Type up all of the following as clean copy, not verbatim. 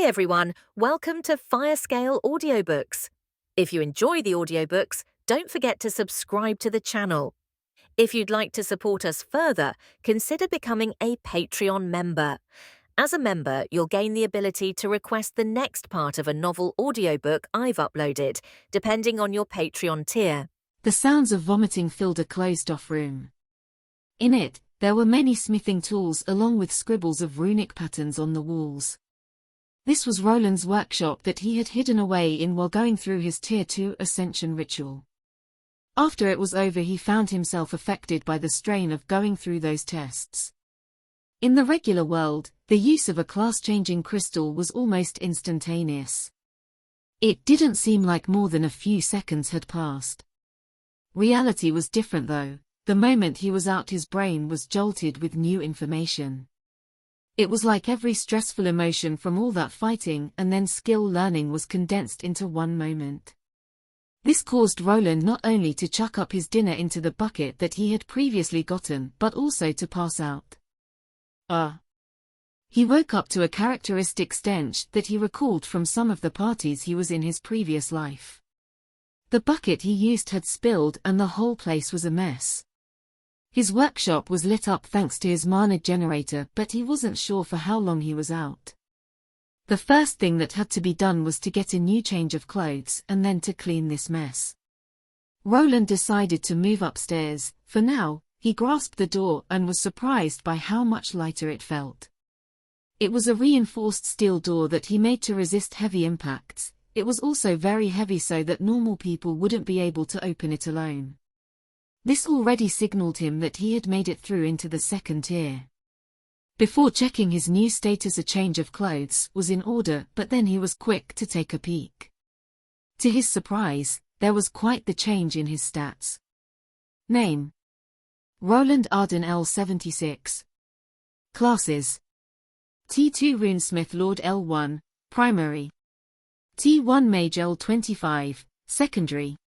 Hey everyone, welcome to Firescale Audiobooks. If you enjoy the audiobooks, don't forget to subscribe to the channel. If you'd like to support us further, consider becoming a Patreon member. As a member, you'll gain the ability to request the next part of a novel audiobook I've uploaded, depending on your Patreon tier. The sounds of vomiting filled a closed-off room. In it, there were many smithing tools along with scribbles of runic patterns on the walls. This was Roland's workshop that he had hidden away in while going through his Tier 2 ascension ritual. After it was over, he found himself affected by the strain of going through those tests. In the regular world, the use of a class-changing crystal was almost instantaneous. It didn't seem like more than a few seconds had passed. Reality was different though. The moment he was out, his brain was jolted with new information. It was like every stressful emotion from all that fighting and then skill learning was condensed into one moment. This caused Roland not only to chuck up his dinner into the bucket that he had previously gotten, but also to pass out. He woke up to a characteristic stench that he recalled from some of the parties he was in his previous life. The bucket he used had spilled and the whole place was a mess. His workshop was lit up thanks to his mana generator, but he wasn't sure for how long he was out. The first thing that had to be done was to get a new change of clothes and then to clean this mess. Roland decided to move upstairs. For now, he grasped the door and was surprised by how much lighter it felt. It was a reinforced steel door that he made to resist heavy impacts. It was also very heavy so that normal people wouldn't be able to open it alone. This already signaled him that he had made it through into the second tier. Before checking his new status, a change of clothes was in order, but then he was quick to take a peek. To his surprise, there was quite the change in his stats. Name: Roland Arden L76. Classes: T2 Runesmith Lord L1, Primary. T1 Mage L25, Secondary.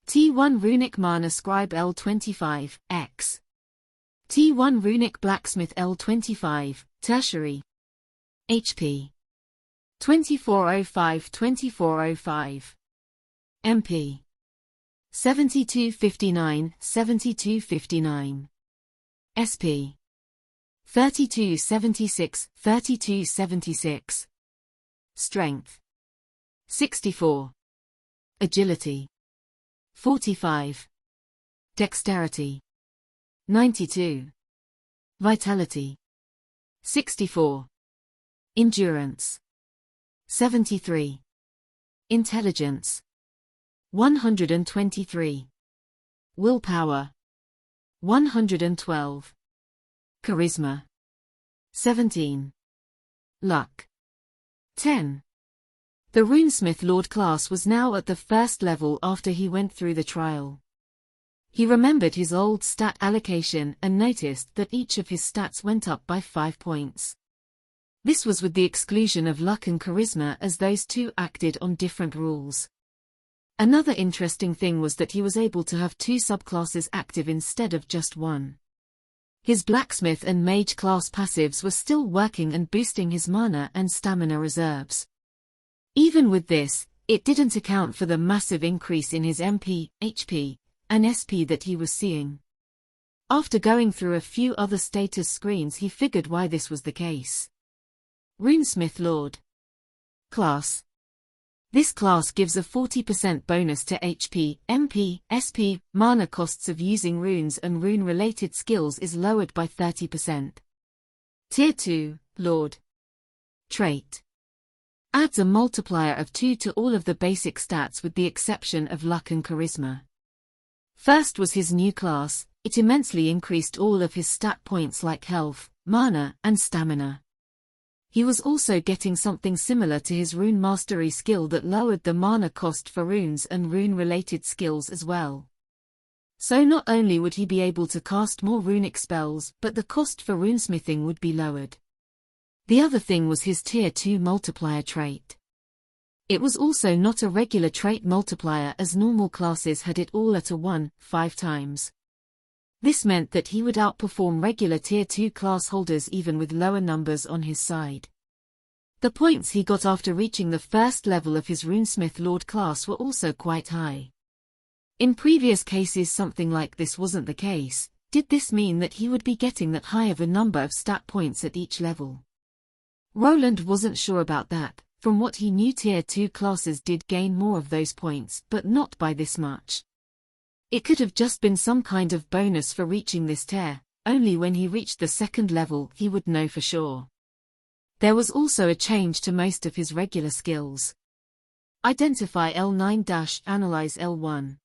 T1 Runic Mana Scribe L25, X. T1 Runic Blacksmith L25, Tertiary. HP: 2405-2405. MP: 7259-7259. SP: 3276-3276. Strength: 64. Agility: 45. Dexterity: 92. Vitality: 64. Endurance: 73. Intelligence: 123. Willpower: 112. Charisma: 17. Luck: 10. The Runesmith Lord class was now at the first level after he went through the trial. He remembered his old stat allocation and noticed that each of his stats went up by 5 points. This was with the exclusion of luck and charisma, as those two acted on different rules. Another interesting thing was that he was able to have 2 subclasses active instead of just one. His blacksmith and mage class passives were still working and boosting his mana and stamina reserves. Even with this, it didn't account for the massive increase in his MP, HP, and SP that he was seeing. After going through a few other status screens, he figured why this was the case. Runesmith Lord. Class: this class gives a 40% bonus to HP, MP, SP. Mana costs of using runes and rune-related skills is lowered by 30%. Tier 2, Lord. Trait: adds a multiplier of 2 to all of the basic stats with the exception of luck and charisma. First was his new class. It immensely increased all of his stat points like health, mana, and stamina. He was also getting something similar to his rune mastery skill that lowered the mana cost for runes and rune-related skills as well. So not only would he be able to cast more runic spells, but the cost for runesmithing would be lowered. The other thing was his Tier 2 multiplier trait. It was also not a regular trait multiplier, as normal classes had it all at a 1, 5 times. This meant that he would outperform regular Tier 2 class holders even with lower numbers on his side. The points he got after reaching the first level of his Runesmith Lord class were also quite high. In previous cases something like this wasn't the case. Did this mean that he would be getting that high of a number of stat points at each level? Roland wasn't sure about that. From what he knew, Tier 2 classes did gain more of those points, but not by this much. It could have just been some kind of bonus for reaching this tier. Only when he reached the second level he would know for sure. There was also a change to most of his regular skills. Identify L9 - Analyze L1.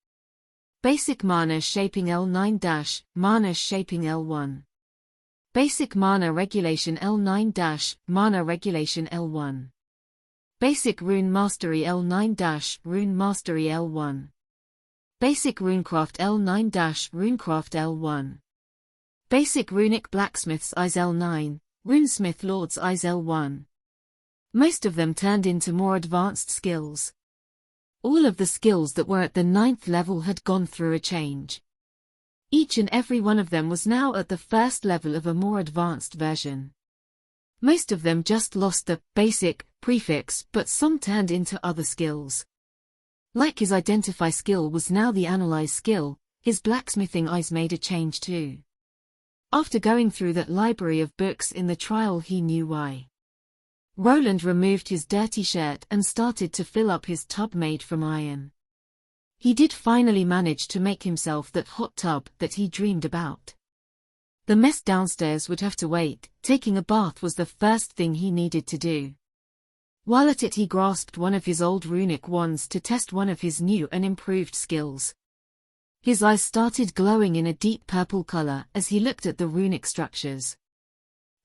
Basic Mana Shaping L9 - Mana Shaping L1. Basic Mana Regulation L9 - Mana Regulation L1. Basic Rune Mastery L9 - Rune Mastery L1. Basic Runecraft L9 - Runecraft L1. Basic Runic Blacksmith's Eyes L9, Runesmith Lord's Eyes L1. Most of them turned into more advanced skills. All of the skills that were at the 9th level had gone through a change. Each and every one of them was now at the first level of a more advanced version. Most of them just lost the basic prefix, but some turned into other skills. Like his Identify skill was now the Analyze skill, his Blacksmithing Eyes made a change too. After going through that library of books in the trial he knew why. Roland removed his dirty shirt and started to fill up his tub made from iron. He did finally manage to make himself that hot tub that he dreamed about. The mess downstairs would have to wait. Taking a bath was the first thing he needed to do. While at it he grasped one of his old runic wands to test one of his new and improved skills. His eyes started glowing in a deep purple color as he looked at the runic structures.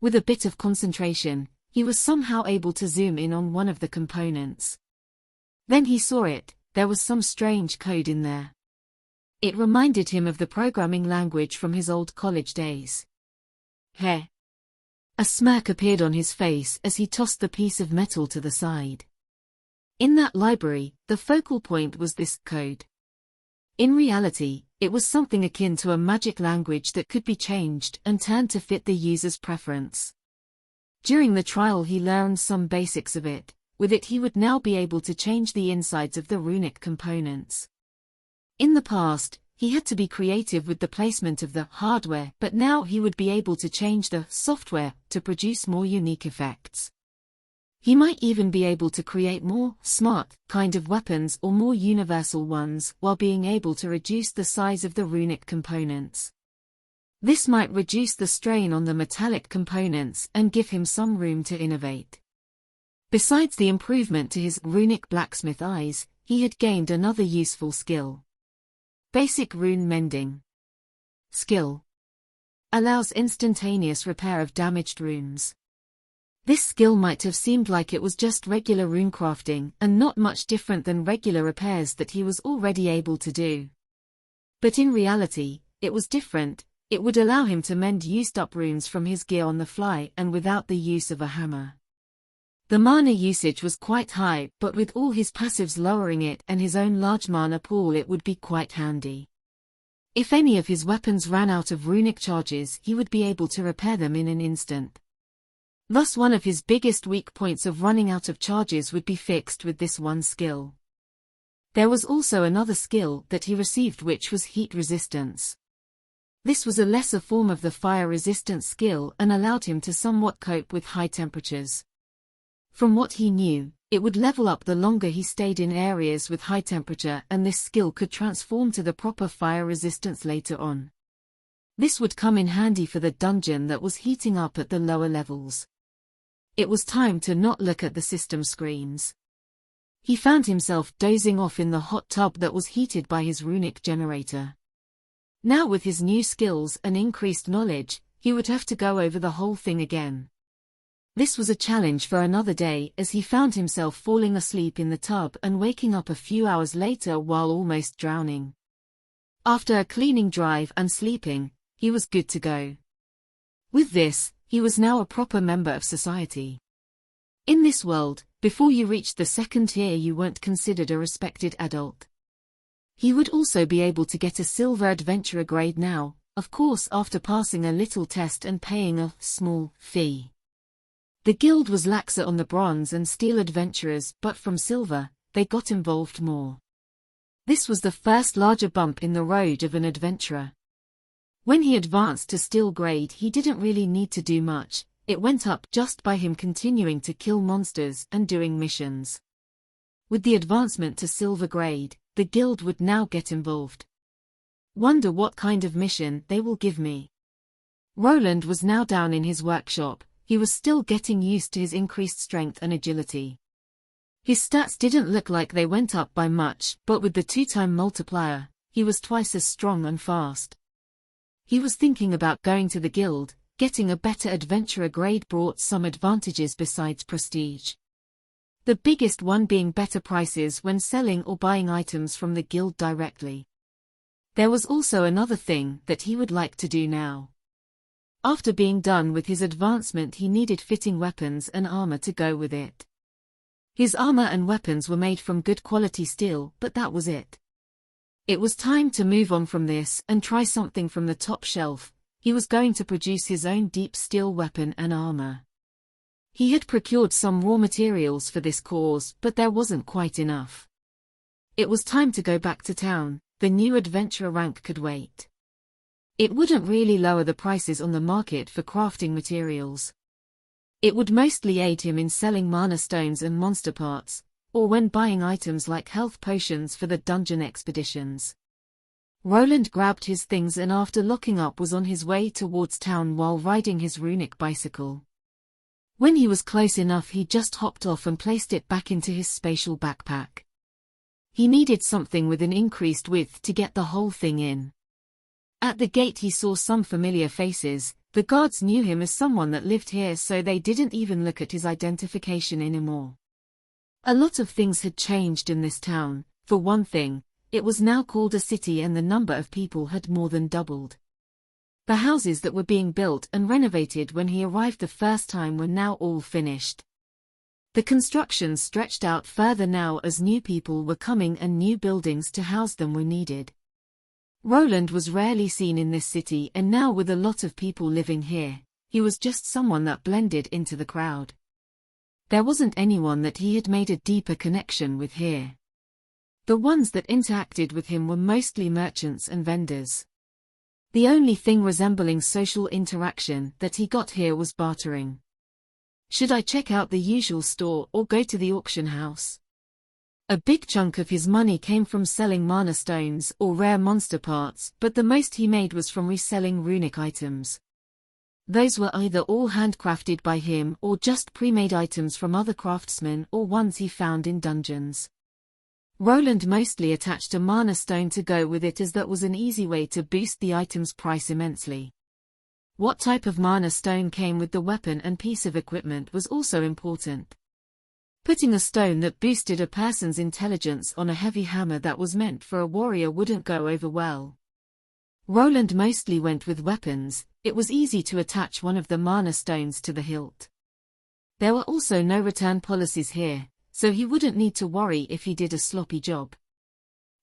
With a bit of concentration, he was somehow able to zoom in on one of the components. Then he saw it, there was some strange code in there. It reminded him of the programming language from his old college days. Heh. A smirk appeared on his face as he tossed the piece of metal to the side. In that library, the focal point was this code. In reality, it was something akin to a magic language that could be changed and turned to fit the user's preference. During the trial he learned some basics of it. With it he would now be able to change the insides of the runic components. In the past, he had to be creative with the placement of the hardware, but now he would be able to change the software to produce more unique effects. He might even be able to create more smart kind of weapons or more universal ones while being able to reduce the size of the runic components. This might reduce the strain on the metallic components and give him some room to innovate. Besides the improvement to his runic blacksmith eyes, he had gained another useful skill. Basic Rune Mending. Skill. Allows instantaneous repair of damaged runes. This skill might have seemed like it was just regular runecrafting and not much different than regular repairs that he was already able to do. But in reality, it was different. It would allow him to mend used-up runes from his gear on the fly and without the use of a hammer. The mana usage was quite high, but with all his passives lowering it and his own large mana pool it would be quite handy. If any of his weapons ran out of runic charges he would be able to repair them in an instant. Thus one of his biggest weak points of running out of charges would be fixed with this one skill. There was also another skill that he received which was heat resistance. This was a lesser form of the fire resistance skill and allowed him to somewhat cope with high temperatures. From what he knew, it would level up the longer he stayed in areas with high temperature and this skill could transform to the proper fire resistance later on. This would come in handy for the dungeon that was heating up at the lower levels. It was time to not look at the system screens. He found himself dozing off in the hot tub that was heated by his runic generator. Now with his new skills and increased knowledge, he would have to go over the whole thing again. This was a challenge for another day as he found himself falling asleep in the tub and waking up a few hours later while almost drowning. After a cleaning drive and sleeping, he was good to go. With this, he was now a proper member of society. In this world, before you reached the second tier you weren't considered a respected adult. He would also be able to get a silver adventurer grade now, of course after passing a little test and paying a small fee. The guild was laxer on the bronze and steel adventurers, but from silver, they got involved more. This was the first larger bump in the road of an adventurer. When he advanced to steel grade, he didn't really need to do much. It went up just by him continuing to kill monsters and doing missions. With the advancement to silver grade, the guild would now get involved. Wonder what kind of mission they will give me. Roland was now down in his workshop. He was still getting used to his increased strength and agility. His stats didn't look like they went up by much, but with the 2-time multiplier, he was twice as strong and fast. He was thinking about going to the guild. Getting a better adventurer grade brought some advantages besides prestige. The biggest one being better prices when selling or buying items from the guild directly. There was also another thing that he would like to do now. After being done with his advancement, he needed fitting weapons and armor to go with it. His armor and weapons were made from good quality steel, but that was it. It was time to move on from this and try something from the top shelf. He was going to produce his own deep steel weapon and armor. He had procured some raw materials for this cause, but there wasn't quite enough. It was time to go back to town. The new adventurer rank could wait. It wouldn't really lower the prices on the market for crafting materials. It would mostly aid him in selling mana stones and monster parts, or when buying items like health potions for the dungeon expeditions. Roland grabbed his things and after locking up was on his way towards town while riding his runic bicycle. When he was close enough, he just hopped off and placed it back into his spatial backpack. He needed something with an increased width to get the whole thing in. At the gate he saw some familiar faces. The guards knew him as someone that lived here, so they didn't even look at his identification anymore. A lot of things had changed in this town. For one thing, it was now called a city and the number of people had more than doubled. The houses that were being built and renovated when he arrived the first time were now all finished. The construction stretched out further now as new people were coming and new buildings to house them were needed. Roland was rarely seen in this city, and now with a lot of people living here, he was just someone that blended into the crowd. There wasn't anyone that he had made a deeper connection with here. The ones that interacted with him were mostly merchants and vendors. The only thing resembling social interaction that he got here was bartering. Should I check out the usual store or go to the auction house? A big chunk of his money came from selling mana stones or rare monster parts, but the most he made was from reselling runic items. Those were either all handcrafted by him or just pre-made items from other craftsmen or ones he found in dungeons. Roland mostly attached a mana stone to go with it, as that was an easy way to boost the item's price immensely. What type of mana stone came with the weapon and piece of equipment was also important. Putting a stone that boosted a person's intelligence on a heavy hammer that was meant for a warrior wouldn't go over well. Roland mostly went with weapons. It was easy to attach one of the mana stones to the hilt. There were also no return policies here, so he wouldn't need to worry if he did a sloppy job.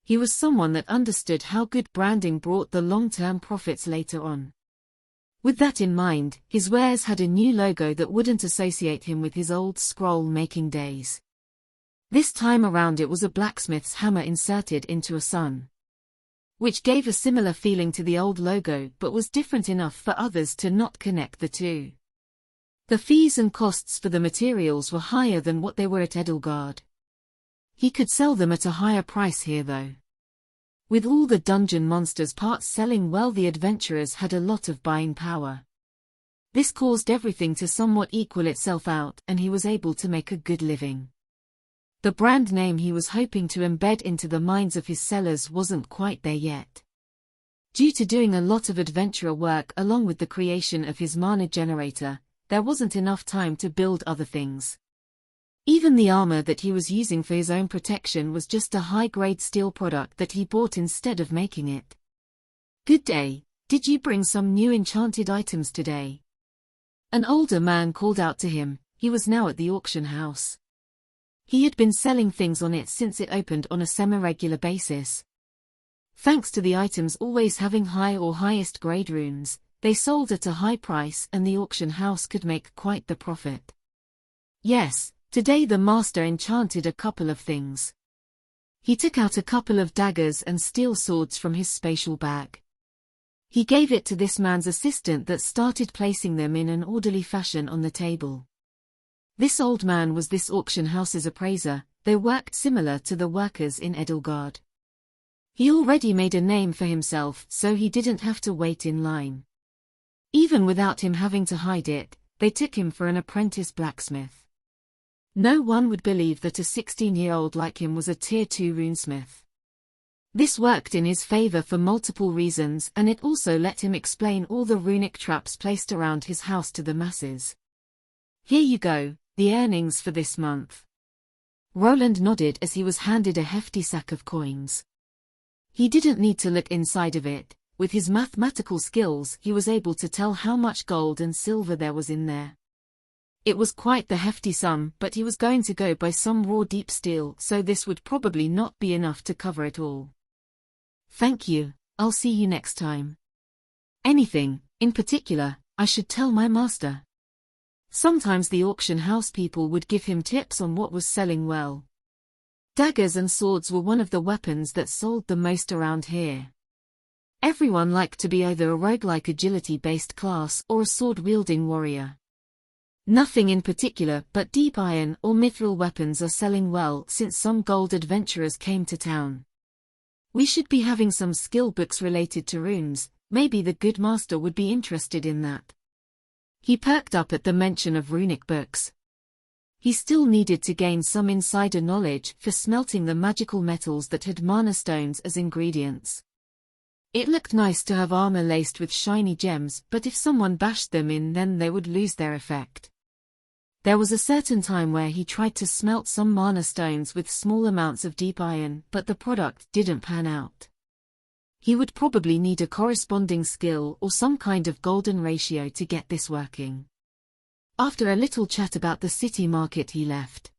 He was someone that understood how good branding brought the long-term profits later on. With that in mind, his wares had a new logo that wouldn't associate him with his old scroll-making days. This time around it was a blacksmith's hammer inserted into a sun, which gave a similar feeling to the old logo but was different enough for others to not connect the two. The fees and costs for the materials were higher than what they were at Edelgard. He could sell them at a higher price here though. With all the dungeon monsters parts selling well, the adventurers had a lot of buying power. This caused everything to somewhat equal itself out, and he was able to make a good living. The brand name he was hoping to embed into the minds of his sellers wasn't quite there yet. Due to doing a lot of adventurer work along with the creation of his mana generator, there wasn't enough time to build other things. Even the armor that he was using for his own protection was just a high-grade steel product that he bought instead of making it. "Good day, did you bring some new enchanted items today?" An older man called out to him. He was now at the auction house. He had been selling things on it since it opened on a semi-regular basis. Thanks to the items always having high or highest grade runes, they sold at a high price and the auction house could make quite the profit. Yes, today the master enchanted a couple of things. He took out a couple of daggers and steel swords from his spatial bag. He gave it to this man's assistant that started placing them in an orderly fashion on the table. This old man was this auction house's appraiser. They worked similar to the workers in Edelgard. He already made a name for himself, so he didn't have to wait in line. Even without him having to hide it, they took him for an apprentice blacksmith. No one would believe that a 16-year-old like him was a Tier 2 runesmith. This worked in his favor for multiple reasons, and it also let him explain all the runic traps placed around his house to the masses. Here you go, the earnings for this month. Roland nodded as he was handed a hefty sack of coins. He didn't need to look inside of it. With his mathematical skills, he was able to tell how much gold and silver there was in there. It was quite the hefty sum, but he was going to go buy some raw deep steel, so this would probably not be enough to cover it all. Thank you, I'll see you next time. Anything, in particular, I should tell my master. Sometimes the auction house people would give him tips on what was selling well. Daggers and swords were one of the weapons that sold the most around here. Everyone liked to be either a roguelike agility-based class or a sword-wielding warrior. Nothing in particular, but deep iron or mithril weapons are selling well since some gold adventurers came to town. We should be having some skill books related to runes, maybe the good master would be interested in that. He perked up at the mention of runic books. He still needed to gain some insider knowledge for smelting the magical metals that had mana stones as ingredients. It looked nice to have armor laced with shiny gems, but if someone bashed them in, then they would lose their effect. There was a certain time where he tried to smelt some mana stones with small amounts of deep iron, but the product didn't pan out. He would probably need a corresponding skill or some kind of golden ratio to get this working. After a little chat about the city market, he left.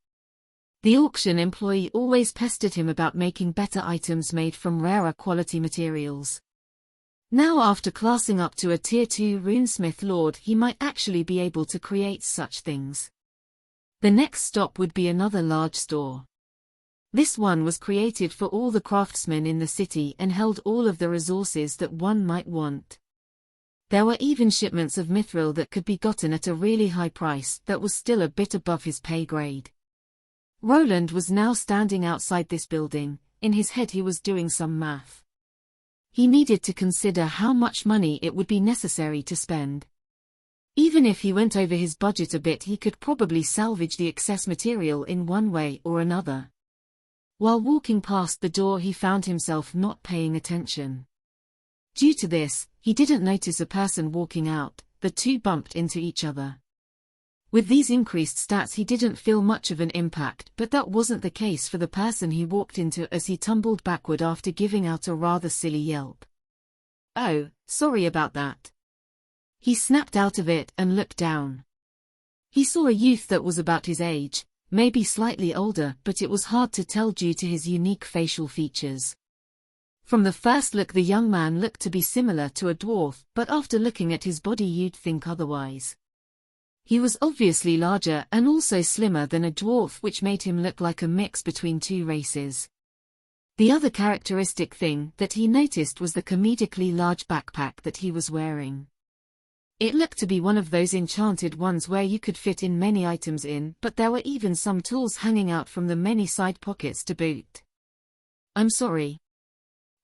The auction employee always pestered him about making better items made from rarer quality materials. Now, after classing up to a Tier 2 runesmith lord, he might actually be able to create such things. The next stop would be another large store. This one was created for all the craftsmen in the city and held all of the resources that one might want. There were even shipments of mithril that could be gotten at a really high price that was still a bit above his pay grade. Roland was now standing outside this building. In his head he was doing some math. He needed to consider how much money it would be necessary to spend. Even if he went over his budget a bit, he could probably salvage the excess material in one way or another. While walking past the door, he found himself not paying attention. Due to this, he didn't notice a person walking out. The two bumped into each other. With these increased stats, he didn't feel much of an impact, but that wasn't the case for the person he walked into as he tumbled backward after giving out a rather silly yelp. "Oh, sorry about that." He snapped out of it and looked down. He saw a youth that was about his age, maybe slightly older, but it was hard to tell due to his unique facial features. From the first look, the young man looked to be similar to a dwarf, but after looking at his body you'd think otherwise. He was obviously larger and also slimmer than a dwarf, which made him look like a mix between two races. The other characteristic thing that he noticed was the comedically large backpack that he was wearing. It looked to be one of those enchanted ones where you could fit in many items in, but there were even some tools hanging out from the many side pockets to boot. "I'm sorry."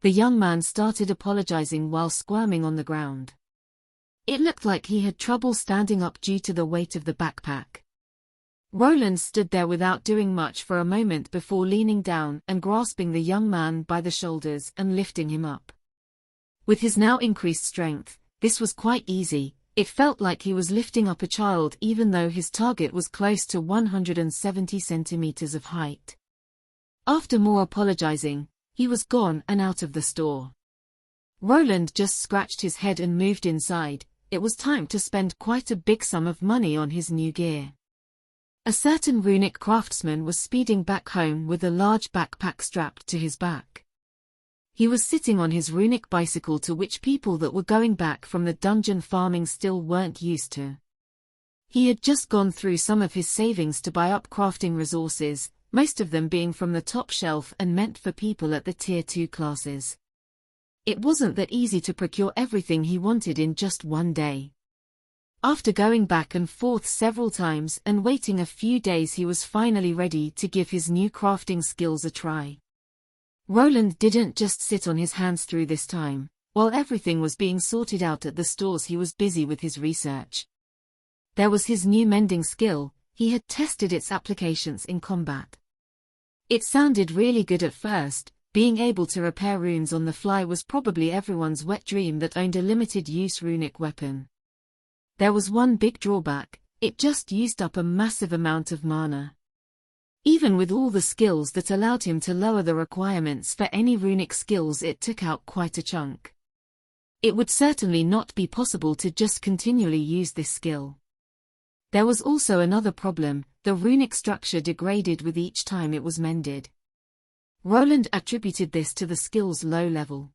The young man started apologizing while squirming on the ground. It looked like he had trouble standing up due to the weight of the backpack. Roland stood there without doing much for a moment before leaning down and grasping the young man by the shoulders and lifting him up. With his now increased strength, this was quite easy. It felt like he was lifting up a child, even though his target was close to 170 centimeters of height. After more apologizing, he was gone and out of the store. Roland just scratched his head and moved inside. It was time to spend quite a big sum of money on his new gear. A certain runic craftsman was speeding back home with a large backpack strapped to his back. He was sitting on his runic bicycle, to which people that were going back from the dungeon farming still weren't used to. He had just gone through some of his savings to buy up crafting resources, most of them being from the top shelf and meant for people at the Tier 2 classes. It wasn't that easy to procure everything he wanted in just one day. After going back and forth several times and waiting a few days, he was finally ready to give his new crafting skills a try. Roland didn't just sit on his hands through this time. While everything was being sorted out at the stores, he was busy with his research. There was his new mending skill. He had tested its applications in combat. It sounded really good at first. Being able to repair runes on the fly was probably everyone's wet dream that owned a limited-use runic weapon. There was one big drawback: it just used up a massive amount of mana. Even with all the skills that allowed him to lower the requirements for any runic skills, it took out quite a chunk. It would certainly not be possible to just continually use this skill. There was also another problem: the runic structure degraded with each time it was mended. Roland attributed this to the skill's low level.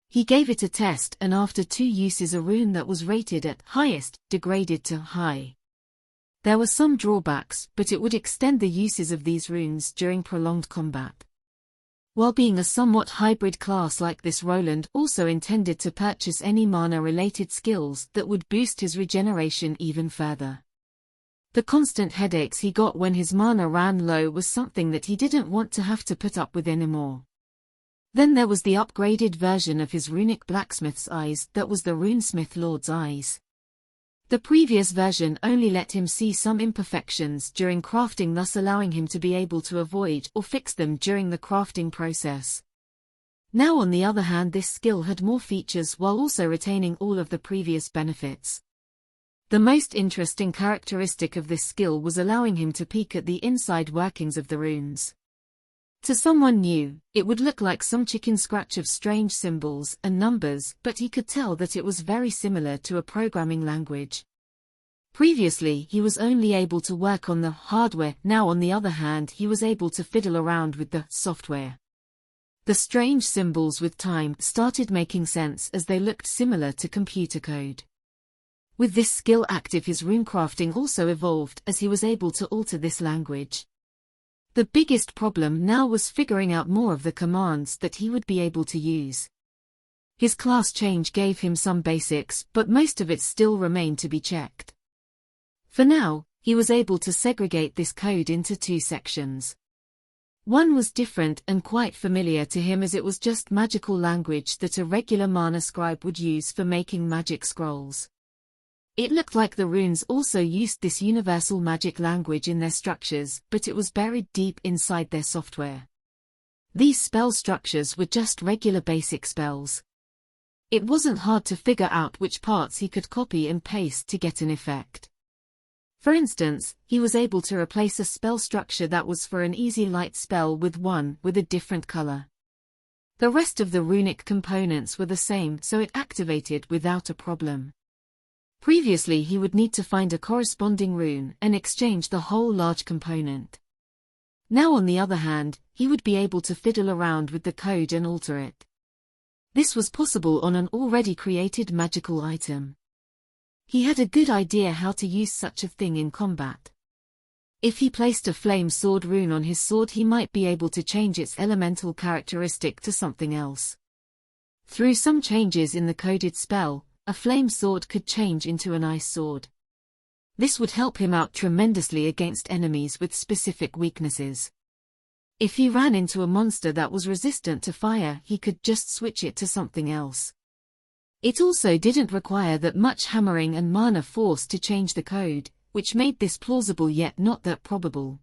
He gave it a test, and after 2 uses a rune that was rated at highest degraded to high. There were some drawbacks, but it would extend the uses of these runes during prolonged combat. While being a somewhat hybrid class like this, Roland also intended to purchase any mana-related skills that would boost his regeneration even further. The constant headaches he got when his mana ran low was something that he didn't want to have to put up with anymore. Then there was the upgraded version of his runic blacksmith's eyes that was the Runesmith Lord's Eyes. The previous version only let him see some imperfections during crafting, thus allowing him to be able to avoid or fix them during the crafting process. Now, on the other hand, this skill had more features while also retaining all of the previous benefits. The most interesting characteristic of this skill was allowing him to peek at the inside workings of the runes. To someone new, it would look like some chicken scratch of strange symbols and numbers, but he could tell that it was very similar to a programming language. Previously, he was only able to work on the hardware. Now, on the other hand, he was able to fiddle around with the software. The strange symbols with time started making sense as they looked similar to computer code. With this skill active, his runecrafting also evolved as he was able to alter this language. The biggest problem now was figuring out more of the commands that he would be able to use. His class change gave him some basics, but most of it still remained to be checked. For now, he was able to segregate this code into 2 sections. One was different and quite familiar to him, as it was just magical language that a regular mana scribe would use for making magic scrolls. It looked like the runes also used this universal magic language in their structures, but it was buried deep inside their software. These spell structures were just regular basic spells. It wasn't hard to figure out which parts he could copy and paste to get an effect. For instance, he was able to replace a spell structure that was for an easy light spell with one with a different color. The rest of the runic components were the same, so it activated without a problem. Previously, he would need to find a corresponding rune and exchange the whole large component. Now, on the other hand, he would be able to fiddle around with the code and alter it. This was possible on an already created magical item. He had a good idea how to use such a thing in combat. If he placed a flame sword rune on his sword, he might be able to change its elemental characteristic to something else. Through some changes in the coded spell, a flame sword could change into an ice sword. This would help him out tremendously against enemies with specific weaknesses. If he ran into a monster that was resistant to fire, he could just switch it to something else. It also didn't require that much hammering and mana force to change the code, which made this plausible yet not that probable.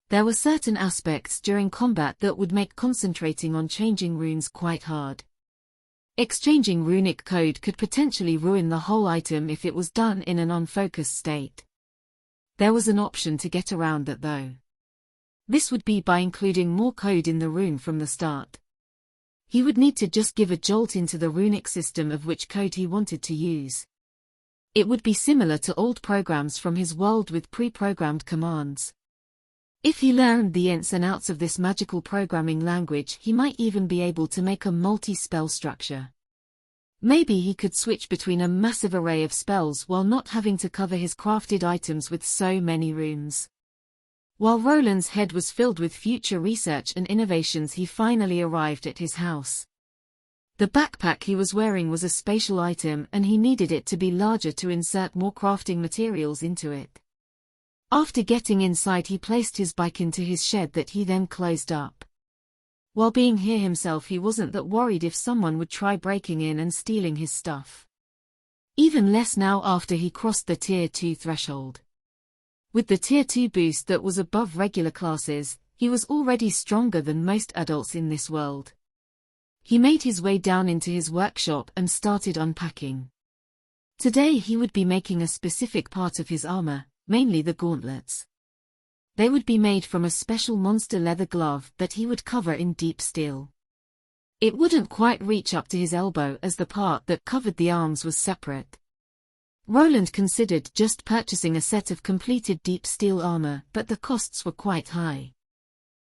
There were certain aspects during combat that would make concentrating on changing runes quite hard. Exchanging runic code could potentially ruin the whole item if it was done in an unfocused state. There was an option to get around that though. This would be by including more code in the rune from the start. He would need to just give a jolt into the runic system of which code he wanted to use. It would be similar to old programs from his world with pre-programmed commands. If he learned the ins and outs of this magical programming language, he might even be able to make a multi-spell structure. Maybe he could switch between a massive array of spells while not having to cover his crafted items with so many runes. While Roland's head was filled with future research and innovations, he finally arrived at his house. The backpack he was wearing was a spatial item, and he needed it to be larger to insert more crafting materials into it. After getting inside, he placed his bike into his shed that he then closed up. While being here himself, he wasn't that worried if someone would try breaking in and stealing his stuff. Even less now after he crossed the Tier 2 threshold. With the Tier 2 boost that was above regular classes, he was already stronger than most adults in this world. He made his way down into his workshop and started unpacking. Today he would be making a specific part of his armor, mainly the gauntlets. They would be made from a special monster leather glove that he would cover in deep steel. It wouldn't quite reach up to his elbow as the part that covered the arms was separate. Roland considered just purchasing a set of completed deep steel armor, but the costs were quite high.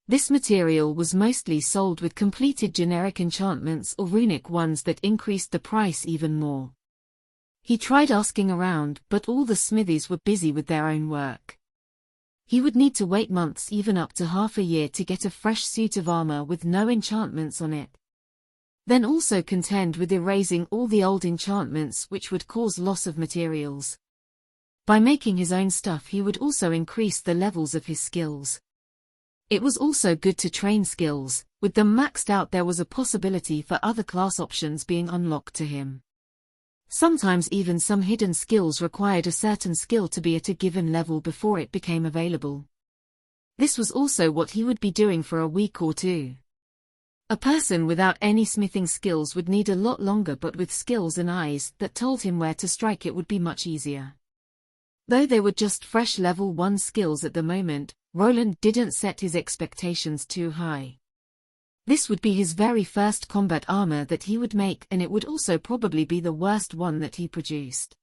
This material was mostly sold with completed generic enchantments or runic ones that increased the price even more. He tried asking around, but all the smithies were busy with their own work. He would need to wait months, even up to half a year, to get a fresh suit of armor with no enchantments on it. Then also contend with erasing all the old enchantments, which would cause loss of materials. By making his own stuff, he would also increase the levels of his skills. It was also good to train skills. With them maxed out, there was a possibility for other class options being unlocked to him. Sometimes even some hidden skills required a certain skill to be at a given level before it became available. This was also what he would be doing for a week or two. A person without any smithing skills would need a lot longer, but with skills and eyes that told him where to strike, it would be much easier. Though they were just fresh level 1 skills at the moment, Roland didn't set his expectations too high. This would be his very first combat armor that he would make, and it would also probably be the worst one that he produced.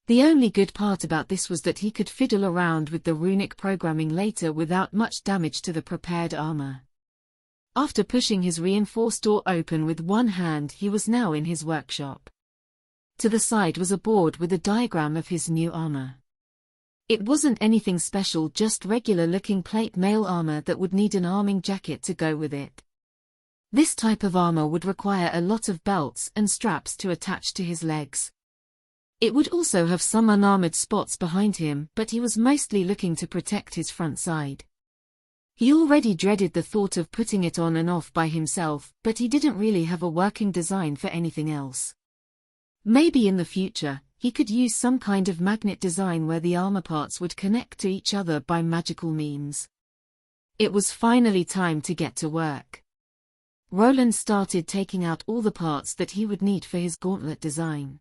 The only good part about this was that he could fiddle around with the runic programming later without much damage to the prepared armor. After pushing his reinforced door open with one hand, he was now in his workshop. To the side was a board with a diagram of his new armor. It wasn't anything special, just regular-looking plate mail armor that would need an arming jacket to go with it. This type of armor would require a lot of belts and straps to attach to his legs. It would also have some unarmored spots behind him, but he was mostly looking to protect his front side. He already dreaded the thought of putting it on and off by himself, but he didn't really have a working design for anything else. Maybe in the future, he could use some kind of magnet design where the armor parts would connect to each other by magical means. It was finally time to get to work. Roland started taking out all the parts that he would need for his gauntlet design.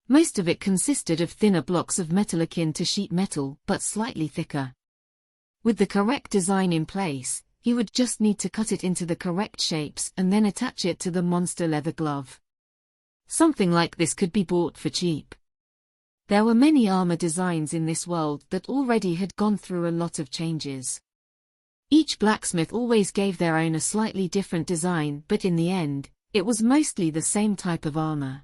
Most of it consisted of thinner blocks of metal akin to sheet metal, but slightly thicker. With the correct design in place, he would just need to cut it into the correct shapes and then attach it to the monster leather glove. Something like this could be bought for cheap. There were many armor designs in this world that already had gone through a lot of changes. Each blacksmith always gave their own a slightly different design, but in the end, it was mostly the same type of armor.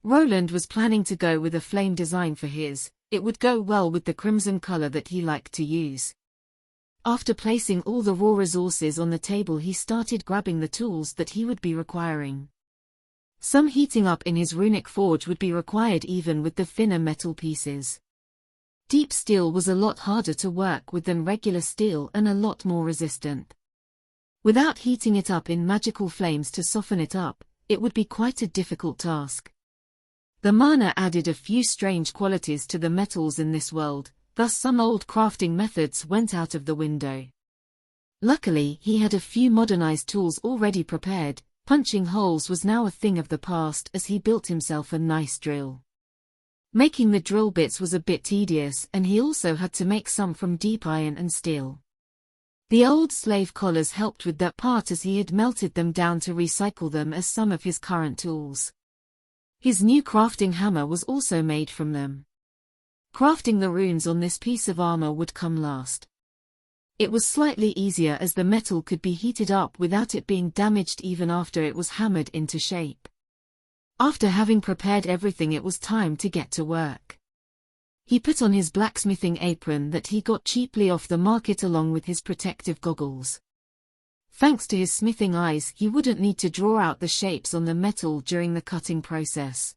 Roland was planning to go with a flame design for his. It would go well with the crimson color that he liked to use. After placing all the raw resources on the table, he started grabbing the tools that he would be requiring. Some heating up in his runic forge would be required even with the thinner metal pieces. Deep steel was a lot harder to work with than regular steel and a lot more resistant. Without heating it up in magical flames to soften it up, it would be quite a difficult task. The mana added a few strange qualities to the metals in this world, thus some old crafting methods went out of the window. Luckily, he had a few modernized tools already prepared. Punching holes was now a thing of the past as he built himself a nice drill. Making the drill bits was a bit tedious, and he also had to make some from deep iron and steel. The old slave collars helped with that part as he had melted them down to recycle them as some of his current tools. His new crafting hammer was also made from them. Crafting the runes on this piece of armor would come last. It was slightly easier as the metal could be heated up without it being damaged even after it was hammered into shape. After having prepared everything, it was time to get to work. He put on his blacksmithing apron that he got cheaply off the market along with his protective goggles. Thanks to his smithing eyes, he wouldn't need to draw out the shapes on the metal during the cutting process.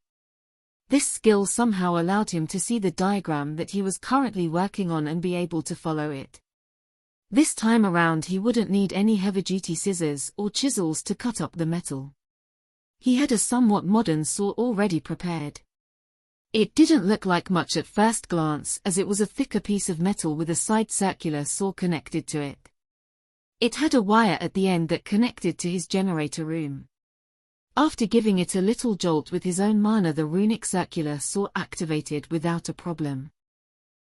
This skill somehow allowed him to see the diagram that he was currently working on and be able to follow it. This time around he wouldn't need any heavy-duty scissors or chisels to cut up the metal. He had a somewhat modern saw already prepared. It didn't look like much at first glance, as it was a thicker piece of metal with a side circular saw connected to it. It had a wire at the end that connected to his generator room. After giving it a little jolt with his own mana, the runic circular saw activated without a problem.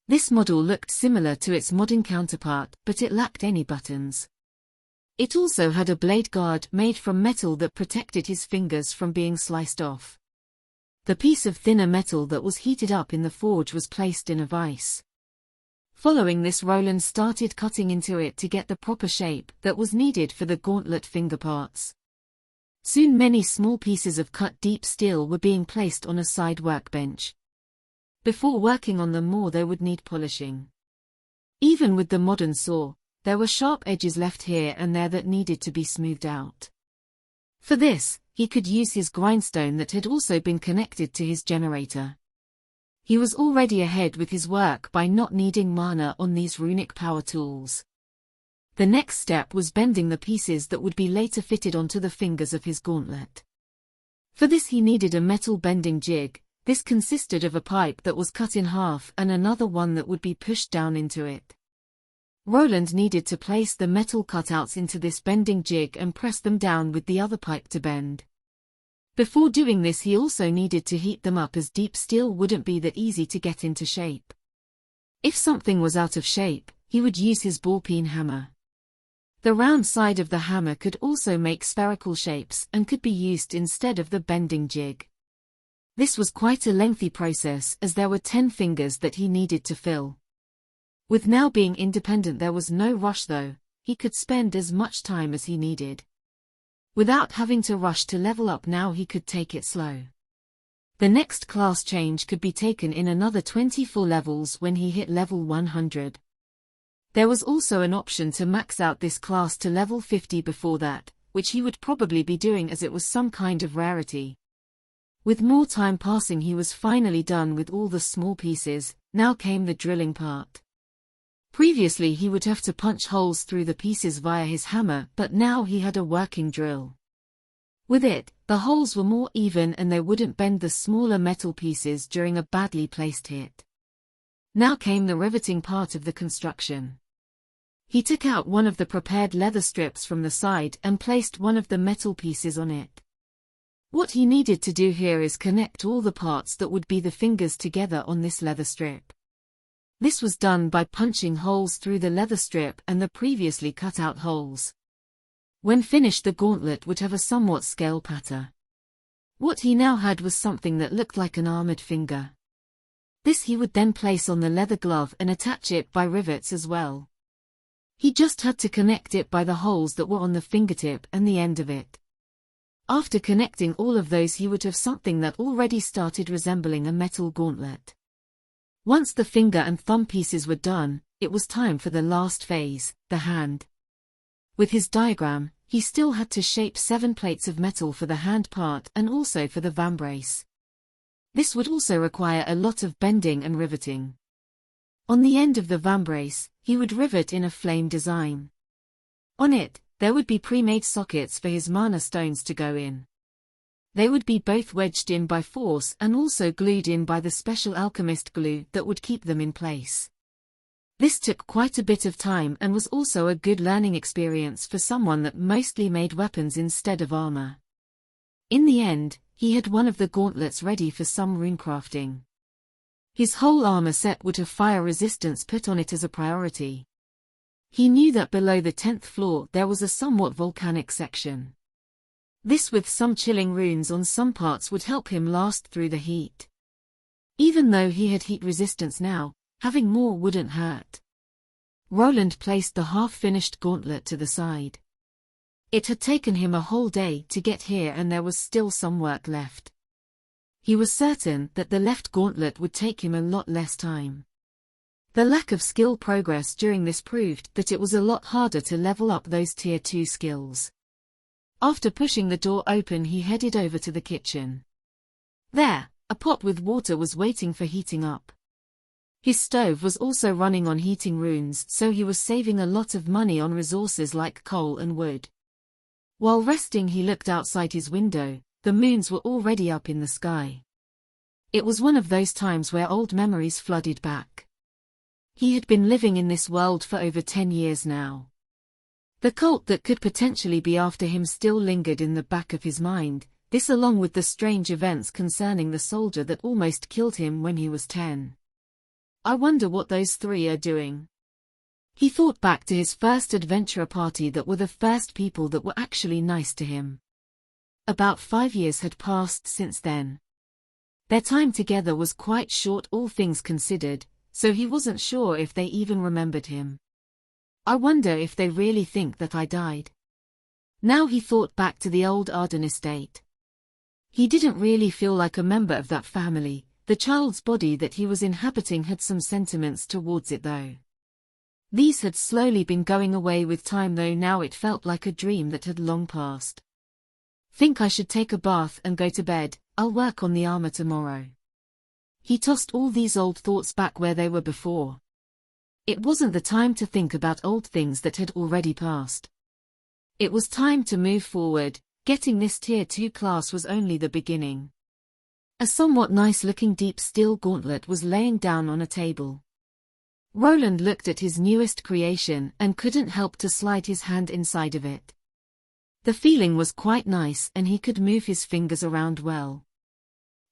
This model looked similar to its modern counterpart, but it lacked any buttons. It also had a blade guard made from metal that protected his fingers from being sliced off. The piece of thinner metal that was heated up in the forge was placed in a vise. Following this, Roland started cutting into it to get the proper shape that was needed for the gauntlet finger parts. Soon many small pieces of cut deep steel were being placed on a side workbench. Before working on them more, they would need polishing. Even with the modern saw, there were sharp edges left here and there that needed to be smoothed out. For this, he could use his grindstone that had also been connected to his generator. He was already ahead with his work by not needing mana on these runic power tools. The next step was bending the pieces that would be later fitted onto the fingers of his gauntlet. For this he needed a metal bending jig. This consisted of a pipe that was cut in half and another one that would be pushed down into it. Roland needed to place the metal cutouts into this bending jig and press them down with the other pipe to bend. Before doing this, he also needed to heat them up, as deep steel wouldn't be that easy to get into shape. If something was out of shape, he would use his ball-peen hammer. The round side of the hammer could also make spherical shapes and could be used instead of the bending jig. This was quite a lengthy process, as there were 10 fingers that he needed to fill. With now being independent, there was no rush though. He could spend as much time as he needed. Without having to rush to level up now, he could take it slow. The next class change could be taken in another 24 levels when he hit level 100. There was also an option to max out this class to level 50 before that, which he would probably be doing as it was some kind of rarity. With more time passing, he was finally done with all the small pieces. Now came the drilling part. Previously he would have to punch holes through the pieces via his hammer, but now he had a working drill. With it, the holes were more even and they wouldn't bend the smaller metal pieces during a badly placed hit. Now came the riveting part of the construction. He took out one of the prepared leather strips from the side and placed one of the metal pieces on it. What he needed to do here is connect all the parts that would be the fingers together on this leather strip. This was done by punching holes through the leather strip and the previously cut out holes. When finished, the gauntlet would have a somewhat scale pattern. What he now had was something that looked like an armored finger. This he would then place on the leather glove and attach it by rivets as well. He just had to connect it by the holes that were on the fingertip and the end of it. After connecting all of those, he would have something that already started resembling a metal gauntlet. Once the finger and thumb pieces were done, it was time for the last phase, the hand. With his diagram, he still had to shape 7 plates of metal for the hand part and also for the vambrace. This would also require a lot of bending and riveting. On the end of the vambrace, he would rivet in a flame design. On it, there would be pre-made sockets for his mana stones to go in. They would be both wedged in by force and also glued in by the special alchemist glue that would keep them in place. This took quite a bit of time and was also a good learning experience for someone that mostly made weapons instead of armor. In the end, he had one of the gauntlets ready for some runecrafting. His whole armor set would have fire resistance put on it as a priority. He knew that below the 10th floor there was a somewhat volcanic section. This, with some chilling runes on some parts, would help him last through the heat. Even though he had heat resistance now, having more wouldn't hurt. Roland placed the half-finished gauntlet to the side. It had taken him a whole day to get here and there was still some work left. He was certain that the left gauntlet would take him a lot less time. The lack of skill progress during this proved that it was a lot harder to level up those Tier 2 skills. After pushing the door open, he headed over to the kitchen. There, a pot with water was waiting for heating up. His stove was also running on heating runes, so he was saving a lot of money on resources like coal and wood. While resting, he looked outside his window. The moons were already up in the sky. It was one of those times where old memories flooded back. He had been living in this world for over 10 years now. The cult that could potentially be after him still lingered in the back of his mind, this along with the strange events concerning the soldier that almost killed him when he was 10. I wonder what those three are doing. He thought back to his first adventurer party that were the first people that were actually nice to him. About 5 years had passed since then. Their time together was quite short, all things considered, so he wasn't sure if they even remembered him. I wonder if they really think that I died. Now he thought back to the old Arden estate. He didn't really feel like a member of that family. The child's body that he was inhabiting had some sentiments towards it though. These had slowly been going away with time though now it felt like a dream that had long passed. Think I should take a bath and go to bed. I'll work on the armor tomorrow. He tossed all these old thoughts back where they were before. It wasn't the time to think about old things that had already passed. It was time to move forward. Getting this Tier 2 class was only the beginning. A somewhat nice-looking deep steel gauntlet was laying down on a table. Roland looked at his newest creation and couldn't help to slide his hand inside of it. The feeling was quite nice and he could move his fingers around well.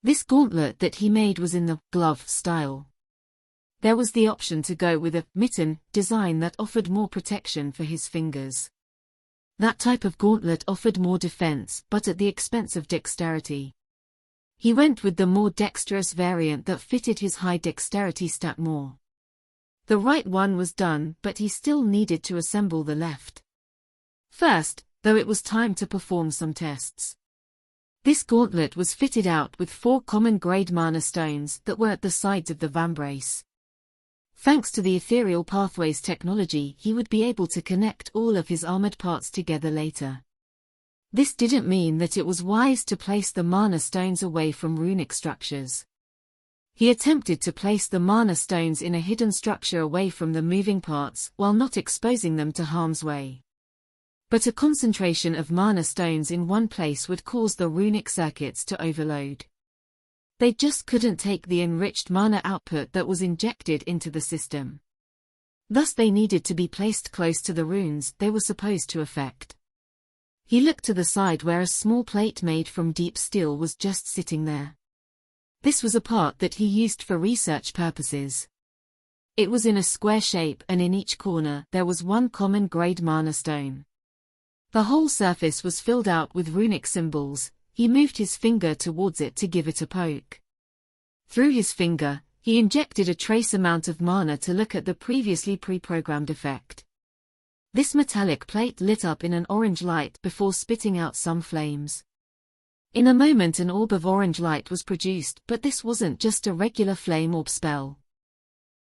This gauntlet that he made was in the glove style. There was the option to go with a mitten design that offered more protection for his fingers. That type of gauntlet offered more defense but at the expense of dexterity. He went with the more dexterous variant that fitted his high dexterity stat more. The right one was done, but he still needed to assemble the left. First, though, it was time to perform some tests. This gauntlet was fitted out with 4 common grade mana stones that were at the sides of the vambrace. Thanks to the ethereal pathways technology, he would be able to connect all of his armored parts together later. This didn't mean that it was wise to place the mana stones away from runic structures. He attempted to place the mana stones in a hidden structure away from the moving parts while not exposing them to harm's way. But a concentration of mana stones in one place would cause the runic circuits to overload. They just couldn't take the enriched mana output that was injected into the system. Thus they needed to be placed close to the runes they were supposed to affect. He looked to the side where a small plate made from deep steel was just sitting there. This was a part that he used for research purposes. It was in a square shape and in each corner there was 1 common grade mana stone. The whole surface was filled out with runic symbols. He moved his finger towards it to give it a poke. Through his finger, he injected a trace amount of mana to look at the previously pre-programmed effect. This metallic plate lit up in an orange light before spitting out some flames. In a moment an orb of orange light was produced, but this wasn't just a regular flame orb spell.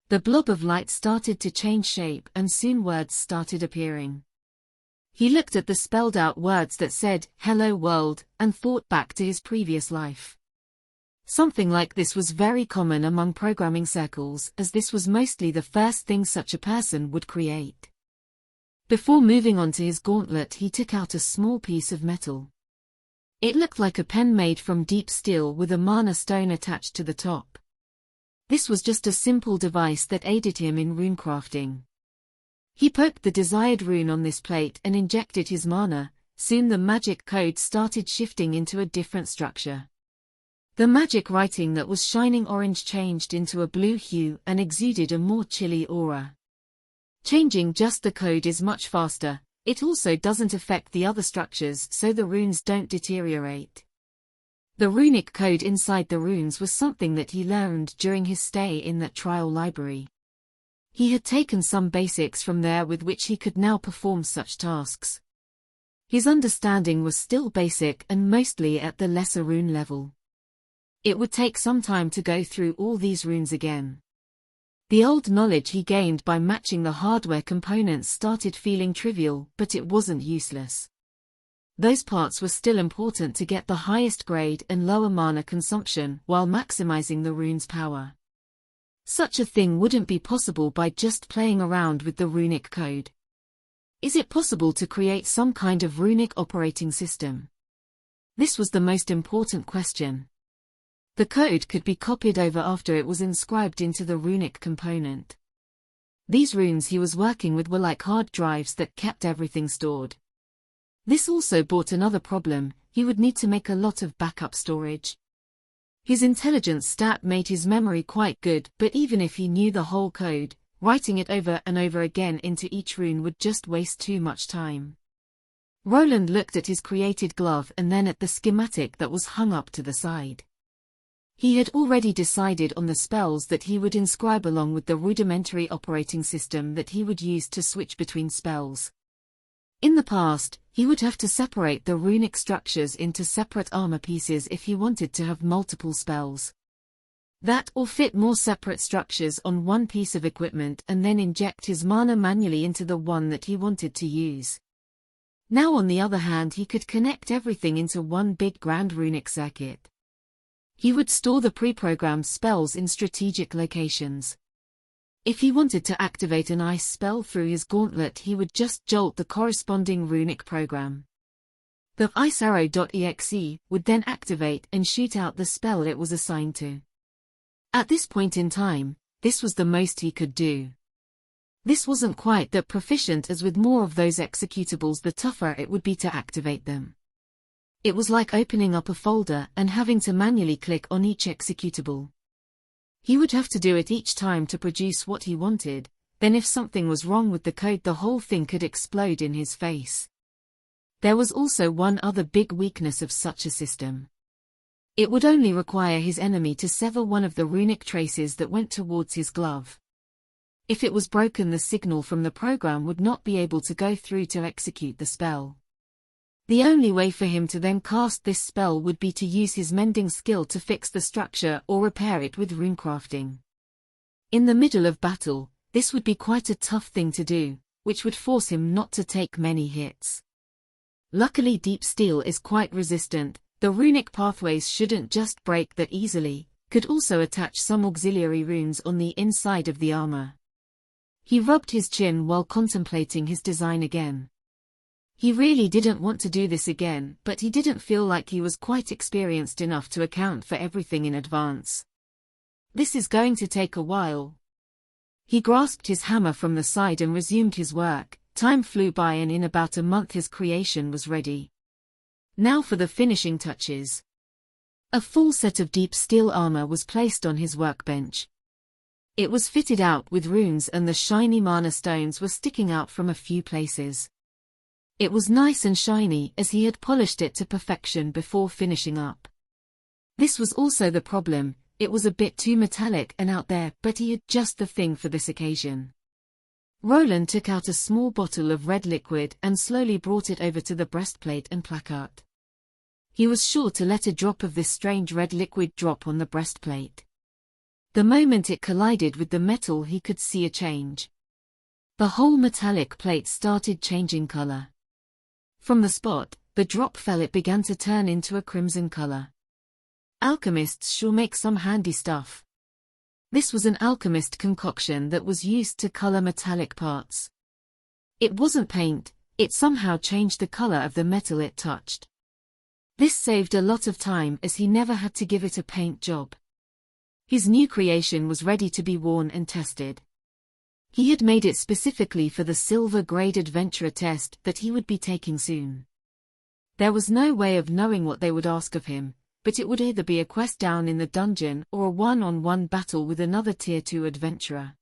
The blob of light started to change shape and soon words started appearing. He looked at the spelled out words that said, "Hello world," and thought back to his previous life. Something like this was very common among programming circles, as this was mostly the first thing such a person would create. Before moving on to his gauntlet, he took out a small piece of metal. It looked like a pen made from deep steel with a mana stone attached to the top. This was just a simple device that aided him in runecrafting. He poked the desired rune on this plate and injected his mana. Soon the magic code started shifting into a different structure. The magic writing that was shining orange changed into a blue hue and exuded a more chilly aura. Changing just the code is much faster. It also doesn't affect the other structures, so the runes don't deteriorate. The runic code inside the runes was something that he learned during his stay in that trial library. He had taken some basics from there with which he could now perform such tasks. His understanding was still basic and mostly at the lesser rune level. It would take some time to go through all these runes again. The old knowledge he gained by matching the hardware components started feeling trivial, but it wasn't useless. Those parts were still important to get the highest grade and lower mana consumption while maximizing the rune's power. Such a thing wouldn't be possible by just playing around with the runic code. Is it possible to create some kind of runic operating system? This was the most important question. The code could be copied over after it was inscribed into the runic component. These runes he was working with were like hard drives that kept everything stored. This also brought another problem: he would need to make a lot of backup storage. His intelligence stat made his memory quite good, but even if he knew the whole code, writing it over and over again into each rune would just waste too much time. Roland looked at his created glove and then at the schematic that was hung up to the side. He had already decided on the spells that he would inscribe along with the rudimentary operating system that he would use to switch between spells. In the past, he would have to separate the runic structures into separate armor pieces if he wanted to have multiple spells. That or fit more separate structures on one piece of equipment and then inject his mana manually into the one that he wanted to use. Now on the other hand, he could connect everything into one big grand runic circuit. He would store the pre-programmed spells in strategic locations. If he wanted to activate an ice spell through his gauntlet, he would just jolt the corresponding runic program. The icearrow.exe would then activate and shoot out the spell it was assigned to. At this point in time, this was the most he could do. This wasn't quite that proficient, as with more of those executables the tougher it would be to activate them. It was like opening up a folder and having to manually click on each executable. He would have to do it each time to produce what he wanted, then if something was wrong with the code, the whole thing could explode in his face. There was also one other big weakness of such a system. It would only require his enemy to sever one of the runic traces that went towards his glove. If it was broken, the signal from the program would not be able to go through to execute the spell. The only way for him to then cast this spell would be to use his mending skill to fix the structure or repair it with runecrafting. In the middle of battle, this would be quite a tough thing to do, which would force him not to take many hits. Luckily, deep steel is quite resistant. The runic pathways shouldn't just break that easily, could also attach some auxiliary runes on the inside of the armor. He rubbed his chin while contemplating his design again. He really didn't want to do this again, but he didn't feel like he was quite experienced enough to account for everything in advance. This is going to take a while. He grasped his hammer from the side and resumed his work. Time flew by, and in about a month his creation was ready. Now for the finishing touches. A full set of deep steel armor was placed on his workbench. It was fitted out with runes and the shiny mana stones were sticking out from a few places. It was nice and shiny as he had polished it to perfection before finishing up. This was also the problem: it was a bit too metallic and out there, but he had just the thing for this occasion. Roland took out a small bottle of red liquid and slowly brought it over to the breastplate and placard. He was sure to let a drop of this strange red liquid drop on the breastplate. The moment it collided with the metal, he could see a change. The whole metallic plate started changing color. From the spot the drop fell, it began to turn into a crimson color. Alchemists sure make some handy stuff. This was an alchemist concoction that was used to color metallic parts. It wasn't paint, it somehow changed the color of the metal it touched. This saved a lot of time as he never had to give it a paint job. His new creation was ready to be worn and tested. He had made it specifically for the silver grade adventurer test that he would be taking soon. There was no way of knowing what they would ask of him, but it would either be a quest down in the dungeon or a one-on-one battle with another tier 2 adventurer.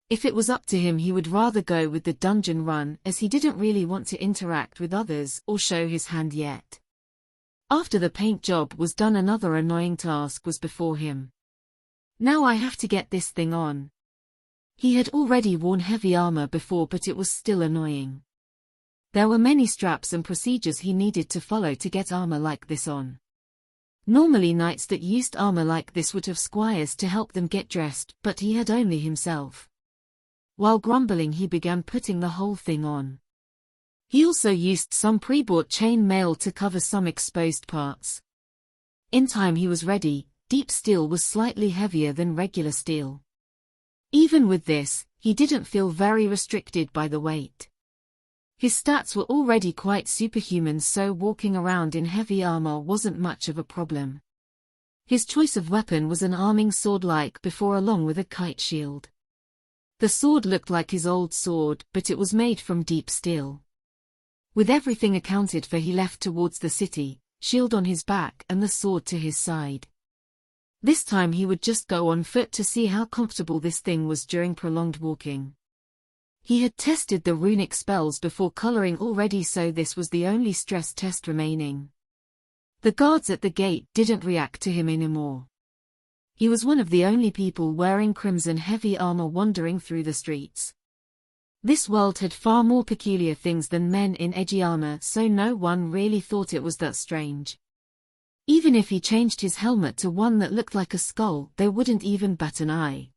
If it was up to him, he would rather go with the dungeon run, as he didn't really want to interact with others or show his hand yet. After the paint job was done, another annoying task was before him. Now I have to get this thing on. He had already worn heavy armor before, but it was still annoying. There were many straps and procedures he needed to follow to get armor like this on. Normally knights that used armor like this would have squires to help them get dressed, but he had only himself. While grumbling, he began putting the whole thing on. He also used some pre-bought chain mail to cover some exposed parts. In time he was ready. Deep steel was slightly heavier than regular steel. Even with this, he didn't feel very restricted by the weight. His stats were already quite superhuman, so walking around in heavy armor wasn't much of a problem. His choice of weapon was an arming sword like before, along with a kite shield. The sword looked like his old sword, but it was made from deep steel. With everything accounted for, he left towards the city, shield on his back and the sword to his side. This time he would just go on foot to see how comfortable this thing was during prolonged walking. He had tested the runic spells before coloring already, so this was the only stress test remaining. The guards at the gate didn't react to him anymore. He was one of the only people wearing crimson heavy armor wandering through the streets. This world had far more peculiar things than men in edgy armor, so no one really thought it was that strange. Even if he changed his helmet to one that looked like a skull, they wouldn't even bat an eye.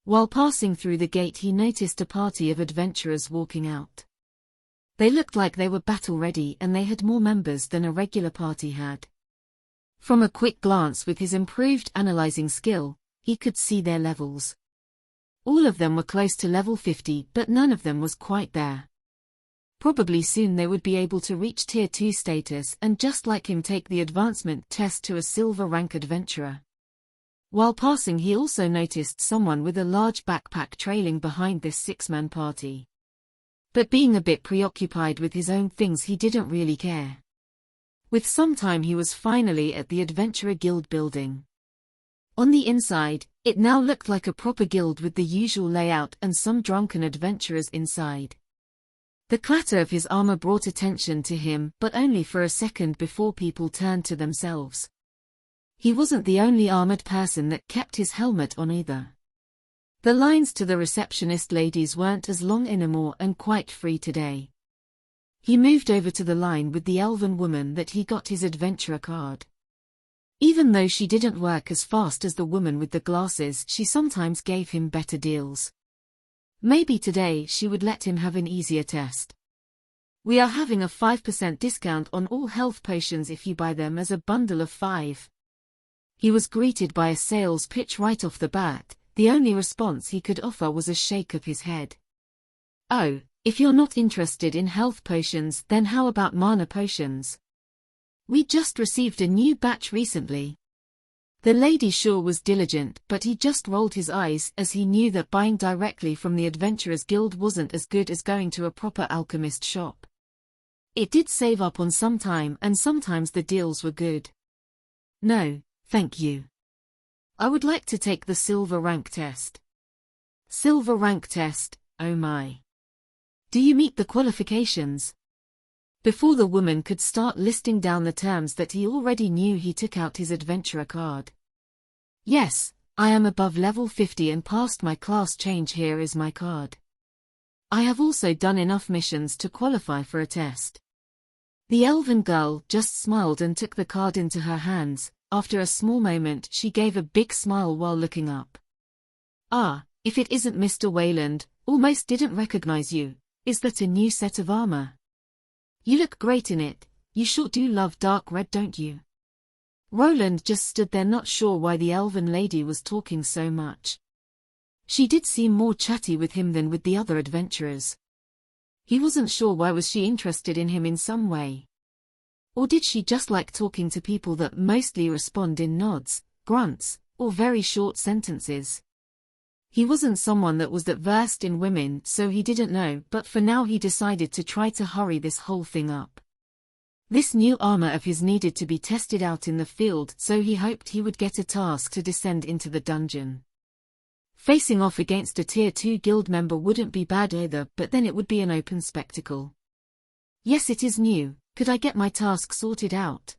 While passing through the gate, he noticed a party of adventurers walking out. They looked like they were battle-ready, and they had more members than a regular party had. From a quick glance with his improved analyzing skill, he could see their levels. All of them were close to level 50, but none of them was quite there. Probably soon they would be able to reach Tier 2 status and, just like him, take the advancement test to a silver rank adventurer. While passing, he also noticed someone with a large backpack trailing behind this six-man party. But being a bit preoccupied with his own things, he didn't really care. With some time he was finally at the Adventurer Guild building. On the inside, it now looked like a proper guild with the usual layout and some drunken adventurers inside. The clatter of his armor brought attention to him, but only for a second before people turned to themselves. He wasn't the only armored person that kept his helmet on either. The lines to the receptionist ladies weren't as long anymore and quite free today. He moved over to the line with the elven woman that he got his adventurer card. Even though she didn't work as fast as the woman with the glasses, she sometimes gave him better deals. Maybe today she would let him have an easier test. We are having a 5% discount on all health potions if you buy them as a bundle of 5. He was greeted by a sales pitch right off the bat. The only response he could offer was a shake of his head. Oh, if you're not interested in health potions, then how about mana potions? We just received a new batch recently. The lady sure was diligent, but he just rolled his eyes as he knew that buying directly from the Adventurers Guild wasn't as good as going to a proper alchemist shop. It did save up on some time, and sometimes the deals were good. No, thank you. I would like to take the silver rank test. Silver rank test, oh my. Do you meet the qualifications? Before the woman could start listing down the terms that he already knew, he took out his adventurer card. Yes, I am above level 50 and passed my class change. Here is my card. I have also done enough missions to qualify for a test. The elven girl just smiled and took the card into her hands. After a small moment, she gave a big smile while looking up. Ah, if it isn't Mr. Wayland, almost didn't recognize you. Is that a new set of armor? You look great in it. You sure do love dark red, don't you? Roland just stood there, not sure why the elven lady was talking so much. She did seem more chatty with him than with the other adventurers. He wasn't sure why was she interested in him in some way. Or did she just like talking to people that mostly respond in nods, grunts, or very short sentences? He wasn't someone that was that versed in women, so he didn't know, but for now he decided to try to hurry this whole thing up. This new armor of his needed to be tested out in the field, so he hoped he would get a task to descend into the dungeon. Facing off against a Tier 2 guild member wouldn't be bad either, but then it would be an open spectacle. Yes, it is new. Could I get my task sorted out?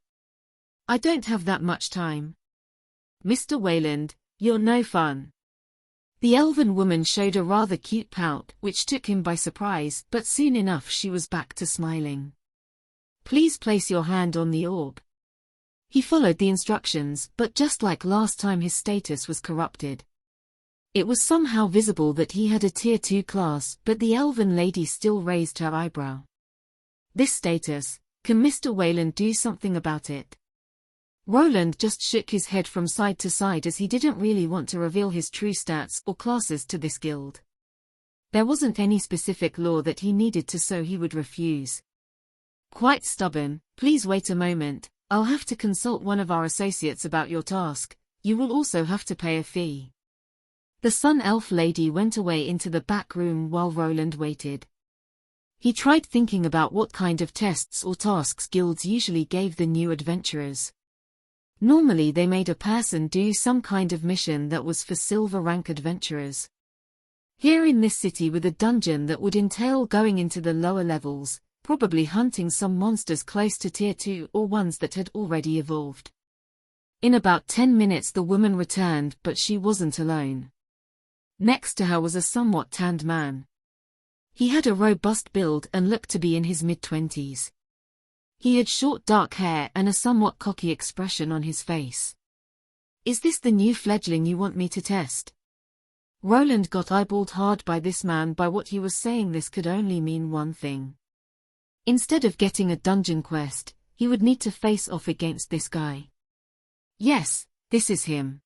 I don't have that much time. Mr. Wayland, you're no fun. The elven woman showed a rather cute pout, which took him by surprise, but soon enough she was back to smiling. Please place your hand on the orb. He followed the instructions, but just like last time his status was corrupted. It was somehow visible that he had a Tier 2 class, but the elven lady still raised her eyebrow. This status, can Mr. Wayland do something about it? Roland just shook his head from side to side as he didn't really want to reveal his true stats or classes to this guild. There wasn't any specific law that he needed to, so he would refuse. Quite stubborn. Please wait a moment, I'll have to consult one of our associates about your task. You will also have to pay a fee. The Sun Elf lady went away into the back room while Roland waited. He tried thinking about what kind of tests or tasks guilds usually gave the new adventurers. Normally they made a person do some kind of mission that was for silver rank adventurers. Here in this city with a dungeon that would entail going into the lower levels, probably hunting some monsters close to Tier 2 or ones that had already evolved. In about 10 minutes the woman returned, but she wasn't alone. Next to her was a somewhat tanned man. He had a robust build and looked to be in his mid-20s. He had short dark hair and a somewhat cocky expression on his face. Is this the new fledgling you want me to test? Roland got eyeballed hard by this man. By what he was saying, this could only mean one thing. Instead of getting a dungeon quest, he would need to face off against this guy. Yes, this is him.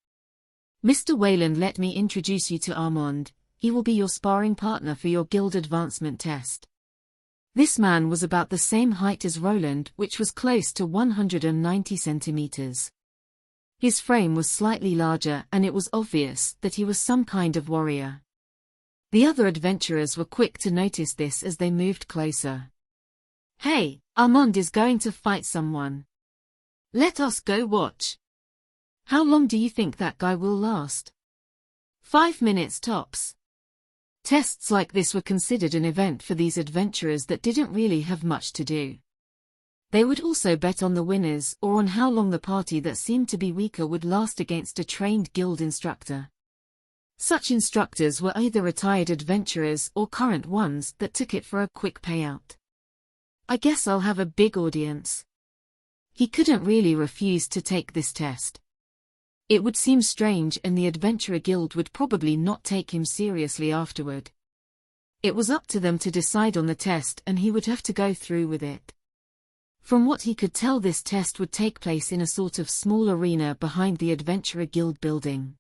Mr. Wayland, let me introduce you to Armand. He will be your sparring partner for your guild advancement test. This man was about the same height as Roland, which was close to 190 centimeters. His frame was slightly larger, and it was obvious that he was some kind of warrior. The other adventurers were quick to notice this as they moved closer. Hey, Armand is going to fight someone. Let us go watch. How long do you think that guy will last? 5 minutes tops. Tests like this were considered an event for these adventurers that didn't really have much to do. They would also bet on the winners or on how long the party that seemed to be weaker would last against a trained guild instructor. Such instructors were either retired adventurers or current ones that took it for a quick payout. I guess I'll have a big audience. He couldn't really refuse to take this test. It would seem strange, and the Adventurer Guild would probably not take him seriously afterward. It was up to them to decide on the test, and he would have to go through with it. From what he could tell, this test would take place in a sort of small arena behind the Adventurer Guild building.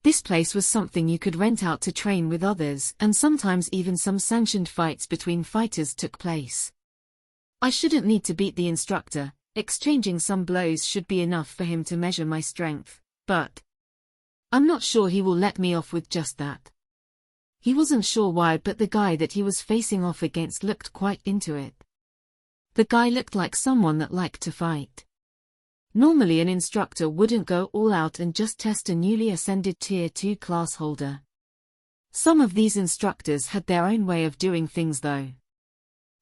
This place was something you could rent out to train with others, and sometimes even some sanctioned fights between fighters took place. I shouldn't need to beat the instructor. Exchanging some blows should be enough for him to measure my strength, but I'm not sure he will let me off with just that. He wasn't sure why, but the guy that he was facing off against looked quite into it. The guy looked like someone that liked to fight. Normally an instructor wouldn't go all out and just test a newly ascended Tier 2 class holder. Some of these instructors had their own way of doing things though.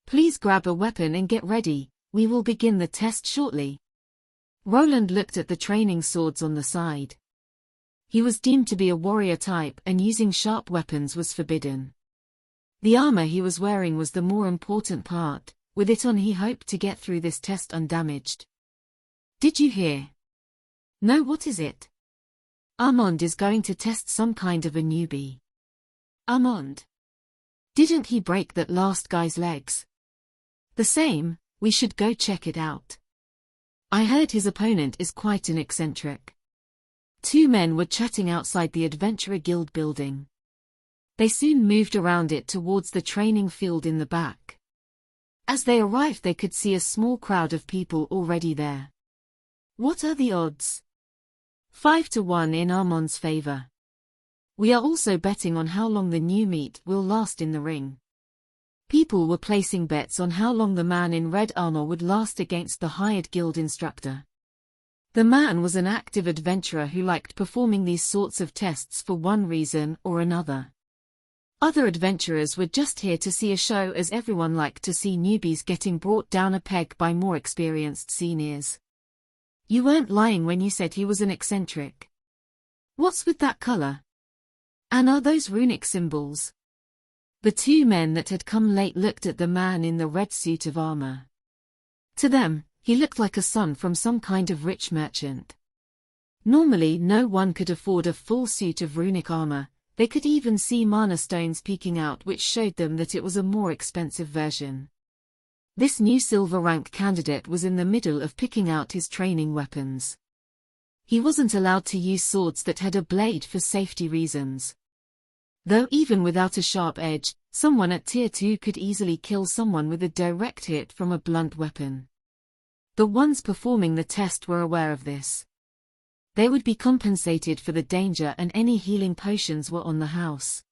Please grab a weapon and get ready. We will begin the test shortly. Roland looked at the training swords on the side. He was deemed to be a warrior type, and using sharp weapons was forbidden. The armor he was wearing was the more important part. With it on, he hoped to get through this test undamaged. Did you hear? No, what is it? Armand is going to test some kind of a newbie. Armand? Didn't he break that last guy's legs? The same. We should go check it out. I heard his opponent is quite an eccentric. Two men were chatting outside the Adventurer Guild building. They soon moved around it towards the training field in the back. As they arrived, they could see a small crowd of people already there. What are the odds? 5-1 in Armand's favor. We are also betting on how long the new meat will last in the ring. People were placing bets on how long the man in red armor would last against the hired guild instructor. The man was an active adventurer who liked performing these sorts of tests for one reason or another. Other adventurers were just here to see a show, as everyone liked to see newbies getting brought down a peg by more experienced seniors. You weren't lying when you said he was an eccentric. What's with that color? And are those runic symbols? The two men that had come late looked at the man in the red suit of armor. To them, He looked like a son from some kind of rich merchant. Normally no one could afford a full suit of runic armor. They could even see mana stones peeking out, which showed them that it was a more expensive version. This new silver rank candidate was in the middle of picking out his training weapons. He wasn't allowed to use swords that had a blade for safety reasons. Though even without a sharp edge, someone at tier 2 could easily kill someone with a direct hit from a blunt weapon. The ones performing the test were aware of this. They would be compensated for the danger, and any healing potions were on the house.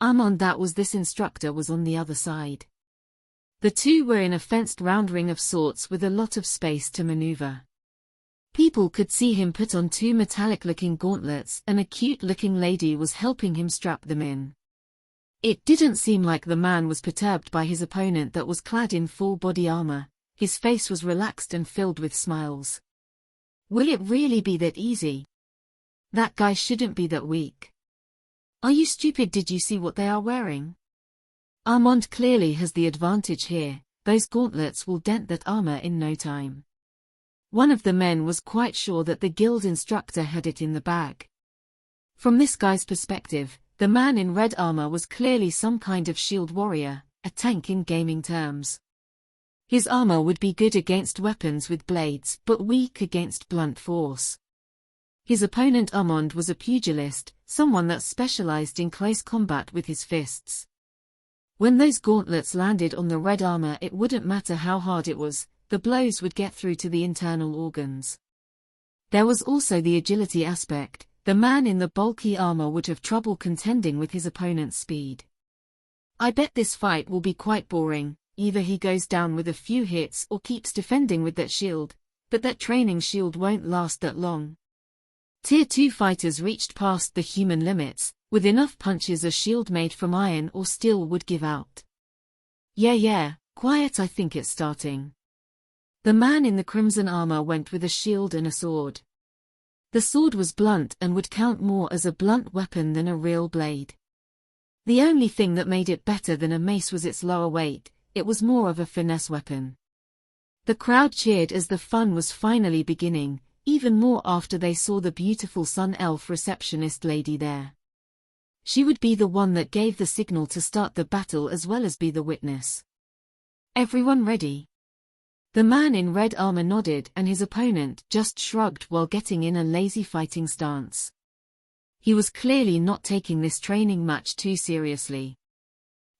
Armand, that was this instructor, was on the other side. The two were in a fenced round ring of sorts with a lot of space to maneuver. People could see him put on 2 metallic-looking gauntlets, and a cute-looking lady was helping him strap them in. It didn't seem like the man was perturbed by his opponent that was clad in full body armor. His face was relaxed and filled with smiles. Will it really be that easy? That guy shouldn't be that weak. Are you stupid? Did you see what they are wearing? Armand clearly has the advantage here. Those gauntlets will dent that armor in no time. One of the men was quite sure that the guild instructor had it in the bag. From this guy's perspective, the man in red armor was clearly some kind of shield warrior, a tank in gaming terms. His armor would be good against weapons with blades, but weak against blunt force. His opponent Armand was a pugilist, someone that specialized in close combat with his fists. When those gauntlets landed on the red armor, it wouldn't matter how hard it was, the blows would get through to the internal organs. There was also the agility aspect. The man in the bulky armor would have trouble contending with his opponent's speed. I bet this fight will be quite boring. Either he goes down with a few hits or keeps defending with that shield, but that training shield won't last that long. Tier 2 fighters reached past the human limits. With enough punches a shield made from iron or steel would give out. Yeah, quiet, I think it's starting. The man in the crimson armor went with a shield and a sword. The sword was blunt and would count more as a blunt weapon than a real blade. The only thing that made it better than a mace was its lower weight. It was more of a finesse weapon. The crowd cheered as the fun was finally beginning, even more after they saw the beautiful sun elf receptionist lady there. She would be the one that gave the signal to start the battle as well as be the witness. Everyone ready? The man in red armor nodded, and his opponent just shrugged while getting in a lazy fighting stance. He was clearly not taking this training match too seriously.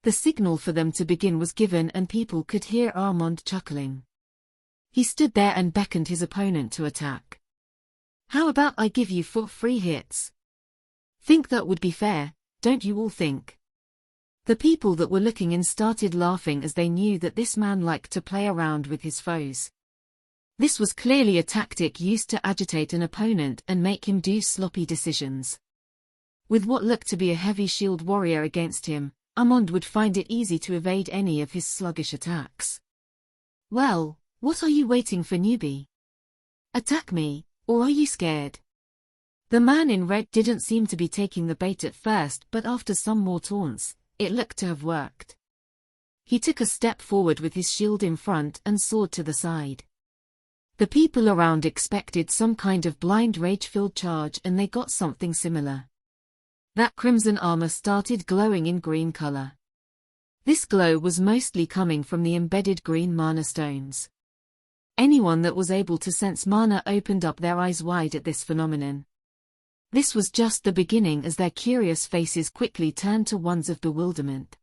The signal for them to begin was given, and people could hear Armand chuckling. He stood there and beckoned his opponent to attack. How about I give you 4 free hits? Think that would be fair, don't you all think? The people that were looking in started laughing as they knew that this man liked to play around with his foes. This was clearly a tactic used to agitate an opponent and make him do sloppy decisions. With what looked to be a heavy shield warrior against him, Armand would find it easy to evade any of his sluggish attacks. Well, what are you waiting for, newbie? Attack me, or are you scared? The man in red didn't seem to be taking the bait at first, but after some more taunts, it looked to have worked. He took a step forward with his shield in front and sword to the side. The people around expected some kind of blind rage-filled charge, and they got something similar. That crimson armor started glowing in green color. This glow was mostly coming from the embedded green mana stones. Anyone that was able to sense mana opened up their eyes wide at this phenomenon. This was just the beginning, as their curious faces quickly turned to ones of bewilderment.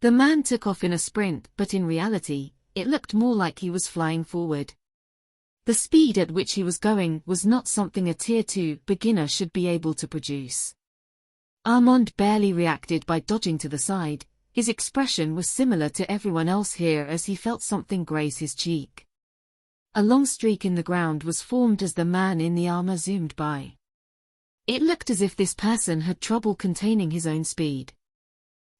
The man took off in a sprint, but in reality, it looked more like he was flying forward. The speed at which he was going was not something a Tier 2 beginner should be able to produce. Armand barely reacted by dodging to the side. His expression was similar to everyone else here as he felt something graze his cheek. A long streak in the ground was formed as the man in the armor zoomed by. It looked as if this person had trouble containing his own speed.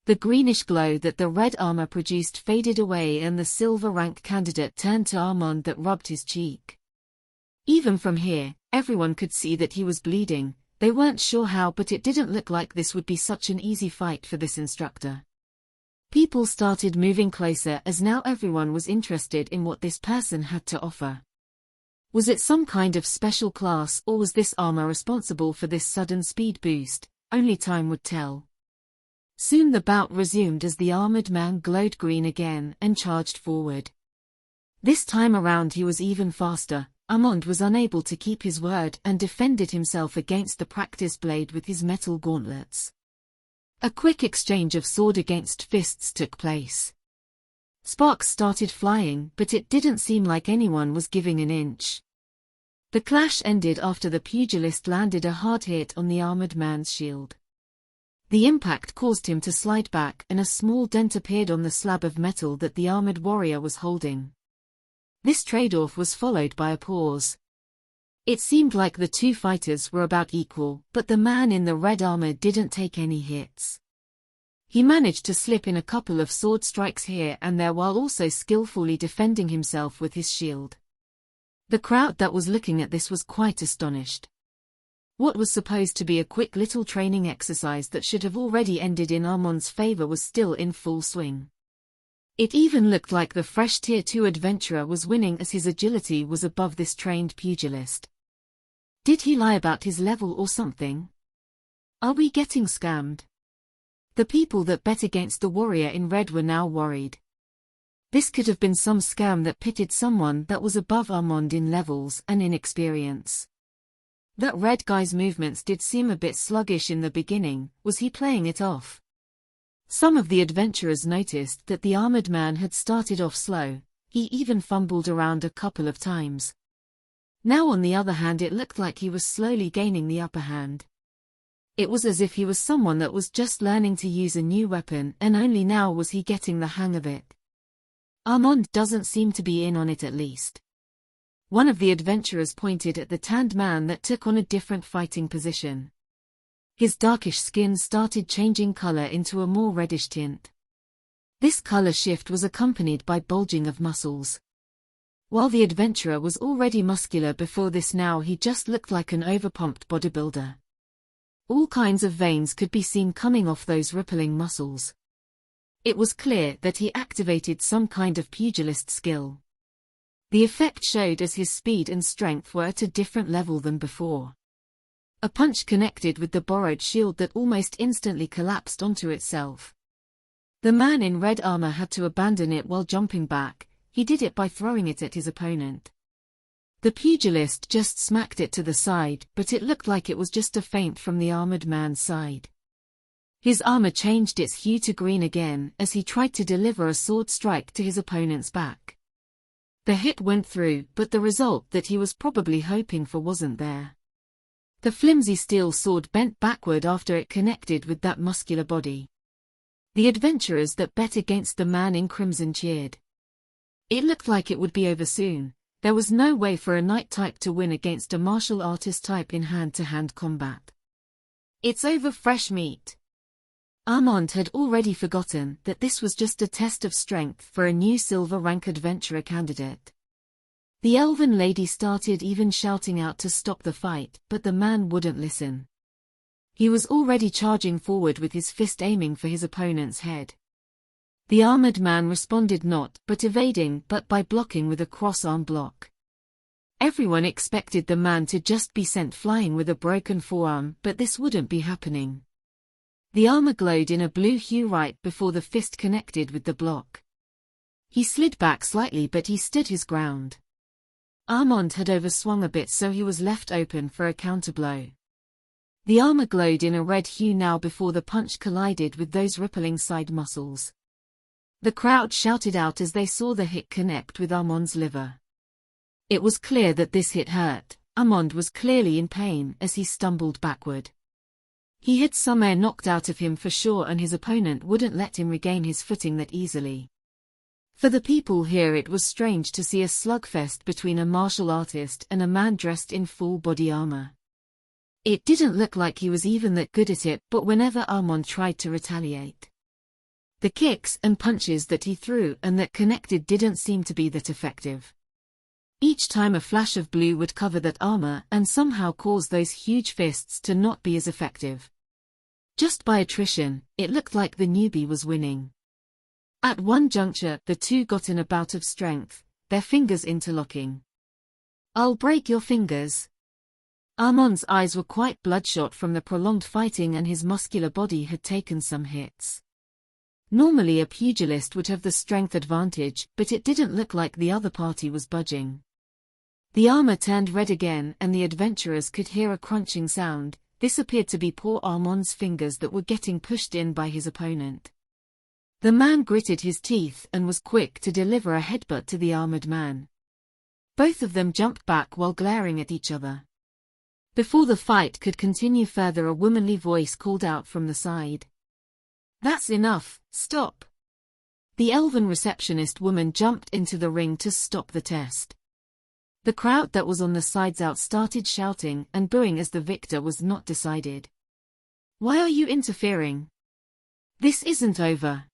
The greenish glow that the red armor produced faded away, and the silver rank candidate turned to Armand that rubbed his cheek. Even from here, everyone could see that he was bleeding. They weren't sure how, but it didn't look like this would be such an easy fight for this instructor. People started moving closer as now everyone was interested in what this person had to offer. Was it some kind of special class or was this armor responsible for this sudden speed boost? Only time would tell. Soon the bout resumed as the armored man glowed green again and charged forward. This time around he was even faster. Armand was unable to keep his word and defended himself against the practice blade with his metal gauntlets. A quick exchange of sword against fists took place. Sparks started flying, but it didn't seem like anyone was giving an inch. The clash ended after the pugilist landed a hard hit on the armored man's shield. The impact caused him to slide back and a small dent appeared on the slab of metal that the armored warrior was holding. This trade-off was followed by a pause. It seemed like the two fighters were about equal, but the man in the red armor didn't take any hits. He managed to slip in a couple of sword strikes here and there while also skillfully defending himself with his shield. The crowd that was looking at this was quite astonished. What was supposed to be a quick little training exercise that should have already ended in Armand's favor was still in full swing. It even looked like the fresh Tier 2 adventurer was winning as his agility was above this trained pugilist. Did he lie about his level or something? Are we getting scammed? The people that bet against the warrior in red were now worried. This could have been some scam that pitted someone that was above Armand in levels and in experience. That red guy's movements did seem a bit sluggish in the beginning. Was he playing it off? Some of the adventurers noticed that the armored man had started off slow. He even fumbled around a couple of times. Now on the other hand it looked like he was slowly gaining the upper hand. It was as if he was someone that was just learning to use a new weapon and only now was he getting the hang of it. Armand doesn't seem to be in on it at least. One of the adventurers pointed at the tanned man that took on a different fighting position. His darkish skin started changing color into a more reddish tint. This color shift was accompanied by bulging of muscles. While the adventurer was already muscular before this, now he just looked like an overpumped bodybuilder. All kinds of veins could be seen coming off those rippling muscles. It was clear that he activated some kind of pugilist skill. The effect showed as his speed and strength were at a different level than before. A punch connected with the borrowed shield that almost instantly collapsed onto itself. The man in red armor had to abandon it while jumping back. He did it by throwing it at his opponent. The pugilist just smacked it to the side, but it looked like it was just a feint from the armored man's side. His armor changed its hue to green again as he tried to deliver a sword strike to his opponent's back. The hit went through, but the result that he was probably hoping for wasn't there. The flimsy steel sword bent backward after it connected with that muscular body. The adventurers that bet against the man in crimson cheered. It looked like it would be over soon. There was no way for a knight type to win against a martial artist type in hand-to-hand combat. It's over, fresh meat. Armand had already forgotten that this was just a test of strength for a new silver rank adventurer candidate. The elven lady started even shouting out to stop the fight, but the man wouldn't listen. He was already charging forward with his fist aiming for his opponent's head. The armored man responded not but evading but by blocking with a cross-arm block. Everyone expected the man to just be sent flying with a broken forearm, but this wouldn't be happening. The armor glowed in a blue hue right before the fist connected with the block. He slid back slightly but he stood his ground. Armand had overswung a bit so he was left open for a counterblow. The armor glowed in a red hue now before the punch collided with those rippling side muscles. The crowd shouted out as they saw the hit connect with Armand's liver. It was clear that this hit hurt. Armand was clearly in pain as he stumbled backward. He had some air knocked out of him for sure and his opponent wouldn't let him regain his footing that easily. For the people here it was strange to see a slugfest between a martial artist and a man dressed in full body armor. It didn't look like he was even that good at it, but whenever Armand tried to retaliate, the kicks and punches that he threw and that connected didn't seem to be that effective. Each time a flash of blue would cover that armor and somehow cause those huge fists to not be as effective. Just by attrition, it looked like the newbie was winning. At one juncture, the two got in a bout of strength, their fingers interlocking. "I'll break your fingers." Armand's eyes were quite bloodshot from the prolonged fighting and his muscular body had taken some hits. Normally a pugilist would have the strength advantage, but it didn't look like the other party was budging. The armor turned red again and the adventurers could hear a crunching sound. This appeared to be poor Armand's fingers that were getting pushed in by his opponent. The man gritted his teeth and was quick to deliver a headbutt to the armored man. Both of them jumped back while glaring at each other. Before the fight could continue further, a womanly voice called out from the side. "That's enough, stop." The elven receptionist woman jumped into the ring to stop the test. The crowd that was on the sides out started shouting and booing as the victor was not decided. "Why are you interfering? This isn't over."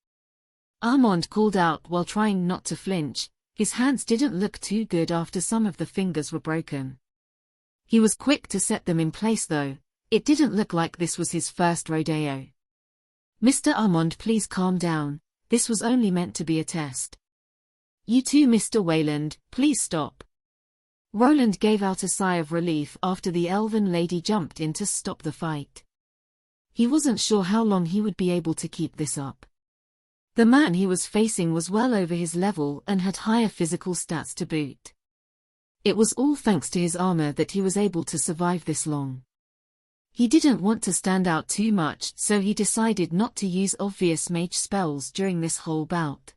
Armand called out while trying not to flinch. His hands didn't look too good after some of the fingers were broken. He was quick to set them in place though. It didn't look like this was his first rodeo. "Mr. Armand, please calm down. This was only meant to be a test." "You too, Mr. Wayland, please stop." Roland gave out a sigh of relief after the elven lady jumped in to stop the fight. He wasn't sure how long he would be able to keep this up. The man he was facing was well over his level and had higher physical stats to boot. It was all thanks to his armor that he was able to survive this long. He didn't want to stand out too much, so he decided not to use obvious mage spells during this whole bout.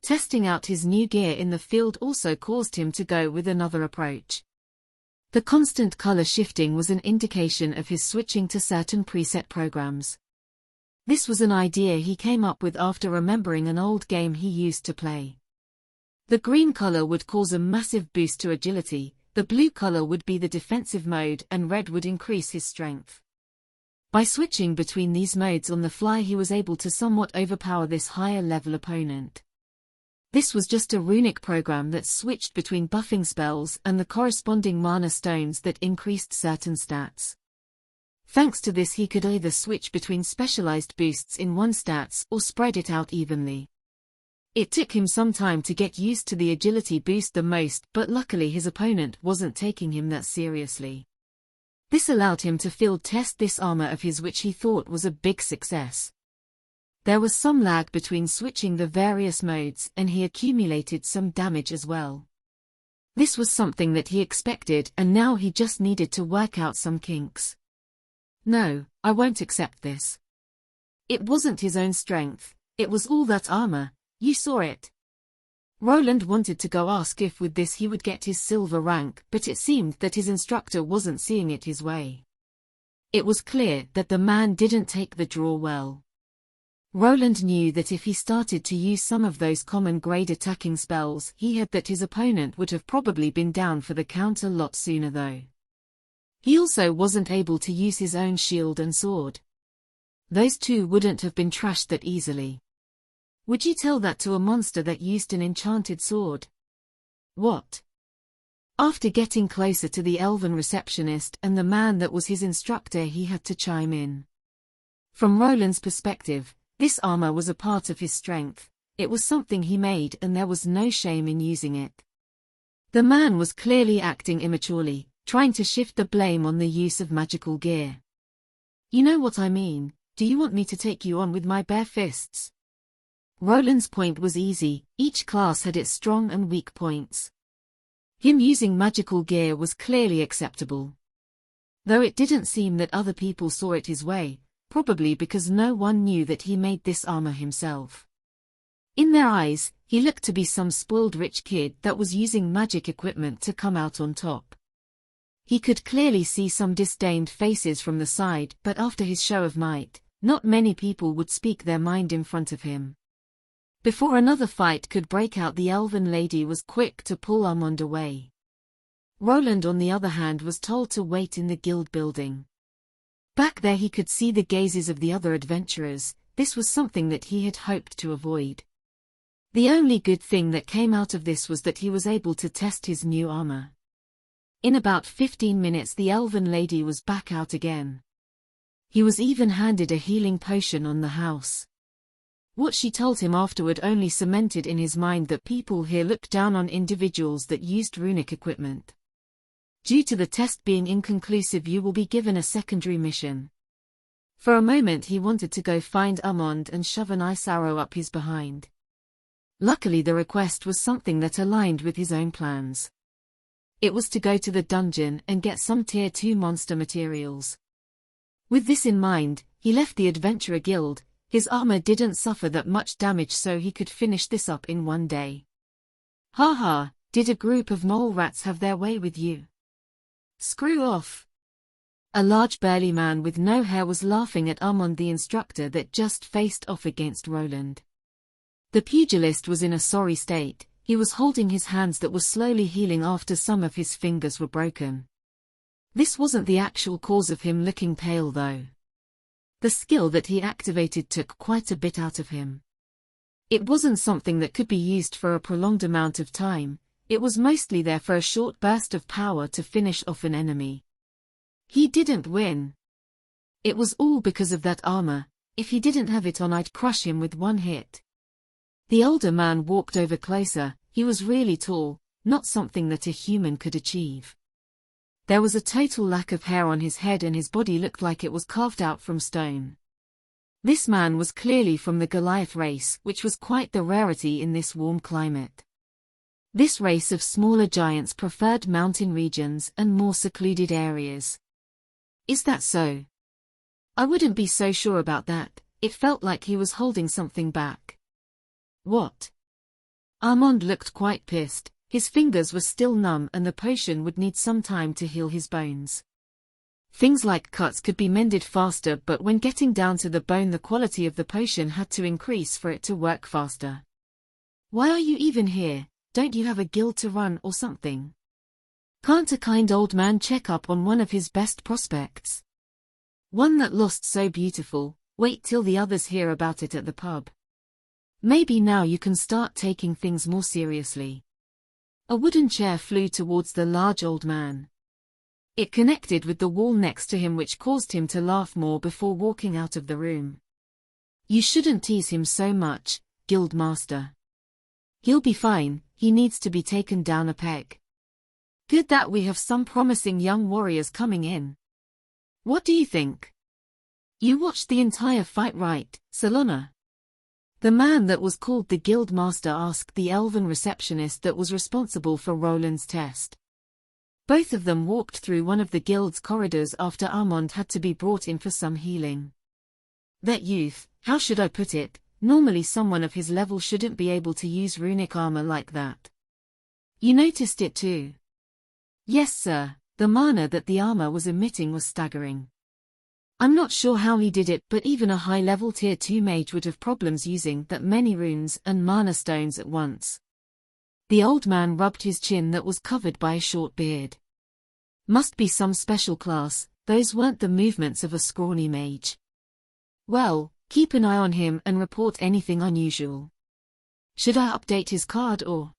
Testing out his new gear in the field also caused him to go with another approach. The constant color shifting was an indication of his switching to certain preset programs. This was an idea he came up with after remembering an old game he used to play. The green color would cause a massive boost to agility, the blue color would be the defensive mode and red would increase his strength. By switching between these modes on the fly he was able to somewhat overpower this higher level opponent. This was just a runic program that switched between buffing spells and the corresponding mana stones that increased certain stats. Thanks to this he could either switch between specialized boosts in one stats or spread it out evenly. It took him some time to get used to the agility boost the most, but luckily his opponent wasn't taking him that seriously. This allowed him to field test this armor of his, which he thought was a big success. There was some lag between switching the various modes and he accumulated some damage as well. This was something that he expected and now he just needed to work out some kinks. "No, I won't accept this." It wasn't his own strength, it was all that armor. You saw it. Roland wanted to go ask if with this he would get his silver rank, but it seemed that his instructor wasn't seeing it his way. It was clear that the man didn't take the draw well. Roland knew that if he started to use some of those common grade attacking spells he had, that his opponent would have probably been down for the count a lot sooner though. He also wasn't able to use his own shield and sword. Those two wouldn't have been trashed that easily. Would you tell that to a monster that used an enchanted sword? What? After getting closer to the elven receptionist and the man that was his instructor he had to chime in. From Roland's perspective, this armor was a part of his strength, it was something he made and there was no shame in using it. The man was clearly acting immaturely, trying to shift the blame on the use of magical gear. "You know what I mean, do you want me to take you on with my bare fists?" Roland's point was easy, each class had its strong and weak points. Him using magical gear was clearly acceptable. Though it didn't seem that other people saw it his way, probably because no one knew that he made this armor himself. In their eyes, he looked to be some spoiled rich kid that was using magic equipment to come out on top. He could clearly see some disdained faces from the side, but after his show of might, not many people would speak their mind in front of him. Before another fight could break out, the elven lady was quick to pull Armand away. Roland on the other hand was told to wait in the guild building. Back there he could see the gazes of the other adventurers, this was something that he had hoped to avoid. The only good thing that came out of this was that he was able to test his new armor. In about 15 minutes the elven lady was back out again. He was even handed a healing potion on the house. What she told him afterward only cemented in his mind that people here looked down on individuals that used runic equipment. Due to the test being inconclusive, you will be given a secondary mission. For a moment he wanted to go find Armand and shove an ice arrow up his behind. Luckily the request was something that aligned with his own plans. It was to go to the dungeon and get some Tier 2 monster materials. With this in mind, he left the Adventurer Guild. His armor didn't suffer that much damage, so he could finish this up in one day. Haha, did a group of mole rats have their way with you? Screw off. A large burly man with no hair was laughing at Armand, the instructor that just faced off against Roland. The pugilist was in a sorry state. He was holding his hands that were slowly healing after some of his fingers were broken. This wasn't the actual cause of him looking pale though. The skill that he activated took quite a bit out of him. It wasn't something that could be used for a prolonged amount of time. It was mostly there for a short burst of power to finish off an enemy. He didn't win. It was all because of that armor. If he didn't have it on, I'd crush him with one hit. The older man walked over closer. He was really tall, not something that a human could achieve. There was a total lack of hair on his head and his body looked like it was carved out from stone. This man was clearly from the Goliath race, which was quite the rarity in this warm climate. This race of smaller giants preferred mountain regions and more secluded areas. Is that so? I wouldn't be so sure about that. It felt like he was holding something back. What? Armand looked quite pissed. His fingers were still numb and the potion would need some time to heal his bones. Things like cuts could be mended faster, but when getting down to the bone, the quality of the potion had to increase for it to work faster. Why are you even here? Don't you have a guild to run or something? Can't a kind old man check up on one of his best prospects? One that lost so beautiful. Wait till the others hear about it at the pub. Maybe now you can start taking things more seriously. A wooden chair flew towards the large old man. It connected with the wall next to him, which caused him to laugh more before walking out of the room. You shouldn't tease him so much, Guild Master. He'll be fine. He needs to be taken down a peg. Good that we have some promising young warriors coming in. What do you think? You watched the entire fight, right, Salona? The man that was called the Guild Master asked the elven receptionist that was responsible for Roland's test. Both of them walked through one of the guild's corridors after Armand had to be brought in for some healing. That youth, how should I put it, normally someone of his level shouldn't be able to use runic armor like that. You noticed it too? Yes, sir. The mana that the armor was emitting was staggering. I'm not sure how he did it, but even a high-level Tier 2 mage would have problems using that many runes and mana stones at once. The old man rubbed his chin that was covered by a short beard. Must be some special class. Those weren't the movements of a scrawny mage. Well, keep an eye on him and report anything unusual. Should I update his card or?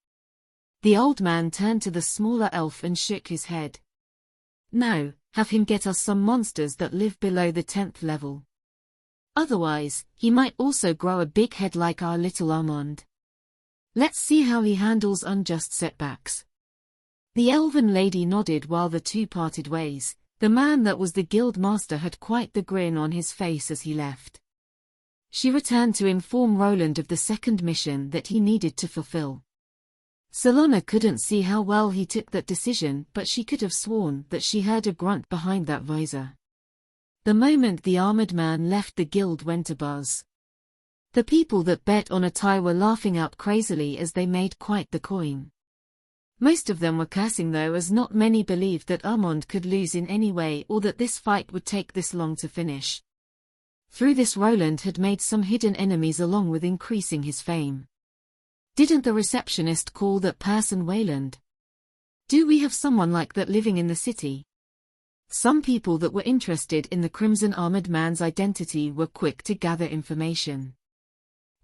The old man turned to the smaller elf and shook his head. No, have him get us some monsters that live below the 10th level. Otherwise, he might also grow a big head like our little Armand. Let's see how he handles unjust setbacks. The elven lady nodded while the two parted ways. The man that was the guild master had quite the grin on his face as he left. She returned to inform Roland of the second mission that he needed to fulfill. Salona couldn't see how well he took that decision, but she could have sworn that she heard a grunt behind that visor. The moment the armored man left, the guild went abuzz. The people that bet on a tie were laughing out crazily as they made quite the coin. Most of them were cursing though, as not many believed that Armand could lose in any way or that this fight would take this long to finish. Through this, Roland had made some hidden enemies along with increasing his fame. Didn't the receptionist call that person Wayland? Do we have someone like that living in the city? Some people that were interested in the Crimson Armored Man's identity were quick to gather information.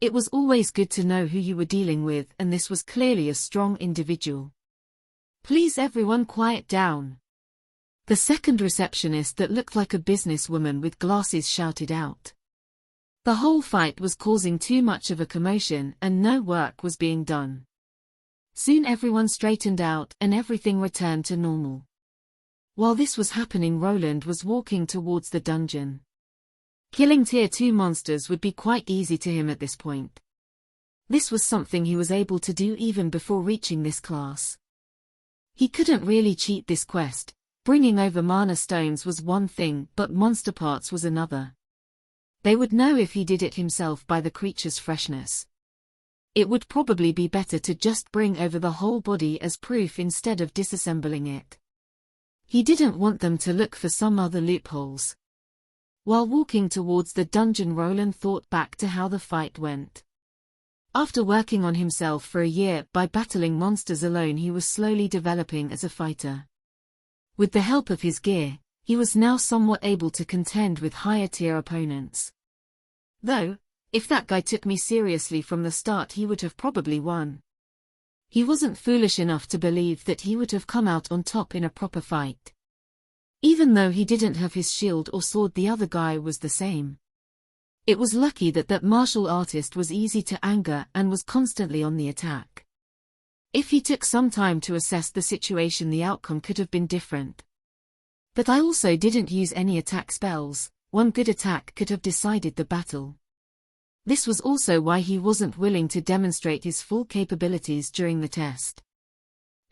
It was always good to know who you were dealing with, and this was clearly a strong individual. Please everyone quiet down. The second receptionist that looked like a businesswoman with glasses shouted out. The whole fight was causing too much of a commotion and no work was being done. Soon everyone straightened out and everything returned to normal. While this was happening, Roland was walking towards the dungeon. Killing Tier 2 monsters would be quite easy to him at this point. This was something he was able to do even before reaching this class. He couldn't really cheat this quest. Bringing over mana stones was one thing, but monster parts was another. They would know if he did it himself by the creature's freshness. It would probably be better to just bring over the whole body as proof instead of disassembling it. He didn't want them to look for some other loopholes. While walking towards the dungeon, Roland thought back to how the fight went. After working on himself for a year by battling monsters alone, he was slowly developing as a fighter. With the help of his gear, he was now somewhat able to contend with higher-tier opponents. Though, if that guy took me seriously from the start, he would have probably won. He wasn't foolish enough to believe that he would have come out on top in a proper fight. Even though he didn't have his shield or sword, the other guy was the same. It was lucky that martial artist was easy to anger and was constantly on the attack. If he took some time to assess the situation, the outcome could have been different. But I also didn't use any attack spells. One good attack could have decided the battle. This was also why he wasn't willing to demonstrate his full capabilities during the test.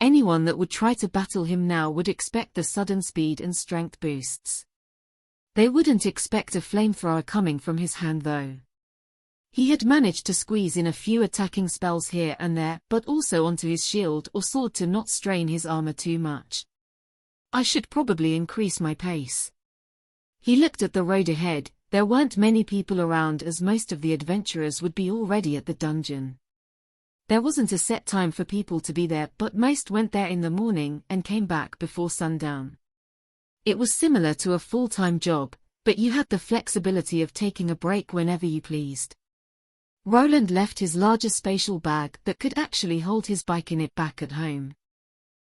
Anyone that would try to battle him now would expect the sudden speed and strength boosts. They wouldn't expect a flamethrower coming from his hand though. He had managed to squeeze in a few attacking spells here and there, but also onto his shield or sword to not strain his armor too much. I should probably increase my pace. He looked at the road ahead. There weren't many people around, as most of the adventurers would be already at the dungeon. There wasn't a set time for people to be there, but most went there in the morning and came back before sundown. It was similar to a full-time job, but you had the flexibility of taking a break whenever you pleased. Roland left his larger spatial bag that could actually hold his bike in it back at home.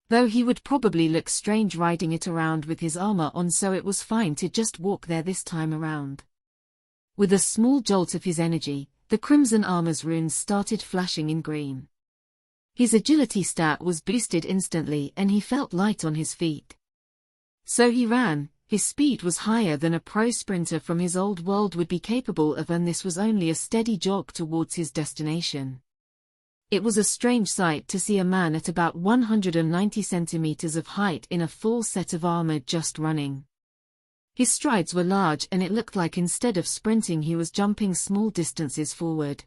Though he would probably look strange riding it around with his armor on, so it was fine to just walk there this time around. With a small jolt of his energy, the crimson armor's runes started flashing in green. His agility stat was boosted instantly and he felt light on his feet. So he ran. His speed was higher than a pro sprinter from his old world would be capable of, and this was only a steady jog towards his destination. It was a strange sight to see a man at about 190 centimeters of height in a full set of armor just running. His strides were large and it looked like instead of sprinting he was jumping small distances forward.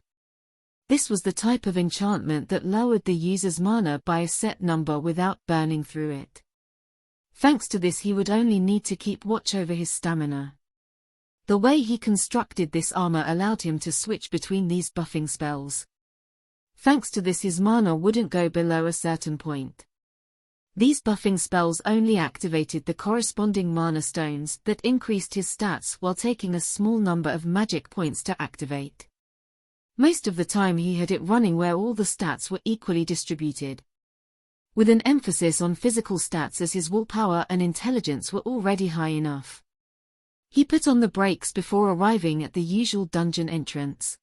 This was the type of enchantment that lowered the user's mana by a set number without burning through it. Thanks to this, he would only need to keep watch over his stamina. The way he constructed this armor allowed him to switch between these buffing spells. Thanks to this, his mana wouldn't go below a certain point. These buffing spells only activated the corresponding mana stones that increased his stats while taking a small number of magic points to activate. Most of the time he had it running where all the stats were equally distributed, with an emphasis on physical stats as his willpower and intelligence were already high enough. He put on the brakes before arriving at the usual dungeon entrance.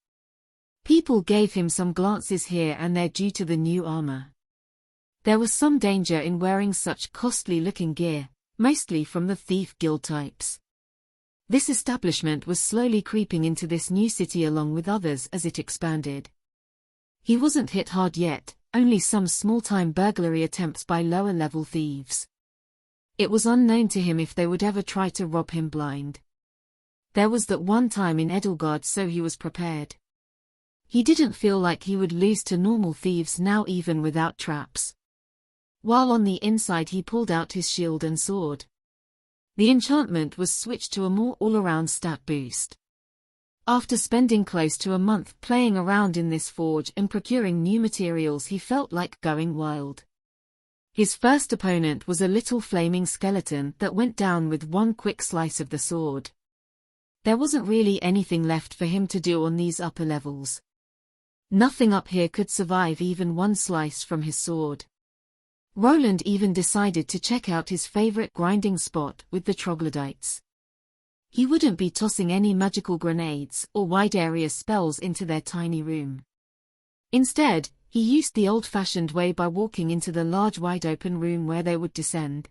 People gave him some glances here and there due to the new armor. There was some danger in wearing such costly-looking gear, mostly from the thief guild types. This establishment was slowly creeping into this new city along with others as it expanded. He wasn't hit hard yet, only some small-time burglary attempts by lower-level thieves. It was unknown to him if they would ever try to rob him blind. There was that one time in Edelgard, so he was prepared. He didn't feel like he would lose to normal thieves now, even without traps. While on the inside he pulled out his shield and sword. The enchantment was switched to a more all-around stat boost. After spending close to a month playing around in this forge and procuring new materials, he felt like going wild. His first opponent was a little flaming skeleton that went down with one quick slice of the sword. There wasn't really anything left for him to do on these upper levels. Nothing up here could survive even one slice from his sword. Roland even decided to check out his favorite grinding spot with the troglodytes. He wouldn't be tossing any magical grenades or wide-area spells into their tiny room. Instead, he used the old-fashioned way by walking into the large wide-open room where they would descend.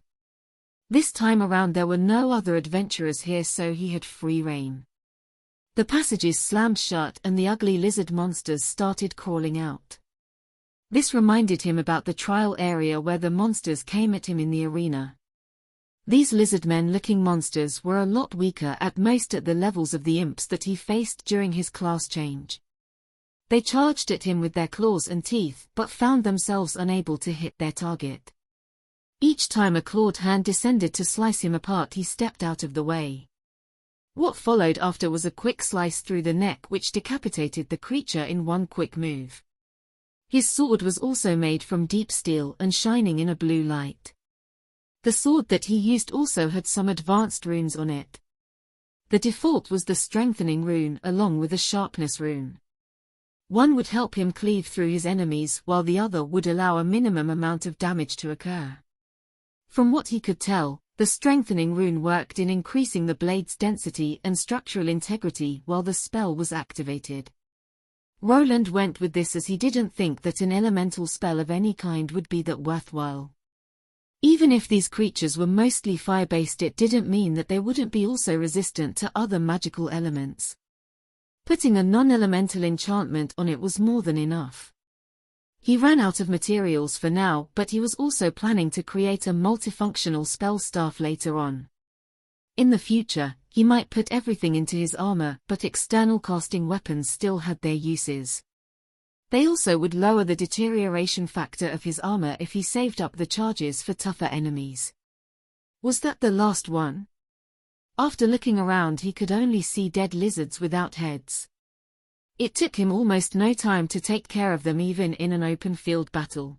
This time around there were no other adventurers here, so he had free rein. The passages slammed shut and the ugly lizard monsters started crawling out. This reminded him about the trial area where the monsters came at him in the arena. These lizard-men-looking monsters were a lot weaker at most at the levels of the imps that he faced during his class change. They charged at him with their claws and teeth but found themselves unable to hit their target. Each time a clawed hand descended to slice him apart, he stepped out of the way. What followed after was a quick slice through the neck which decapitated the creature in one quick move. His sword was also made from deep steel and shining in a blue light. The sword that he used also had some advanced runes on it. The default was the strengthening rune along with the sharpness rune. One would help him cleave through his enemies while the other would allow a minimum amount of damage to occur. From what he could tell, the strengthening rune worked in increasing the blade's density and structural integrity while the spell was activated. Roland went with this as he didn't think that an elemental spell of any kind would be that worthwhile. Even if these creatures were mostly fire-based, it didn't mean that they wouldn't be also resistant to other magical elements. Putting a non-elemental enchantment on it was more than enough. He ran out of materials for now, but he was also planning to create a multifunctional spell staff later on. In the future, he might put everything into his armor, but external casting weapons still had their uses. They also would lower the deterioration factor of his armor if he saved up the charges for tougher enemies. Was that the last one? After looking around, he could only see dead lizards without heads. It took him almost no time to take care of them even in an open field battle.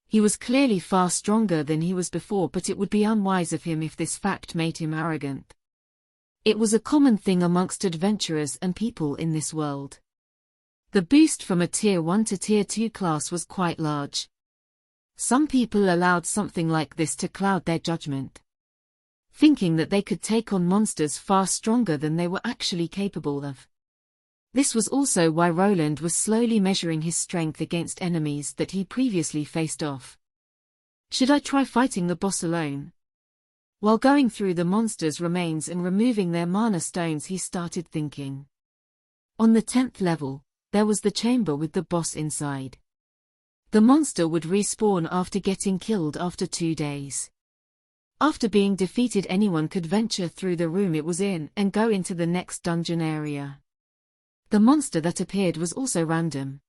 He was clearly far stronger than he was before, but it would be unwise of him if this fact made him arrogant. It was a common thing amongst adventurers and people in this world. The boost from a Tier 1 to Tier 2 class was quite large. Some people allowed something like this to cloud their judgment, thinking that they could take on monsters far stronger than they were actually capable of. This was also why Roland was slowly measuring his strength against enemies that he previously faced off. Should I try fighting the boss alone? While going through the monster's remains and removing their mana stones, he started thinking. On the 10th level, there was the chamber with the boss inside. The monster would respawn after getting killed after 2 days. After being defeated, anyone could venture through the room it was in and go into the next dungeon area. The monster that appeared was also random.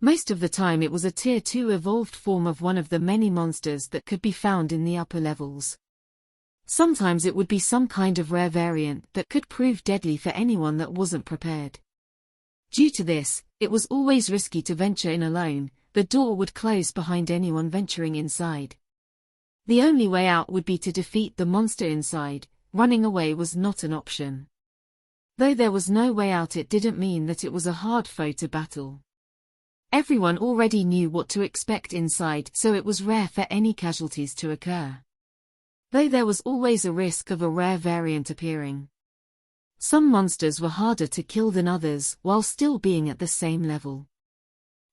Most of the time it was a Tier 2 evolved form of one of the many monsters that could be found in the upper levels. Sometimes it would be some kind of rare variant that could prove deadly for anyone that wasn't prepared. Due to this, it was always risky to venture in alone. The door would close behind anyone venturing inside. The only way out would be to defeat the monster inside. Running away was not an option. Though there was no way out, it didn't mean that it was a hard foe to battle. Everyone already knew what to expect inside, so it was rare for any casualties to occur. Though there was always a risk of a rare variant appearing. Some monsters were harder to kill than others while still being at the same level.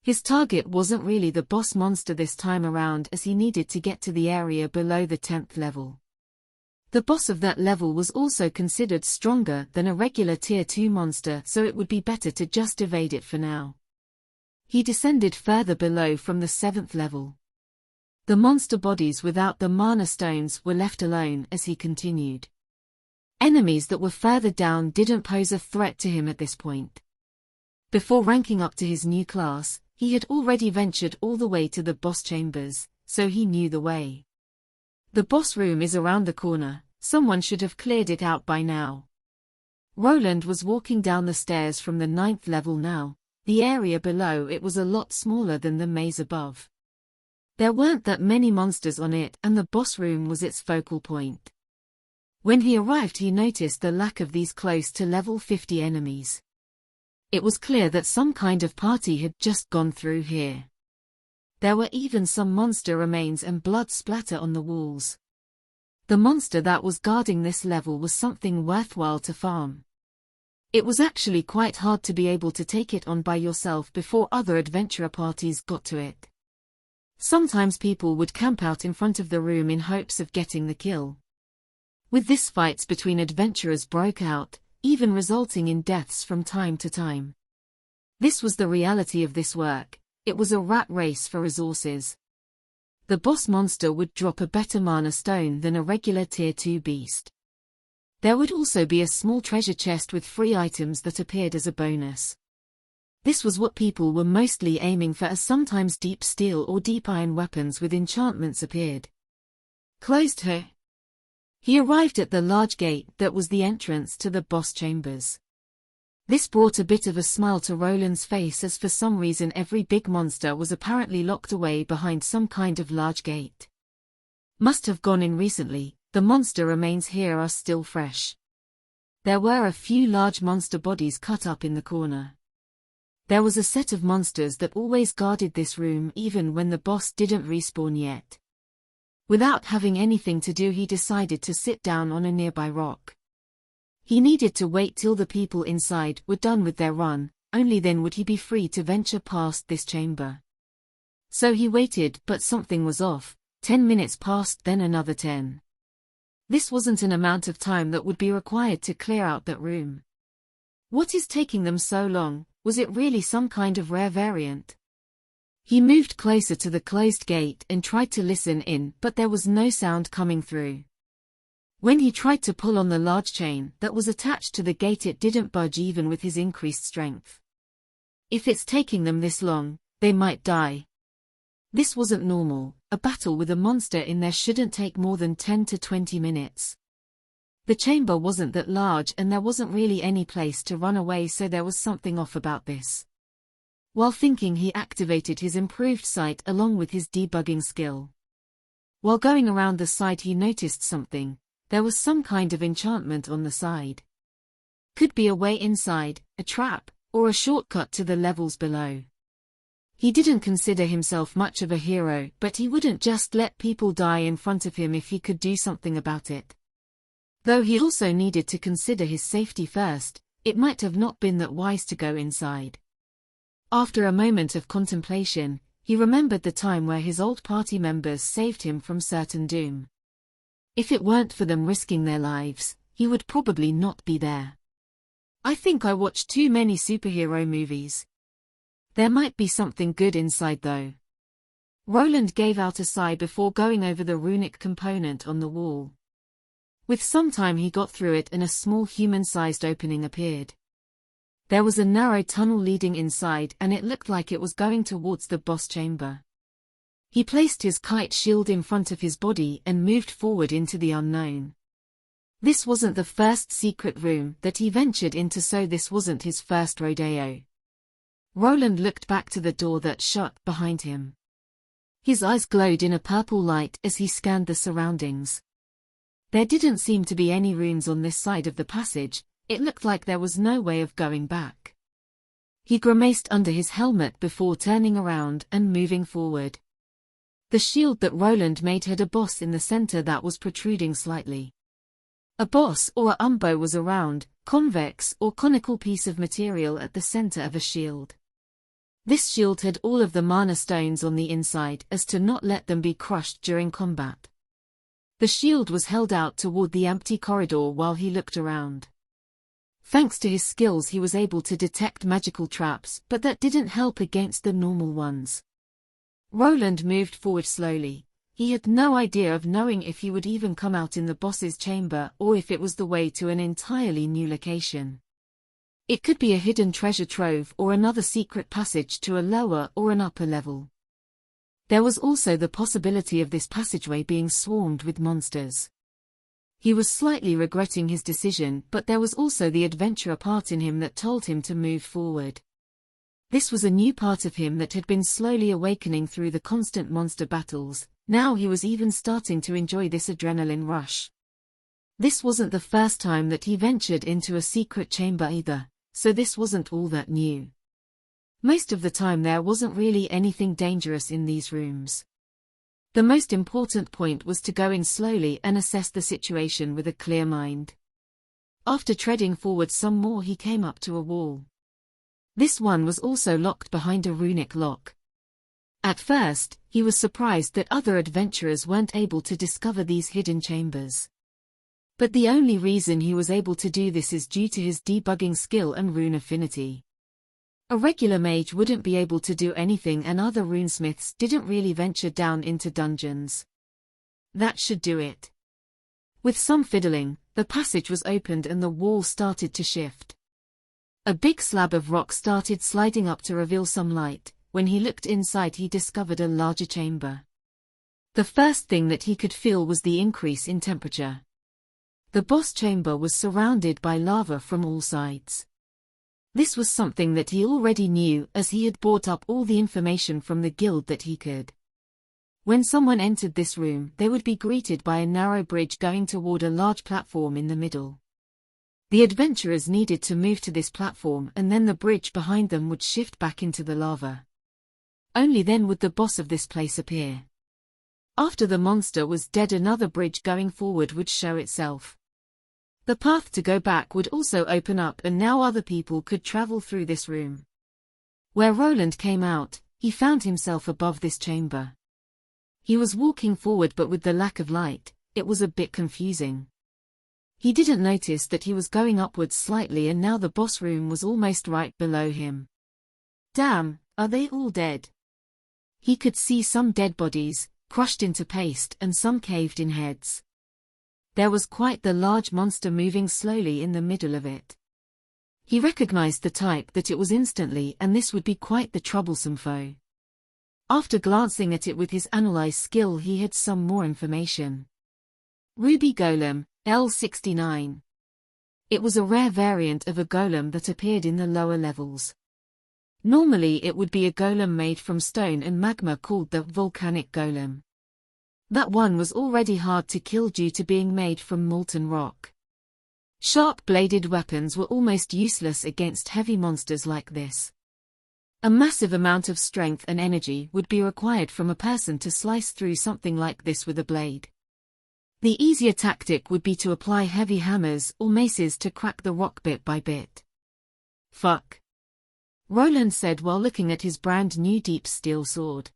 His target wasn't really the boss monster this time around, as he needed to get to the area below the 10th level. The boss of that level was also considered stronger than a regular Tier 2 monster, so it would be better to just evade it for now. He descended further below from the 7th level. The monster bodies without the mana stones were left alone as he continued. Enemies that were further down didn't pose a threat to him at this point. Before ranking up to his new class, he had already ventured all the way to the boss chambers, so he knew the way. The boss room is around the corner. Someone should have cleared it out by now. Roland was walking down the stairs from the 9th level now. The area below it was a lot smaller than the maze above. There weren't that many monsters on it, and the boss room was its focal point. When he arrived, he noticed the lack of these close to level 50 enemies. It was clear that some kind of party had just gone through here. There were even some monster remains and blood splatter on the walls. The monster that was guarding this level was something worthwhile to farm. It was actually quite hard to be able to take it on by yourself before other adventurer parties got to it. Sometimes people would camp out in front of the room in hopes of getting the kill. With this, fights between adventurers broke out, even resulting in deaths from time to time. This was the reality of this work. It was a rat race for resources. The boss monster would drop a better mana stone than a regular tier 2 beast. There would also be a small treasure chest with free items that appeared as a bonus. This was what people were mostly aiming for, as sometimes deep steel or deep iron weapons with enchantments appeared. Closed her. He arrived at the large gate that was the entrance to the boss chambers. This brought a bit of a smile to Roland's face, as for some reason every big monster was apparently locked away behind some kind of large gate. Must have gone in recently. The monster remains here are still fresh. There were a few large monster bodies cut up in the corner. There was a set of monsters that always guarded this room even when the boss didn't respawn yet. Without having anything to do, he decided to sit down on a nearby rock. He needed to wait till the people inside were done with their run, only then would he be free to venture past this chamber. So he waited, but something was off. 10 minutes passed, then another 10. This wasn't an amount of time that would be required to clear out that room. What is taking them so long? Was it really some kind of rare variant? He moved closer to the closed gate and tried to listen in, but there was no sound coming through. When he tried to pull on the large chain that was attached to the gate, it didn't budge even with his increased strength. If it's taking them this long, they might die. This wasn't normal. A battle with a monster in there shouldn't take more than 10 to 20 minutes. The chamber wasn't that large and there wasn't really any place to run away, so there was something off about this. While thinking, he activated his improved sight along with his debugging skill. While going around the side, he noticed something. There was some kind of enchantment on the side. Could be a way inside, a trap, or a shortcut to the levels below. He didn't consider himself much of a hero, but he wouldn't just let people die in front of him if he could do something about it. Though he also needed to consider his safety first, it might have not been that wise to go inside. After a moment of contemplation, he remembered the time where his old party members saved him from certain doom. If it weren't for them risking their lives, he would probably not be there. I think I watched too many superhero movies. There might be something good inside though. Roland gave out a sigh before going over the runic component on the wall. With some time he got through it and a small human-sized opening appeared. There was a narrow tunnel leading inside and it looked like it was going towards the boss chamber. He placed his kite shield in front of his body and moved forward into the unknown. This wasn't the first secret room that he ventured into, so this wasn't his first rodeo. Roland looked back to the door that shut behind him. His eyes glowed in a purple light as he scanned the surroundings. There didn't seem to be any runes on this side of the passage. It looked like there was no way of going back. He grimaced under his helmet before turning around and moving forward. The shield that Roland made had a boss in the center that was protruding slightly. A boss or a umbo was a round, convex or conical piece of material at the center of a shield. This shield had all of the mana stones on the inside as to not let them be crushed during combat. The shield was held out toward the empty corridor while he looked around. Thanks to his skills he was able to detect magical traps, but that didn't help against the normal ones. Roland moved forward slowly. He had no idea of knowing if he would even come out in the boss's chamber or if it was the way to an entirely new location. It could be a hidden treasure trove or another secret passage to a lower or an upper level. There was also the possibility of this passageway being swarmed with monsters. He was slightly regretting his decision, but there was also the adventurer part in him that told him to move forward. This was a new part of him that had been slowly awakening through the constant monster battles. Now he was even starting to enjoy this adrenaline rush. This wasn't the first time that he ventured into a secret chamber either, so this wasn't all that new. Most of the time there wasn't really anything dangerous in these rooms. The most important point was to go in slowly and assess the situation with a clear mind. After treading forward some more, he came up to a wall. This one was also locked behind a runic lock. At first, he was surprised that other adventurers weren't able to discover these hidden chambers. But the only reason he was able to do this is due to his debugging skill and rune affinity. A regular mage wouldn't be able to do anything, and other runesmiths didn't really venture down into dungeons. That should do it. With some fiddling, the passage was opened and the wall started to shift. A big slab of rock started sliding up to reveal some light. When he looked inside, he discovered a larger chamber. The first thing that he could feel was the increase in temperature. The boss chamber was surrounded by lava from all sides. This was something that he already knew, as he had brought up all the information from the guild that he could. When someone entered this room, they would be greeted by a narrow bridge going toward a large platform in the middle. The adventurers needed to move to this platform, and then the bridge behind them would shift back into the lava. Only then would the boss of this place appear. After the monster was dead, another bridge going forward would show itself. The path to go back would also open up, and now other people could travel through this room. Where Roland came out, he found himself above this chamber. He was walking forward, but with the lack of light, it was a bit confusing. He didn't notice that he was going upwards slightly, and now the boss room was almost right below him. Damn, are they all dead? He could see some dead bodies, crushed into paste, and some caved-in heads. There was quite the large monster moving slowly in the middle of it. He recognized the type that it was instantly, and this would be quite the troublesome foe. After glancing at it with his analyze skill, he had some more information. Ruby Golem, L69. It was a rare variant of a golem that appeared in the lower levels. Normally it would be a golem made from stone and magma called the volcanic golem. That one was already hard to kill due to being made from molten rock. Sharp-bladed weapons were almost useless against heavy monsters like this. A massive amount of strength and energy would be required from a person to slice through something like this with a blade. The easier tactic would be to apply heavy hammers or maces to crack the rock bit by bit. Fuck, Roland said while looking at his brand new deep steel sword.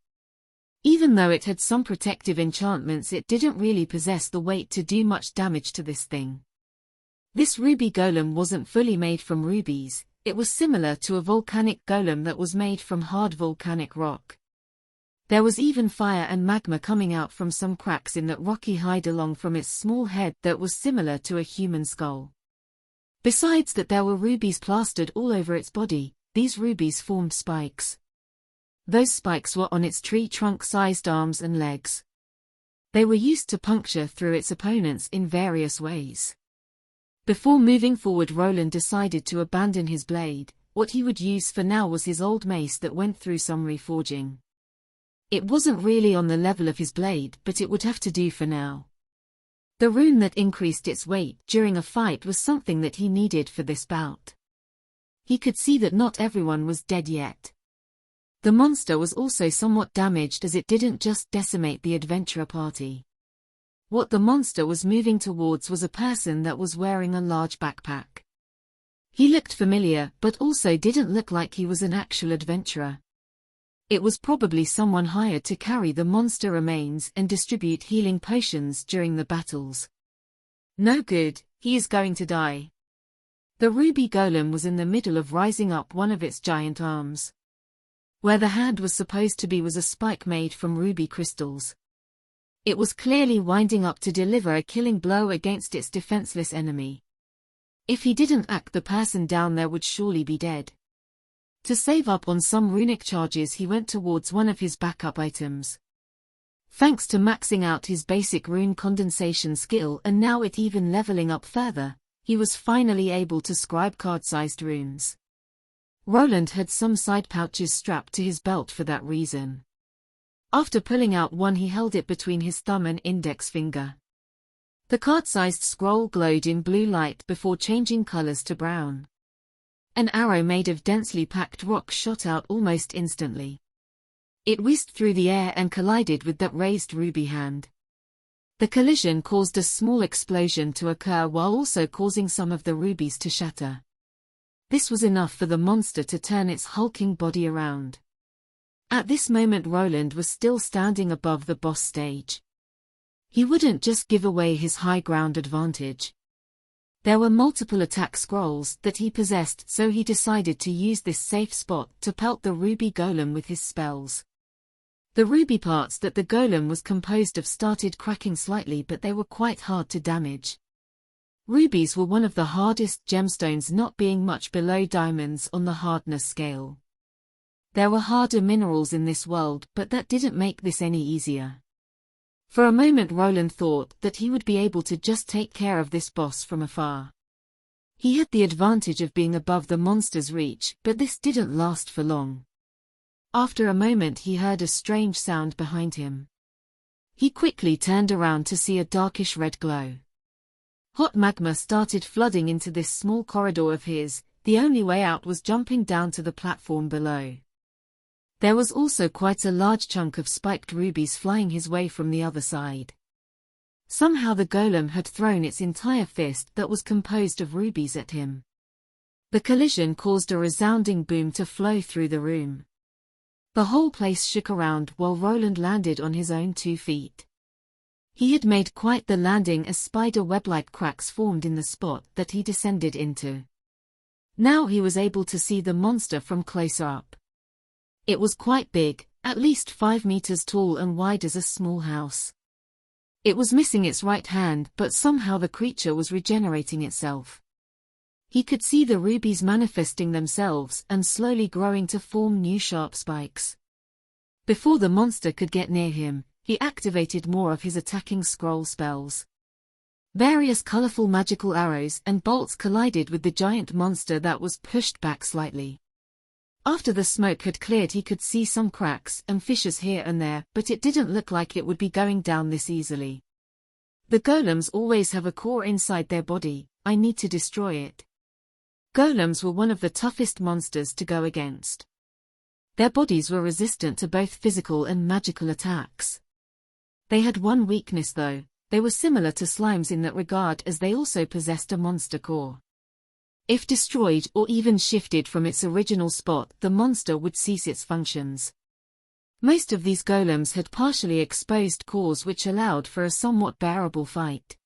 Even though it had some protective enchantments, it didn't really possess the weight to do much damage to this thing. This ruby golem wasn't fully made from rubies, it was similar to a volcanic golem that was made from hard volcanic rock. There was even fire and magma coming out from some cracks in that rocky hide along from its small head that was similar to a human skull. Besides that, there were rubies plastered all over its body. These rubies formed spikes. Those spikes were on its tree trunk-sized arms and legs. They were used to puncture through its opponents in various ways. Before moving forward, Roland decided to abandon his blade. What he would use for now was his old mace that went through some reforging. It wasn't really on the level of his blade, but it would have to do for now. The rune that increased its weight during a fight was something that he needed for this bout. He could see that not everyone was dead yet. The monster was also somewhat damaged, as it didn't just decimate the adventurer party. What the monster was moving towards was a person that was wearing a large backpack. He looked familiar, but also didn't look like he was an actual adventurer. It was probably someone hired to carry the monster remains and distribute healing potions during the battles. No good, he is going to die. The ruby golem was in the middle of rising up one of its giant arms. Where the hand was supposed to be was a spike made from ruby crystals. It was clearly winding up to deliver a killing blow against its defenseless enemy. If he didn't act, the person down there would surely be dead. To save up on some runic charges, he went towards one of his backup items. Thanks to maxing out his basic rune condensation skill and now it even leveling up further, he was finally able to scribe card-sized runes. Roland had some side pouches strapped to his belt for that reason. After pulling out one, he held it between his thumb and index finger. The card-sized scroll glowed in blue light before changing colors to brown. An arrow made of densely packed rock shot out almost instantly. It whizzed through the air and collided with that raised ruby hand. The collision caused a small explosion to occur while also causing some of the rubies to shatter. This was enough for the monster to turn its hulking body around. At this moment Roland was still standing above the boss stage. He wouldn't just give away his high ground advantage. There were multiple attack scrolls that he possessed, so he decided to use this safe spot to pelt the ruby golem with his spells. The ruby parts that the golem was composed of started cracking slightly, but they were quite hard to damage. Rubies were one of the hardest gemstones, not being much below diamonds on the hardness scale. There were harder minerals in this world, but that didn't make this any easier. For a moment Roland thought that he would be able to just take care of this boss from afar. He had the advantage of being above the monster's reach, but this didn't last for long. After a moment he heard a strange sound behind him. He quickly turned around to see a darkish red glow. Hot magma started flooding into this small corridor of his. The only way out was jumping down to the platform below. There was also quite a large chunk of spiked rubies flying his way from the other side. Somehow the golem had thrown its entire fist that was composed of rubies at him. The collision caused a resounding boom to flow through the room. The whole place shook around while Roland landed on his own 2 feet. He had made quite the landing as spider web-like cracks formed in the spot that he descended into. Now he was able to see the monster from closer up. It was quite big, at least 5 meters tall and wide as a small house. It was missing its right hand, but somehow the creature was regenerating itself. He could see the rubies manifesting themselves and slowly growing to form new sharp spikes. Before the monster could get near him, he activated more of his attacking scroll spells. Various colorful magical arrows and bolts collided with the giant monster that was pushed back slightly. After the smoke had cleared he could see some cracks and fissures here and there, but it didn't look like it would be going down this easily. The golems always have a core inside their body. I need to destroy it. Golems were one of the toughest monsters to go against. Their bodies were resistant to both physical and magical attacks. They had one weakness though. They were similar to slimes in that regard, as they also possessed a monster core. If destroyed or even shifted from its original spot, the monster would cease its functions. Most of these golems had partially exposed cores which allowed for a somewhat bearable fight.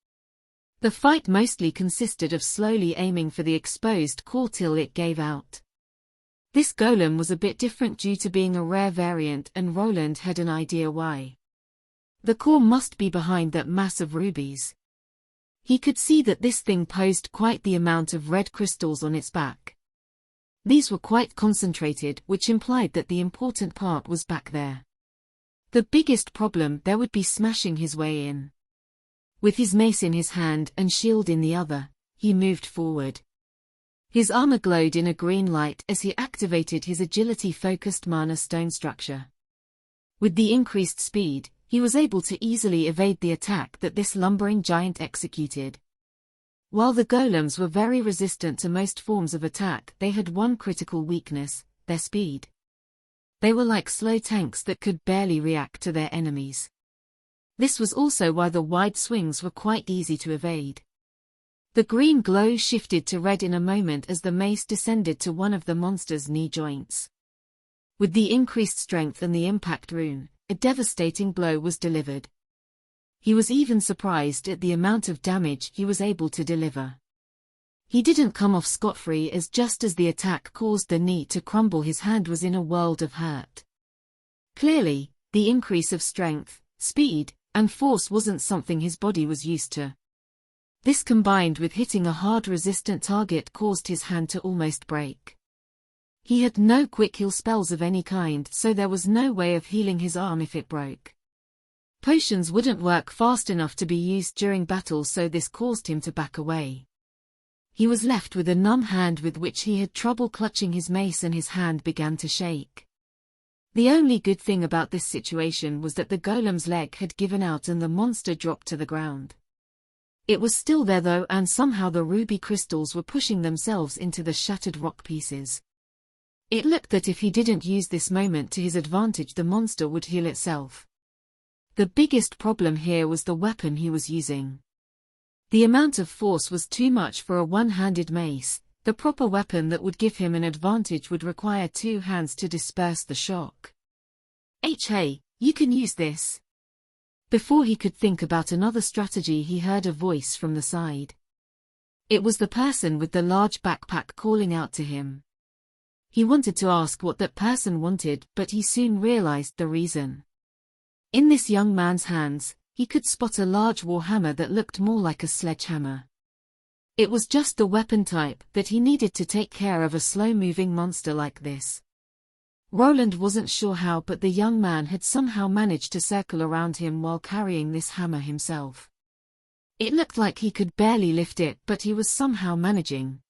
The fight mostly consisted of slowly aiming for the exposed core till it gave out. This golem was a bit different due to being a rare variant, and Roland had an idea why. The core must be behind that mass of rubies. He could see that this thing posed quite the amount of red crystals on its back. These were quite concentrated, which implied that the important part was back there. The biggest problem there would be smashing his way in. With his mace in his hand and shield in the other, he moved forward. His armor glowed in a green light as he activated his agility-focused mana stone structure. With the increased speed, he was able to easily evade the attack that this lumbering giant executed. While the golems were very resistant to most forms of attack, they had one critical weakness: their speed. They were like slow tanks that could barely react to their enemies. This was also why the wide swings were quite easy to evade. The green glow shifted to red in a moment as the mace descended to one of the monster's knee joints. With the increased strength and the impact rune, a devastating blow was delivered. He was even surprised at the amount of damage he was able to deliver. He didn't come off scot-free, as just as the attack caused the knee to crumble, his hand was in a world of hurt. Clearly, the increase of strength, speed, and force wasn't something his body was used to. This combined with hitting a hard resistant target caused his hand to almost break. He had no quick heal spells of any kind, so there was no way of healing his arm if it broke. Potions wouldn't work fast enough to be used during battle, so this caused him to back away. He was left with a numb hand with which he had trouble clutching his mace, and his hand began to shake. The only good thing about this situation was that the golem's leg had given out and the monster dropped to the ground. It was still there though, and somehow the ruby crystals were pushing themselves into the shattered rock pieces. It looked that if he didn't use this moment to his advantage, the monster would heal itself. The biggest problem here was the weapon he was using. The amount of force was too much for a one-handed mace. The proper weapon that would give him an advantage would require two hands to disperse the shock. Hey, you can use this. Before he could think about another strategy, he heard a voice from the side. It was the person with the large backpack calling out to him. He wanted to ask what that person wanted, but he soon realized the reason. In this young man's hands, he could spot a large warhammer that looked more like a sledgehammer. It was just the weapon type that he needed to take care of a slow-moving monster like this. Roland wasn't sure how, but the young man had somehow managed to circle around him while carrying this hammer himself. It looked like he could barely lift it, but he was somehow managing.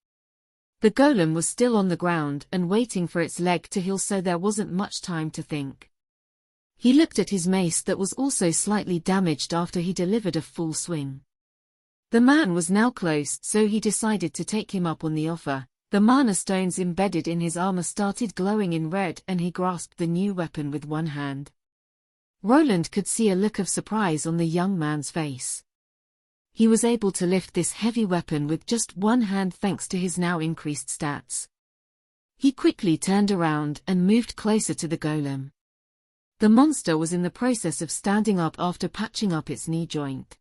The golem was still on the ground and waiting for its leg to heal, so there wasn't much time to think. He looked at his mace that was also slightly damaged after he delivered a full swing. The man was now close, so he decided to take him up on the offer. The mana stones embedded in his armor started glowing in red, and he grasped the new weapon with one hand. Roland could see a look of surprise on the young man's face. He was able to lift this heavy weapon with just one hand thanks to his now increased stats. He quickly turned around and moved closer to the golem. The monster was in the process of standing up after patching up its knee joint.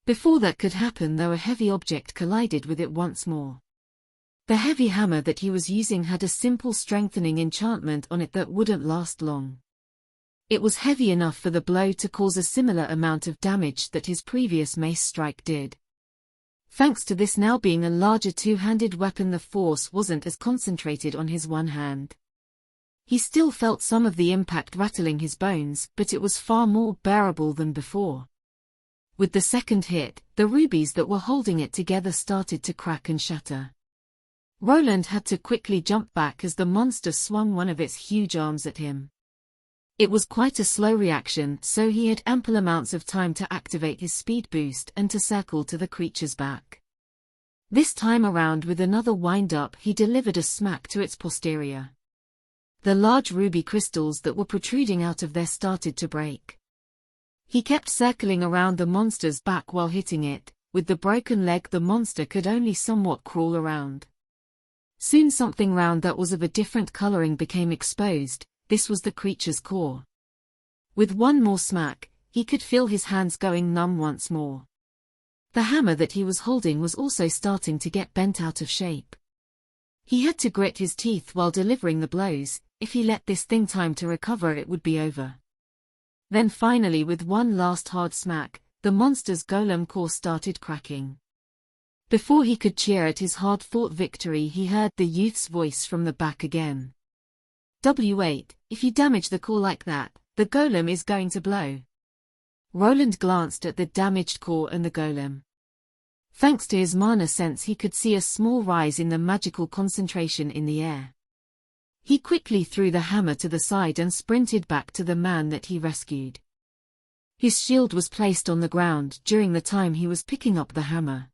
Before that could happen, though, a heavy object collided with it once more. The heavy hammer that he was using had a simple strengthening enchantment on it that wouldn't last long. It was heavy enough for the blow to cause a similar amount of damage that his previous mace strike did. Thanks to this now being a larger two-handed weapon, the force wasn't as concentrated on his one hand. He still felt some of the impact rattling his bones, but it was far more bearable than before. With the second hit, the rubies that were holding it together started to crack and shatter. Roland had to quickly jump back as the monster swung one of its huge arms at him. It was quite a slow reaction, so he had ample amounts of time to activate his speed boost and to circle to the creature's back. This time around, with another wind-up, he delivered a smack to its posterior. The large ruby crystals that were protruding out of there started to break. He kept circling around the monster's back while hitting it. With the broken leg, the monster could only somewhat crawl around. Soon something round that was of a different coloring became exposed. This was the creature's core. With one more smack, he could feel his hands going numb once more. The hammer that he was holding was also starting to get bent out of shape. He had to grit his teeth while delivering the blows. If he let this thing time to recover, it would be over. Then finally, with one last hard smack, the monster's golem core started cracking. Before he could cheer at his hard-fought victory, he heard the youth's voice from the back again. "Wait, if you damage the core like that, the golem is going to blow." Roland glanced at the damaged core and the golem. Thanks to his mana sense, he could see a small rise in the magical concentration in the air. He quickly threw the hammer to the side and sprinted back to the man that he rescued. His shield was placed on the ground during the time he was picking up the hammer.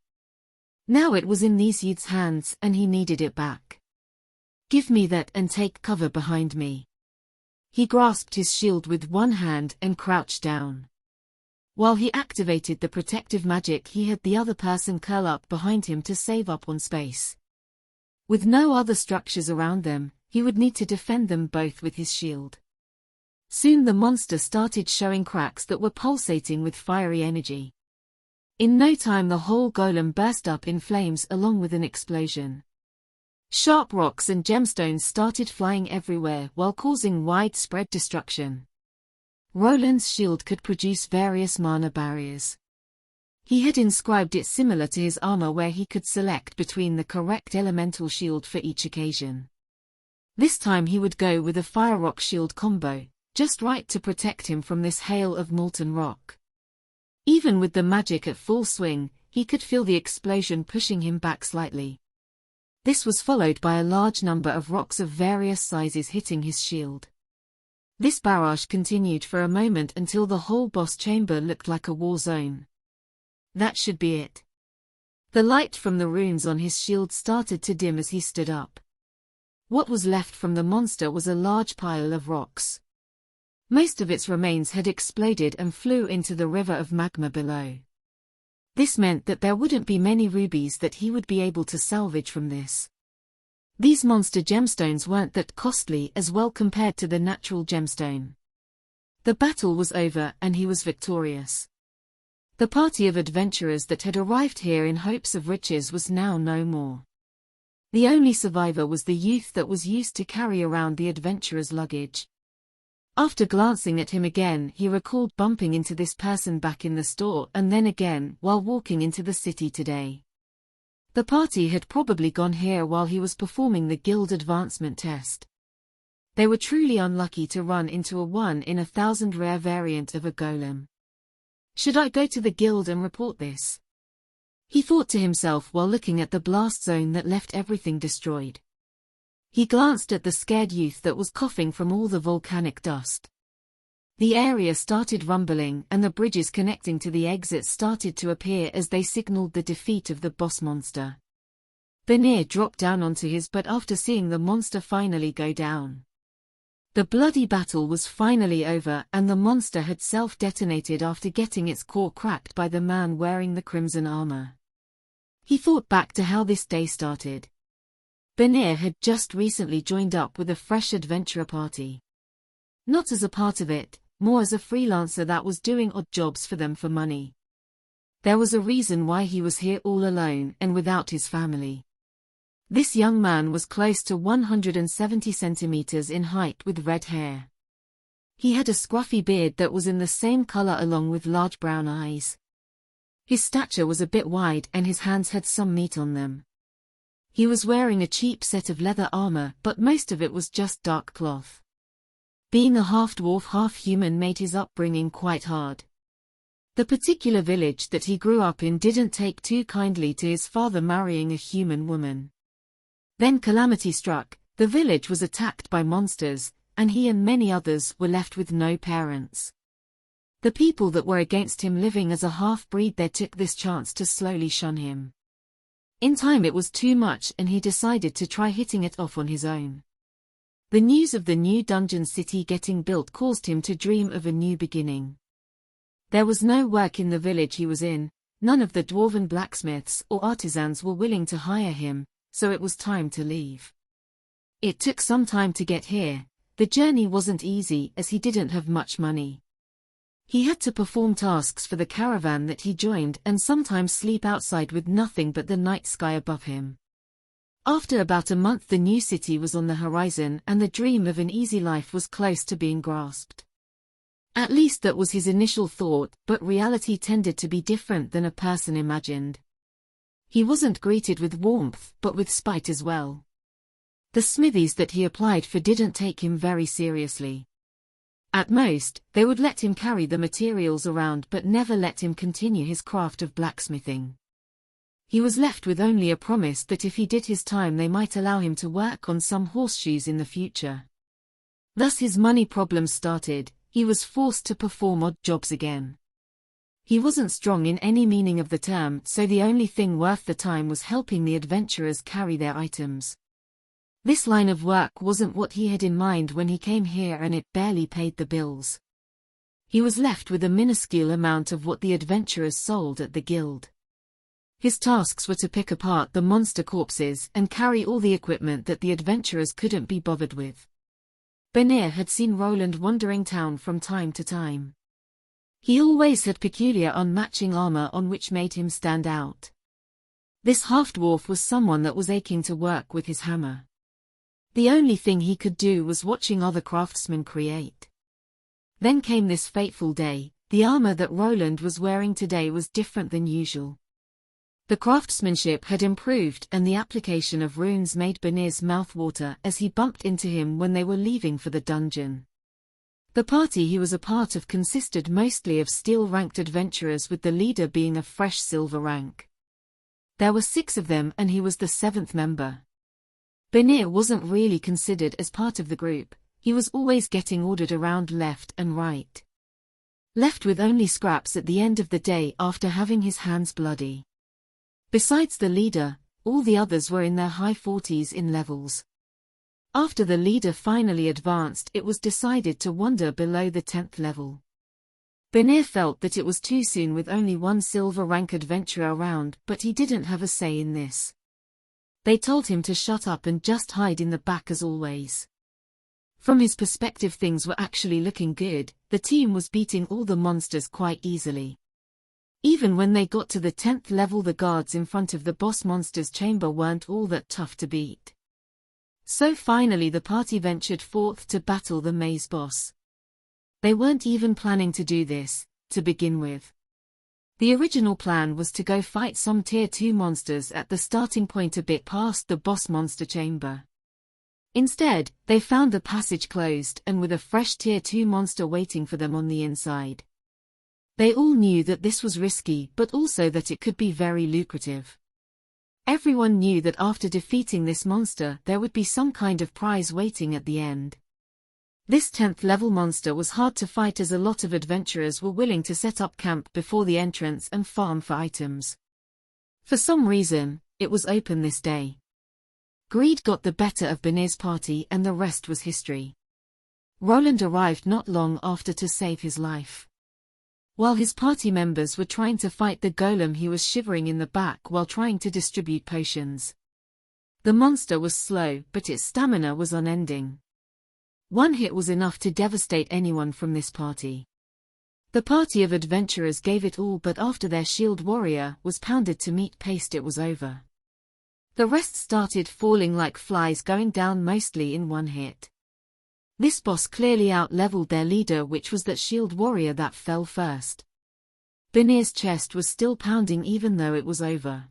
Now it was in these youth's hands, and he needed it back. "Give me that and take cover behind me." He grasped his shield with one hand and crouched down. While he activated the protective magic, he had the other person curl up behind him to save up on space. With no other structures around them, he would need to defend them both with his shield. Soon the monster started showing cracks that were pulsating with fiery energy. In no time the whole golem burst up in flames along with an explosion. Sharp rocks and gemstones started flying everywhere while causing widespread destruction. Roland's shield could produce various mana barriers. He had inscribed it similar to his armor, where he could select between the correct elemental shield for each occasion. This time he would go with a fire rock shield combo, just right to protect him from this hail of molten rock. Even with the magic at full swing, he could feel the explosion pushing him back slightly. This was followed by a large number of rocks of various sizes hitting his shield. This barrage continued for a moment until the whole boss chamber looked like a war zone. That should be it. The light from the runes on his shield started to dim as he stood up. What was left from the monster was a large pile of rocks. Most of its remains had exploded and flew into the river of magma below. This meant that there wouldn't be many rubies that he would be able to salvage from this. These monster gemstones weren't that costly as well compared to the natural gemstone. The battle was over and he was victorious. The party of adventurers that had arrived here in hopes of riches was now no more. The only survivor was the youth that was used to carry around the adventurer's luggage. After glancing at him again, he recalled bumping into this person back in the store and then again while walking into the city today. The party had probably gone here while he was performing the guild advancement test. They were truly unlucky to run into a 1 in 1,000 rare variant of a golem. Should I go to the guild and report this? He thought to himself while looking at the blast zone that left everything destroyed. He glanced at the scared youth that was coughing from all the volcanic dust. The area started rumbling and the bridges connecting to the exits started to appear as they signaled the defeat of the boss monster. Benir dropped down onto his butt after seeing the monster finally go down. The bloody battle was finally over and the monster had self-detonated after getting its core cracked by the man wearing the crimson armor. He thought back to how this day started. Benir had just recently joined up with a fresh adventurer party. Not as a part of it, more as a freelancer that was doing odd jobs for them for money. There was a reason why he was here all alone and without his family. This young man was close to 170 centimeters in height with red hair. He had a scruffy beard that was in the same color along with large brown eyes. His stature was a bit wide and his hands had some meat on them. He was wearing a cheap set of leather armor, but most of it was just dark cloth. Being a half-dwarf, half-human made his upbringing quite hard. The particular village that he grew up in didn't take too kindly to his father marrying a human woman. Then calamity struck, the village was attacked by monsters, and he and many others were left with no parents. The people that were against him living as a half-breed there took this chance to slowly shun him. In time it was too much and he decided to try hitting it off on his own. The news of the new dungeon city getting built caused him to dream of a new beginning. There was no work in the village he was in, none of the dwarven blacksmiths or artisans were willing to hire him, so it was time to leave. It took some time to get here. The journey wasn't easy as he didn't have much money. He had to perform tasks for the caravan that he joined and sometimes sleep outside with nothing but the night sky above him. After about a month the new city was on the horizon and the dream of an easy life was close to being grasped. At least that was his initial thought, but reality tended to be different than a person imagined. He wasn't greeted with warmth, but with spite as well. The smithies that he applied for didn't take him very seriously. At most, they would let him carry the materials around but never let him continue his craft of blacksmithing. He was left with only a promise that if he did his time they might allow him to work on some horseshoes in the future. Thus his money problems started. He was forced to perform odd jobs again. He wasn't strong in any meaning of the term, so the only thing worth the time was helping the adventurers carry their items. This line of work wasn't what he had in mind when he came here and it barely paid the bills. He was left with a minuscule amount of what the adventurers sold at the guild. His tasks were to pick apart the monster corpses and carry all the equipment that the adventurers couldn't be bothered with. Benir had seen Roland wandering town from time to time. He always had peculiar unmatching armor on which made him stand out. This half-dwarf was someone that was aching to work with his hammer. The only thing he could do was watching other craftsmen create. Then came this fateful day. The armor that Roland was wearing today was different than usual. The craftsmanship had improved and the application of runes made Benir's mouth water as he bumped into him when they were leaving for the dungeon. The party he was a part of consisted mostly of steel-ranked adventurers with the leader being a fresh silver rank. There were 6 of them and he was the 7th member. Benir wasn't really considered as part of the group, he was always getting ordered around left and right. Left with only scraps at the end of the day after having his hands bloody. Besides the leader, all the others were in their high 40s in levels. After the leader finally advanced, it was decided to wander below the 10th level. Benir felt that it was too soon with only one silver rank adventurer around, but he didn't have a say in this. They told him to shut up and just hide in the back as always. From his perspective, things were actually looking good. The team was beating all the monsters quite easily. Even when they got to the 10th level, the guards in front of the boss monster's chamber weren't all that tough to beat. So finally the party ventured forth to battle the maze boss. They weren't even planning to do this, to begin with. The original plan was to go fight some tier 2 monsters at the starting point a bit past the boss monster chamber. Instead, they found the passage closed and with a fresh tier 2 monster waiting for them on the inside. They all knew that this was risky, but also that it could be very lucrative. Everyone knew that after defeating this monster there would be some kind of prize waiting at the end. This 10th level monster was hard to fight as a lot of adventurers were willing to set up camp before the entrance and farm for items. For some reason, it was open this day. Greed got the better of Benir's party and the rest was history. Roland arrived not long after to save his life. While his party members were trying to fight the golem, he was shivering in the back while trying to distribute potions. The monster was slow, but its stamina was unending. One hit was enough to devastate anyone from this party. The party of adventurers gave it all, but after their shield warrior was pounded to meat paste, it was over. The rest started falling like flies, going down mostly in one hit. This boss clearly out-leveled their leader, which was that shield warrior that fell first. Benir's chest was still pounding even though it was over.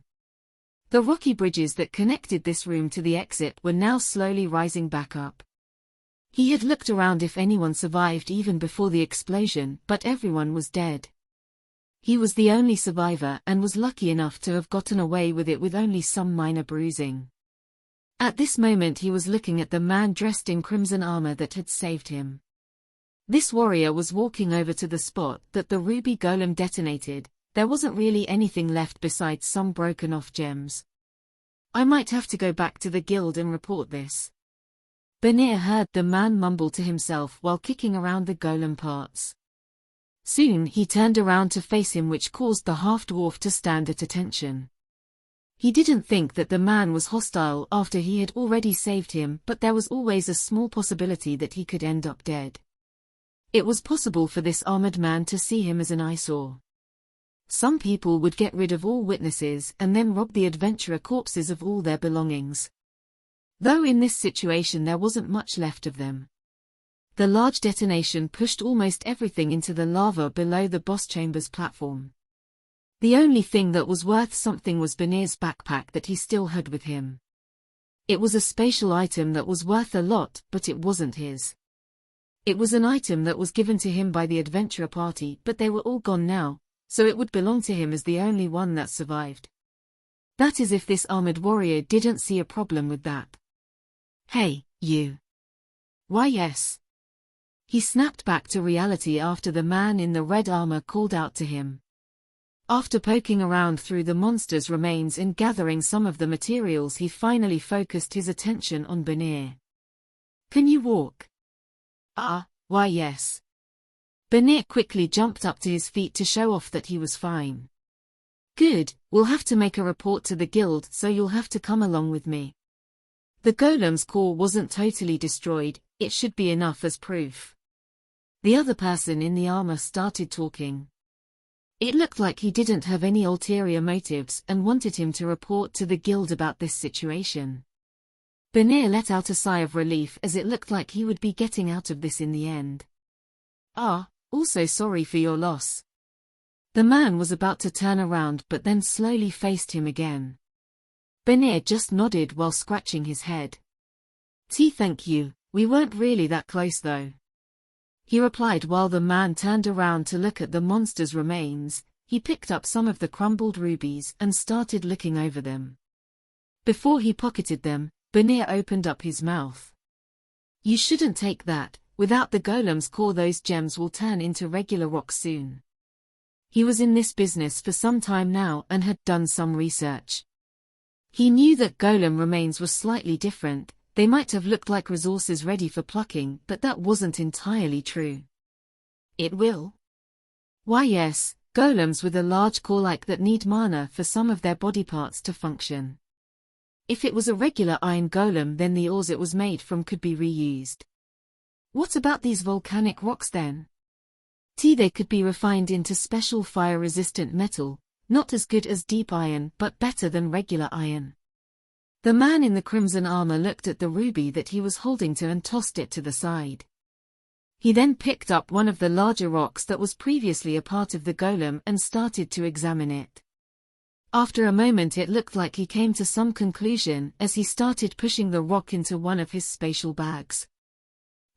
The rocky bridges that connected this room to the exit were now slowly rising back up. He had looked around if anyone survived even before the explosion, but everyone was dead. He was the only survivor and was lucky enough to have gotten away with it with only some minor bruising. At this moment he was looking at the man dressed in crimson armor that had saved him. This warrior was walking over to the spot that the ruby golem detonated. There wasn't really anything left besides some broken off gems. I might have to go back to the guild and report this. Benir heard the man mumble to himself while kicking around the golem parts. Soon he turned around to face him, which caused the half-dwarf to stand at attention. He didn't think that the man was hostile after he had already saved him, but there was always a small possibility that he could end up dead. It was possible for this armored man to see him as an eyesore. Some people would get rid of all witnesses and then rob the adventurer corpses of all their belongings. Though in this situation there wasn't much left of them. The large detonation pushed almost everything into the lava below the boss chamber's platform. The only thing that was worth something was Benir's backpack that he still had with him. It was a spatial item that was worth a lot, but it wasn't his. It was an item that was given to him by the adventurer party, but they were all gone now, so it would belong to him as the only one that survived. That is if this armored warrior didn't see a problem with that. Hey, you. Why yes. He snapped back to reality after the man in the red armor called out to him. After poking around through the monster's remains and gathering some of the materials, he finally focused his attention on Benir. Can you walk? Why yes. Benir quickly jumped up to his feet to show off that he was fine. Good, we'll have to make a report to the guild, so you'll have to come along with me. The golem's core wasn't totally destroyed, it should be enough as proof. The other person in the armor started talking. It looked like he didn't have any ulterior motives and wanted him to report to the guild about this situation. Benir let out a sigh of relief as it looked like he would be getting out of this in the end. Also sorry for your loss. The man was about to turn around but then slowly faced him again. Benir just nodded while scratching his head. Thank you, we weren't really that close though. He replied while the man turned around to look at the monster's remains. He picked up some of the crumbled rubies and started looking over them. Before he pocketed them, Benir opened up his mouth. You shouldn't take that, without the golem's core those gems will turn into regular rock soon. He was in this business for some time now and had done some research. He knew that golem remains were slightly different, They might have looked like resources ready for plucking, but that wasn't entirely true. It will? Why yes, golems with a large core like that need mana for some of their body parts to function. If it was a regular iron golem, then the ores it was made from could be reused. What about these volcanic rocks then? They could be refined into special fire-resistant metal, not as good as deep iron but better than regular iron. The man in the crimson armor looked at the ruby that he was holding and tossed it to the side. He then picked up one of the larger rocks that was previously a part of the golem and started to examine it. After a moment it looked like he came to some conclusion as he started pushing the rock into one of his spatial bags.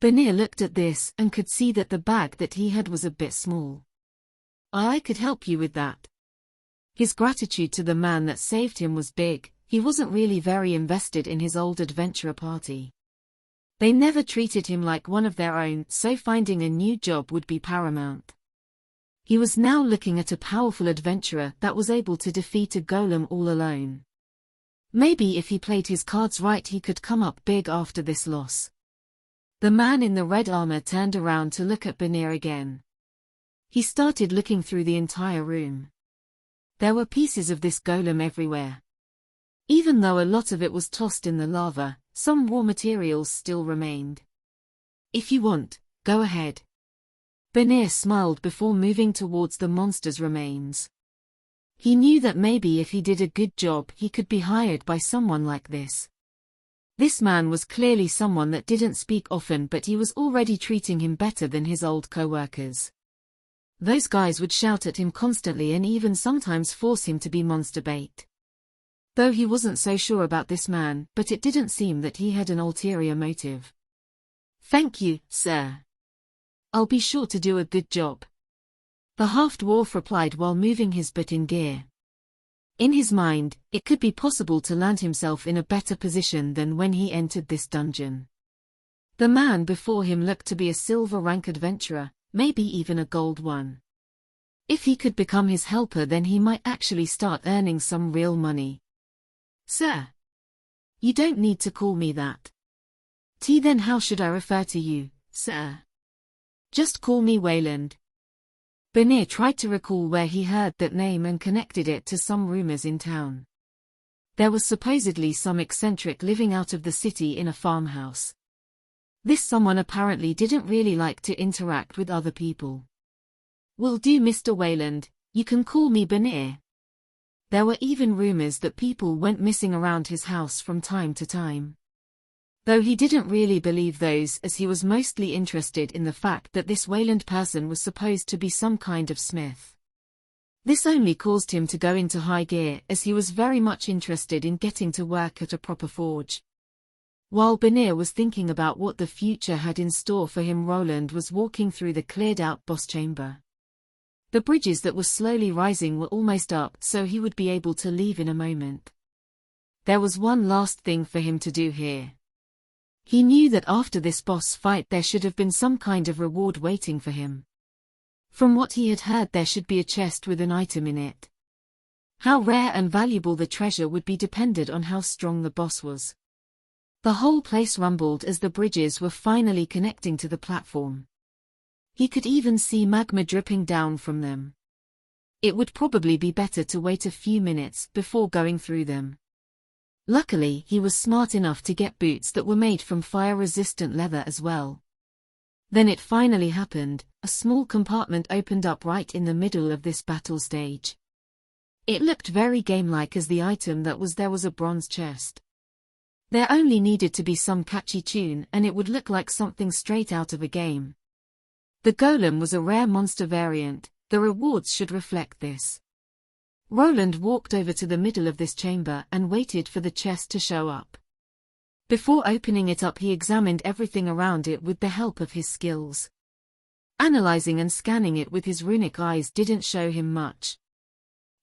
Benir looked at this and could see that the bag that he had was a bit small. I could help you with that. His gratitude to the man that saved him was big. He wasn't really very invested in his old adventurer party. They never treated him like one of their own, so finding a new job would be paramount. He was now looking at a powerful adventurer that was able to defeat a golem all alone. Maybe if he played his cards right he could come up big after this loss. The man in the red armor turned around to look at Benir again. He started looking through the entire room. There were pieces of this golem everywhere. Even though a lot of it was tossed in the lava, some raw materials still remained. If you want, go ahead. Benir smiled before moving towards the monster's remains. He knew that maybe if he did a good job he could be hired by someone like this. This man was clearly someone that didn't speak often, but he was already treating him better than his old co-workers. Those guys would shout at him constantly and even sometimes force him to be monster bait. Though he wasn't so sure about this man, but it didn't seem that he had an ulterior motive. Thank you, sir. I'll be sure to do a good job. The half-dwarf replied while moving his boot in gear. In his mind, it could be possible to land himself in a better position than when he entered this dungeon. The man before him looked to be a silver rank adventurer, maybe even a gold one. If he could become his helper, then he might actually start earning some real money. Sir. You don't need to call me that. Then how should I refer to you, sir? Just call me Wayland. Benir tried to recall where he heard that name and connected it to some rumors in town. There was supposedly some eccentric living out of the city in a farmhouse. This someone apparently didn't really like to interact with other people. Will do, Mr. Wayland, you can call me Benir. There were even rumors that people went missing around his house from time to time. Though he didn't really believe those, as he was mostly interested in the fact that this Wayland person was supposed to be some kind of smith. This only caused him to go into high gear, as he was very much interested in getting to work at a proper forge. While Benir was thinking about what the future had in store for him, Roland was walking through the cleared-out boss chamber. The bridges that were slowly rising were almost up, so he would be able to leave in a moment. There was one last thing for him to do here. He knew that after this boss fight there should have been some kind of reward waiting for him. From what he had heard, there should be a chest with an item in it. How rare and valuable the treasure would be depended on how strong the boss was. The whole place rumbled as the bridges were finally connecting to the platform. He could even see magma dripping down from them. It would probably be better to wait a few minutes before going through them. Luckily, he was smart enough to get boots that were made from fire-resistant leather as well. Then it finally happened. A small compartment opened up right in the middle of this battle stage. It looked very game-like, as the item that was there was a bronze chest. There only needed to be some catchy tune and it would look like something straight out of a game. The golem was a rare monster variant. The rewards should reflect this. Roland walked over to the middle of this chamber and waited for the chest to show up. Before opening it up, he examined everything around it with the help of his skills. Analyzing and scanning it with his runic eyes didn't show him much.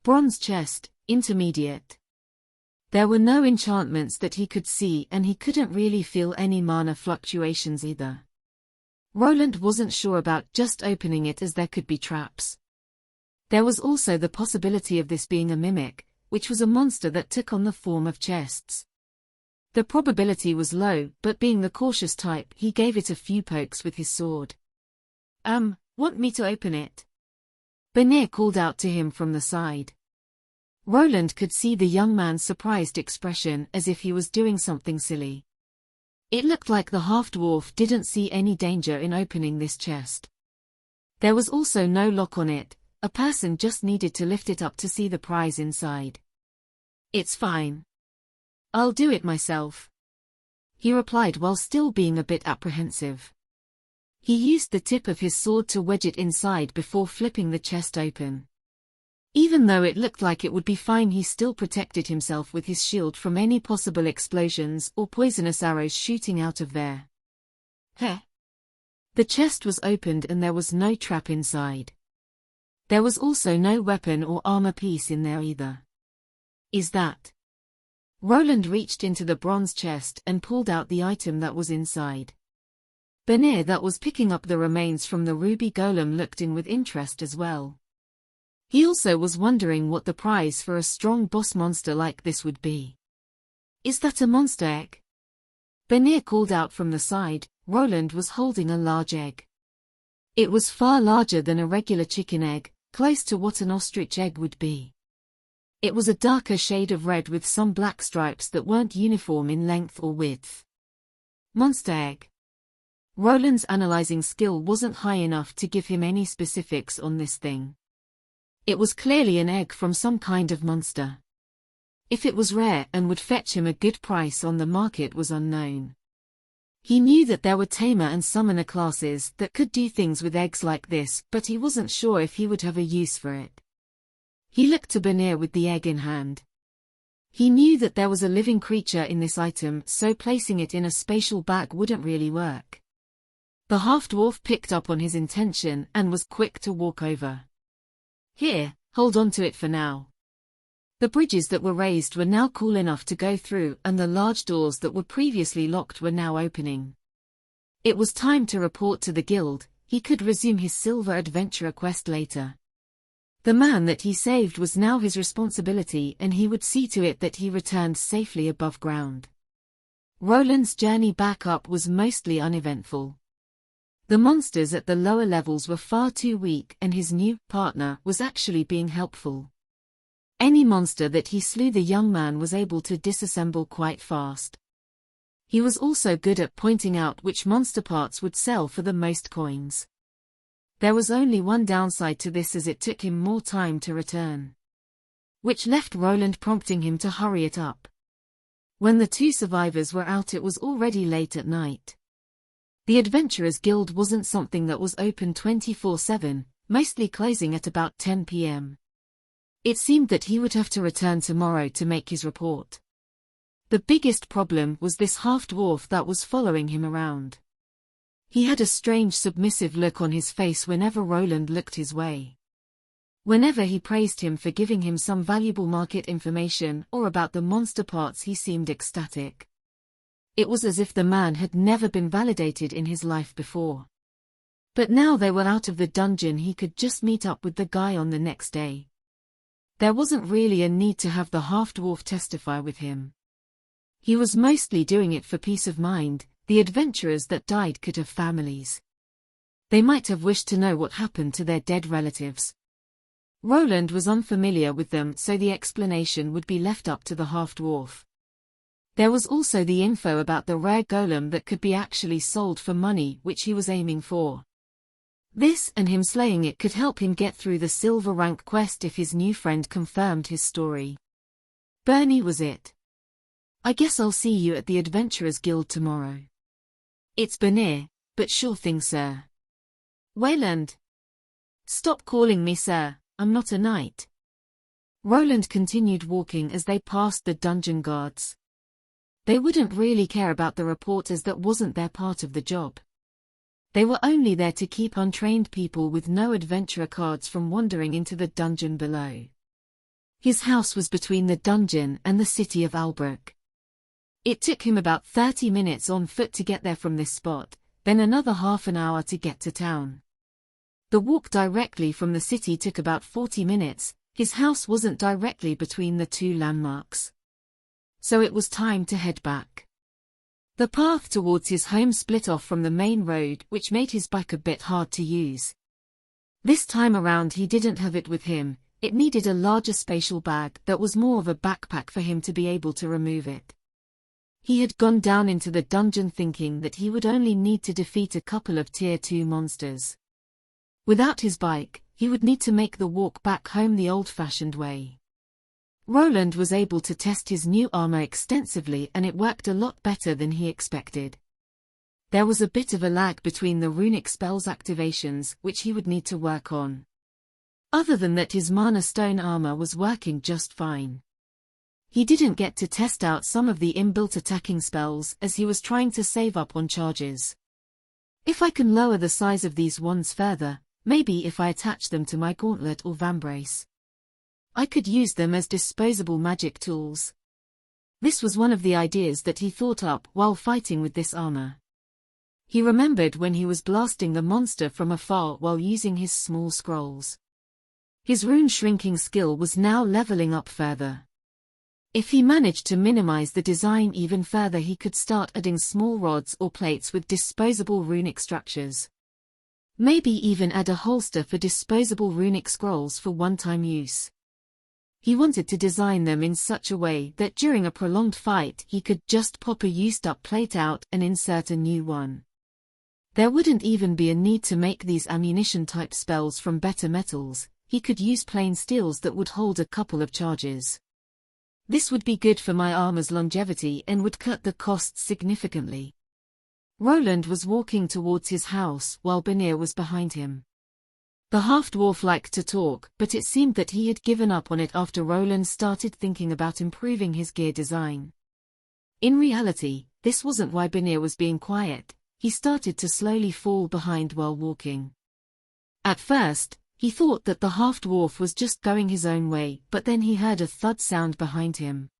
Bronze chest, intermediate. There were no enchantments that he could see, and he couldn't really feel any mana fluctuations either. Roland wasn't sure about just opening it, as there could be traps. There was also the possibility of this being a mimic, which was a monster that took on the form of chests. The probability was low, but being the cautious type, he gave it a few pokes with his sword. Want me to open it? Benir called out to him from the side. Roland could see the young man's surprised expression as if he was doing something silly. It looked like the half-dwarf didn't see any danger in opening this chest. There was also no lock on it, a person just needed to lift it up to see the prize inside. It's fine. I'll do it myself, he replied while still being a bit apprehensive. He used the tip of his sword to wedge it inside before flipping the chest open. Even though it looked like it would be fine, he still protected himself with his shield from any possible explosions or poisonous arrows shooting out of there. The chest was opened and there was no trap inside. There was also no weapon or armor piece in there either. Is that? Roland reached into the bronze chest and pulled out the item that was inside. Benir, that was picking up the remains from the ruby golem, looked in with interest as well. He also was wondering what the prize for a strong boss monster like this would be. Is that a monster egg? Benir called out from the side. Roland was holding a large egg. It was far larger than a regular chicken egg, close to what an ostrich egg would be. It was a darker shade of red with some black stripes that weren't uniform in length or width. Monster egg. Roland's analyzing skill wasn't high enough to give him any specifics on this thing. It was clearly an egg from some kind of monster. If it was rare and would fetch him a good price on the market was unknown. He knew that there were tamer and summoner classes that could do things with eggs like this, but he wasn't sure if he would have a use for it. He looked to Benir with the egg in hand. He knew that there was a living creature in this item, so placing it in a spatial bag wouldn't really work. The half-dwarf picked up on his intention and was quick to walk over. Here, hold on to it for now. The bridges that were raised were now cool enough to go through, and the large doors that were previously locked were now opening. It was time to report to the guild. He could resume his silver adventurer quest later. The man that he saved was now his responsibility, and he would see to it that he returned safely above ground. Roland's journey back up was mostly uneventful. The monsters at the lower levels were far too weak, and his new partner was actually being helpful. Any monster that he slew, the young man was able to disassemble quite fast. He was also good at pointing out which monster parts would sell for the most coins. There was only one downside to this, as it took him more time to return, which left Roland prompting him to hurry it up. When the two survivors were out, it was already late at night. The Adventurers Guild wasn't something that was open 24/7, mostly closing at about 10 p.m. It seemed that he would have to return tomorrow to make his report. The biggest problem was this half-dwarf that was following him around. He had a strange submissive look on his face whenever Roland looked his way. Whenever he praised him for giving him some valuable market information or about the monster parts, he seemed ecstatic. It was as if the man had never been validated in his life before. But now they were out of the dungeon, he could just meet up with the guy on the next day. There wasn't really a need to have the half-dwarf testify with him. He was mostly doing it for peace of mind. The adventurers that died could have families. They might have wished to know what happened to their dead relatives. Roland was unfamiliar with them, so the explanation would be left up to the half-dwarf. There was also the info about the rare golem that could be actually sold for money, which he was aiming for. This and him slaying it could help him get through the silver rank quest if his new friend confirmed his story. Bernie was it. I guess I'll see you at the Adventurers Guild tomorrow. It's Benir, but sure thing, sir. Wayland. Stop calling me sir, I'm not a knight. Roland continued walking as they passed the dungeon guards. They wouldn't really care about the report, as that wasn't their part of the job. They were only there to keep untrained people with no adventurer cards from wandering into the dungeon below. His house was between the dungeon and the city of Albrook. It took him about 30 minutes on foot to get there from this spot, then another half an hour to get to town. The walk directly from the city took about 40 minutes, his house wasn't directly between the two landmarks. so it was time to head back. The path towards his home split off from the main road, which made his bike a bit hard to use. This time around he didn't have it with him, it needed a larger spatial bag that was more of a backpack for him to be able to remove it. He had gone down into the dungeon thinking that he would only need to defeat a couple of tier 2 monsters. Without his bike, he would need to make the walk back home the old-fashioned way. Roland was able to test his new armor extensively and it worked a lot better than he expected. There was a bit of a lag between the runic spells activations, which he would need to work on. Other than that, his mana stone armor was working just fine. He didn't get to test out some of the inbuilt attacking spells as he was trying to save up on charges. If I can lower the size of these wands further, maybe if I attach them to my gauntlet or vambrace, I could use them as disposable magic tools. This was one of the ideas that he thought up while fighting with this armor. He remembered when he was blasting the monster from afar while using his small scrolls. His rune shrinking skill was now leveling up further. If he managed to minimize the design even further, he could start adding small rods or plates with disposable runic structures. Maybe even add a holster for disposable runic scrolls for one-time use. He wanted to design them in such a way that during a prolonged fight he could just pop a used-up plate out and insert a new one. There wouldn't even be a need to make these ammunition-type spells from better metals, he could use plain steels that would hold a couple of charges. This would be good for my armor's longevity and would cut the costs significantly. Roland was walking towards his house while Banir was behind him. The half-dwarf liked to talk, but it seemed that he had given up on it after Roland started thinking about improving his gear design. In reality, this wasn't why Banir was being quiet, he started to slowly fall behind while walking. At first, he thought that the half-dwarf was just going his own way, but then he heard a thud sound behind him.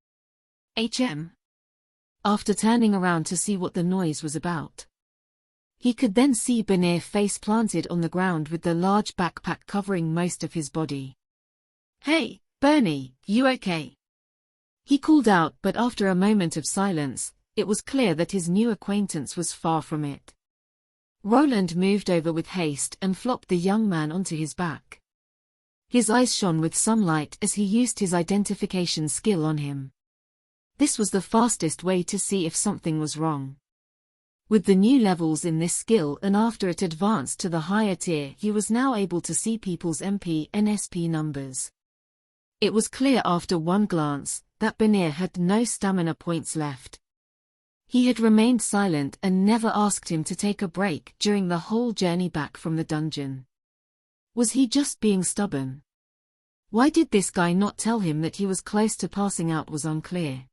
After turning around to see what the noise was about, he could then see Banir face planted on the ground with the large backpack covering most of his body. "Hey, Bernie, you okay?" He called out, but after a moment of silence, it was clear that his new acquaintance was far from it. Roland moved over with haste and flopped the young man onto his back. His eyes shone with some light as he used his identification skill on him. This was the fastest way to see if something was wrong. With the new levels in this skill and after it advanced to the higher tier, he was now able to see people's MP and SP numbers. It was clear after one glance that Banir had no stamina points left. He had remained silent and never asked him to take a break during the whole journey back from the dungeon. Was he just being stubborn? Why did this guy not tell him that he was close to passing out was unclear.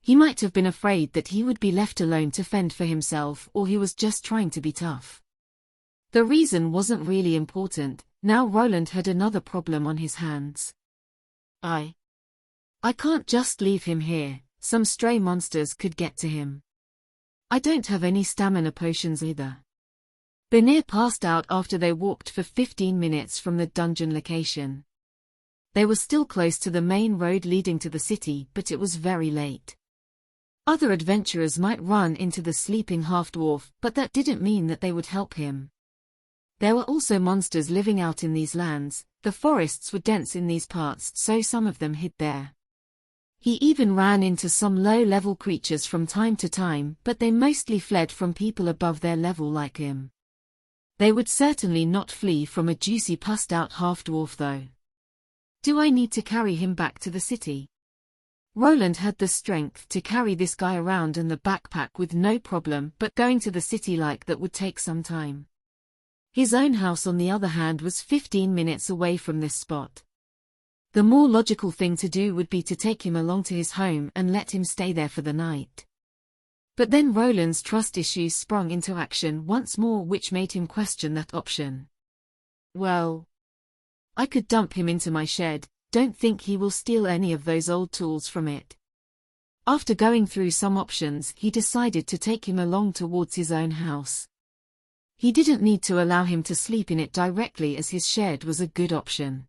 He might have been afraid that he would be left alone to fend for himself, or he was just trying to be tough. The reason wasn't really important, now Roland had another problem on his hands. I can't just leave him here, some stray monsters could get to him. I don't have any stamina potions either. Banir passed out after they walked for 15 minutes from the dungeon location. They were still close to the main road leading to the city, but it was very late. Other adventurers might run into the sleeping half-dwarf, but that didn't mean that they would help him. There were also monsters living out in these lands, the forests were dense in these parts, so some of them hid there. He even ran into some low-level creatures from time to time, but they mostly fled from people above their level like him. They would certainly not flee from a juicy pussed-out half-dwarf though. Do I need to carry him back to the city? Roland had the strength to carry this guy around in the backpack with no problem, but going to the city like that would take some time. His own house on the other hand was 15 minutes away from this spot. The more logical thing to do would be to take him along to his home and let him stay there for the night. But then Roland's trust issues sprung into action once more, which made him question that option. Well, I could dump him into my shed, don't think he will steal any of those old tools from it. After going through some options, he decided to take him along towards his own house. He didn't need to allow him to sleep in it directly as his shed was a good option.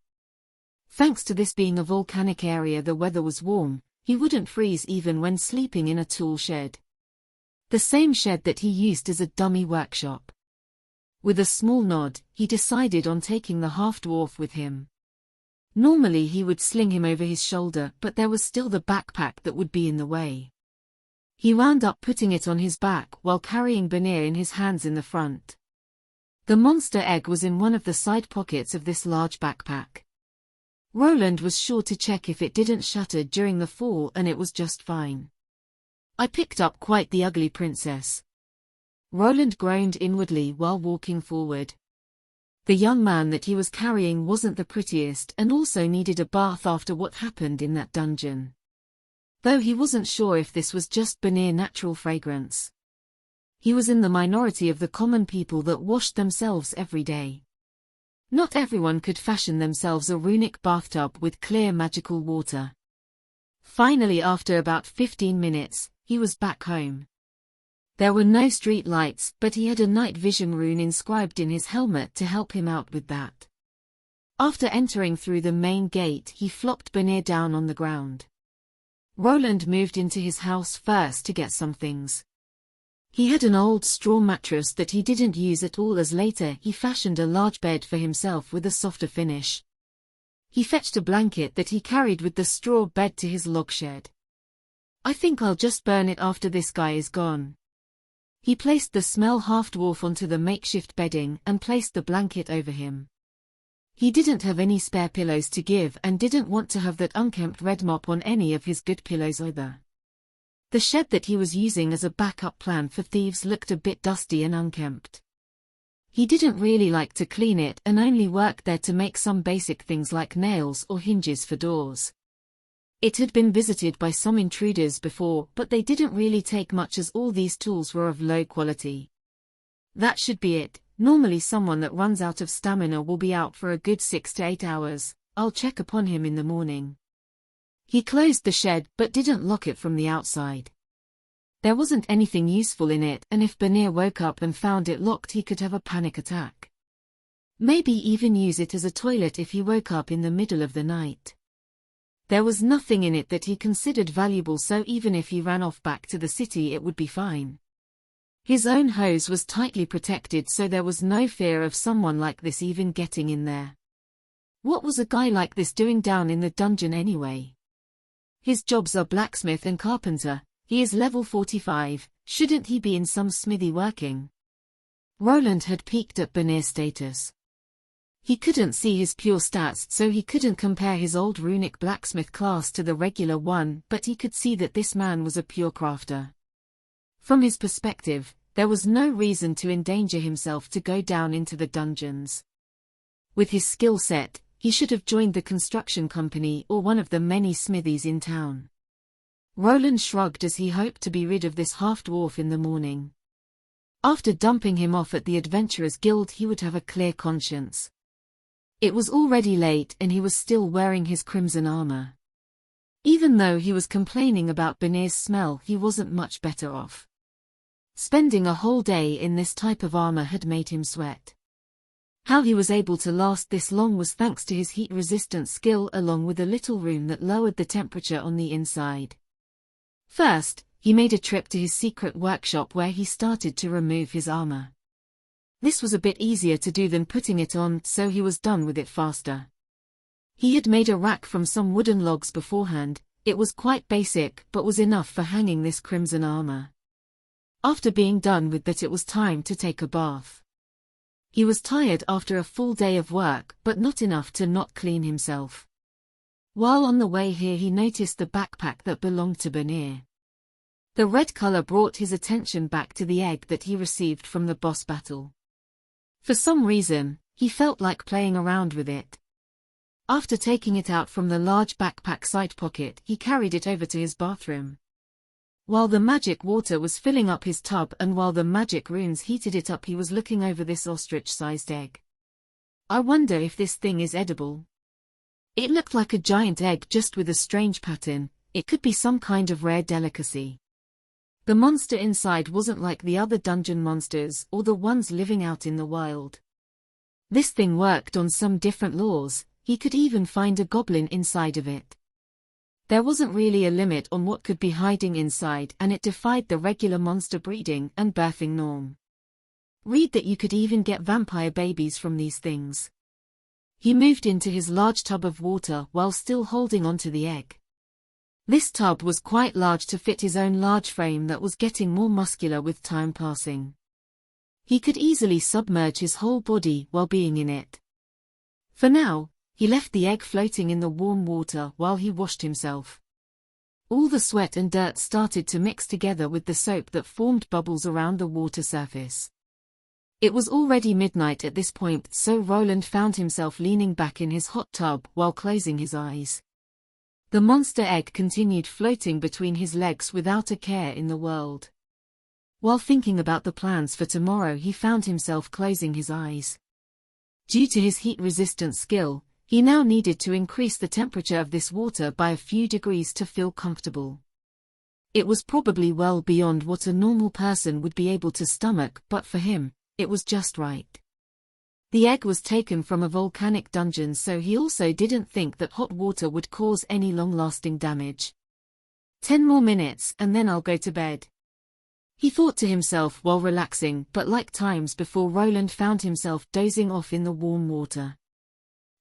Thanks to this being a volcanic area, the weather was warm, He wouldn't freeze even when sleeping in a tool shed. The same shed that he used as a dummy workshop. With a small nod, he decided on taking the half-dwarf with him. Normally he would sling him over his shoulder, but there was still the backpack that would be in the way. He wound up putting it on his back while carrying Banir in his hands in the front. The monster egg was in one of the side pockets of this large backpack. Roland was sure to check if it didn't shatter during the fall, and it was just fine. I picked up quite the ugly princess. Roland groaned inwardly while walking forward. The young man that he was carrying wasn't the prettiest and also needed a bath after what happened in that dungeon. Though he wasn't sure if this was just Banir natural fragrance. He was in the minority of the common people that washed themselves every day. Not everyone could fashion themselves a runic bathtub with clear magical water. Finally, after about 15 minutes, he was back home. There were no street lights, but he had a night vision rune inscribed in his helmet to help him out with that. After entering through the main gate, he flopped Banir down on the ground. Roland moved into his house first to get some things. He had an old straw mattress that he didn't use at all, as later he fashioned a large bed for himself with a softer finish. He fetched a blanket that he carried with the straw bed to his log shed. I think I'll just burn it after this guy is gone. He placed the small half-dwarf onto the makeshift bedding and placed the blanket over him. He didn't have any spare pillows to give and didn't want to have that unkempt red mop on any of his good pillows either. The shed that he was using as a backup plan for thieves looked a bit dusty and unkempt. He didn't really like to clean it and only worked there to make some basic things like nails or hinges for doors. It had been visited by some intruders before, but they didn't really take much as all these tools were of low quality. That should be it. Normally someone that runs out of stamina will be out for a good 6 to 8 hours. I'll check upon him in the morning. He closed the shed but didn't lock it from the outside. There wasn't anything useful in it, and if Banir woke up and found it locked, he could have a panic attack. Maybe even use it as a toilet if he woke up in the middle of the night. There was nothing in it that he considered valuable, so even if he ran off back to the city it would be fine. His own hose was tightly protected, so there was no fear of someone like this even getting in there. What was a guy like this doing down in the dungeon anyway? His jobs are blacksmith and carpenter. He is level 45, shouldn't he be in some smithy working? Roland had peeked at Banir's status. He couldn't see his pure stats, so he couldn't compare his old runic blacksmith class to the regular one, but he could see that this man was a pure crafter. From his perspective, there was no reason to endanger himself to go down into the dungeons. With his skill set, he should have joined the construction company or one of the many smithies in town. Roland shrugged as he hoped to be rid of this half-dwarf in the morning. After dumping him off at the Adventurers Guild, he would have a clear conscience. It was already late and he was still wearing his crimson armor. Even though he was complaining about Banir's smell, he wasn't much better off. Spending a whole day in this type of armor had made him sweat. How he was able to last this long was thanks to his heat-resistant skill along with a little rune that lowered the temperature on the inside. First, he made a trip to his secret workshop where he started to remove his armor. This was a bit easier to do than putting it on, so he was done with it faster. He had made a rack from some wooden logs beforehand. It was quite basic but was enough for hanging this crimson armor. After being done with that, it was time to take a bath. He was tired after a full day of work, but not enough to not clean himself. While on the way here, he noticed the backpack that belonged to Banir. The red color brought his attention back to the egg that he received from the boss battle. For some reason, he felt like playing around with it. After taking it out from the large backpack side pocket, he carried it over to his bathroom. While the magic water was filling up his tub and while the magic runes heated it up, he was looking over this ostrich-sized egg. I wonder if this thing is edible. It looked like a giant egg just with a strange pattern. It could be some kind of rare delicacy. The monster inside wasn't like the other dungeon monsters or the ones living out in the wild. This thing worked on some different laws. He could even find a goblin inside of it. There wasn't really a limit on what could be hiding inside, and it defied the regular monster breeding and birthing norm. Read that you could even get vampire babies from these things. He moved into his large tub of water while still holding onto the egg. This tub was quite large to fit his own large frame that was getting more muscular with time passing. He could easily submerge his whole body while being in it. For now, he left the egg floating in the warm water while he washed himself. All the sweat and dirt started to mix together with the soap that formed bubbles around the water surface. It was already midnight at this point, so Roland found himself leaning back in his hot tub while closing his eyes. The monster egg continued floating between his legs without a care in the world. While thinking about the plans for tomorrow, he found himself closing his eyes. Due to his heat-resistant skill, he now needed to increase the temperature of this water by a few degrees to feel comfortable. It was probably well beyond what a normal person would be able to stomach, but for him, it was just right. The egg was taken from a volcanic dungeon, so he also didn't think that hot water would cause any long-lasting damage. 10 more minutes and then I'll go to bed, he thought to himself while relaxing, but like times before, Roland found himself dozing off in the warm water.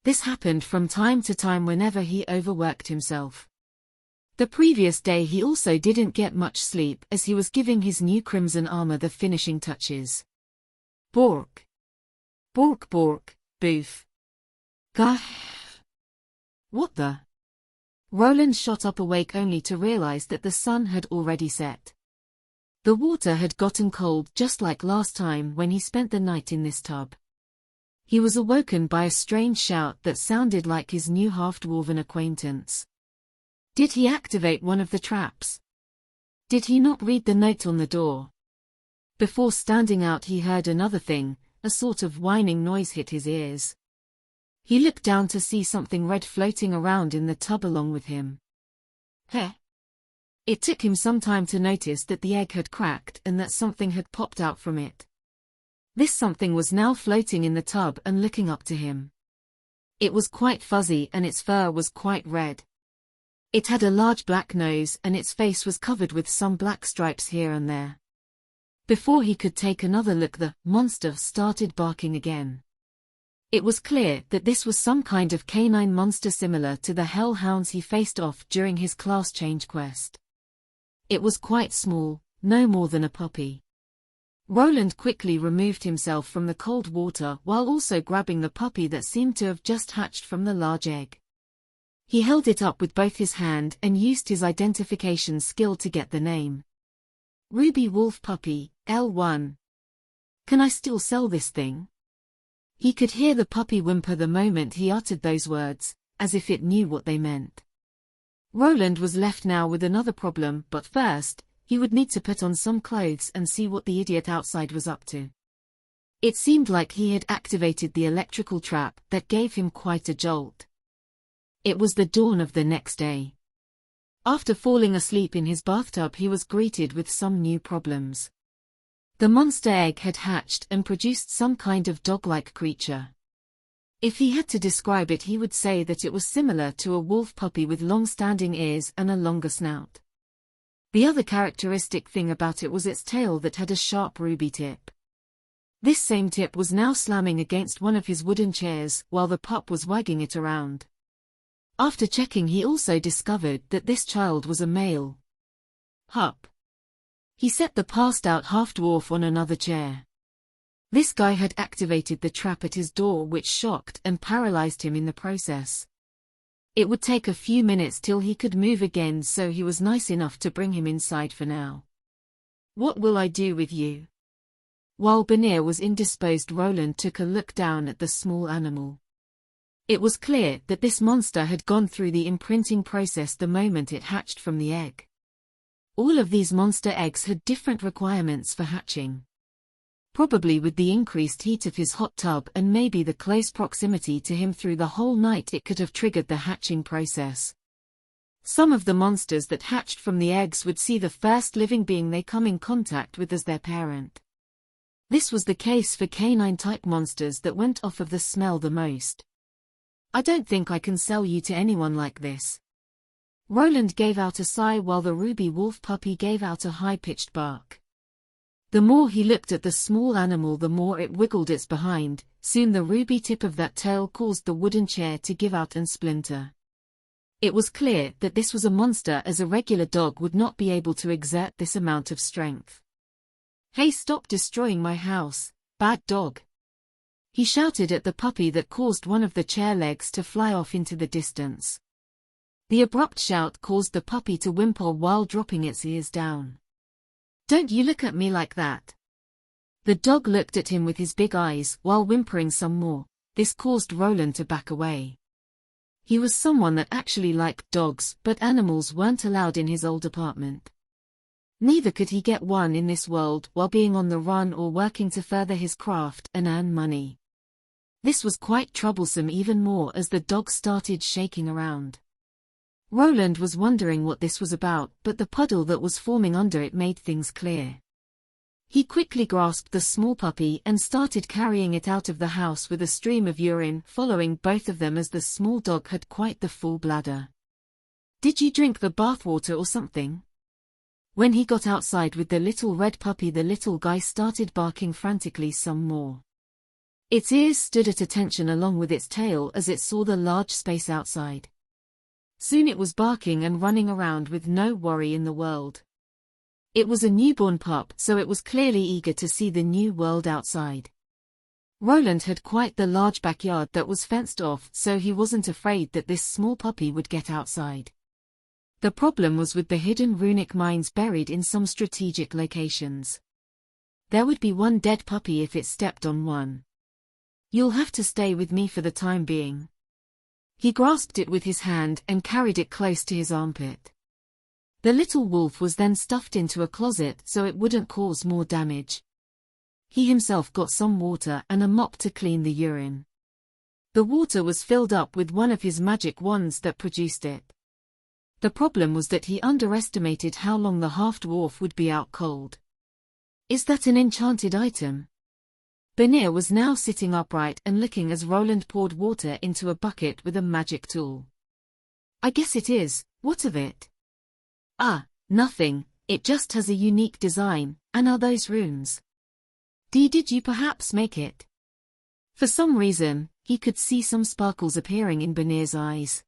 This happened from time to time whenever he overworked himself. The previous day he also didn't get much sleep as he was giving his new crimson armor the finishing touches. Bork. Bork bork, boof. Gah. What the? Roland shot up awake only to realize that the sun had already set. The water had gotten cold just like last time when he spent the night in this tub. He was awoken by a strange shout that sounded like his new half-dwarven acquaintance. Did he activate one of the traps? Did he not read the note on the door? Before standing out, he heard another thing, a sort of whining noise hit his ears. He looked down to see something red floating around in the tub along with him. Heh! It took him some time to notice that the egg had cracked and that something had popped out from it. This something was now floating in the tub and looking up to him. It was quite fuzzy and its fur was quite red. It had a large black nose and its face was covered with some black stripes here and there. Before he could take another look, the monster started barking again. It was clear that this was some kind of canine monster similar to the hellhounds he faced off during his class change quest. It was quite small, no more than a puppy. Roland quickly removed himself from the cold water while also grabbing the puppy that seemed to have just hatched from the large egg. He held it up with both his hand and used his identification skill to get the name. Ruby Wolf Puppy, L1. Can I still sell this thing? He could hear the puppy whimper the moment he uttered those words, as if it knew what they meant. Roland was left now with another problem, but first, he would need to put on some clothes and see what the idiot outside was up to. It seemed like he had activated the electrical trap that gave him quite a jolt. It was the dawn of the next day. After falling asleep in his bathtub, he was greeted with some new problems. The monster egg had hatched and produced some kind of dog-like creature. If he had to describe it, he would say that it was similar to a wolf puppy with long-standing ears and a longer snout. The other characteristic thing about it was its tail that had a sharp ruby tip. This same tip was now slamming against one of his wooden chairs while the pup was wagging it around. After checking, he also discovered that this child was a male. Hup. He set the passed-out half-dwarf on another chair. This guy had activated the trap at his door, which shocked and paralyzed him in the process. It would take a few minutes till he could move again, so he was nice enough to bring him inside for now. What will I do with you? While Benir was indisposed, Roland took a look down at the small animal. It was clear that this monster had gone through the imprinting process the moment it hatched from the egg. All of these monster eggs had different requirements for hatching. Probably with the increased heat of his hot tub and maybe the close proximity to him through the whole night, it could have triggered the hatching process. Some of the monsters that hatched from the eggs would see the first living being they come in contact with as their parent. This was the case for canine-type monsters that went off of the smell the most. I don't think I can sell you to anyone like this. Roland gave out a sigh while the ruby wolf puppy gave out a high-pitched bark. The more he looked at the small animal, the more it wiggled its behind. Soon the ruby tip of that tail caused the wooden chair to give out and splinter. It was clear that this was a monster, as a regular dog would not be able to exert this amount of strength. "Hey, stop destroying my house, bad dog!" he shouted at the puppy, that caused one of the chair legs to fly off into the distance. The abrupt shout caused the puppy to whimper while dropping its ears down. "Don't you look at me like that!" The dog looked at him with his big eyes while whimpering some more. This caused Roland to back away. He was someone that actually liked dogs, but animals weren't allowed in his old apartment. Neither could he get one in this world while being on the run or working to further his craft and earn money. This was quite troublesome, even more as the dog started shaking around. Roland was wondering what this was about, but the puddle that was forming under it made things clear. He quickly grasped the small puppy and started carrying it out of the house with a stream of urine following both of them, as the small dog had quite the full bladder. "Did you drink the bathwater or something?" When he got outside with the little red puppy, the little guy started barking frantically some more. Its ears stood at attention along with its tail as it saw the large space outside. Soon it was barking and running around with no worry in the world. It was a newborn pup, so it was clearly eager to see the new world outside. Roland had quite the large backyard that was fenced off, so he wasn't afraid that this small puppy would get outside. The problem was with the hidden runic mines buried in some strategic locations. There would be one dead puppy if it stepped on one. "You'll have to stay with me for the time being." He grasped it with his hand and carried it close to his armpit. The little wolf was then stuffed into a closet so it wouldn't cause more damage. He himself got some water and a mop to clean the urine. The water was filled up with one of his magic wands that produced it. The problem was that he underestimated how long the half-dwarf would be out cold. "Is that an enchanted item?" Benir was now sitting upright and looking as Roland poured water into a bucket with a magic tool. "I guess it is. What of it?" "Ah, nothing, it just has a unique design. And are those runes? Did you perhaps make it?" For some reason, he could see some sparkles appearing in Benir's eyes.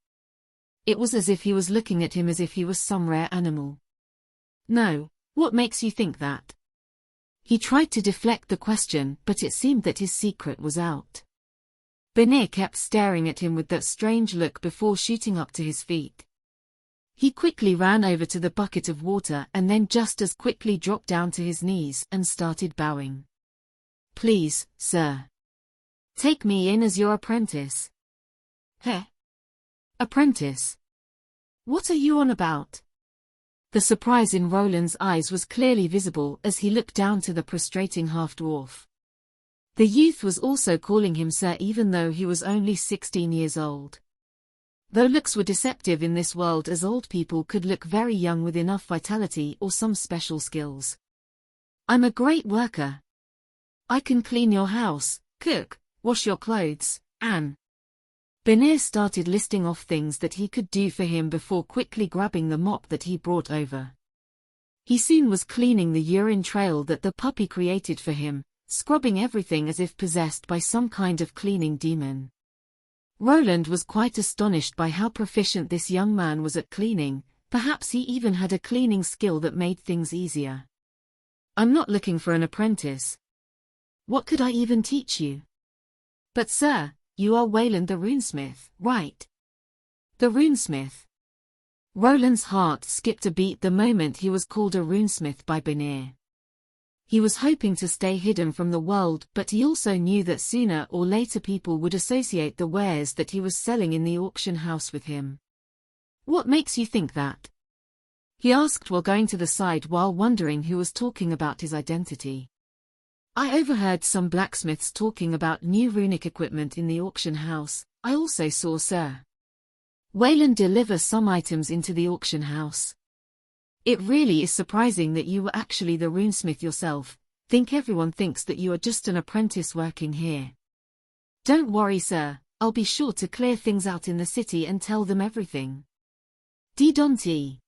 It was as if he was looking at him as if he was some rare animal. "No, what makes you think that?" He tried to deflect the question, but it seemed that his secret was out. Benir kept staring at him with that strange look before shooting up to his feet. He quickly ran over to the bucket of water and then just as quickly dropped down to his knees and started bowing. "Please, sir. Take me in as your apprentice." "Heh? Apprentice? What are you on about?" The surprise in Roland's eyes was clearly visible as he looked down to the prostrating half-dwarf. The youth was also calling him sir even though he was only 16 years old. Though looks were deceptive in this world, as old people could look very young with enough vitality or some special skills. "I'm a great worker. I can clean your house, cook, wash your clothes, and..." Benir started listing off things that he could do for him before quickly grabbing the mop that he brought over. He soon was cleaning the urine trail that the puppy created for him, scrubbing everything as if possessed by some kind of cleaning demon. Roland was quite astonished by how proficient this young man was at cleaning. Perhaps he even had a cleaning skill that made things easier. "I'm not looking for an apprentice. What could I even teach you?" "But sir, you are Wayland the runesmith, right?" "The runesmith?" Roland's heart skipped a beat the moment he was called a runesmith by Benir. He was hoping to stay hidden from the world, but he also knew that sooner or later people would associate the wares that he was selling in the auction house with him. "What makes you think that?" he asked while going to the side while wondering who was talking about his identity. "I overheard some blacksmiths talking about new runic equipment in the auction house. I also saw Sir Wayland deliver some items into the auction house. It really is surprising that you were actually the runesmith yourself. Think everyone thinks that you are just an apprentice working here." "Don't worry, sir, I'll be sure to clear things out in the city and tell them everything." Didonti.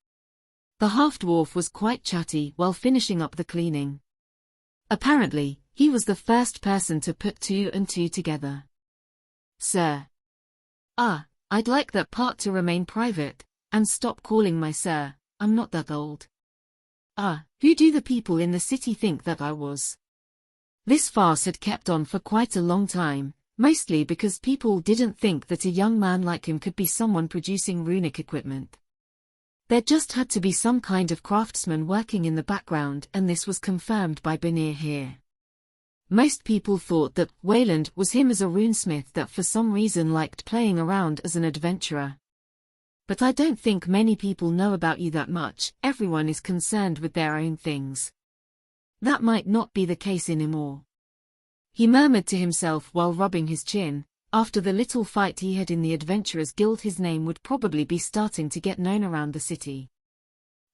The half-dwarf was quite chatty while finishing up the cleaning. Apparently, he was the first person to put two and two together. Sir. I'd like that part to remain private, and stop calling my sir, I'm not that old. Who do the people in the city think that I was? This farce had kept on for quite a long time, mostly because people didn't think that a young man like him could be someone producing runic equipment. There just had to be some kind of craftsman working in the background, and this was confirmed by Benir here. Most people thought that Wayland was him as a runesmith that for some reason liked playing around as an adventurer. But I don't think many people know about you that much, everyone is concerned with their own things. That might not be the case anymore. He murmured to himself while rubbing his chin. After the little fight he had in the Adventurers Guild, his name would probably be starting to get known around the city.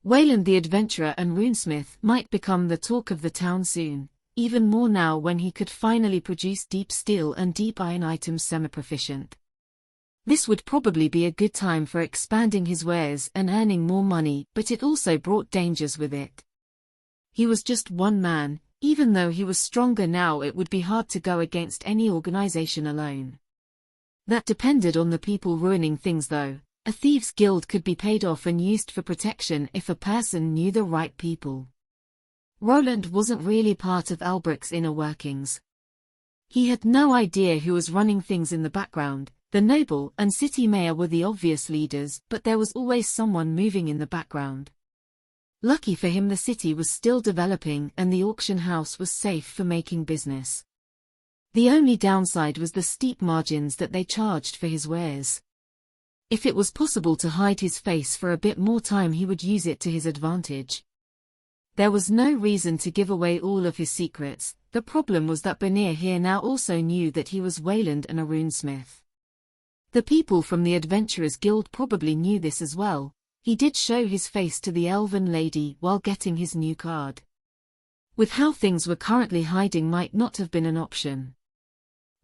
Wayland the Adventurer and Runesmith might become the talk of the town soon, even more now when he could finally produce deep steel and deep iron items semi-proficient. This would probably be a good time for expanding his wares and earning more money, but it also brought dangers with it. He was just one man. Even though he was stronger now, it would be hard to go against any organization alone. That depended on the people ruining things though. A thieves' guild could be paid off and used for protection if a person knew the right people. Roland wasn't really part of Albric's inner workings. He had no idea who was running things in the background. The noble and city mayor were the obvious leaders, but there was always someone moving in the background. Lucky for him, the city was still developing and the auction house was safe for making business. The only downside was the steep margins that they charged for his wares. If it was possible to hide his face for a bit more time, he would use it to his advantage. There was no reason to give away all of his secrets. The problem was that Benir here now also knew that he was Wayland and a runesmith. The people from the Adventurers Guild probably knew this as well. He did show his face to the elven lady while getting his new card. With how things were currently, hiding might not have been an option.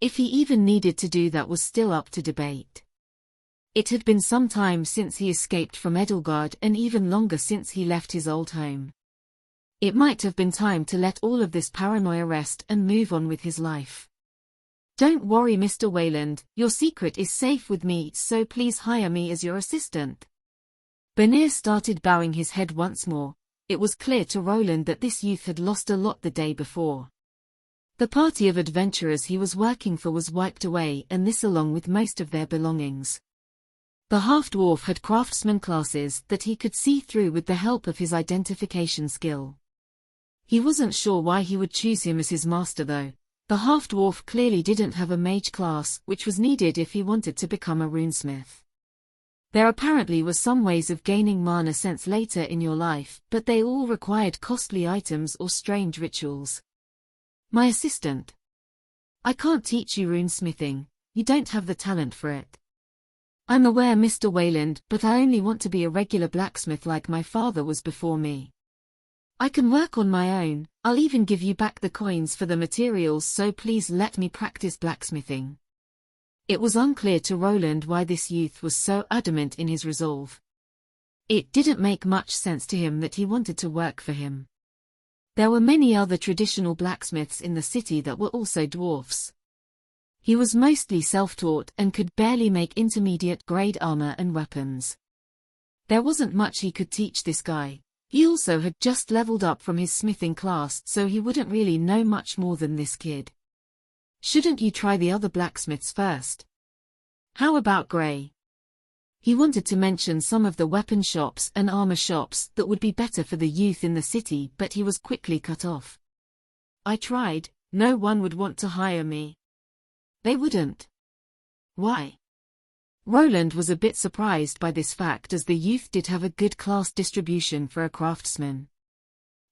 If he even needed to do that was still up to debate. It had been some time since he escaped from Edelgard and even longer since he left his old home. It might have been time to let all of this paranoia rest and move on with his life. Don't worry, Mr. Wayland, your secret is safe with me, so please hire me as your assistant. Benir started bowing his head once more. It was clear to Roland that this youth had lost a lot the day before. The party of adventurers he was working for was wiped away, and this along with most of their belongings. The half-dwarf had craftsman classes that he could see through with the help of his identification skill. He wasn't sure why he would choose him as his master though. The half-dwarf clearly didn't have a mage class, which was needed if he wanted to become a runesmith. There apparently were some ways of gaining mana sense later in your life, but they all required costly items or strange rituals. My assistant. I can't teach you runesmithing, you don't have the talent for it. I'm aware, Mr. Wayland, but I only want to be a regular blacksmith like my father was before me. I can work on my own, I'll even give you back the coins for the materials, so please let me practice blacksmithing. It was unclear to Roland why this youth was so adamant in his resolve. It didn't make much sense to him that he wanted to work for him. There were many other traditional blacksmiths in the city that were also dwarfs. He was mostly self-taught and could barely make intermediate-grade armor and weapons. There wasn't much he could teach this guy. He also had just leveled up from his smithing class, so he wouldn't really know much more than this kid. Shouldn't you try the other blacksmiths first? How about Gray? He wanted to mention some of the weapon shops and armor shops that would be better for the youth in the city, but he was quickly cut off. I tried, no one would want to hire me. They wouldn't. Why? Roland was a bit surprised by this fact, as the youth did have a good class distribution for a craftsman.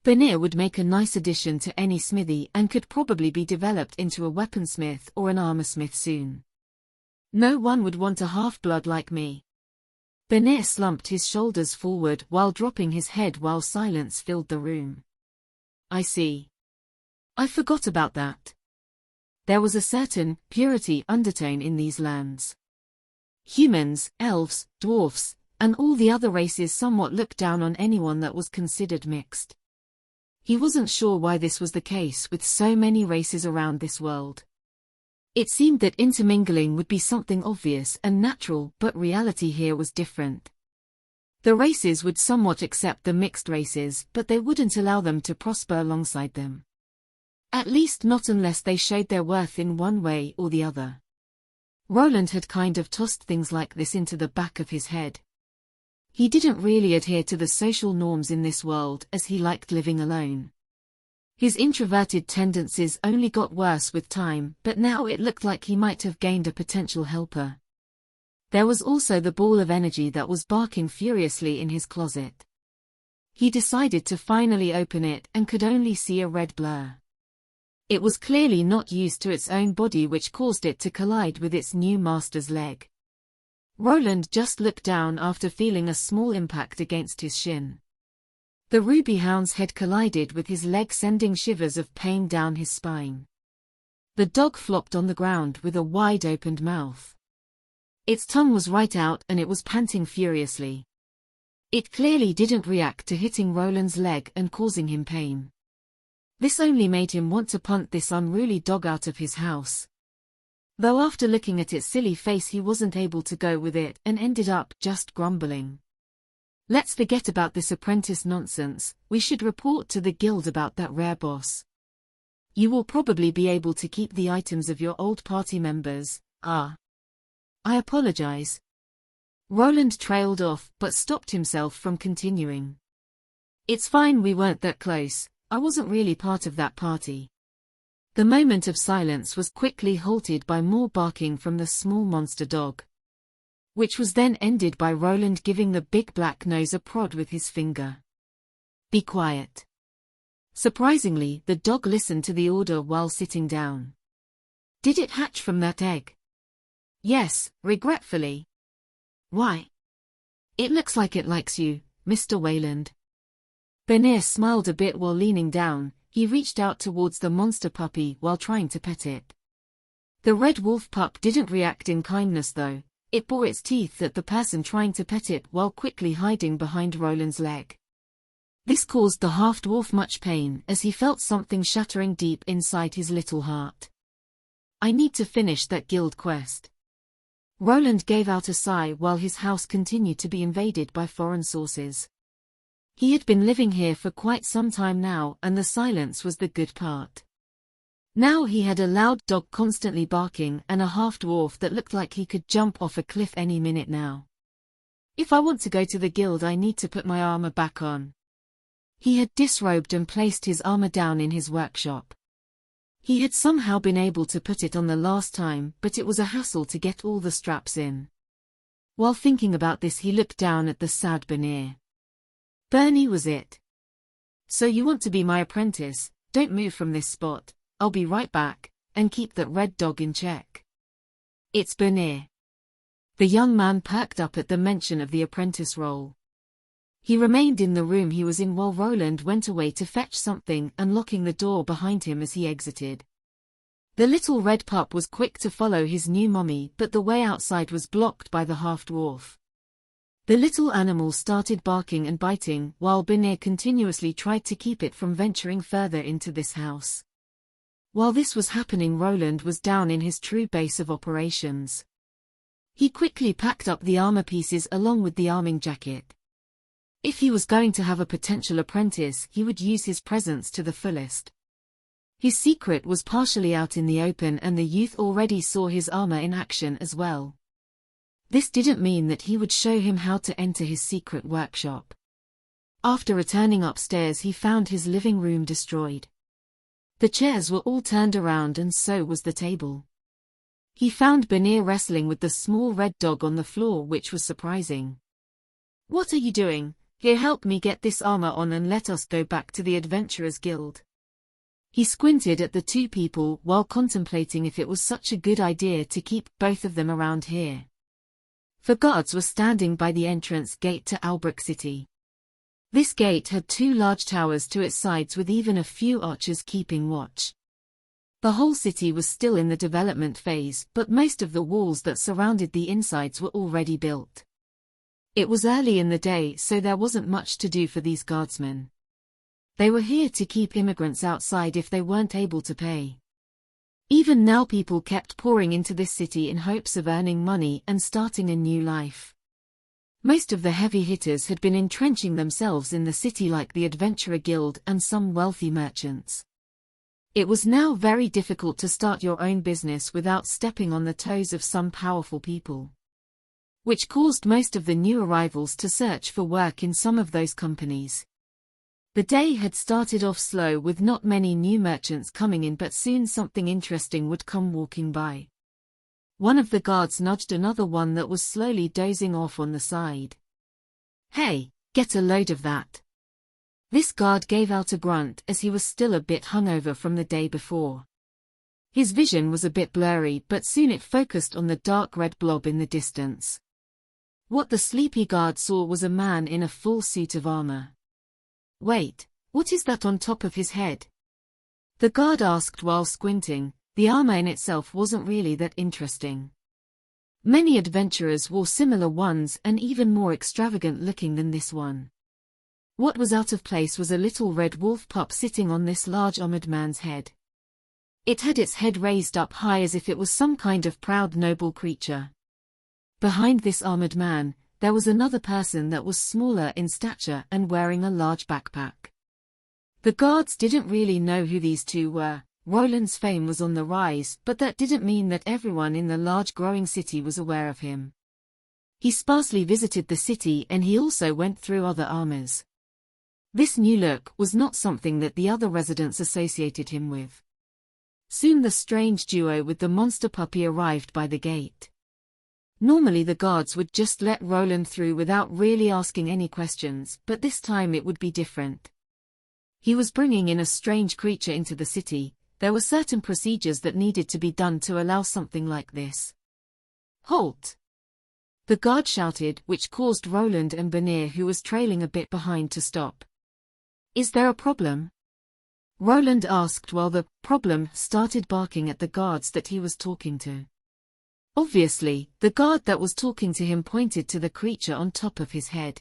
Benir would make a nice addition to any smithy and could probably be developed into a weaponsmith or an armorsmith soon. No one would want a half-blood like me. Benir slumped his shoulders forward while dropping his head while silence filled the room. I see. I forgot about that. There was a certain purity undertone in these lands. Humans, elves, dwarfs, and all the other races somewhat looked down on anyone that was considered mixed. He wasn't sure why this was the case with so many races around this world. It seemed that intermingling would be something obvious and natural, but reality here was different. The races would somewhat accept the mixed races, but they wouldn't allow them to prosper alongside them. At least not unless they showed their worth in one way or the other. Roland had kind of tossed things like this into the back of his head. He didn't really adhere to the social norms in this world as he liked living alone. His introverted tendencies only got worse with time, but now it looked like he might have gained a potential helper. There was also the ball of energy that was barking furiously in his closet. He decided to finally open it and could only see a red blur. It was clearly not used to its own body, which caused it to collide with its new master's leg. Roland just looked down after feeling a small impact against his shin. The ruby hound's head collided with his leg, sending shivers of pain down his spine. The dog flopped on the ground with a wide-opened mouth. Its tongue was right out and it was panting furiously. It clearly didn't react to hitting Roland's leg and causing him pain. This only made him want to punt this unruly dog out of his house. Though after looking at its silly face he wasn't able to go with it and ended up just grumbling. Let's forget about this apprentice nonsense, we should report to the guild about that rare boss. You will probably be able to keep the items of your old party members. I apologize. Roland trailed off but stopped himself from continuing. It's fine, we weren't that close, I wasn't really part of that party. The moment of silence was quickly halted by more barking from the small monster dog, which was then ended by Roland giving the big black nose a prod with his finger. Be quiet. Surprisingly, the dog listened to the order while sitting down. Did it hatch from that egg? Yes, regretfully. Why? It looks like it likes you, Mr. Wayland. Benir smiled a bit while leaning down. He reached out towards the monster puppy while trying to pet it. The red wolf pup didn't react in kindness though. It bore its teeth at the person trying to pet it while quickly hiding behind Roland's leg. This caused the half-dwarf much pain as he felt something shattering deep inside his little heart. I need to finish that guild quest. Roland gave out a sigh while his house continued to be invaded by foreign sources. He had been living here for quite some time now, and the silence was the good part. Now he had a loud dog constantly barking and a half-dwarf that looked like he could jump off a cliff any minute now. If I want to go to the guild, I need to put my armor back on. He had disrobed and placed his armor down in his workshop. He had somehow been able to put it on the last time, but it was a hassle to get all the straps in. While thinking about this, he looked down at the sad Benir. Bernie, was it? So you want to be my apprentice? Don't move from this spot. I'll be right back, and keep that red dog in check. It's Benir. The young man perked up at the mention of the apprentice role. He remained in the room he was in while Roland went away to fetch something, unlocking the door behind him as he exited. The little red pup was quick to follow his new mommy, but the way outside was blocked by the half-dwarf. The little animal started barking and biting while Benir continuously tried to keep it from venturing further into this house. While this was happening, Roland was down in his true base of operations. He quickly packed up the armor pieces along with the arming jacket. If he was going to have a potential apprentice, he would use his presence to the fullest. His secret was partially out in the open, and the youth already saw his armor in action as well. This didn't mean that he would show him how to enter his secret workshop. After returning upstairs, he found his living room destroyed. The chairs were all turned around and so was the table. He found Benir wrestling with the small red dog on the floor, which was surprising. "What are you doing? Here, help me get this armor on and let us go back to the Adventurers Guild." He squinted at the two people while contemplating if it was such a good idea to keep both of them around here. For guards were standing by the entrance gate to Albrook City. This gate had two large towers to its sides with even a few archers keeping watch. The whole city was still in the development phase, but most of the walls that surrounded the insides were already built. It was early in the day, so there wasn't much to do for these guardsmen. They were here to keep immigrants outside if they weren't able to pay. Even now people kept pouring into this city in hopes of earning money and starting a new life. Most of the heavy hitters had been entrenching themselves in the city, like the Adventurer Guild and some wealthy merchants. It was now very difficult to start your own business without stepping on the toes of some powerful people, which caused most of the new arrivals to search for work in some of those companies. The day had started off slow with not many new merchants coming in, but soon something interesting would come walking by. One of the guards nudged another one that was slowly dozing off on the side. "Hey, get a load of that." This guard gave out a grunt as he was still a bit hungover from the day before. His vision was a bit blurry, but soon it focused on the dark red blob in the distance. What the sleepy guard saw was a man in a full suit of armor. "Wait, what is that on top of his head?" the guard asked while squinting. The armor in itself wasn't really that interesting. Many adventurers wore similar ones and even more extravagant looking than this one. What was out of place was a little red wolf pup sitting on this large armored man's head. It had its head raised up high as if it was some kind of proud noble creature. Behind this armored man, there was another person that was smaller in stature and wearing a large backpack. The guards didn't really know who these two were. Roland's fame was on the rise, but that didn't mean that everyone in the large growing city was aware of him. He sparsely visited the city and he also went through other armors. This new look was not something that the other residents associated him with. Soon the strange duo with the monster puppy arrived by the gate. Normally the guards would just let Roland through without really asking any questions, but this time it would be different. He was bringing in a strange creature into the city. There were certain procedures that needed to be done to allow something like this. "Halt!" the guard shouted, which caused Roland and Benir, who was trailing a bit behind, to stop. "Is there a problem?" Roland asked while the problem started barking at the guards that he was talking to. Obviously, the guard that was talking to him pointed to the creature on top of his head.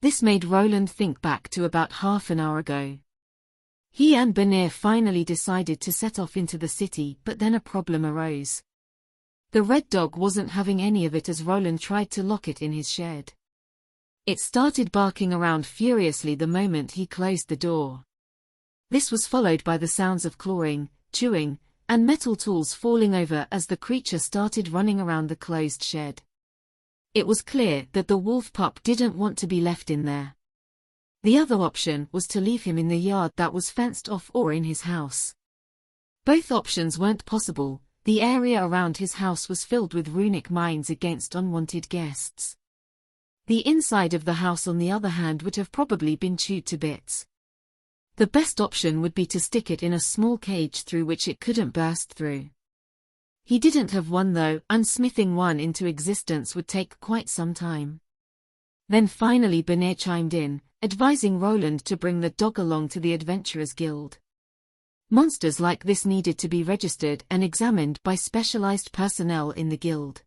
This made Roland think back to about half an hour ago. He and Benir finally decided to set off into the city, but then a problem arose. The red dog wasn't having any of it as Roland tried to lock it in his shed. It started barking around furiously the moment he closed the door. This was followed by the sounds of clawing, chewing, and metal tools falling over as the creature started running around the closed shed. It was clear that the wolf pup didn't want to be left in there. The other option was to leave him in the yard that was fenced off or in his house. Both options weren't possible. The area around his house was filled with runic mines against unwanted guests. The inside of the house, on the other hand, would have probably been chewed to bits. The best option would be to stick it in a small cage through which it couldn't burst through. He didn't have one though, and smithing one into existence would take quite some time. Then finally Benir chimed in, advising Roland to bring the dog along to the Adventurers Guild. Monsters like this needed to be registered and examined by specialized personnel in the guild.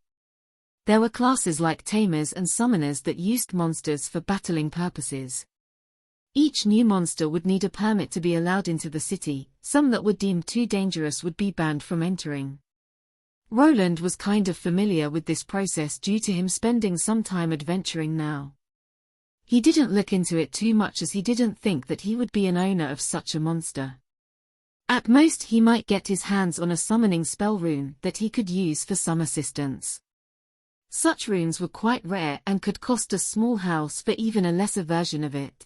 There were classes like tamers and summoners that used monsters for battling purposes. Each new monster would need a permit to be allowed into the city. Some that were deemed too dangerous would be banned from entering. Roland was kind of familiar with this process due to him spending some time adventuring now. He didn't look into it too much as he didn't think that he would be an owner of such a monster. At most he might get his hands on a summoning spell rune that he could use for some assistance. Such runes were quite rare and could cost a small house for even a lesser version of it.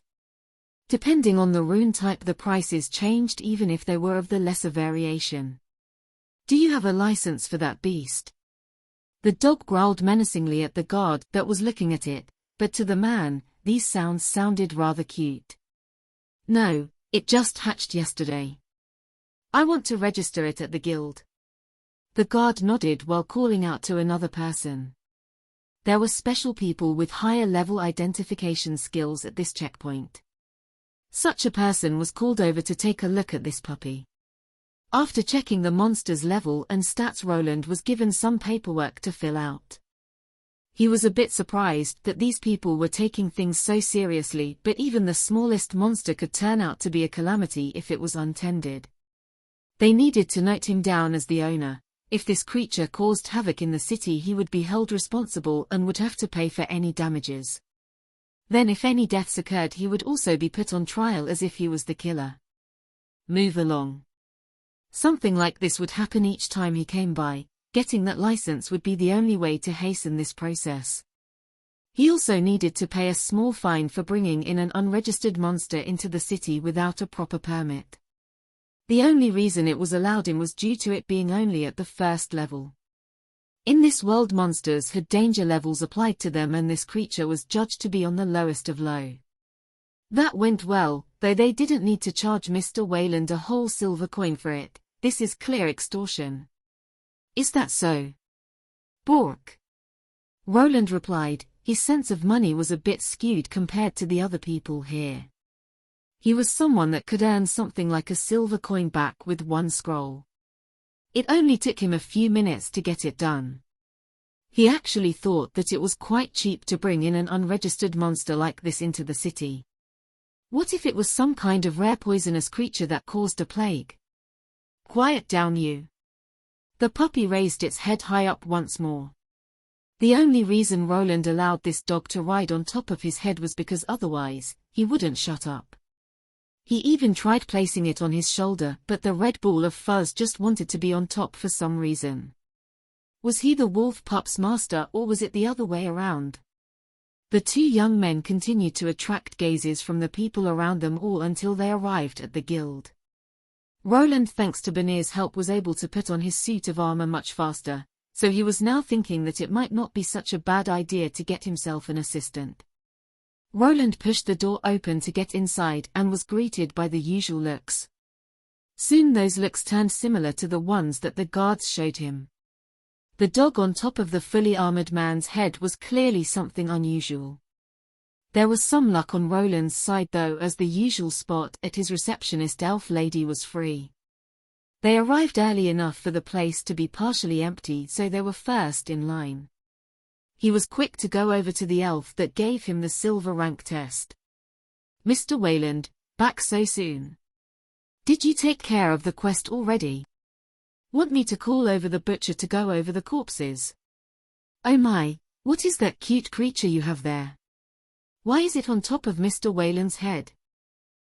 Depending on the rune type, the prices changed even if they were of the lesser variation. "Do you have a license for that beast?" The dog growled menacingly at the guard that was looking at it, but to the man, these sounds sounded rather cute. "No, it just hatched yesterday. I want to register it at the guild." The guard nodded while calling out to another person. There were special people with higher level identification skills at this checkpoint. Such a person was called over to take a look at this puppy. After checking the monster's level and stats, Roland was given some paperwork to fill out. He was a bit surprised that these people were taking things so seriously, but even the smallest monster could turn out to be a calamity if it was untended. They needed to note him down as the owner. If this creature caused havoc in the city, he would be held responsible and would have to pay for any damages. Then if any deaths occurred, he would also be put on trial as if he was the killer. Move along. Something like this would happen each time he came by. Getting that license would be the only way to hasten this process. He also needed to pay a small fine for bringing in an unregistered monster into the city without a proper permit. The only reason it was allowed in was due to it being only at the first level. In this world, monsters had danger levels applied to them, and this creature was judged to be on the lowest of low. That went well, though they didn't need to charge Mr. Wayland a whole silver coin for it. This is clear extortion. Is that so? Bork. Roland replied. His sense of money was a bit skewed compared to the other people here. He was someone that could earn something like a silver coin back with one scroll. It only took him a few minutes to get it done. He actually thought that it was quite cheap to bring in an unregistered monster like this into the city. What if it was some kind of rare poisonous creature that caused a plague? Quiet down, you. The puppy raised its head high up once more. The only reason Roland allowed this dog to ride on top of his head was because otherwise, he wouldn't shut up. He even tried placing it on his shoulder, but the red ball of fuzz just wanted to be on top for some reason. Was he the wolf pup's master, or was it the other way around? The two young men continued to attract gazes from the people around them all until they arrived at the guild. Roland, thanks to Benir's help, was able to put on his suit of armor much faster, so he was now thinking that it might not be such a bad idea to get himself an assistant. Roland pushed the door open to get inside and was greeted by the usual looks. Soon those looks turned similar to the ones that the guards showed him. The dog on top of the fully armored man's head was clearly something unusual. There was some luck on Roland's side though, as the usual spot at his receptionist elf lady was free. They arrived early enough for the place to be partially empty, so they were first in line. He was quick to go over to the elf that gave him the silver rank test. Mr. Wayland, back so soon. Did you take care of the quest already? Want me to call over the butcher to go over the corpses? Oh my, what is that cute creature you have there? Why is it on top of Mr. Wayland's head?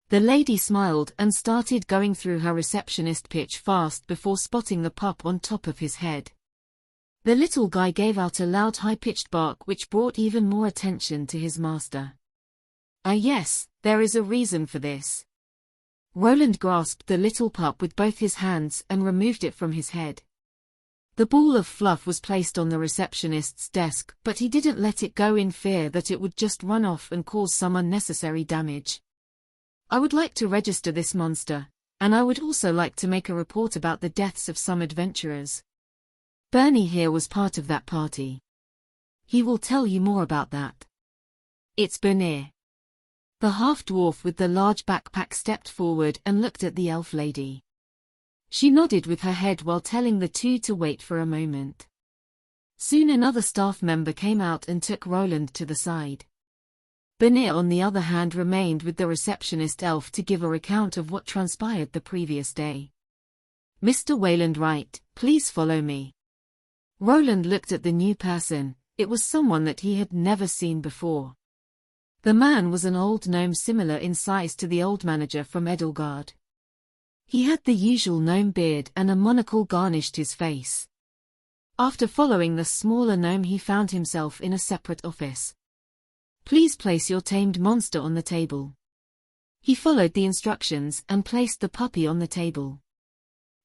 The lady smiled and started going through her receptionist pitch fast before spotting the pup on top of his head. The little guy gave out a loud high-pitched bark which brought even more attention to his master. Ah yes, there is a reason for this. Roland grasped the little pup with both his hands and removed it from his head. The ball of fluff was placed on the receptionist's desk, but he didn't let it go in fear that it would just run off and cause some unnecessary damage. I would like to register this monster, and I would also like to make a report about the deaths of some adventurers. Bernie here was part of that party. He will tell you more about that. It's Benir. The half-dwarf with the large backpack stepped forward and looked at the elf lady. She nodded with her head while telling the two to wait for a moment. Soon another staff member came out and took Roland to the side. Benir, on the other hand, remained with the receptionist elf to give a recount of what transpired the previous day. Mr. Wayland, right, please follow me. Roland looked at the new person. It was someone that he had never seen before. The man was an old gnome similar in size to the old manager from Edelgard. He had the usual gnome beard and a monocle garnished his face. After following the smaller gnome, he found himself in a separate office. Please place your tamed monster on the table. He followed the instructions and placed the puppy on the table.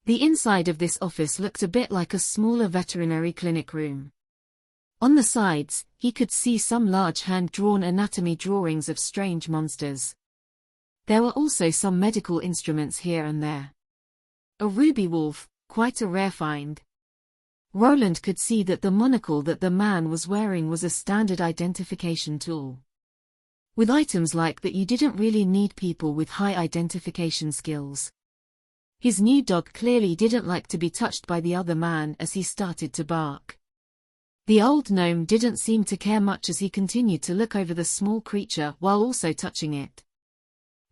The inside of this office looked a bit like a smaller veterinary clinic room. On the sides, he could see some large hand-drawn anatomy drawings of strange monsters. There were also some medical instruments here and there. A ruby wolf, quite a rare find. Roland could see that the monocle that the man was wearing was a standard identification tool. With items like that, you didn't really need people with high identification skills. His new dog clearly didn't like to be touched by the other man as he started to bark. The old gnome didn't seem to care much as he continued to look over the small creature while also touching it.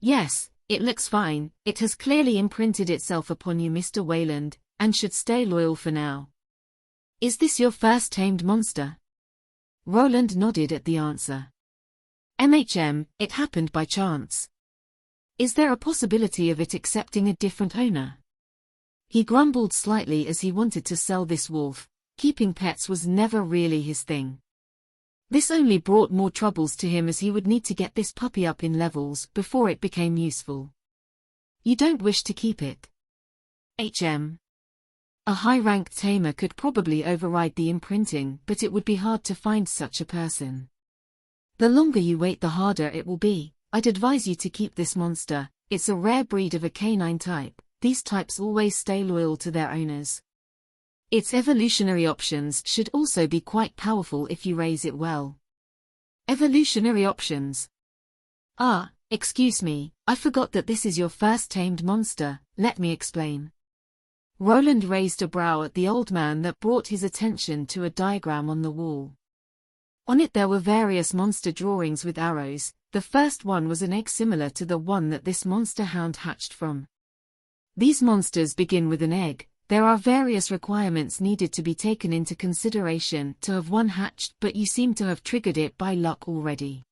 Yes, it looks fine. It has clearly imprinted itself upon you, Mr. Wayland, and should stay loyal for now. Is this your first tamed monster? Roland nodded at the answer. It happened by chance. Is there a possibility of it accepting a different owner? He grumbled slightly as he wanted to sell this wolf. Keeping pets was never really his thing. This only brought more troubles to him as he would need to get this puppy up in levels before it became useful. You don't wish to keep it? A high-ranked tamer could probably override the imprinting, but it would be hard to find such a person. The longer you wait, the harder it will be. I'd advise you to keep this monster. It's a rare breed of a canine type. These types always stay loyal to their owners. Its evolutionary options should also be quite powerful if you raise it well. Evolutionary options. Excuse me, I forgot that this is your first tamed monster. Let me explain. Roland raised a brow at the old man that brought his attention to a diagram on the wall. On it there were various monster drawings with arrows. The first one was an egg similar to the one that this monster hound hatched from. These monsters begin with an egg. There are various requirements needed to be taken into consideration to have one hatched, but you seem to have triggered it by luck already.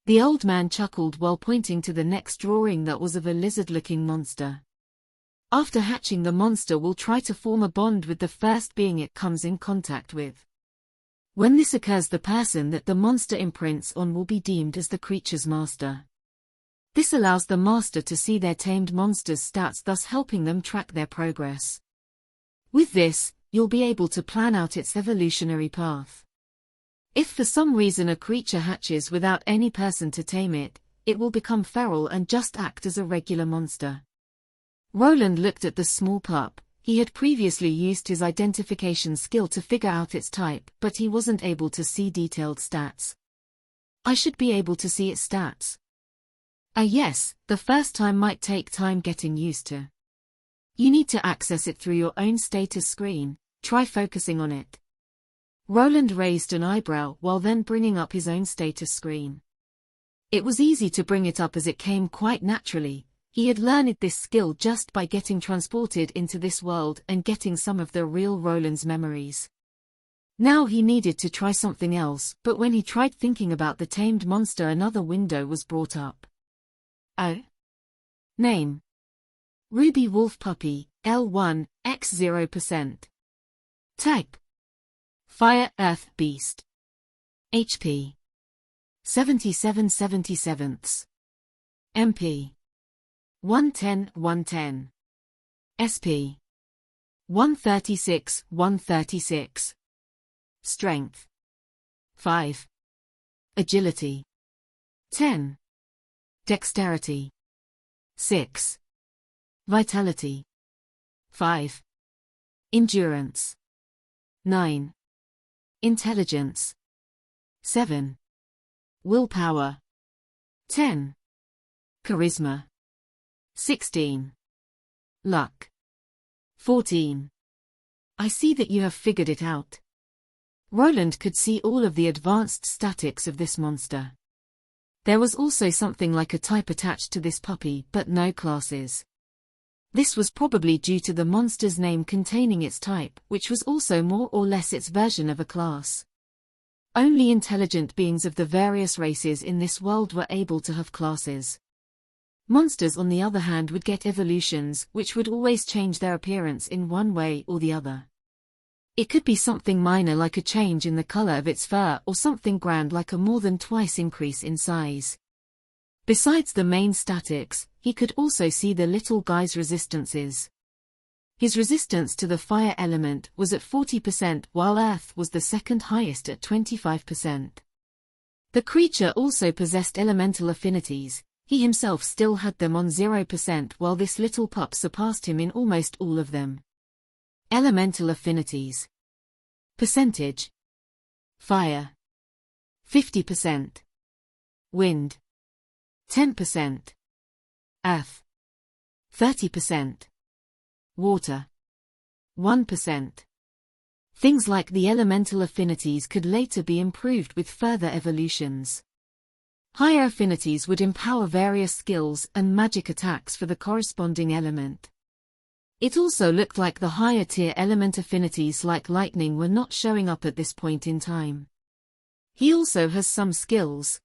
The old man chuckled while pointing to the next drawing that was of a lizard-looking monster. After hatching, the monster will try to form a bond with the first being it comes in contact with. When this occurs, the person that the monster imprints on will be deemed as the creature's master. This allows the master to see their tamed monster's stats, thus helping them track their progress. With this, you'll be able to plan out its evolutionary path. If for some reason a creature hatches without any person to tame it, it will become feral and just act as a regular monster. Roland looked at the small pup. He had previously used his identification skill to figure out its type, but he wasn't able to see detailed stats. I should be able to see its stats. Yes, the first time might take time getting used to. You need to access it through your own status screen. Try focusing on it. Roland raised an eyebrow while then bringing up his own status screen. It was easy to bring it up as it came quite naturally. He had learned this skill just by getting transported into this world and getting some of the real Roland's memories. Now he needed to try something else, but when he tried thinking about the tamed monster, another window was brought up. Name. Ruby Wolf Puppy, L1, X 0%. Type. Fire Earth Beast. HP. 77/77. MP. 110/110. SP. 136/136. Strength. 5. Agility. 10. Dexterity. 6. Vitality. 5. Endurance. 9. Intelligence. 7. Willpower. 10. Charisma. 16. Luck. 14. I see that you have figured it out. Roland could see all of the advanced statics of this monster. There was also something like a type attached to this puppy, but no classes. This was probably due to the monster's name containing its type, which was also more or less its version of a class. Only intelligent beings of the various races in this world were able to have classes. Monsters, on the other hand, would get evolutions, which would always change their appearance in one way or the other. It could be something minor like a change in the color of its fur, or something grand like a more than twice increase in size. Besides the main statics, he could also see the little guy's resistances. His resistance to the fire element was at 40%, while earth was the second highest at 25%. The creature also possessed elemental affinities. He himself still had them on 0%, while this little pup surpassed him in almost all of them. Elemental affinities. Percentage. Fire. 50%. Wind. 10%. Earth. 30%. Water. 1%. Things like the elemental affinities could later be improved with further evolutions. Higher affinities would empower various skills and magic attacks for the corresponding element. It also looked like the higher tier element affinities like lightning were not showing up at this point in time. He also has some skills.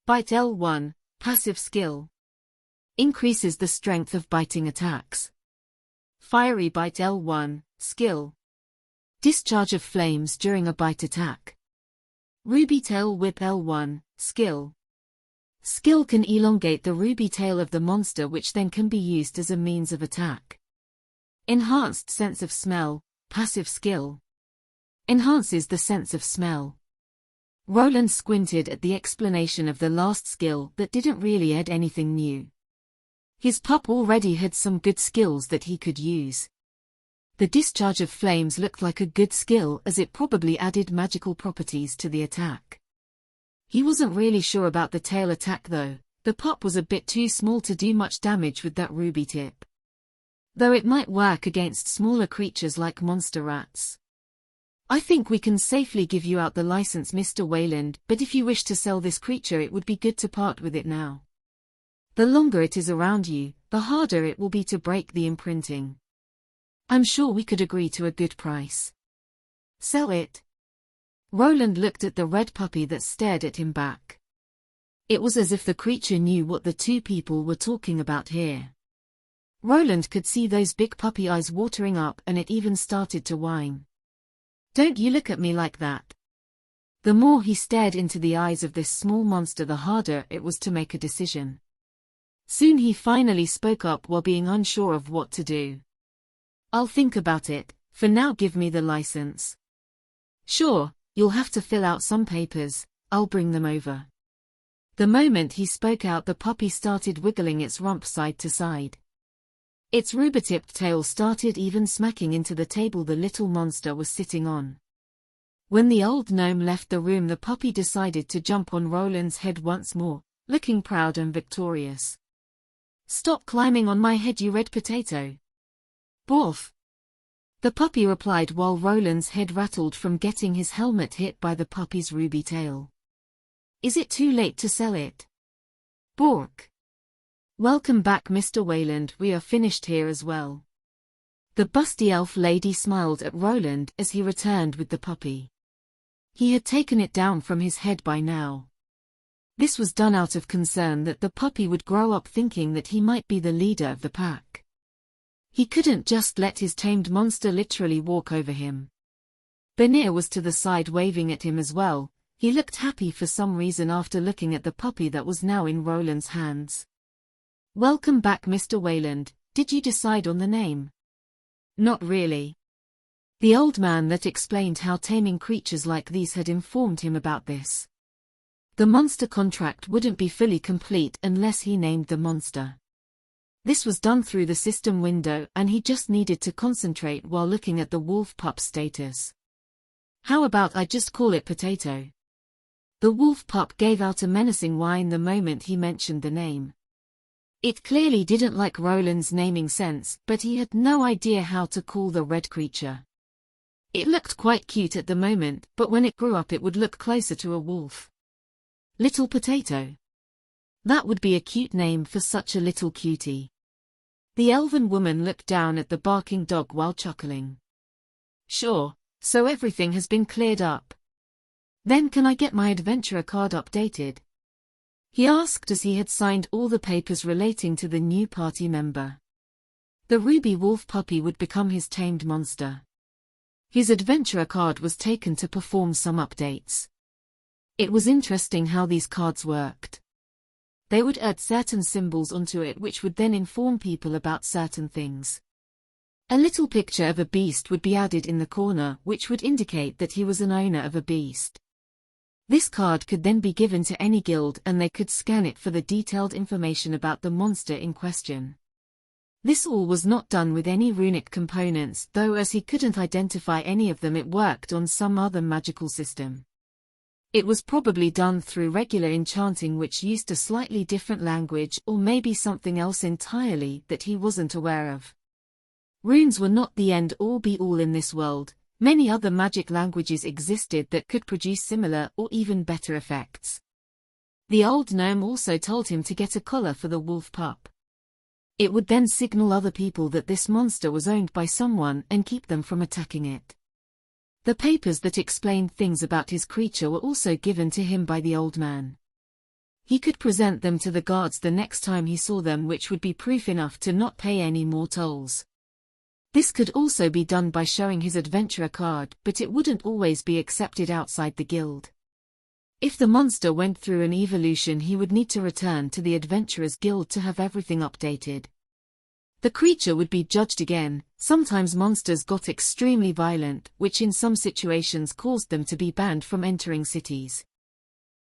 Bite L1, passive skill. Increases the strength of biting attacks. Fiery Bite L1, skill. Discharge of flames during a bite attack. Ruby Tail Whip L1, skill. Skill can elongate the ruby tail of the monster, which then can be used as a means of attack. Enhanced Sense of Smell, passive skill. Enhances the sense of smell. Roland squinted at the explanation of the last skill that didn't really add anything new. His pup already had some good skills that he could use. The discharge of flames looked like a good skill as it probably added magical properties to the attack. He wasn't really sure about the tail attack though. The pup was a bit too small to do much damage with that ruby tip. Though it might work against smaller creatures like monster rats. I think we can safely give you out the license, Mr. Wayland, but if you wish to sell this creature it would be good to part with it now. The longer it is around you, the harder it will be to break the imprinting. I'm sure we could agree to a good price. Sell it. Roland looked at the red puppy that stared at him back. It was as if the creature knew what the two people were talking about here. Roland could see those big puppy eyes watering up and it even started to whine. Don't you look at me like that. The more he stared into the eyes of this small monster, the harder it was to make a decision. Soon he finally spoke up while being unsure of what to do. I'll think about it, for now give me the license. Sure, you'll have to fill out some papers, I'll bring them over. The moment he spoke out, the puppy started wiggling its rump side to side. Its ruby-tipped tail started even smacking into the table the little monster was sitting on. When the old gnome left the room, the puppy decided to jump on Roland's head once more, looking proud and victorious. Stop climbing on my head, you red potato. Borf. The puppy replied while Roland's head rattled from getting his helmet hit by the puppy's ruby tail. Is it too late to sell it? Bork. Welcome back, Mr. Wayland, we are finished here as well. The busty elf lady smiled at Roland as he returned with the puppy. He had taken it down from his head by now. This was done out of concern that the puppy would grow up thinking that he might be the leader of the pack. He couldn't just let his tamed monster literally walk over him. Benir was to the side waving at him as well. He looked happy for some reason after looking at the puppy that was now in Roland's hands. Welcome back, Mr. Wayland, did you decide on the name? Not really. The old man that explained how taming creatures like these had informed him about this. The monster contract wouldn't be fully complete unless he named the monster. This was done through the system window and he just needed to concentrate while looking at the wolf pup status. How about I just call it Potato? The wolf pup gave out a menacing whine the moment he mentioned the name. It clearly didn't like Roland's naming sense, but he had no idea how to call the red creature. It looked quite cute at the moment, but when it grew up it would look closer to a wolf. Little Potato. That would be a cute name for such a little cutie. The elven woman looked down at the barking dog while chuckling. Sure, so everything has been cleared up. Then can I get my adventurer card updated? He asked as he had signed all the papers relating to the new party member. The ruby wolf puppy would become his tamed monster. His adventurer card was taken to perform some updates. It was interesting how these cards worked. They would add certain symbols onto it which would then inform people about certain things. A little picture of a beast would be added in the corner which would indicate that he was an owner of a beast. This card could then be given to any guild and they could scan it for the detailed information about the monster in question. This all was not done with any runic components, though as he couldn't identify any of them it worked on some other magical system. It was probably done through regular enchanting which used a slightly different language or maybe something else entirely that he wasn't aware of. Runes were not the end all be all in this world, Many other magic languages existed that could produce similar or even better effects. The old gnome also told him to get a collar for the wolf pup. It would then signal other people that this monster was owned by someone and keep them from attacking it. The papers that explained things about his creature were also given to him by the old man. He could present them to the guards the next time he saw them, which would be proof enough to not pay any more tolls. This could also be done by showing his adventurer card, but it wouldn't always be accepted outside the guild. If the monster went through an evolution, he would need to return to the Adventurers Guild to have everything updated. The creature would be judged again. Sometimes monsters got extremely violent, which in some situations caused them to be banned from entering cities.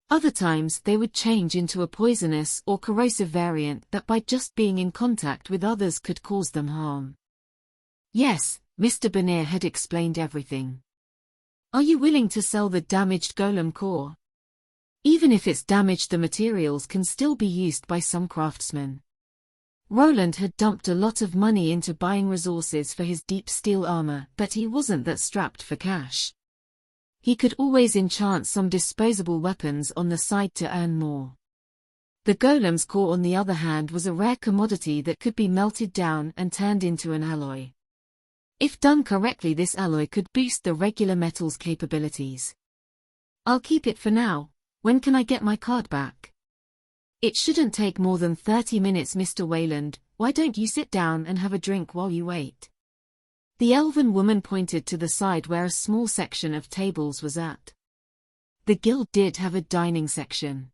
Other times they would change into a poisonous or corrosive variant that by just being in contact with others could cause them harm. Yes, Mr. Bonnier had explained everything. Are you willing to sell the damaged golem core? Even if it's damaged, the materials can still be used by some craftsmen. Roland had dumped a lot of money into buying resources for his deep steel armor, but he wasn't that strapped for cash. He could always enchant some disposable weapons on the side to earn more. The golem's core, on the other hand, was a rare commodity that could be melted down and turned into an alloy. If done correctly, this alloy could boost the regular metal's capabilities. I'll keep it for now. When can I get my card back? It shouldn't take more than 30 minutes, Mr. Wayland. Why don't you sit down and have a drink while you wait? The elven woman pointed to the side where a small section of tables was at. The guild did have a dining section.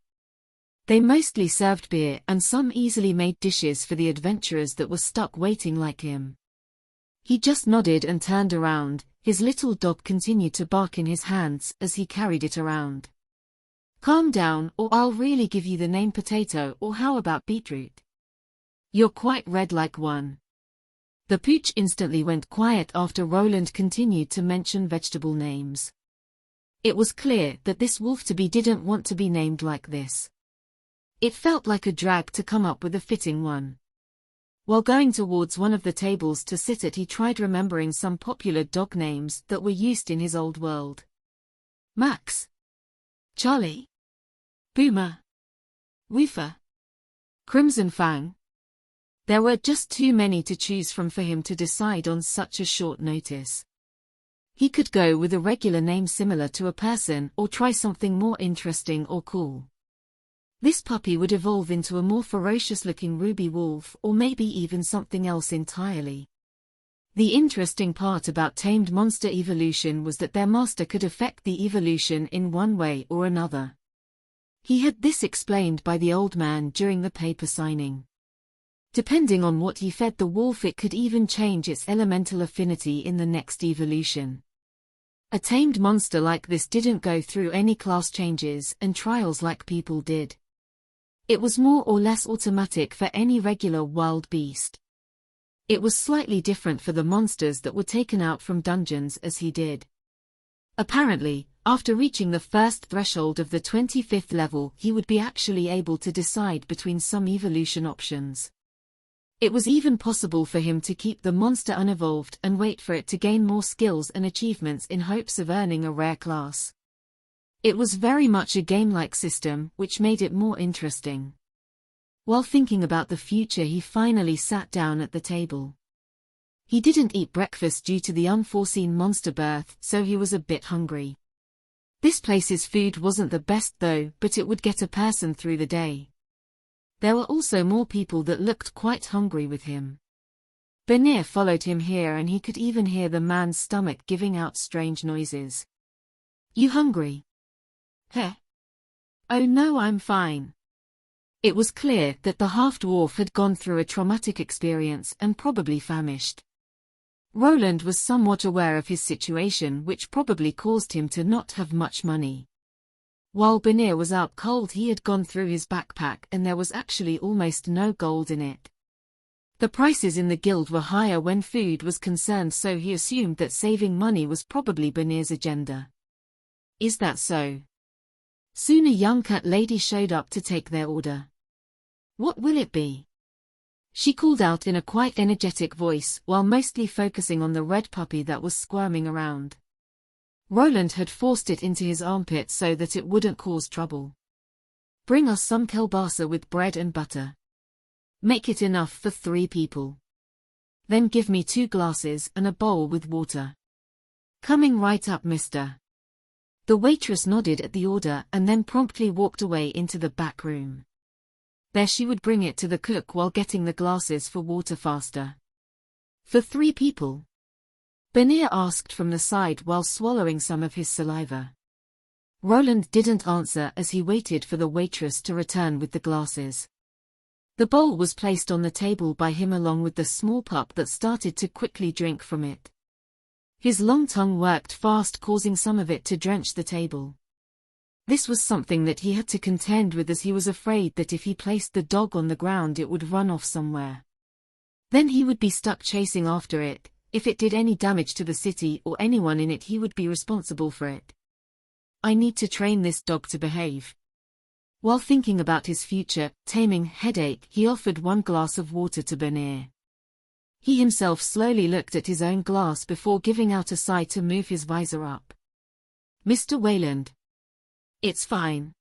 They mostly served beer and some easily made dishes for the adventurers that were stuck waiting like him. He just nodded and turned around. His little dog continued to bark in his hands as he carried it around. Calm down, or I'll really give you the name potato, or how about beetroot? You're quite red like one. The pooch instantly went quiet after Roland continued to mention vegetable names. It was clear that this wolf-to-be didn't want to be named like this. It felt like a drag to come up with a fitting one. While going towards one of the tables to sit at, he tried remembering some popular dog names that were used in his old world. Max. Charlie. Boomer. Woofer. Crimson Fang. There were just too many to choose from for him to decide on such a short notice. He could go with a regular name similar to a person or try something more interesting or cool. This puppy would evolve into a more ferocious-looking ruby wolf, or maybe even something else entirely. The interesting part about tamed monster evolution was that their master could affect the evolution in one way or another. He had this explained by the old man during the paper signing. Depending on what he fed the wolf, it could even change its elemental affinity in the next evolution. A tamed monster like this didn't go through any class changes and trials like people did. It was more or less automatic for any regular wild beast. It was slightly different for the monsters that were taken out from dungeons, as he did. Apparently, after reaching the first threshold of the 25th level, he would be actually able to decide between some evolution options. It was even possible for him to keep the monster unevolved and wait for it to gain more skills and achievements in hopes of earning a rare class. It was very much a game-like system, which made it more interesting. While thinking about the future, he finally sat down at the table. He didn't eat breakfast due to the unforeseen monster birth, so he was a bit hungry. This place's food wasn't the best though, but it would get a person through the day. There were also more people that looked quite hungry with him. Bonnier followed him here, and he could even hear the man's stomach giving out strange noises. You hungry? Heh. Oh no, I'm fine. It was clear that the half-dwarf had gone through a traumatic experience and probably famished. Roland was somewhat aware of his situation, which probably caused him to not have much money. While Bonnier was out cold, he had gone through his backpack and there was actually almost no gold in it. The prices in the guild were higher when food was concerned, so he assumed that saving money was probably Bonnier's agenda. Is that so? Soon a young cat lady showed up to take their order. What will it be? She called out in a quite energetic voice while mostly focusing on the red puppy that was squirming around. Roland had forced it into his armpit so that it wouldn't cause trouble. Bring us some kielbasa with bread and butter. Make it enough for 3 people. Then give me 2 glasses and a bowl with water. Coming right up, mister. The waitress nodded at the order and then promptly walked away into the back room. There she would bring it to the cook while getting the glasses for water faster. For 3 people? Benir asked from the side while swallowing some of his saliva. Roland didn't answer as he waited for the waitress to return with the glasses. The bowl was placed on the table by him along with the small pup that started to quickly drink from it. His long tongue worked fast, causing some of it to drench the table. This was something that he had to contend with as he was afraid that if he placed the dog on the ground it would run off somewhere. Then he would be stuck chasing after it. If it did any damage to the city or anyone in it, he would be responsible for it. I need to train this dog to behave. While thinking about his future, taming headache, he offered 1 glass of water to Benir. He himself slowly looked at his own glass before giving out a sigh to move his visor up. Mr. Wayland. It's fine.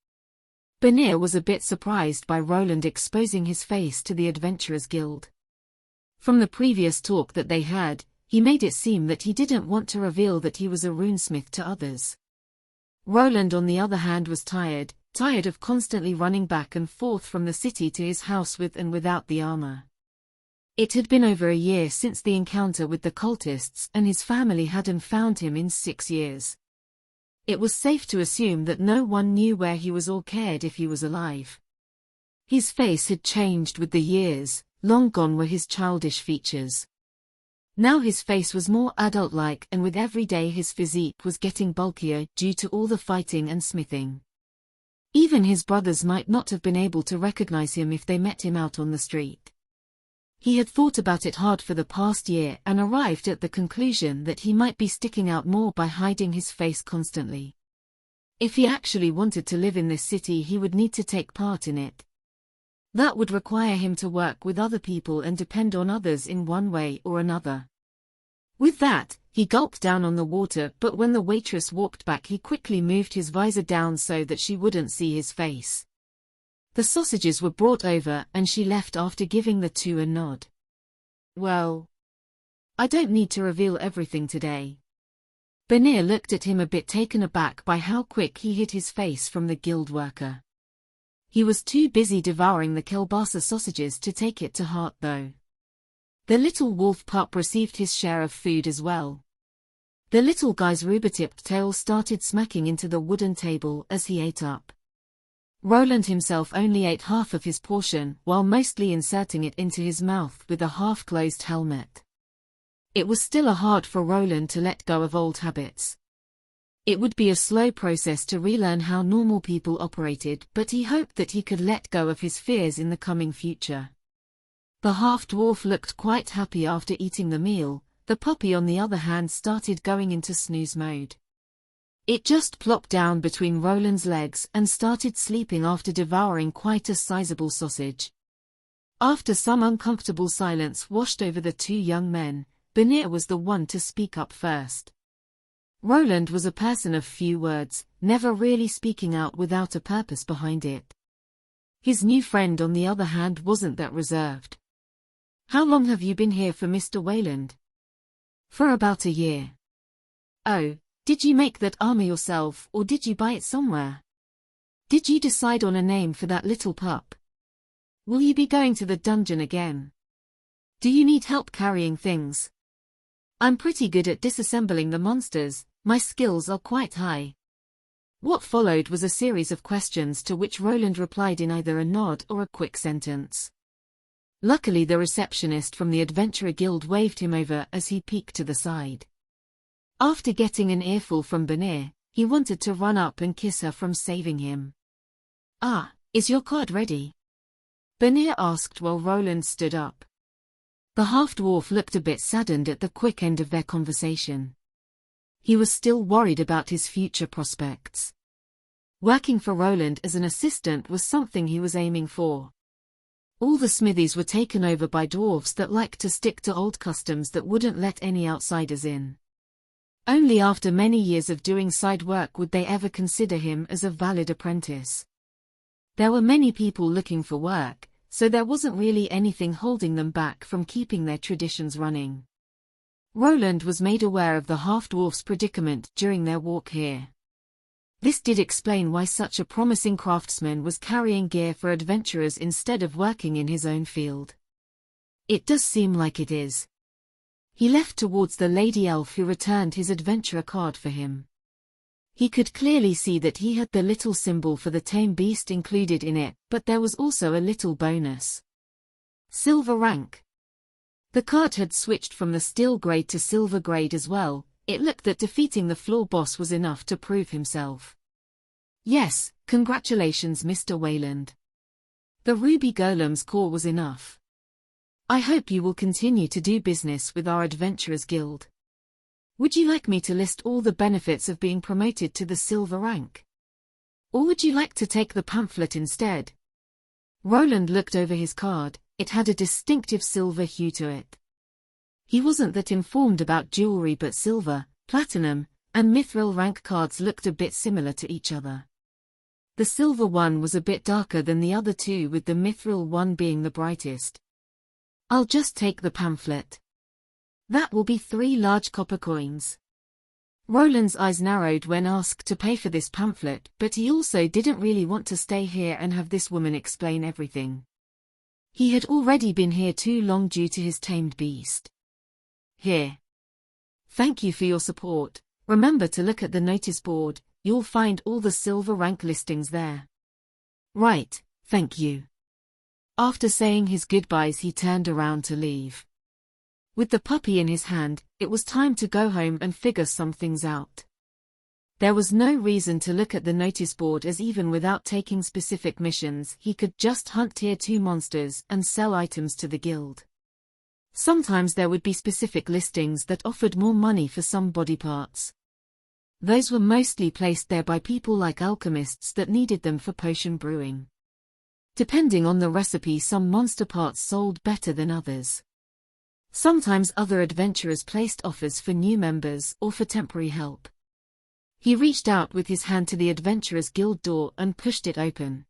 Benir was a bit surprised by Roland exposing his face to the Adventurers Guild. From the previous talk that they had, he made it seem that he didn't want to reveal that he was a runesmith to others. Roland, on the other hand, was tired of constantly running back and forth from the city to his house with and without the armor. It had been over a year since the encounter with the cultists, and his family hadn't found him in 6 years. It was safe to assume that no one knew where he was or cared if he was alive. His face had changed with the years, long gone were his childish features. Now his face was more adult-like, and with every day his physique was getting bulkier due to all the fighting and smithing. Even his brothers might not have been able to recognize him if they met him out on the street. He had thought about it hard for the past year and arrived at the conclusion that he might be sticking out more by hiding his face constantly. If he actually wanted to live in this city, he would need to take part in it. That would require him to work with other people and depend on others in one way or another. With that, he gulped down on the water, but when the waitress walked back he quickly moved his visor down so that she wouldn't see his face. The sausages were brought over and she left after giving the 2 a nod. Well, I don't need to reveal everything today. Benir looked at him a bit taken aback by how quick he hid his face from the guild worker. He was too busy devouring the kielbasa sausages to take it to heart though. The little wolf pup received his share of food as well. The little guy's ruby-tipped tail started smacking into the wooden table as he ate up. Roland himself only ate half of his portion while mostly inserting it into his mouth with a half-closed helmet. It was still hard for Roland to let go of old habits. It would be a slow process to relearn how normal people operated, but he hoped that he could let go of his fears in the coming future. The half-dwarf looked quite happy after eating the meal. The puppy on the other hand started going into snooze mode. It just plopped down between Roland's legs and started sleeping after devouring quite a sizable sausage. After some uncomfortable silence washed over the 2 young men, Benir was the one to speak up first. Roland was a person of few words, never really speaking out without a purpose behind it. His new friend on the other hand wasn't that reserved. How long have you been here for, Mr. Wayland? For about a year. Oh, did you make that armor yourself or did you buy it somewhere? Did you decide on a name for that little pup? Will you be going to the dungeon again? Do you need help carrying things? I'm pretty good at disassembling the monsters, my skills are quite high. What followed was a series of questions to which Roland replied in either a nod or a quick sentence. Luckily the receptionist from the Adventurer Guild waved him over as he peeked to the side. After getting an earful from Benir, he wanted to run up and kiss her from saving him. Ah, is your card ready? Benir asked while Roland stood up. The half-dwarf looked a bit saddened at the quick end of their conversation. He was still worried about his future prospects. Working for Roland as an assistant was something he was aiming for. All the smithies were taken over by dwarves that liked to stick to old customs that wouldn't let any outsiders in. Only after many years of doing side work would they ever consider him as a valid apprentice. There were many people looking for work, so there wasn't really anything holding them back from keeping their traditions running. Roland was made aware of the half-dwarf's predicament during their walk here. This did explain why such a promising craftsman was carrying gear for adventurers instead of working in his own field. It does seem like it is. He left towards the lady elf who returned his adventurer card for him. He could clearly see that he had the little symbol for the tame beast included in it, but there was also a little bonus. Silver rank. The card had switched from the steel grade to silver grade as well. It looked that defeating the floor boss was enough to prove himself. Yes, congratulations, Mr. Wayland. The ruby golem's core was enough. I hope you will continue to do business with our Adventurers Guild. Would you like me to list all the benefits of being promoted to the silver rank? Or would you like to take the pamphlet instead? Roland looked over his card. It had a distinctive silver hue to it. He wasn't that informed about jewelry, but silver, platinum, and mithril rank cards looked a bit similar to each other. The silver one was a bit darker than the other two, with the mithril one being the brightest. I'll just take the pamphlet. That will be 3 large copper coins. Roland's eyes narrowed when asked to pay for this pamphlet, but he also didn't really want to stay here and have this woman explain everything. He had already been here too long due to his tamed beast. Here. Thank you for your support. Remember to look at the notice board, you'll find all the silver rank listings there. Right, thank you. After saying his goodbyes, he turned around to leave. With the puppy in his hand, it was time to go home and figure some things out. There was no reason to look at the notice board, as even without taking specific missions, he could just hunt tier 2 monsters and sell items to the guild. Sometimes there would be specific listings that offered more money for some body parts. Those were mostly placed there by people like alchemists that needed them for potion brewing. Depending on the recipe, some monster parts sold better than others. Sometimes other adventurers placed offers for new members or for temporary help. He reached out with his hand to the Adventurers Guild door and pushed it open.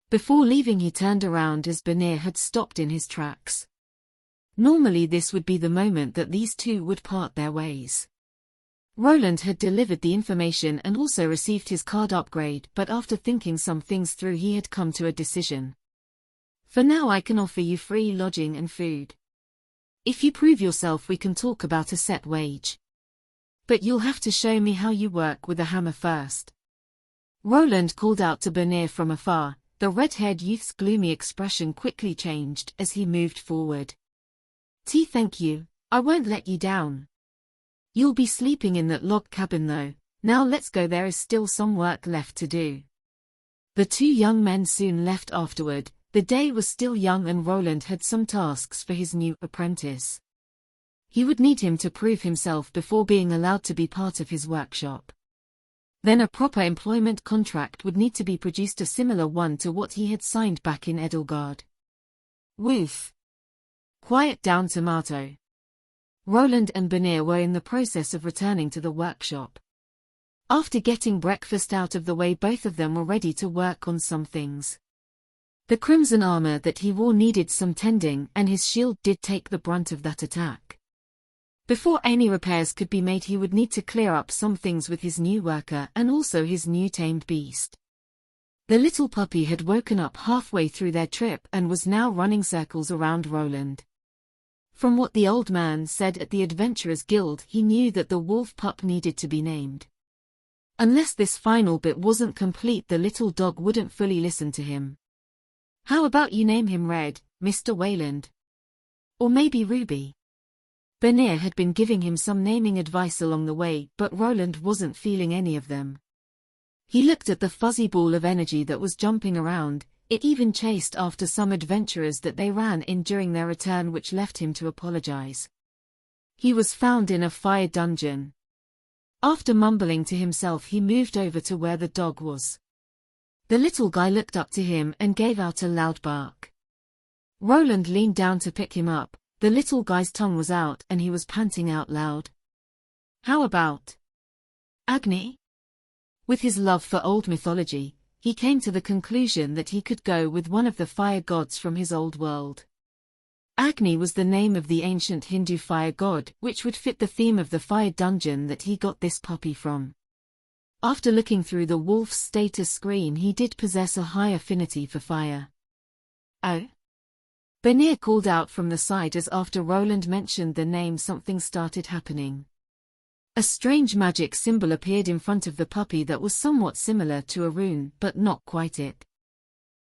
Before leaving, he turned around as Banir had stopped in his tracks. Normally this would be the moment that these two would part their ways. Roland had delivered the information and also received his card upgrade, but after thinking some things through, he had come to a decision. For now, I can offer you free lodging and food. If you prove yourself, we can talk about a set wage. But you'll have to show me how you work with a hammer first. Roland called out to Banir from afar. The red-haired youth's gloomy expression quickly changed as he moved forward. Thank you, I won't let you down. You'll be sleeping in that log cabin though. Now let's go, there is still some work left to do. The two young men soon left afterward. The day was still young and Roland had some tasks for his new apprentice. He would need him to prove himself before being allowed to be part of his workshop. Then a proper employment contract would need to be produced, a similar one to what he had signed back in Edelgard. Woof. Quiet down, Tomato. Roland and Banir were in the process of returning to the workshop. After getting breakfast out of the way, both of them were ready to work on some things. The crimson armor that he wore needed some tending, and his shield did take the brunt of that attack. Before any repairs could be made, he would need to clear up some things with his new worker and also his new tamed beast. The little puppy had woken up halfway through their trip and was now running circles around Roland. From what the old man said at the Adventurers Guild, he knew that the wolf pup needed to be named. Unless this final bit wasn't complete, the little dog wouldn't fully listen to him. How about you name him Red, Mr. Wayland? Or maybe Ruby? Banir had been giving him some naming advice along the way, but Roland wasn't feeling any of them. He looked at the fuzzy ball of energy that was jumping around. It even chased after some adventurers that they ran in during their return, which left him to apologize. He was found in a fire dungeon. After mumbling to himself, he moved over to where the dog was. The little guy looked up to him and gave out a loud bark. Roland leaned down to pick him up. The little guy's tongue was out and he was panting out loud. How about Agni? With his love for old mythology, he came to the conclusion that he could go with one of the fire gods from his old world. Agni was the name of the ancient Hindu fire god, which would fit the theme of the fire dungeon that he got this puppy from. After looking through the wolf's status screen, he did possess a high affinity for fire. Oh? Benir called out from the side as after Roland mentioned the name something started happening. A strange magic symbol appeared in front of the puppy that was somewhat similar to a rune, but not quite it.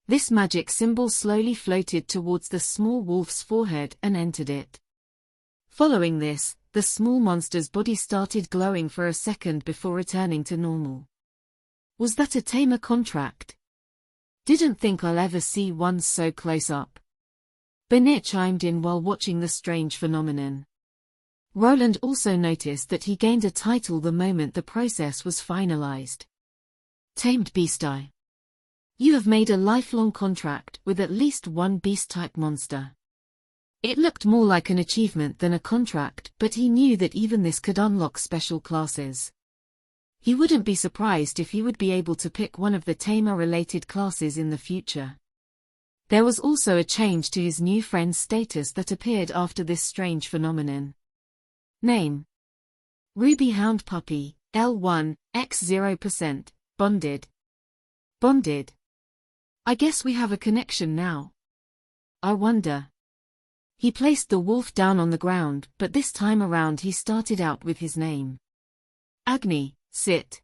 This magic symbol slowly floated towards the small wolf's forehead and entered it. Following this, the small monster's body started glowing for a second before returning to normal. Was that a tamer contract? Didn't think I'll ever see one so close up. Benir chimed in while watching the strange phenomenon. Roland also noticed that he gained a title the moment the process was finalized. Tamed Beastie. You have made a lifelong contract with at least one beast-type monster. It looked more like an achievement than a contract, but he knew that even this could unlock special classes. He wouldn't be surprised if he would be able to pick one of the tamer-related classes in the future. There was also a change to his new friend's status that appeared after this strange phenomenon. Name: Ruby Hound Puppy, L1, X 0%, bonded. Bonded. I guess we have a connection now. I wonder. He placed the wolf down on the ground, but this time around he started out with his name. Agni, sit.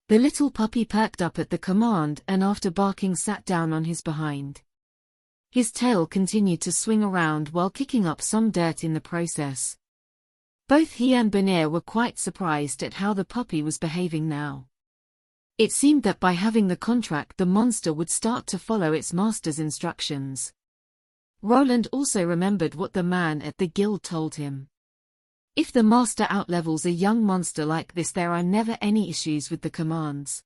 The little puppy perked up at the command and after barking sat down on his behind. His tail continued to swing around while kicking up some dirt in the process. Both he and Benir were quite surprised at how the puppy was behaving now. It seemed that by having the contract the monster would start to follow its master's instructions. Roland also remembered what the man at the guild told him. If the master outlevels a young monster like this, there are never any issues with the commands.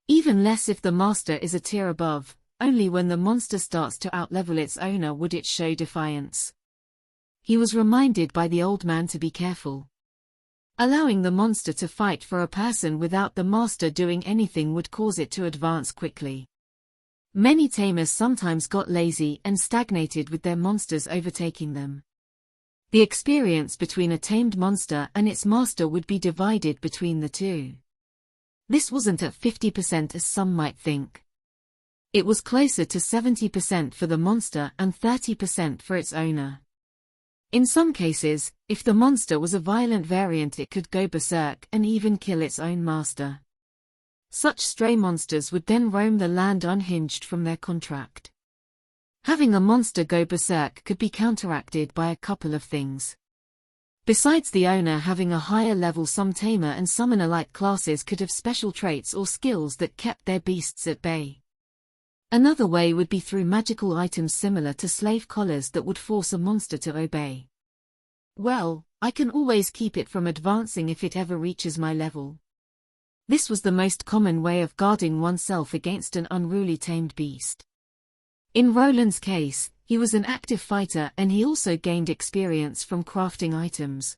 Even less if the master is a tier above, only when the monster starts to outlevel its owner would it show defiance. He was reminded by the old man to be careful. Allowing the monster to fight for a person without the master doing anything would cause it to advance quickly. Many tamers sometimes got lazy and stagnated with their monsters overtaking them. The experience between a tamed monster and its master would be divided between the two. This wasn't at 50% as some might think. It was closer to 70% for the monster and 30% for its owner. In some cases, if the monster was a violent variant, it could go berserk and even kill its own master. Such stray monsters would then roam the land unhinged from their contract. Having a monster go berserk could be counteracted by a couple of things. Besides the owner having a higher level, some tamer and summoner-like classes could have special traits or skills that kept their beasts at bay. Another way would be through magical items similar to slave collars that would force a monster to obey. Well, I can always keep it from advancing if it ever reaches my level. This was the most common way of guarding oneself against an unruly tamed beast. In Roland's case, he was an active fighter and he also gained experience from crafting items.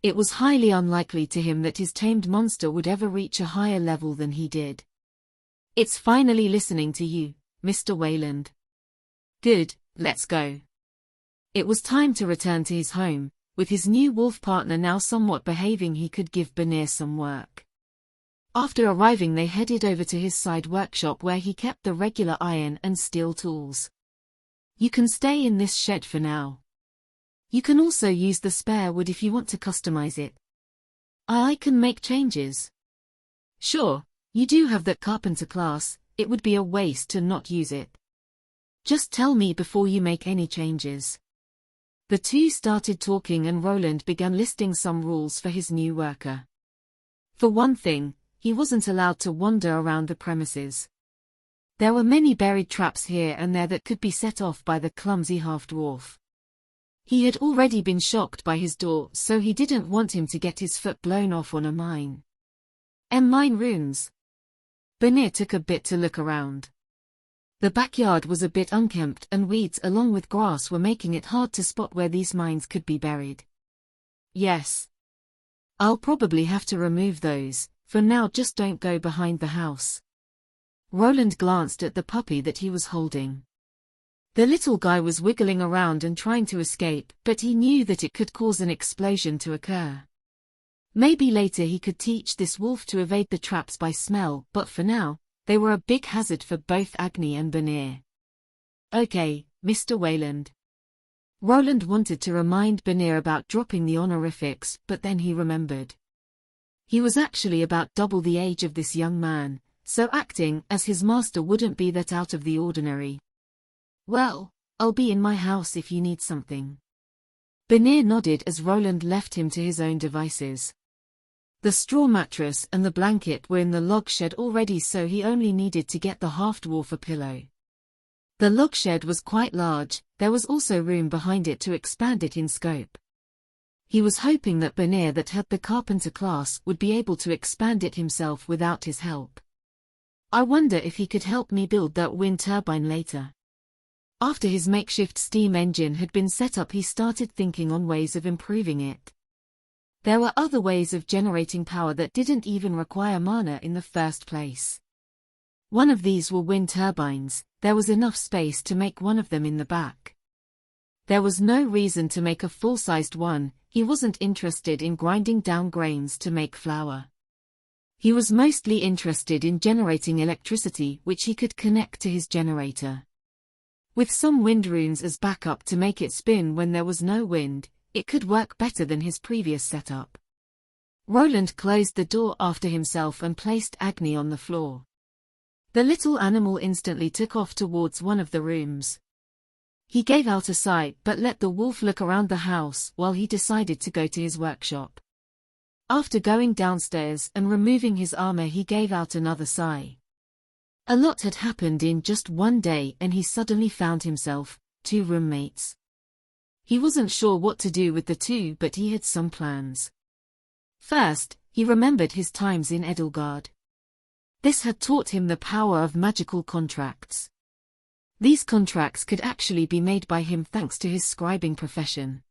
It was highly unlikely to him that his tamed monster would ever reach a higher level than he did. It's finally listening to you, Mr. Wayland. Good, let's go. It was time to return to his home. With his new wolf partner now somewhat behaving, he could give Benir some work. After arriving, they headed over to his side workshop where he kept the regular iron and steel tools. You can stay in this shed for now. You can also use the spare wood if you want to customize it. I can make changes. Sure. You do have that carpenter class, it would be a waste to not use it. Just tell me before you make any changes. The two started talking and Roland began listing some rules for his new worker. For one thing, he wasn't allowed to wander around the premises. There were many buried traps here and there that could be set off by the clumsy half-dwarf. He had already been shocked by his door, so he didn't want him to get his foot blown off on a mine. Mine runes. Benir took a bit to look around. The backyard was a bit unkempt and weeds along with grass were making it hard to spot where these mines could be buried. Yes. I'll probably have to remove those. For now, just don't go behind the house. Roland glanced at the puppy that he was holding. The little guy was wiggling around and trying to escape, but he knew that it could cause an explosion to occur. Maybe later he could teach this wolf to evade the traps by smell, but for now, they were a big hazard for both Agni and Banir. Okay, Mr. Wayland. Roland wanted to remind Banir about dropping the honorifics, but then he remembered. He was actually about double the age of this young man, so acting as his master wouldn't be that out of the ordinary. Well, I'll be in my house if you need something. Banir nodded as Roland left him to his own devices. The straw mattress and the blanket were in the log shed already, so he only needed to get the half-dwarf a pillow. The log shed was quite large, there was also room behind it to expand it in scope. He was hoping that Banir, that had the carpenter class, would be able to expand it himself without his help. I wonder if he could help me build that wind turbine later. After his makeshift steam engine had been set up, he started thinking on ways of improving it. There were other ways of generating power that didn't even require mana in the first place. One of these were wind turbines. There was enough space to make one of them in the back. There was no reason to make a full-sized one. He wasn't interested in grinding down grains to make flour. He was mostly interested in generating electricity which he could connect to his generator. With some wind runes as backup to make it spin when there was no wind, it could work better than his previous setup. Roland closed the door after himself and placed Agni on the floor. The little animal instantly took off towards one of the rooms. He gave out a sigh but let the wolf look around the house while he decided to go to his workshop. After going downstairs and removing his armor, he gave out another sigh. A lot had happened in just one day and he suddenly found himself, 2 roommates. He wasn't sure what to do with the two, but he had some plans. First, he remembered his times in Edelgard. This had taught him the power of magical contracts. These contracts could actually be made by him thanks to his scribing profession.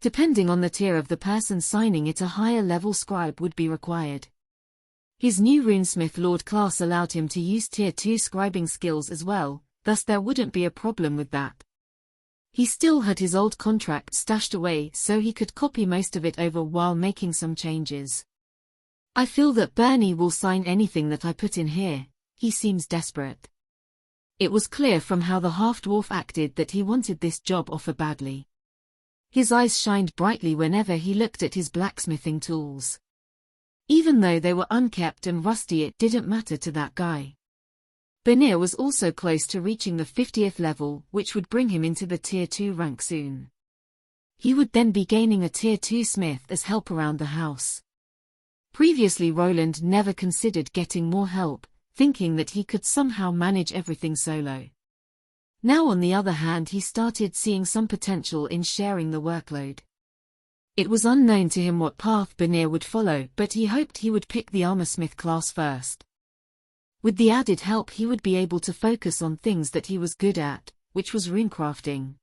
Depending on the tier of the person signing it, a higher level scribe would be required. His new runesmith lord class allowed him to use tier 2 scribing skills as well, thus there wouldn't be a problem with that. He still had his old contract stashed away so he could copy most of it over while making some changes. I feel that Bernie will sign anything that I put in here. He seems desperate. It was clear from how the half-dwarf acted that he wanted this job offer badly. His eyes shined brightly whenever he looked at his blacksmithing tools. Even though they were unkept and rusty, it didn't matter to that guy. Banir was also close to reaching the 50th level, which would bring him into the tier 2 rank soon. He would then be gaining a tier 2 smith as help around the house. Previously Roland never considered getting more help, thinking that he could somehow manage everything solo. Now on the other hand, he started seeing some potential in sharing the workload. It was unknown to him what path Banir would follow, but he hoped he would pick the armorsmith class first. With the added help he would be able to focus on things that he was good at, which was runecrafting.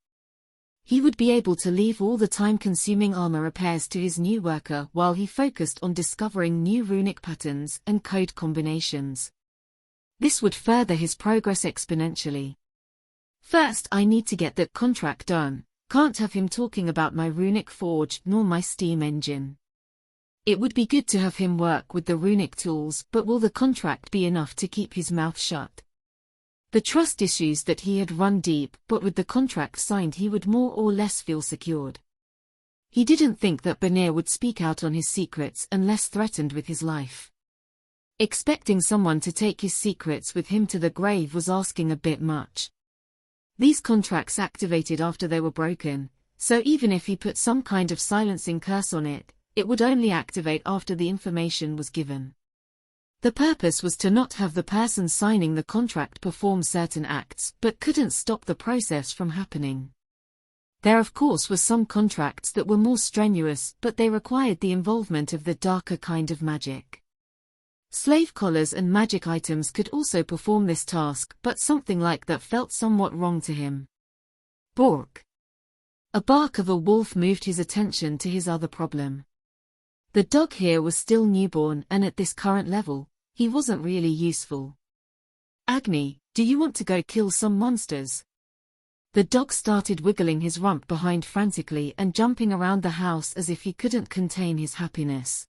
He would be able to leave all the time-consuming armor repairs to his new worker while he focused on discovering new runic patterns and code combinations. This would further his progress exponentially. First, I need to get that contract done. Can't have him talking about my runic forge nor my steam engine. It would be good to have him work with the runic tools, but will the contract be enough to keep his mouth shut? The trust issues that he had run deep, but with the contract signed he would more or less feel secured. He didn't think that Banir would speak out on his secrets unless threatened with his life. Expecting someone to take his secrets with him to the grave was asking a bit much. These contracts activated after they were broken, so even if he put some kind of silencing curse on it, it would only activate after the information was given. The purpose was to not have the person signing the contract perform certain acts, but couldn't stop the process from happening. There of course were some contracts that were more strenuous, but they required the involvement of the darker kind of magic. Slave collars and magic items could also perform this task, but something like that felt somewhat wrong to him. Bork. A bark of a wolf moved his attention to his other problem. The dog here was still newborn and at this current level, he wasn't really useful. Agni, do you want to go kill some monsters? The dog started wiggling his rump behind frantically and jumping around the house as if he couldn't contain his happiness.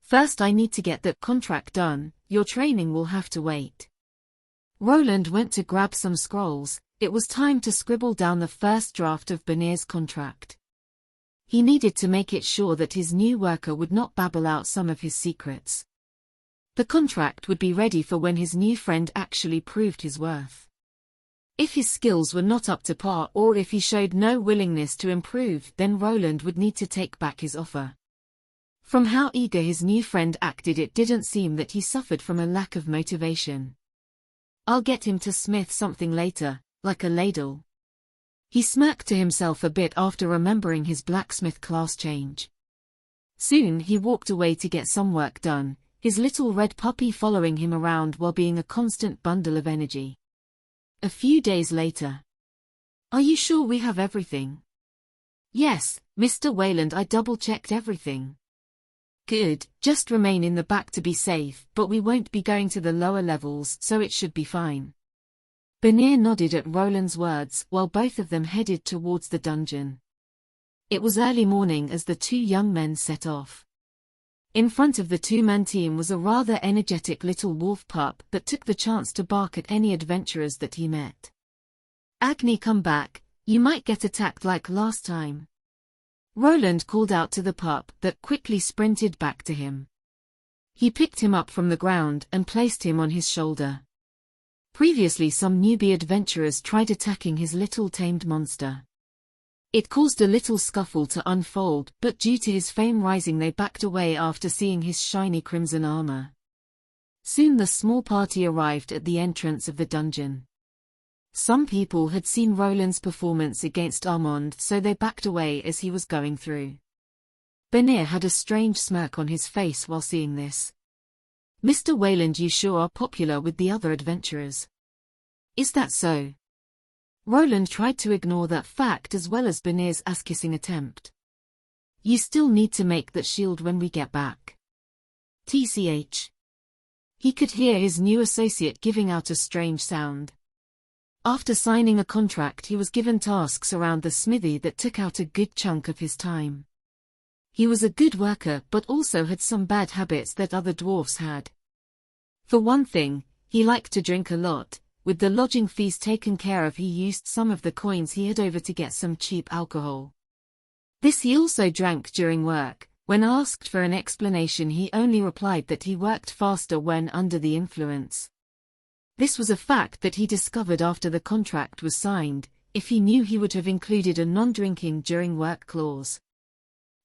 First I need to get that contract done, your training will have to wait. Roland went to grab some scrolls. It was time to scribble down the first draft of Benir's contract. He needed to make it sure that his new worker would not babble out some of his secrets. The contract would be ready for when his new friend actually proved his worth. If his skills were not up to par or if he showed no willingness to improve, then Roland would need to take back his offer. From how eager his new friend acted, it didn't seem that he suffered from a lack of motivation. I'll get him to smith something later, like a ladle. He smirked to himself a bit after remembering his blacksmith class change. Soon he walked away to get some work done, his little red puppy following him around while being a constant bundle of energy. A few days later. Are you sure we have everything? Yes, Mr. Wayland, I double-checked everything. Good, just remain in the back to be safe, but we won't be going to the lower levels, so it should be fine. Benir nodded at Roland's words while both of them headed towards the dungeon. It was early morning as the two young men set off. In front of the two-man team was a rather energetic little wolf pup that took the chance to bark at any adventurers that he met. Agni, come back, you might get attacked like last time. Roland called out to the pup that quickly sprinted back to him. He picked him up from the ground and placed him on his shoulder. Previously, some newbie adventurers tried attacking his little tamed monster. It caused a little scuffle to unfold, but due to his fame rising, they backed away after seeing his shiny crimson armor. Soon the small party arrived at the entrance of the dungeon. Some people had seen Roland's performance against Armand, so they backed away as he was going through. Benir had a strange smirk on his face while seeing this. Mr. Wayland, you sure are popular with the other adventurers. Is that so? Roland tried to ignore that fact as well as Benir's ass-kissing attempt. You still need to make that shield when we get back. TCH. He could hear his new associate giving out a strange sound. After signing a contract, he was given tasks around the smithy that took out a good chunk of his time. He was a good worker but also had some bad habits that other dwarfs had. For one thing, he liked to drink a lot. With the lodging fees taken care of, he used some of the coins he had over to get some cheap alcohol. This he also drank during work. When asked for an explanation, he only replied that he worked faster when under the influence. This was a fact that he discovered after the contract was signed. If he knew, he would have included a non-drinking during work clause.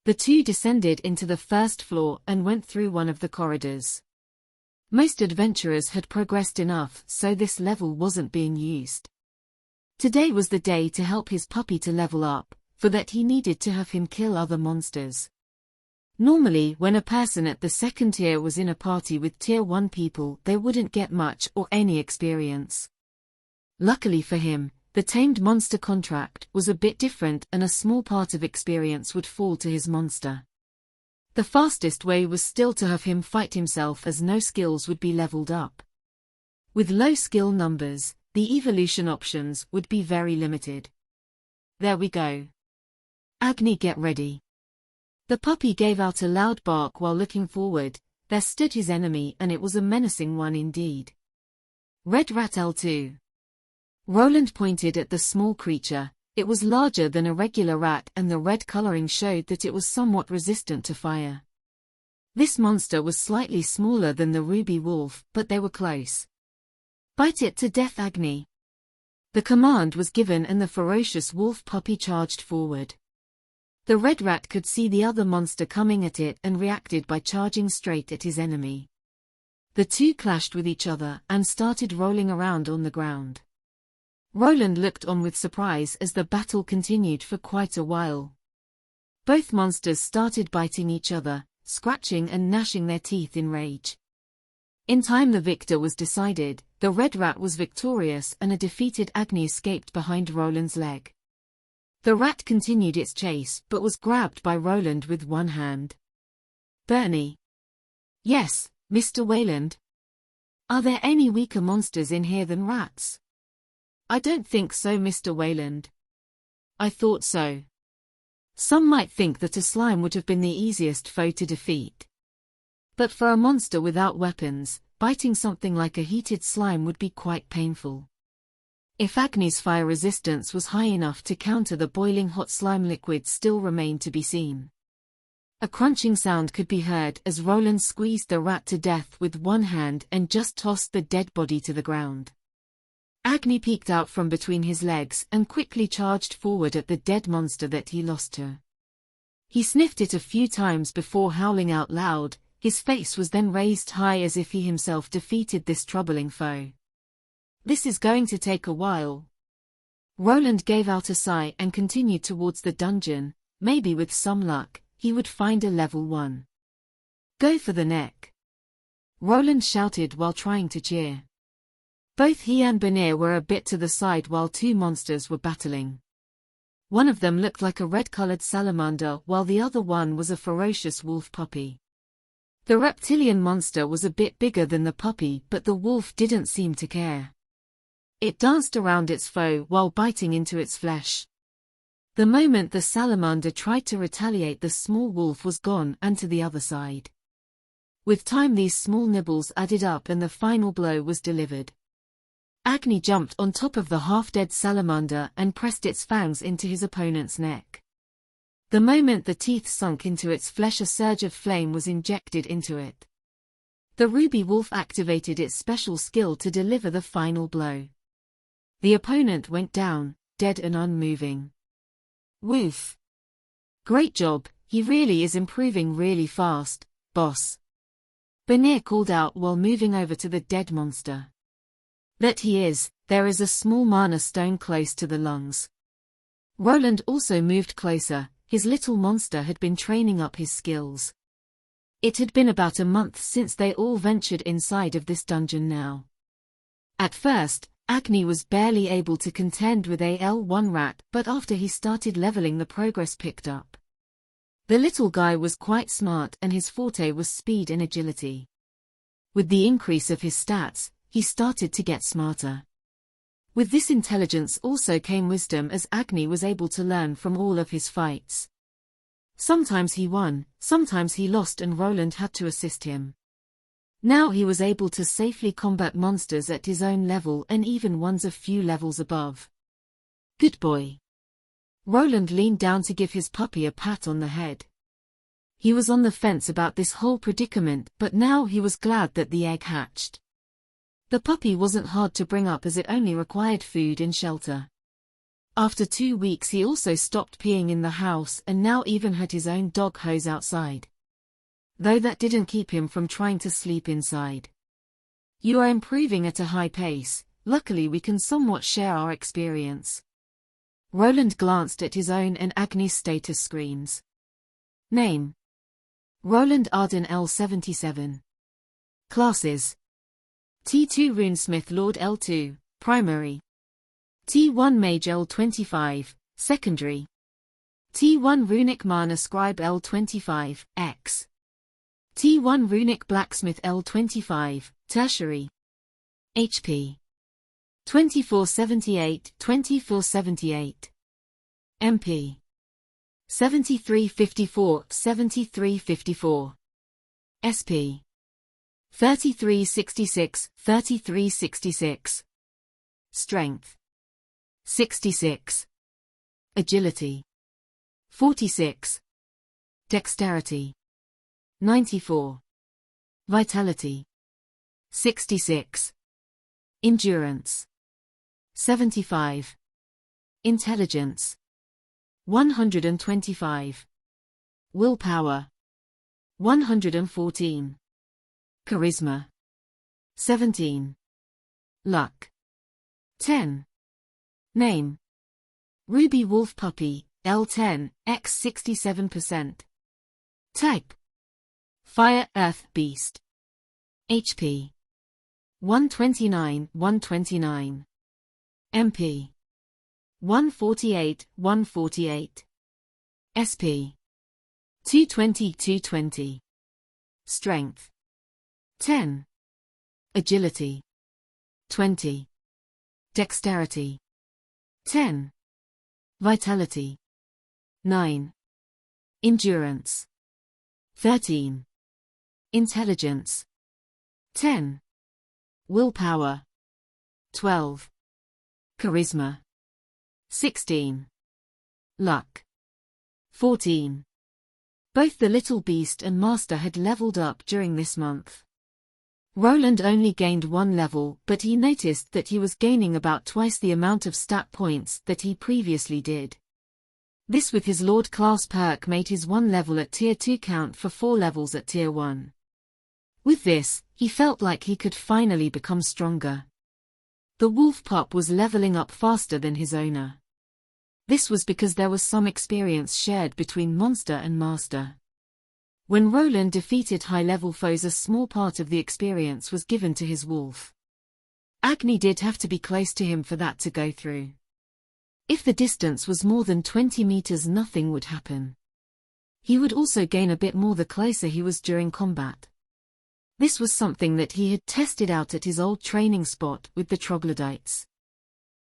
The two descended into the first floor and went through one of the corridors. Most adventurers had progressed enough, so this level wasn't being used. Today was the day to help his puppy to level up, for that he needed to have him kill other monsters. Normally, when a person at the second tier was in a party with tier 1 people, they wouldn't get much or any experience. Luckily for him, the tamed monster contract was a bit different and a small part of experience would fall to his monster. The fastest way was still to have him fight himself, as no skills would be leveled up. With low skill numbers, the evolution options would be very limited. There we go. Agni, get ready. The puppy gave out a loud bark while looking forward. There stood his enemy, and it was a menacing one indeed. Red Rat L2. Roland pointed at the small creature. It was larger than a regular rat, and the red coloring showed that it was somewhat resistant to fire. This monster was slightly smaller than the ruby wolf, but they were close. Bite it to death, Agni. The command was given and the ferocious wolf puppy charged forward. The red rat could see the other monster coming at it and reacted by charging straight at his enemy. The two clashed with each other and started rolling around on the ground. Roland looked on with surprise as the battle continued for quite a while. Both monsters started biting each other, scratching and gnashing their teeth in rage. In time the victor was decided. The red rat was victorious and a defeated Agni escaped behind Roland's leg. The rat continued its chase but was grabbed by Roland with one hand. Bernie. Yes, Mr. Wayland. Are there any weaker monsters in here than rats? I don't think so, Mr. Wayland. I thought so. Some might think that a slime would have been the easiest foe to defeat. But for a monster without weapons, biting something like a heated slime would be quite painful. If Agni's fire resistance was high enough to counter the boiling hot slime liquid still remained to be seen. A crunching sound could be heard as Roland squeezed the rat to death with one hand and just tossed the dead body to the ground. Agni peeked out from between his legs and quickly charged forward at the dead monster that he lost to. He sniffed it a few times before howling out loud. His face was then raised high as if he himself defeated this troubling foe. This is going to take a while. Roland gave out a sigh and continued towards the dungeon. Maybe with some luck, he would find a level 1. Go for the neck. Roland shouted while trying to cheer. Both he and Benir were a bit to the side while two monsters were battling. One of them looked like a red-colored salamander while the other one was a ferocious wolf puppy. The reptilian monster was a bit bigger than the puppy, but the wolf didn't seem to care. It danced around its foe while biting into its flesh. The moment the salamander tried to retaliate, the small wolf was gone and to the other side. With time these small nibbles added up and the final blow was delivered. Agni jumped on top of the half-dead salamander and pressed its fangs into his opponent's neck. The moment the teeth sunk into its flesh, a surge of flame was injected into it. The ruby wolf activated its special skill to deliver the final blow. The opponent went down, dead and unmoving. Woof. Great job, he really is improving really fast, boss. Benir called out while moving over to the dead monster. That he is, there is a small mana stone close to the lungs. Roland also moved closer. His little monster had been training up his skills. It had been about a month since they all ventured inside of this dungeon now. At first, Agni was barely able to contend with a L1 rat, but after he started leveling the progress picked up. The little guy was quite smart and his forte was speed and agility. With the increase of his stats, he started to get smarter. With this intelligence also came wisdom, as Agni was able to learn from all of his fights. Sometimes he won, sometimes he lost, and Roland had to assist him. Now he was able to safely combat monsters at his own level and even ones a few levels above. Good boy. Roland leaned down to give his puppy a pat on the head. He was on the fence about this whole predicament, but now he was glad that the egg hatched. The puppy wasn't hard to bring up as it only required food and shelter. After 2 weeks he also stopped peeing in the house and now even had his own dog hose outside. Though that didn't keep him from trying to sleep inside. You are improving at a high pace, luckily we can somewhat share our experience. Roland glanced at his own and Agni's status screens. Name: Roland Arden L77. Classes: T2 Runesmith Lord L2, Primary. T1 Mage L25, Secondary. T1 Runic Mana Scribe L25, X. T1 Runic Blacksmith L25, Tertiary. HP: 2478, 2478. MP: 7354, 7354. SP: 3366, 3366. Strength: 66. Agility: 46. Dexterity: 94. Vitality: 66. Endurance: 75. Intelligence: 125. Willpower: 114. Charisma: 17. Luck: 10. Name: Ruby Wolf Puppy, L10, X 67%. Type: Fire Earth Beast. HP: 129, 129. MP: 148, 148. SP 220, 220. Strength 10. Agility 20. Dexterity 10. Vitality 9. Endurance 13. Intelligence 10. Willpower 12. Charisma 16. Luck 14. Both the little beast and master had leveled up during this month. Roland only gained 1 level, but he noticed that he was gaining about twice the amount of stat points that he previously did. This with his Lord class perk made his 1 level at tier 2 count for 4 levels at tier 1. With this, he felt like he could finally become stronger. The wolf pup was leveling up faster than his owner. This was because there was some experience shared between monster and master. When Roland defeated high-level foes, a small part of the experience was given to his wolf. Agni did have to be close to him for that to go through. If the distance was more than 20 meters, nothing would happen. He would also gain a bit more the closer he was during combat. This was something that he had tested out at his old training spot with the troglodytes.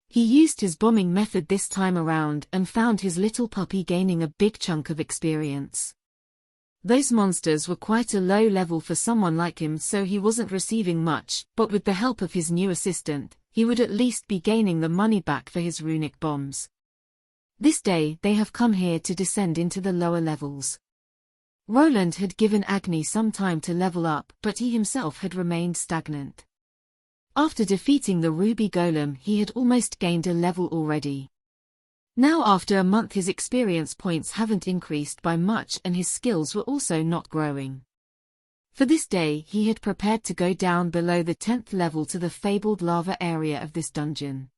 He used his bombing method this time around and found his little puppy gaining a big chunk of experience. Those monsters were quite a low level for someone like him, so he wasn't receiving much, but with the help of his new assistant, he would at least be gaining the money back for his runic bombs. This day they have come here to descend into the lower levels. Roland had given Agni some time to level up, but he himself had remained stagnant. After defeating the ruby golem, he had almost gained a level already. Now after a month his experience points haven't increased by much and his skills were also not growing. For this day he had prepared to go down below the 10th level to the fabled lava area of this dungeon.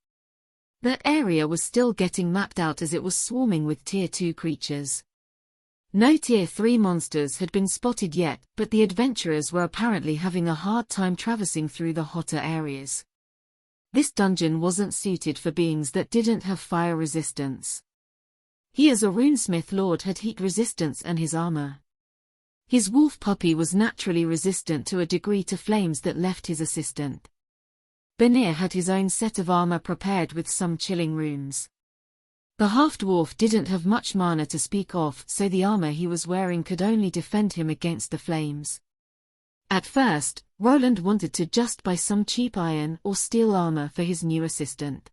That area was still getting mapped out as it was swarming with tier 2 creatures. No tier 3 monsters had been spotted yet, but the adventurers were apparently having a hard time traversing through the hotter areas. This dungeon wasn't suited for beings that didn't have fire resistance. He as a runesmith lord had heat resistance and his armor. His wolf puppy was naturally resistant to a degree to flames that left his assistant. Benir had his own set of armor prepared with some chilling runes. The half-dwarf didn't have much mana to speak of, so the armor he was wearing could only defend him against the flames. At first, Roland wanted to just buy some cheap iron or steel armor for his new assistant.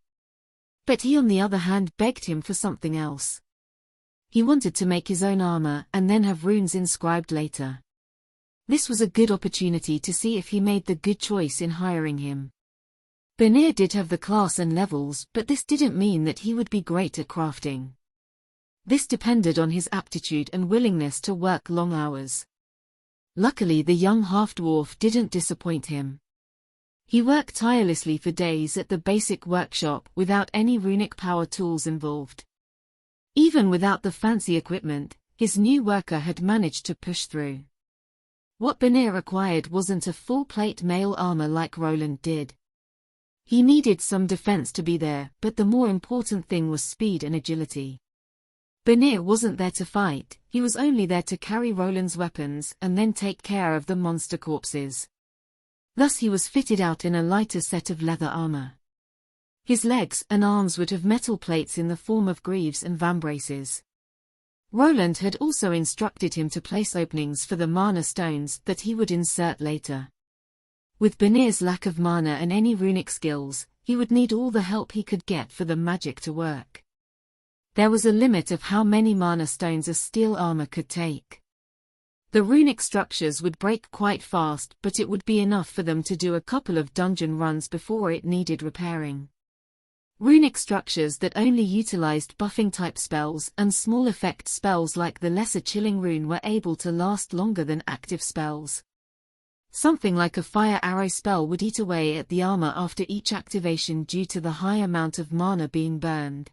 But he on the other hand begged him for something else. He wanted to make his own armor and then have runes inscribed later. This was a good opportunity to see if he made the good choice in hiring him. Benir did have the class and levels, but this didn't mean that he would be great at crafting. This depended on his aptitude and willingness to work long hours. Luckily the young half-dwarf didn't disappoint him. He worked tirelessly for days at the basic workshop without any runic power tools involved. Even without the fancy equipment, his new worker had managed to push through. What Benir required wasn't a full-plate mail armor like Roland did. He needed some defense to be there, but the more important thing was speed and agility. Benir wasn't there to fight, he was only there to carry Roland's weapons and then take care of the monster corpses. Thus he was fitted out in a lighter set of leather armor. His legs and arms would have metal plates in the form of greaves and vambraces. Roland had also instructed him to place openings for the mana stones that he would insert later. With Benir's lack of mana and any runic skills, he would need all the help he could get for the magic to work. There was a limit of how many mana stones a steel armor could take. The runic structures would break quite fast, but it would be enough for them to do a couple of dungeon runs before it needed repairing. Runic structures that only utilized buffing-type spells and small effect spells like the Lesser Chilling Rune were able to last longer than active spells. Something like a fire arrow spell would eat away at the armor after each activation due to the high amount of mana being burned.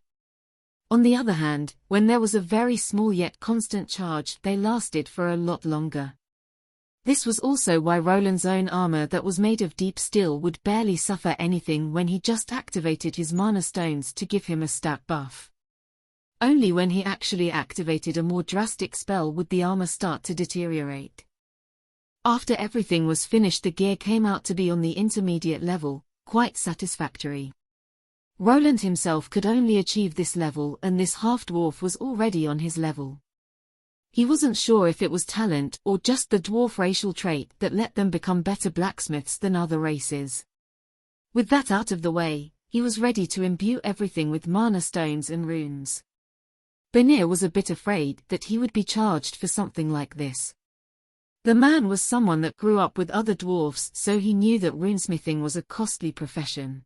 On the other hand, when there was a very small yet constant charge, they lasted for a lot longer. This was also why Roland's own armor that was made of deep steel would barely suffer anything when he just activated his mana stones to give him a stat buff. Only when he actually activated a more drastic spell would the armor start to deteriorate. After everything was finished, the gear came out to be on the intermediate level, quite satisfactory. Roland himself could only achieve this level, and this half-dwarf was already on his level. He wasn't sure if it was talent or just the dwarf racial trait that let them become better blacksmiths than other races. With that out of the way, he was ready to imbue everything with mana stones and runes. Benir was a bit afraid that he would be charged for something like this. The man was someone that grew up with other dwarfs, so he knew that runesmithing was a costly profession.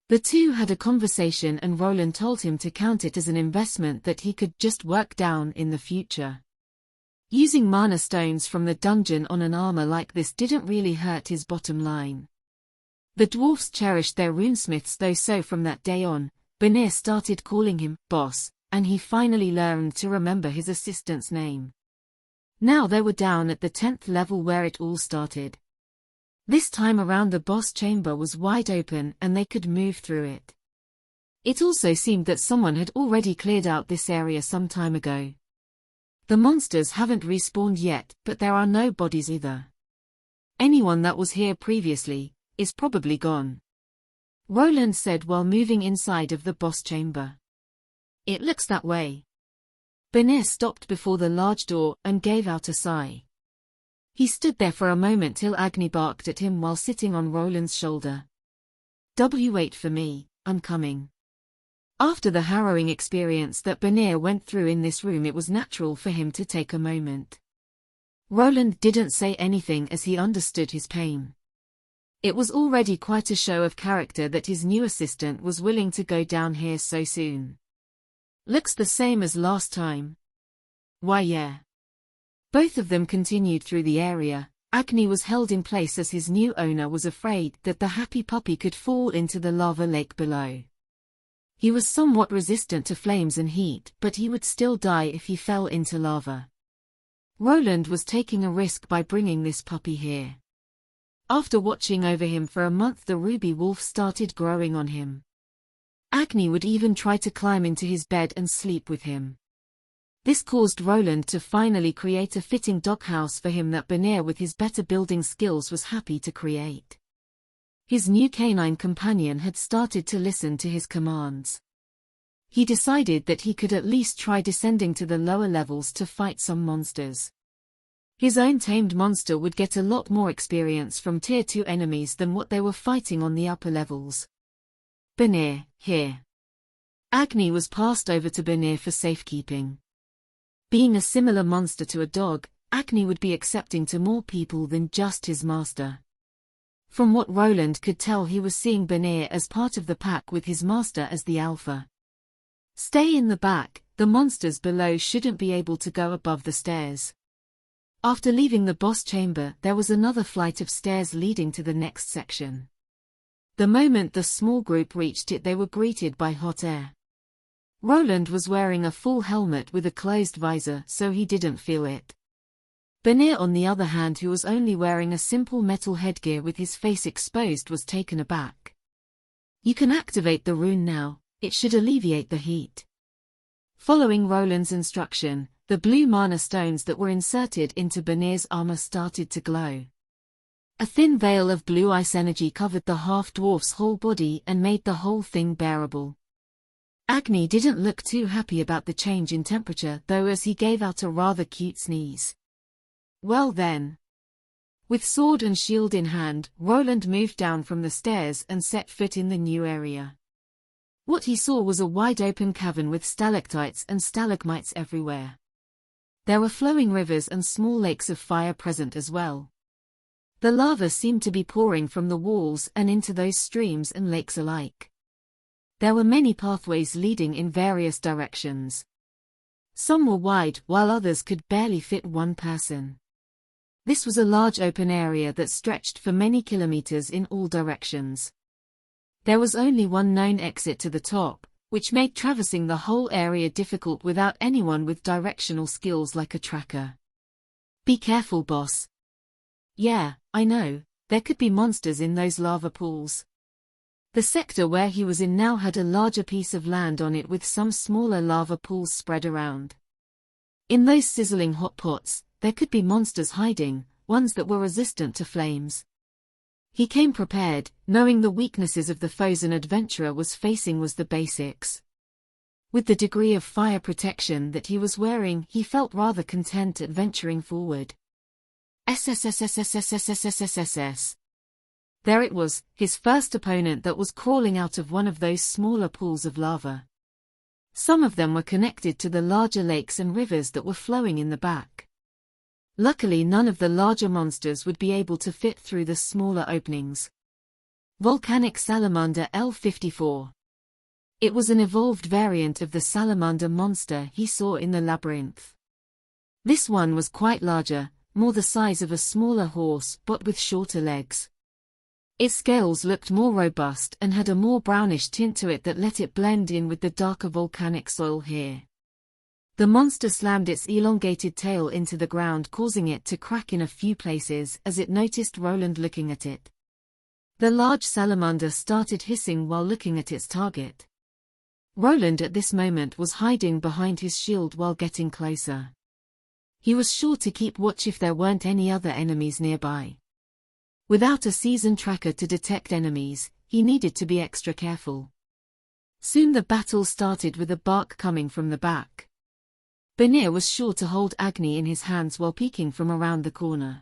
The two had a conversation and Roland told him to count it as an investment that he could just work down in the future. Using mana stones from the dungeon on an armor like this didn't really hurt his bottom line. The dwarfs cherished their runesmiths though, so from that day on, Benir started calling him boss, and he finally learned to remember his assistant's name. Now they were down at the 10th level where it all started. This time around the boss chamber was wide open and they could move through it. It also seemed that someone had already cleared out this area some time ago. The monsters haven't respawned yet, but there are no bodies either. Anyone that was here previously is probably gone, Roland said while moving inside of the boss chamber. It looks that way. Benir stopped before the large door and gave out a sigh. He stood there for a moment till Agni barked at him while sitting on Roland's shoulder. Wait for me, I'm coming. After the harrowing experience that Benir went through in this room, it was natural for him to take a moment. Roland didn't say anything as he understood his pain. It was already quite a show of character that his new assistant was willing to go down here so soon. Looks the same as last time. Why, yeah. Both of them continued through the area. Agni was held in place as his new owner was afraid that the happy puppy could fall into the lava lake below. He was somewhat resistant to flames and heat, but he would still die if he fell into lava. Roland was taking a risk by bringing this puppy here. After watching over him for a month, the ruby wolf started growing on him. Agni would even try to climb into his bed and sleep with him. This caused Roland to finally create a fitting doghouse for him that Benir with his better building skills was happy to create. His new canine companion had started to listen to his commands. He decided that he could at least try descending to the lower levels to fight some monsters. His own tamed monster would get a lot more experience from tier 2 enemies than what they were fighting on the upper levels. Benir, here. Agni was passed over to Benir for safekeeping. Being a similar monster to a dog, Agni would be accepting to more people than just his master. From what Roland could tell, he was seeing Benir as part of the pack with his master as the alpha. Stay in the back, the monsters below shouldn't be able to go above the stairs. After leaving the boss chamber, there was another flight of stairs leading to the next section. The moment the small group reached it, they were greeted by hot air. Roland was wearing a full helmet with a closed visor, so he didn't feel it. Benir, on the other hand, who was only wearing a simple metal headgear with his face exposed, was taken aback. You can activate the rune now, it should alleviate the heat. Following Roland's instruction, the blue mana stones that were inserted into Benir's armor started to glow. A thin veil of blue ice energy covered the half-dwarf's whole body and made the whole thing bearable. Agni didn't look too happy about the change in temperature though, as he gave out a rather cute sneeze. Well then. With sword and shield in hand, Roland moved down from the stairs and set foot in the new area. What he saw was a wide-open cavern with stalactites and stalagmites everywhere. There were flowing rivers and small lakes of fire present as well. The lava seemed to be pouring from the walls and into those streams and lakes alike. There were many pathways leading in various directions. Some were wide, while others could barely fit one person. This was a large open area that stretched for many kilometers in all directions. There was only one known exit to the top, which made traversing the whole area difficult without anyone with directional skills like a tracker. Be careful, boss. Yeah, I know, there could be monsters in those lava pools. The sector where he was in now had a larger piece of land on it with some smaller lava pools spread around. In those sizzling hot pots, there could be monsters hiding, ones that were resistant to flames. He came prepared, knowing the weaknesses of the foes an adventurer was facing was the basics. With the degree of fire protection that he was wearing, he felt rather content at venturing forward. SSSSSSSSSSSS. There it was, his first opponent that was crawling out of one of those smaller pools of lava. Some of them were connected to the larger lakes and rivers that were flowing in the back. Luckily none of the larger monsters would be able to fit through the smaller openings. Volcanic Salamander L54. It was an evolved variant of the salamander monster he saw in the labyrinth. This one was quite larger, more the size of a smaller horse but with shorter legs. Its scales looked more robust and had a more brownish tint to it that let it blend in with the darker volcanic soil here. The monster slammed its elongated tail into the ground, causing it to crack in a few places as it noticed Roland looking at it. The large salamander started hissing while looking at its target. Roland at this moment was hiding behind his shield while getting closer. He was sure to keep watch if there weren't any other enemies nearby. Without a season tracker to detect enemies, he needed to be extra careful. Soon the battle started with a bark coming from the back. Benir was sure to hold Agni in his hands while peeking from around the corner.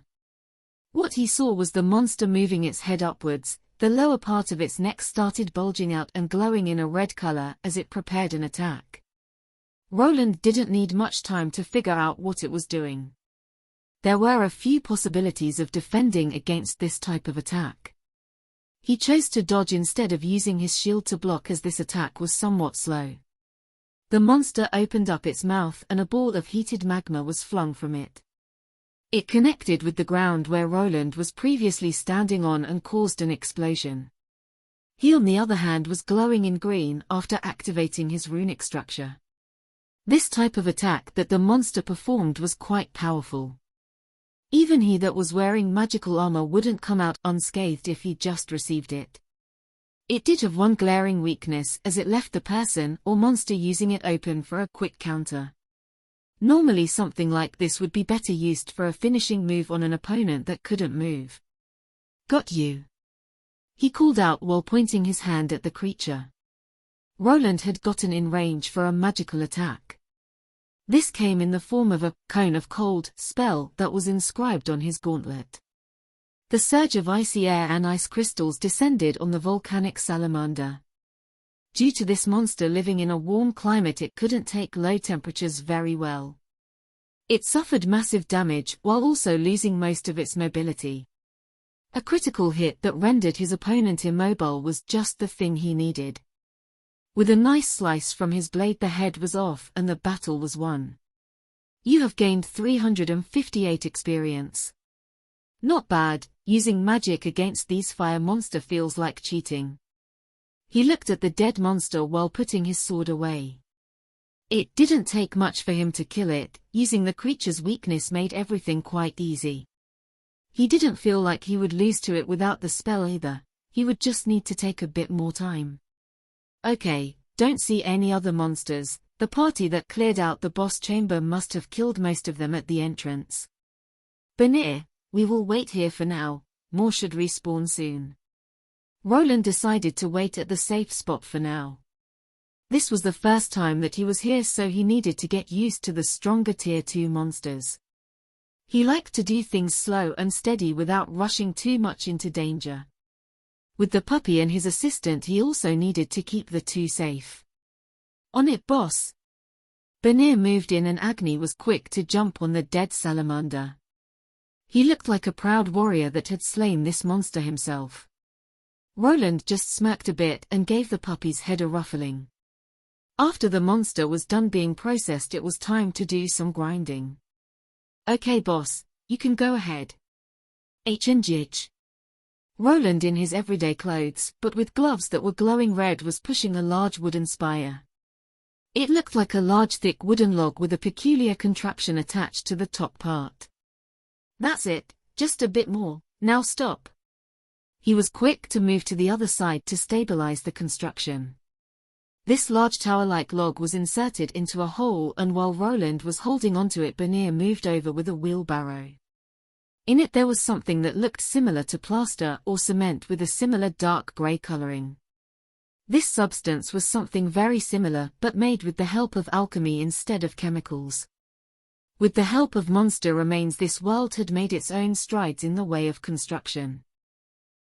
What he saw was the monster moving its head upwards. The lower part of its neck started bulging out and glowing in a red color as it prepared an attack. Roland didn't need much time to figure out what it was doing. There were a few possibilities of defending against this type of attack. He chose to dodge instead of using his shield to block as this attack was somewhat slow. The monster opened up its mouth and a ball of heated magma was flung from it. It connected with the ground where Roland was previously standing on and caused an explosion. He on the other hand was glowing in green after activating his runic structure. This type of attack that the monster performed was quite powerful. Even he that was wearing magical armor wouldn't come out unscathed if he just received it. It did have one glaring weakness as it left the person or monster using it open for a quick counter. Normally something like this would be better used for a finishing move on an opponent that couldn't move. Got you. He called out while pointing his hand at the creature. Roland had gotten in range for a magical attack. This came in the form of a cone of cold spell that was inscribed on his gauntlet. The surge of icy air and ice crystals descended on the volcanic salamander. Due to this monster living in a warm climate, it couldn't take low temperatures very well. It suffered massive damage while also losing most of its mobility. A critical hit that rendered his opponent immobile was just the thing he needed. With a nice slice from his blade, the head was off and the battle was won. You have gained 358 experience. Not bad, using magic against these fire monster feels like cheating. He looked at the dead monster while putting his sword away. It didn't take much for him to kill it, using the creature's weakness made everything quite easy. He didn't feel like he would lose to it without the spell either, he would just need to take a bit more time. Okay, don't see any other monsters, the party that cleared out the boss chamber must have killed most of them at the entrance. Benir, we will wait here for now, more should respawn soon. Roland decided to wait at the safe spot for now. This was the first time that he was here, so he needed to get used to the stronger tier 2 monsters. He liked to do things slow and steady without rushing too much into danger. With the puppy and his assistant, he also needed to keep the two safe. On it, boss. Benir moved in and Agni was quick to jump on the dead salamander. He looked like a proud warrior that had slain this monster himself. Roland just smirked a bit and gave the puppy's head a ruffling. After the monster was done being processed, it was time to do some grinding. Okay boss, you can go ahead. H&H. Roland in his everyday clothes, but with gloves that were glowing red, was pushing a large wooden spire. It looked like a large thick wooden log with a peculiar contraption attached to the top part. That's it, Just a bit more, now stop. He was quick to move to the other side to stabilize the construction. This large tower-like log was inserted into a hole, and while Roland was holding onto it, Bernier moved over with a wheelbarrow. In it there was something that looked similar to plaster or cement with a similar dark grey coloring. This substance was something very similar but made with the help of alchemy instead of chemicals. With the help of monster remains, this world had made its own strides in the way of construction.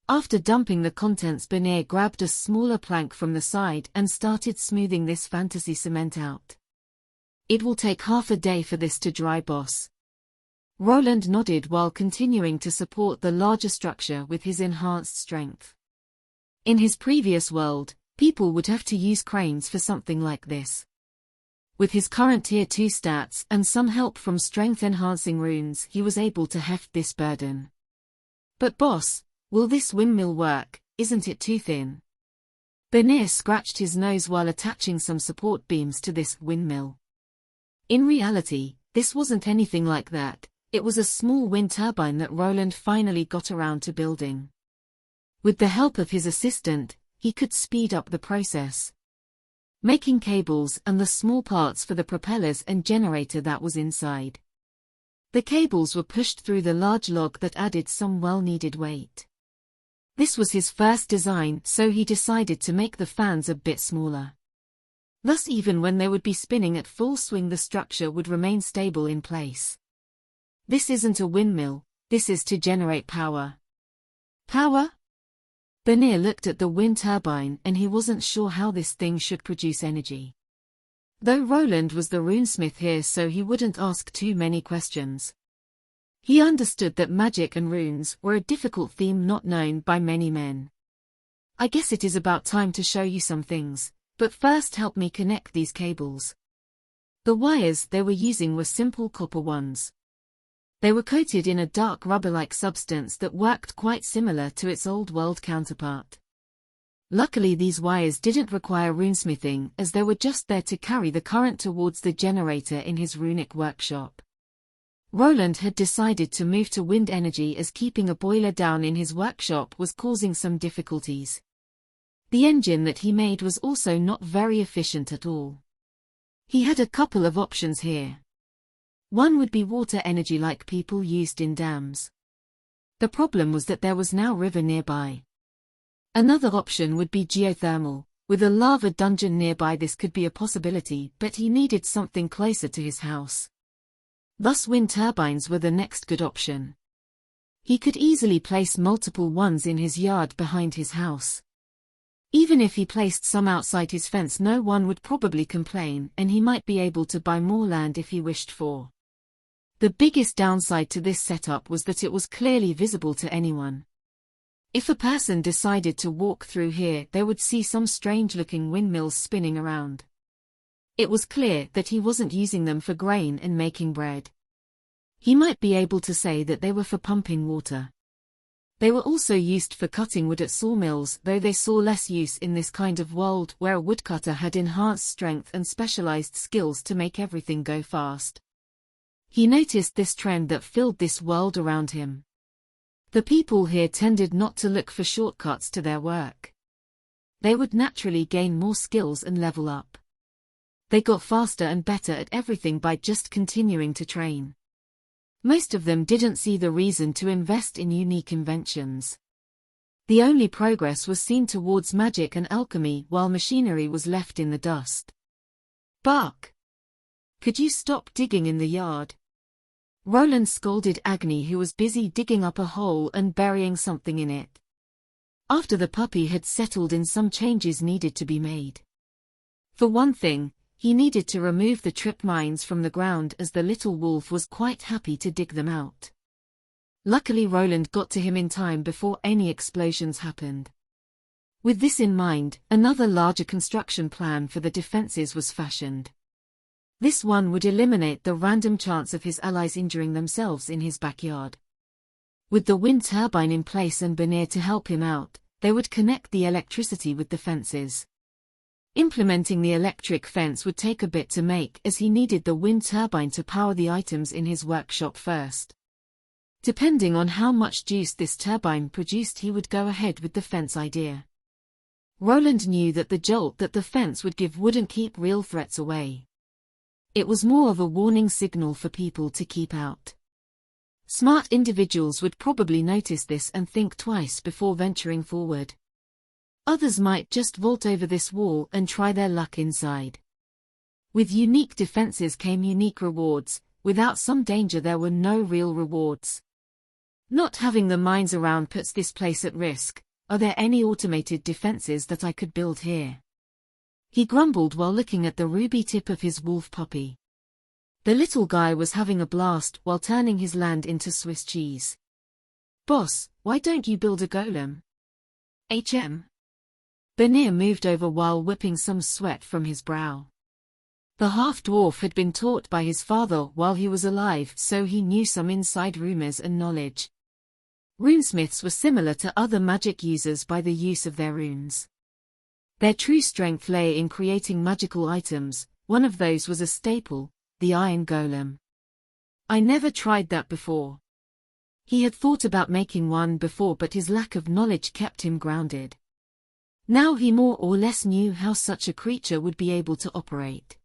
After dumping the contents, Bernier grabbed a smaller plank from the side and started smoothing this fantasy cement out. It will take half a day for this to dry, boss. Roland nodded while continuing to support the larger structure with his enhanced strength. In his previous world, people would have to use cranes for something like this. With his current Tier 2 stats and some help from strength-enhancing runes, he was able to heft this burden. But boss, will this windmill work? Isn't it too thin? Bernier scratched his nose while attaching some support beams to this windmill. In reality, this wasn't anything like that. It was a small wind turbine that Roland finally got around to building. With the help of his assistant, he could speed up the process, making cables and the small parts for the propellers and generator that was inside. The cables were pushed through the large log that added some well-needed weight. This was his first design, so he decided to make the fans a bit smaller. Thus, even when they would be spinning at full swing, the structure would remain stable in place. This isn't a windmill, this is to generate power. Power? Bernier looked at the wind turbine and he wasn't sure how this thing should produce energy. Though Roland was the runesmith here, so he wouldn't ask too many questions. He understood that magic and runes were a difficult theme not known by many men. I guess it is about time to show you some things, but first help me connect these cables. The wires they were using were simple copper ones. They were coated in a dark rubber-like substance that worked quite similar to its old world counterpart. Luckily, these wires didn't require runesmithing, as they were just there to carry the current towards the generator in his runic workshop. Roland had decided to move to wind energy, as keeping a boiler down in his workshop was causing some difficulties. The engine that he made was also not very efficient at all. He had a couple of options here. One would be water energy like people used in dams. The problem was that there was no river nearby. Another option would be geothermal. With a lava dungeon nearby, this could be a possibility, but he needed something closer to his house. Thus wind turbines were the next good option. He could easily place multiple ones in his yard behind his house. Even if he placed some outside his fence, no one would probably complain, and he might be able to buy more land if he wished for. The biggest downside to this setup was that it was clearly visible to anyone. If a person decided to walk through here, they would see some strange-looking windmills spinning around. It was clear that he wasn't using them for grain and making bread. He might be able to say that they were for pumping water. They were also used for cutting wood at sawmills, though they saw less use in this kind of world where a woodcutter had enhanced strength and specialized skills to make everything go fast. He noticed this trend that filled this world around him. The people here tended not to look for shortcuts to their work. They would naturally gain more skills and level up. They got faster and better at everything by just continuing to train. Most of them didn't see the reason to invest in unique inventions. The only progress was seen towards magic and alchemy, while machinery was left in the dust. Bark! Could you stop digging in the yard? Roland scolded Agni, who was busy digging up a hole and burying something in it. After the puppy had settled in, some changes needed to be made. For one thing, he needed to remove the trip mines from the ground, as the little wolf was quite happy to dig them out. Luckily, Roland got to him in time before any explosions happened. With this in mind, another larger construction plan for the defenses was fashioned. This one would eliminate the random chance of his allies injuring themselves in his backyard. With the wind turbine in place and Bernier to help him out, they would connect the electricity with the fences. Implementing the electric fence would take a bit to make, as he needed the wind turbine to power the items in his workshop first. Depending on how much juice this turbine produced, he would go ahead with the fence idea. Roland knew that the jolt that the fence would give wouldn't keep real threats away. It was more of a warning signal for people to keep out. Smart individuals would probably notice this and think twice before venturing forward. Others might just vault over this wall and try their luck inside. With unique defenses came unique rewards. Without some danger there were no real rewards. Not having the mines around puts this place at risk. Are there any automated defenses that I could build here? He grumbled while looking at the ruby tip of his wolf puppy. The little guy was having a blast while turning his land into Swiss cheese. Boss, why don't you build a golem? Benir moved over while whipping some sweat from his brow. The half-dwarf had been taught by his father while he was alive, so he knew some inside rumors and knowledge. Runesmiths were similar to other magic users by the use of their runes. Their true strength lay in creating magical items. One of those was a staple, the iron golem. I never tried that before. He had thought about making one before, but his lack of knowledge kept him grounded. Now he more or less knew how such a creature would be able to operate.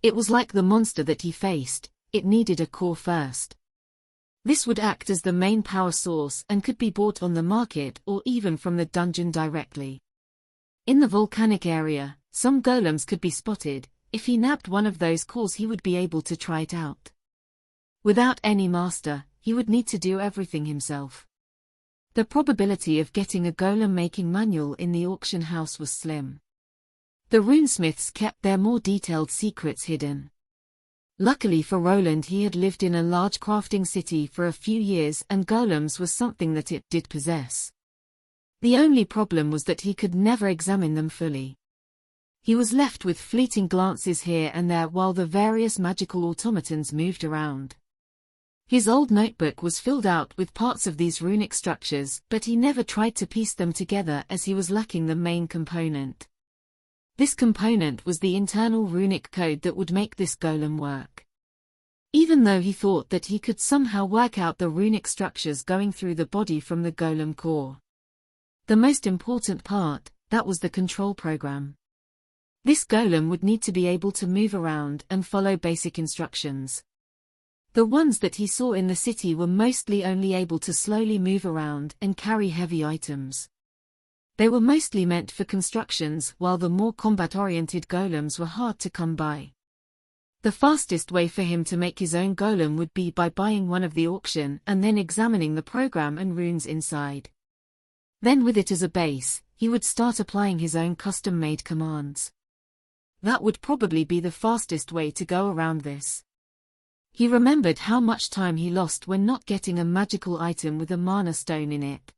It was like the monster that he faced, it needed a core first. This would act as the main power source and could be bought on the market or even from the dungeon directly. In the volcanic area, some golems could be spotted. If he nabbed one of those cores, he would be able to try it out. Without any master, he would need to do everything himself. The probability of getting a golem-making manual in the auction house was slim. The runesmiths kept their more detailed secrets hidden. Luckily for Roland, he had lived in a large crafting city for a few years, and golems was something that it did possess. The only problem was that he could never examine them fully. He was left with fleeting glances here and there while the various magical automatons moved around. His old notebook was filled out with parts of these runic structures, but he never tried to piece them together as he was lacking the main component. This component was the internal runic code that would make this golem work. Even though he thought that he could somehow work out the runic structures going through the body from the golem core. The most important part, that was the control program. This golem would need to be able to move around and follow basic instructions. The ones that he saw in the city were mostly only able to slowly move around and carry heavy items. They were mostly meant for constructions, while the more combat-oriented golems were hard to come by. The fastest way for him to make his own golem would be by buying one of the auction and then examining the program and runes inside. Then with it as a base, he would start applying his own custom-made commands. That would probably be the fastest way to go around this. He remembered how much time he lost when not getting a magical item with a mana stone in it.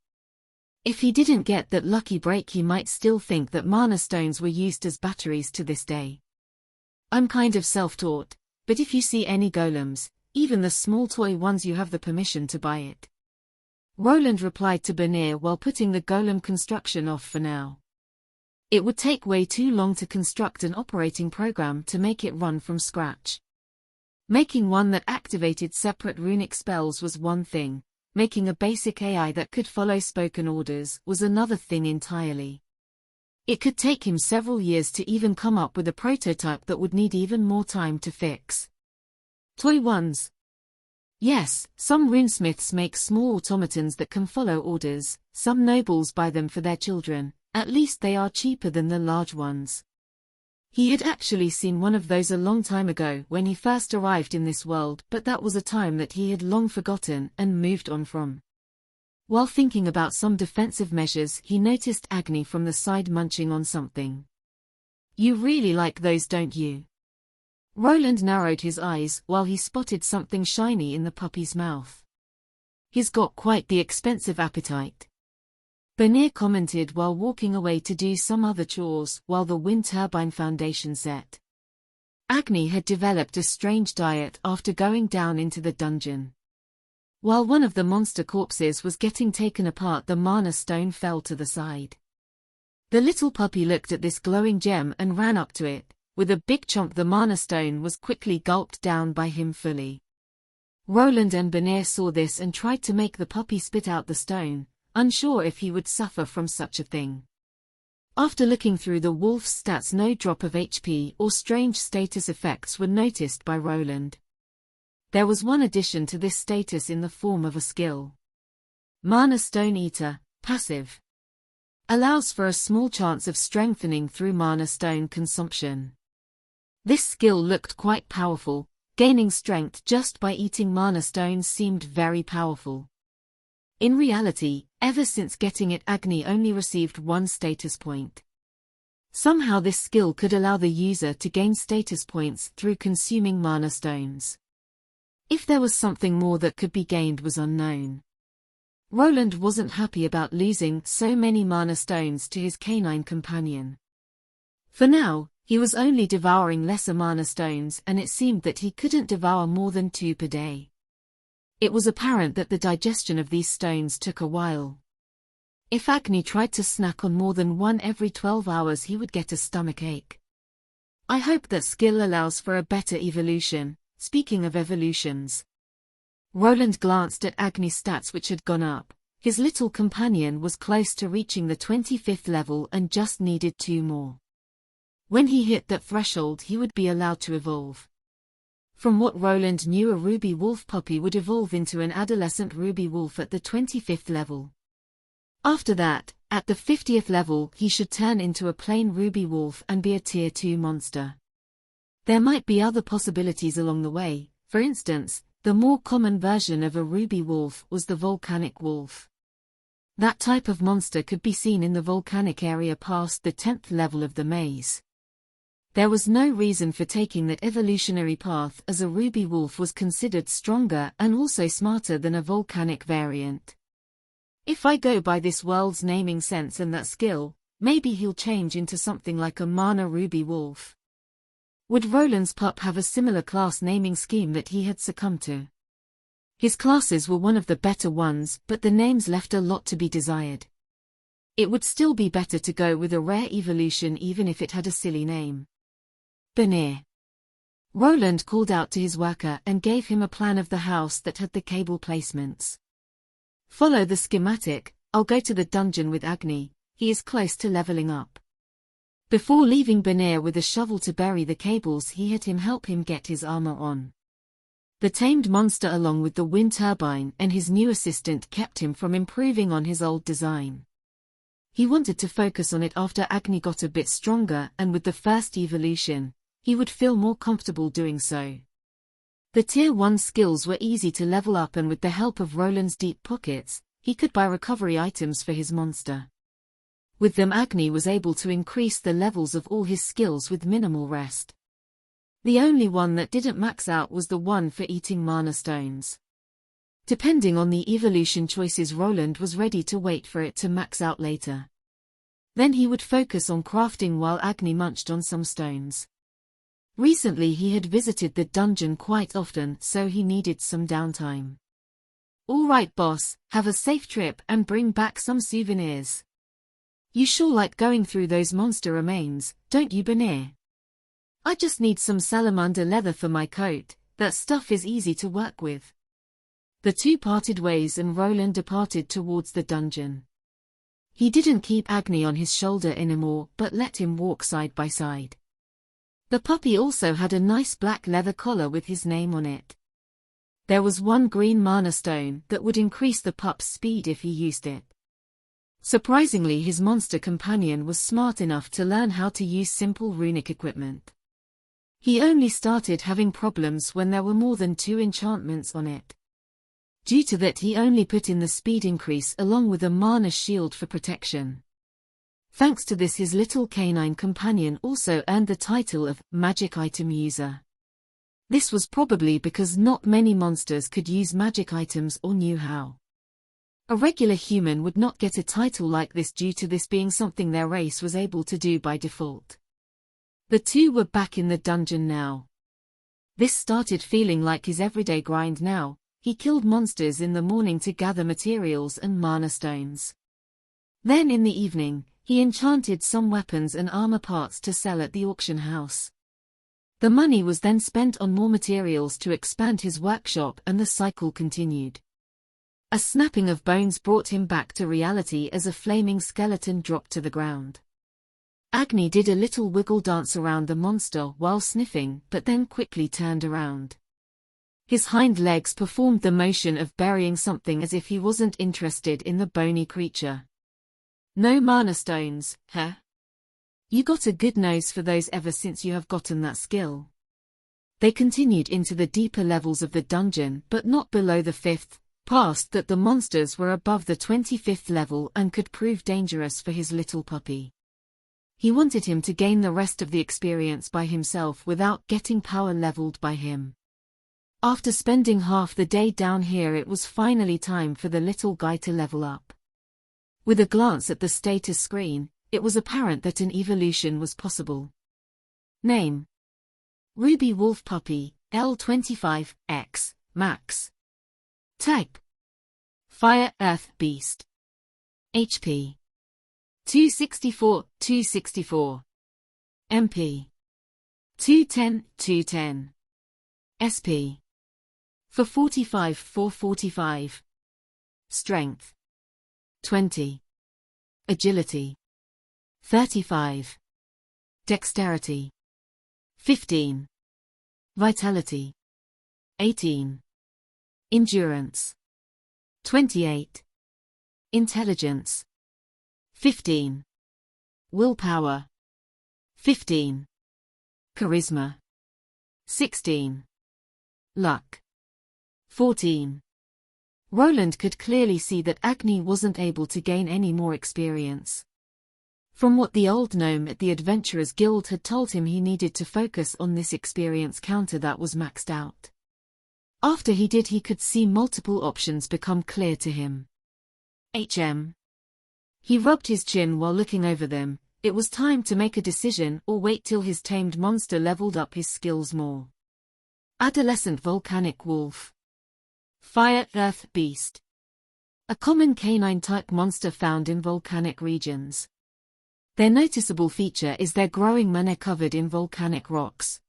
If he didn't get that lucky break, he might still think that mana stones were used as batteries to this day. I'm kind of self-taught, but if you see any golems, even the small toy ones, you have the permission to buy it. Roland replied to Benir while putting the golem construction off for now. It would take way too long to construct an operating program to make it run from scratch. Making one that activated separate runic spells was one thing. Making a basic AI that could follow spoken orders was another thing entirely. It could take him several years to even come up with a prototype that would need even more time to fix. Toy ones. Yes, some runesmiths make small automatons that can follow orders, some nobles buy them for their children, at least they are cheaper than the large ones. He had actually seen one of those a long time ago when he first arrived in this world, but that was a time that he had long forgotten and moved on from. While thinking about some defensive measures, he noticed Agni from the side munching on something. You really like those, don't you? Roland narrowed his eyes while he spotted something shiny in the puppy's mouth. He's got quite the expensive appetite. Benir commented while walking away to do some other chores while the wind turbine foundation set. Agni had developed a strange diet after going down into the dungeon. While one of the monster corpses was getting taken apart, the mana stone fell to the side. The little puppy looked at this glowing gem and ran up to it. With a big chomp, the mana stone was quickly gulped down by him fully. Roland and Benir saw this and tried to make the puppy spit out the stone, unsure if he would suffer from such a thing. After looking through the wolf's stats, no drop of HP or strange status effects were noticed by Roland. There was one addition to this status in the form of a skill. Mana Stone Eater, passive. Allows for a small chance of strengthening through mana stone consumption. This skill looked quite powerful. Gaining strength just by eating mana stones seemed very powerful. In reality, ever since getting it, Agni only received one status point. Somehow this skill could allow the user to gain status points through consuming mana stones. If there was something more that could be gained was unknown. Roland wasn't happy about losing so many mana stones to his canine companion. For now, he was only devouring lesser mana stones, and it seemed that he couldn't devour more than 2 per day. It was apparent that the digestion of these stones took a while. If Agni tried to snack on more than one every 12 hours, he would get a stomachache. I hope that skill allows for a better evolution. Speaking of evolutions. Roland glanced at Agni's stats, which had gone up. His little companion was close to reaching the 25th level and just needed 2 more. When he hit that threshold, he would be allowed to evolve. From what Roland knew, a ruby wolf puppy would evolve into an adolescent ruby wolf at the 25th level. After that, at the 50th level, he should turn into a plain ruby wolf and be a tier 2 monster. There might be other possibilities along the way. For instance, the more common version of a ruby wolf was the volcanic wolf. That type of monster could be seen in the volcanic area past the 10th level of the maze. There was no reason for taking that evolutionary path, as a ruby wolf was considered stronger and also smarter than a volcanic variant. If I go by this world's naming sense and that skill, maybe he'll change into something like a mana ruby wolf. Would Roland's pup have a similar class naming scheme that he had succumbed to? His classes were one of the better ones, but the names left a lot to be desired. It would still be better to go with a rare evolution even if it had a silly name. Benir. Roland called out to his worker and gave him a plan of the house that had the cable placements. Follow the schematic. I'll go to the dungeon with Agni. He is close to leveling up. Before leaving Benir with a shovel to bury the cables, he had him help him get his armor on. The tamed monster along with the wind turbine and his new assistant kept him from improving on his old design. He wanted to focus on it after Agni got a bit stronger, and with the first evolution, he would feel more comfortable doing so. The tier 1 skills were easy to level up, and with the help of Roland's deep pockets, he could buy recovery items for his monster. With them, Agni was able to increase the levels of all his skills with minimal rest. The only one that didn't max out was the one for eating mana stones. Depending on the evolution choices, Roland was ready to wait for it to max out later. Then he would focus on crafting while Agni munched on some stones. Recently he had visited the dungeon quite often, so he needed some downtime. All right, boss, have a safe trip and bring back some souvenirs. You sure like going through those monster remains, don't you, Benir? I just need some salamander leather for my coat. That stuff is easy to work with. The two parted ways and Roland departed towards the dungeon. He didn't keep Agni on his shoulder anymore, but let him walk side by side. The puppy also had a nice black leather collar with his name on it. There was one green mana stone that would increase the pup's speed if he used it. Surprisingly, his monster companion was smart enough to learn how to use simple runic equipment. He only started having problems when there were more than 2 enchantments on it. Due to that, he only put in the speed increase along with a mana shield for protection. Thanks to this, his little canine companion also earned the title of Magic Item User. This was probably because not many monsters could use magic items or knew how. A regular human would not get a title like this due to this being something their race was able to do by default. The two were back in the dungeon now. This started feeling like his everyday grind now. He killed monsters in the morning to gather materials and mana stones. Then in the evening, he enchanted some weapons and armor parts to sell at the auction house. The money was then spent on more materials to expand his workshop, and the cycle continued. A snapping of bones brought him back to reality as a flaming skeleton dropped to the ground. Agni did a little wiggle dance around the monster while sniffing, but then quickly turned around. His hind legs performed the motion of burying something as if he wasn't interested in the bony creature. No mana stones, huh? You got a good nose for those ever since you have gotten that skill. They continued into the deeper levels of the dungeon, but not below the 5th, past that the monsters were above the 25th level and could prove dangerous for his little puppy. He wanted him to gain the rest of the experience by himself without getting power leveled by him. After spending half the day down here, it was finally time for the little guy to level up. With a glance at the status screen, it was apparent that an evolution was possible. Name: Ruby Wolf Puppy, L25, X, Max. Type: Fire Earth Beast. HP: 264. MP: 210. SP: 445. Strength: 20. Agility: 35. Dexterity: 15. Vitality: 18. Endurance: 28. Intelligence: 15. Willpower: 15. Charisma: 16. Luck: 14. Roland could clearly see that Agni wasn't able to gain any more experience. From what the old gnome at the Adventurers Guild had told him, he needed to focus on this experience counter that was maxed out. After he did, he could see multiple options become clear to him. He rubbed his chin while looking over them. It was time to make a decision, or wait till his tamed monster leveled up his skills more. Adolescent Volcanic Wolf. Fire Earth Beast. A common canine-type monster found in volcanic regions. Their noticeable feature is their growing mana covered in volcanic rocks.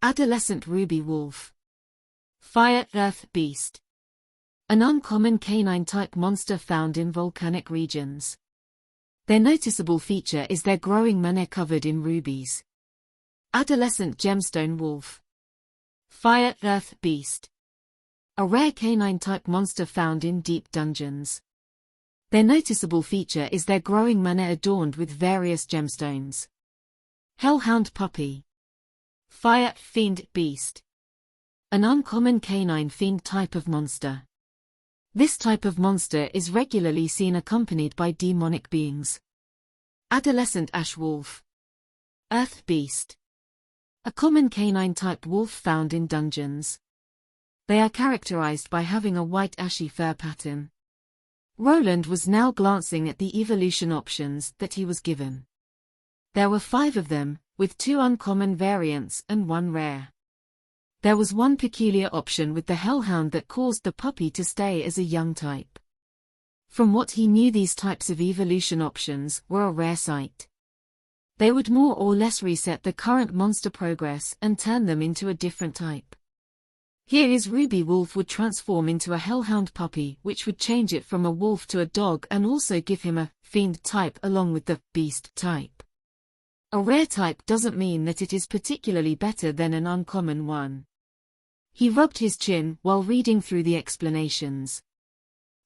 Adolescent Ruby Wolf. Fire Earth Beast. An uncommon canine-type monster found in volcanic regions. Their noticeable feature is their growing mana covered in rubies. Adolescent Gemstone Wolf. Fire Earth Beast. A rare canine-type monster found in deep dungeons. Their noticeable feature is their growing mana adorned with various gemstones. Hellhound Puppy. Fire Fiend Beast. An uncommon canine fiend type of monster. This type of monster is regularly seen accompanied by demonic beings. Adolescent Ash Wolf. Earth Beast. A common canine-type wolf found in dungeons. They are characterized by having a white ashy fur pattern. Roland was now glancing at the evolution options that he was given. There were 5 of them, with 2 uncommon variants and 1 rare. There was one peculiar option with the Hellhound that caused the puppy to stay as a young type. From what he knew, these types of evolution options were a rare sight. They would more or less reset the current monster progress and turn them into a different type. Here is Ruby Wolf would transform into a Hellhound puppy, which would change it from a wolf to a dog and also give him a fiend type along with the beast type. A rare type doesn't mean that it is particularly better than an uncommon one. He rubbed his chin while reading through the explanations.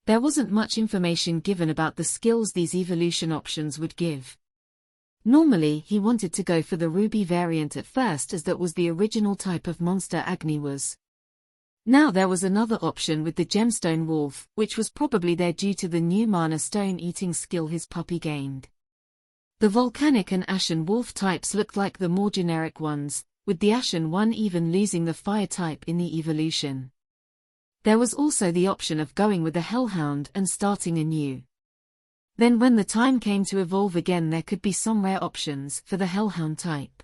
There wasn't much information given about the skills these evolution options would give. Normally, he wanted to go for the Ruby variant at first, as that was the original type of monster Agni was. Now there was another option with the Gemstone Wolf, which was probably there due to the new mana stone-eating skill his puppy gained. The Volcanic and Ashen Wolf types looked like the more generic ones, with the Ashen one even losing the Fire type in the evolution. There was also the option of going with the Hellhound and starting anew. Then when the time came to evolve again, there could be some rare options for the Hellhound type.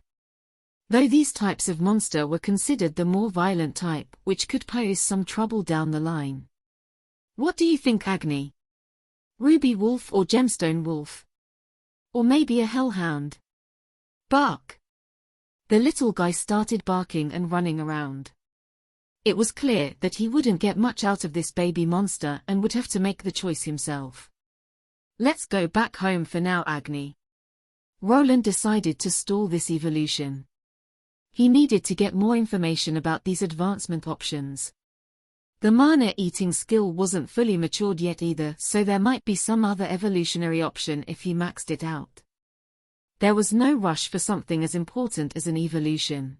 Though these types of monster were considered the more violent type, which could pose some trouble down the line. What do you think, Agni? Ruby Wolf or Gemstone Wolf? Or maybe a Hellhound? Bark! The little guy started barking and running around. It was clear that he wouldn't get much out of this baby monster and would have to make the choice himself. Let's go back home for now, Agni. Roland decided to stall this evolution. He needed to get more information about these advancement options. The mana eating skill wasn't fully matured yet either, so there might be some other evolutionary option if he maxed it out. There was no rush for something as important as an evolution.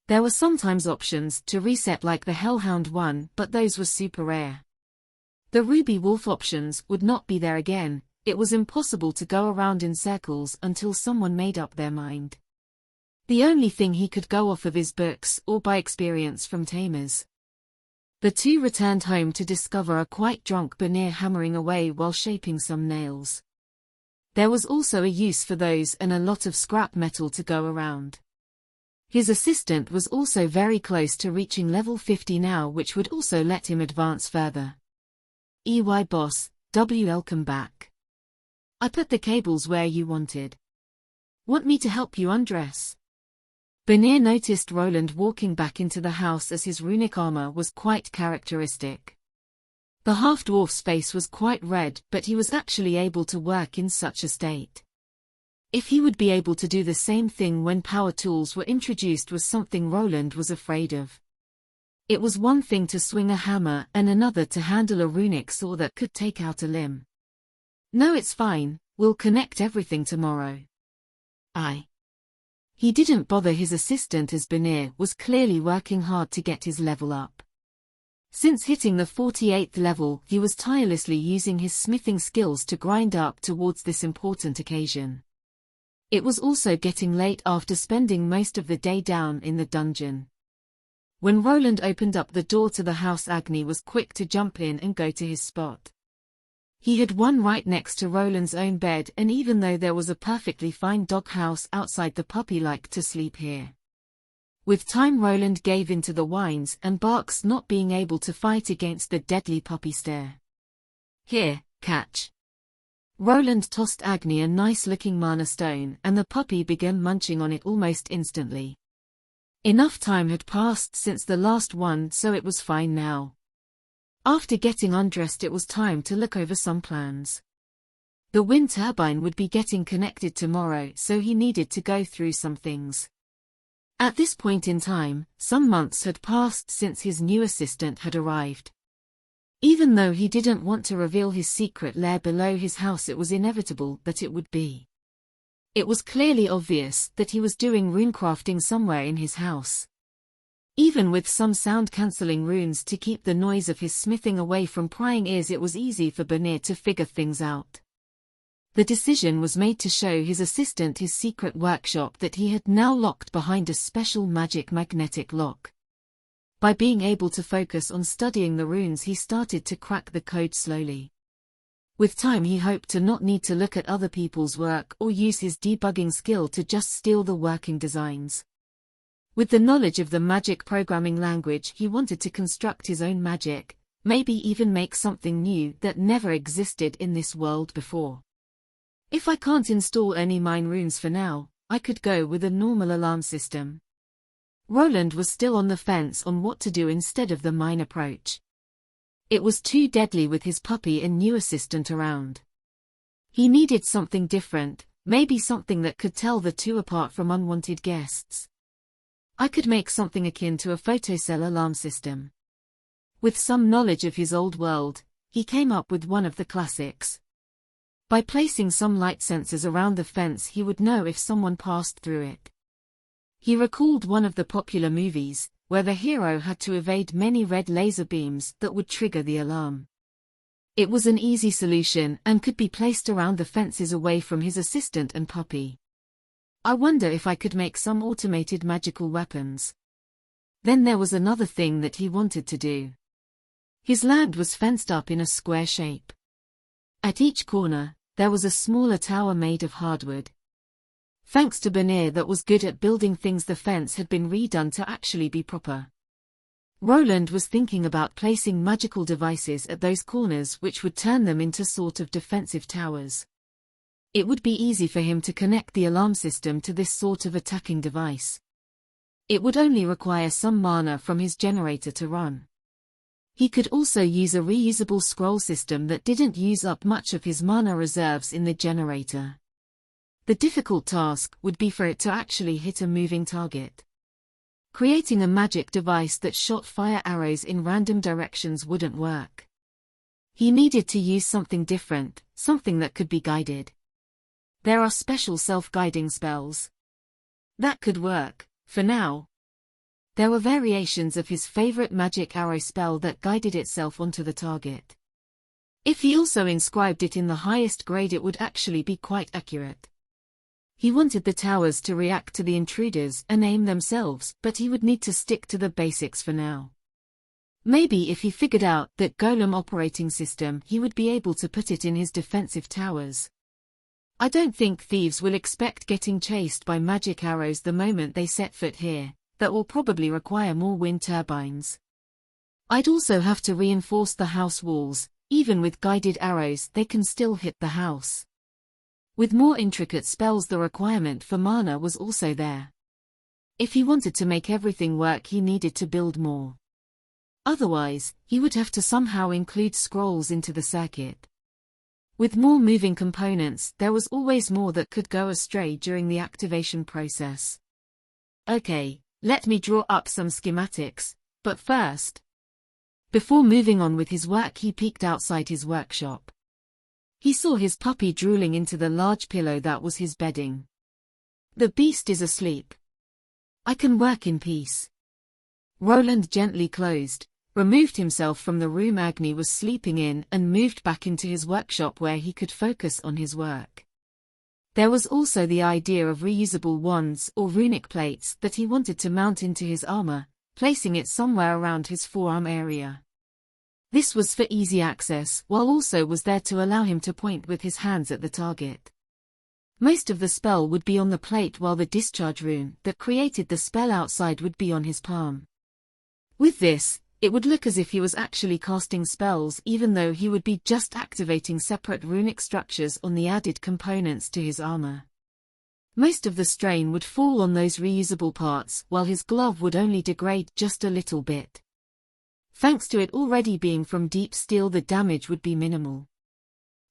There were sometimes options to reset like the Hellhound one, but those were super rare. The Ruby Wolf options would not be there again. It was impossible to go around in circles until someone made up their mind. The only thing he could go off of is books or by experience from tamers. The two returned home to discover a quite drunk Banir hammering away while shaping some nails. There was also a use for those and a lot of scrap metal to go around. His assistant was also very close to reaching level 50 now, which would also let him advance further. EY boss, welcome back. I put the cables where you wanted. Want me to help you undress? Banir noticed Roland walking back into the house as his runic armor was quite characteristic. The half-dwarf's face was quite red, but he was actually able to work in such a state. If he would be able to do the same thing when power tools were introduced was something Roland was afraid of. It was one thing to swing a hammer and another to handle a runic saw that could take out a limb. No, it's fine, we'll connect everything tomorrow. He didn't bother his assistant as Banir was clearly working hard to get his level up. Since hitting the 48th level, he was tirelessly using his smithing skills to grind up towards this important occasion. It was also getting late after spending most of the day down in the dungeon. When Roland opened up the door to the house, Agni was quick to jump in and go to his spot. He had one right next to Roland's own bed, and even though there was a perfectly fine doghouse outside, the puppy liked to sleep here. With time, Roland gave in to the whines and barks, not being able to fight against the deadly puppy stare. Here, catch. Roland tossed Agni a nice-looking mana stone, and the puppy began munching on it almost instantly. Enough time had passed since the last one, so it was fine now. After getting undressed, it was time to look over some plans. The wind turbine would be getting connected tomorrow, so he needed to go through some things. At this point in time, some months had passed since his new assistant had arrived. Even though he didn't want to reveal his secret lair below his house, it was inevitable that it would be. It was clearly obvious that he was doing runecrafting somewhere in his house. Even with some sound-cancelling runes to keep the noise of his smithing away from prying ears, it was easy for Banir to figure things out. The decision was made to show his assistant his secret workshop that he had now locked behind a special magic magnetic lock. By being able to focus on studying the runes, he started to crack the code slowly. With time, he hoped to not need to look at other people's work or use his debugging skill to just steal the working designs. With the knowledge of the magic programming language, he wanted to construct his own magic, maybe even make something new that never existed in this world before. If I can't install any mine runes for now, I could go with a normal alarm system. Roland was still on the fence on what to do instead of the mine approach. It was too deadly with his puppy and new assistant around. He needed something different, maybe something that could tell the two apart from unwanted guests. I could make something akin to a photocell alarm system. With some knowledge of his old world, he came up with one of the classics. By placing some light sensors around the fence, he would know if someone passed through it. He recalled one of the popular movies, where the hero had to evade many red laser beams that would trigger the alarm. It was an easy solution and could be placed around the fences away from his assistant and puppy. I wonder if I could make some automated magical weapons. Then there was another thing that he wanted to do. His land was fenced up in a square shape. At each corner, there was a smaller tower made of hardwood. Thanks to Banir that was good at building things, the fence had been redone to actually be proper. Roland was thinking about placing magical devices at those corners which would turn them into sort of defensive towers. It would be easy for him to connect the alarm system to this sort of attacking device. It would only require some mana from his generator to run. He could also use a reusable scroll system that didn't use up much of his mana reserves in the generator. The difficult task would be for it to actually hit a moving target. Creating a magic device that shot fire arrows in random directions wouldn't work. He needed to use something different, something that could be guided. There are special self-guiding spells. That could work, for now. There were variations of his favorite magic arrow spell that guided itself onto the target. If he also inscribed it in the highest grade, it would actually be quite accurate. He wanted the towers to react to the intruders and aim themselves, but he would need to stick to the basics for now. Maybe if he figured out that golem operating system, he would be able to put it in his defensive towers. I don't think thieves will expect getting chased by magic arrows the moment they set foot here. That will probably require more wind turbines. I'd also have to reinforce the house walls. Even with guided arrows, they can still hit the house. With more intricate spells, the requirement for mana was also there. If he wanted to make everything work, he needed to build more. Otherwise, he would have to somehow include scrolls into the circuit. With more moving components, there was always more that could go astray during the activation process. Okay, let me draw up some schematics, but first. Before moving on with his work, he peeked outside his workshop. He saw his puppy drooling into the large pillow that was his bedding. The beast is asleep. I can work in peace. Roland gently removed himself from the room Agni was sleeping in and moved back into his workshop where he could focus on his work. There was also the idea of reusable wands or runic plates that he wanted to mount into his armor, placing it somewhere around his forearm area. This was for easy access, while also was there to allow him to point with his hands at the target. Most of the spell would be on the plate, while the discharge rune that created the spell outside would be on his palm. With this, it would look as if he was actually casting spells, even though he would be just activating separate runic structures on the added components to his armor. Most of the strain would fall on those reusable parts, while his glove would only degrade just a little bit. Thanks to it already being from deep steel, the damage would be minimal.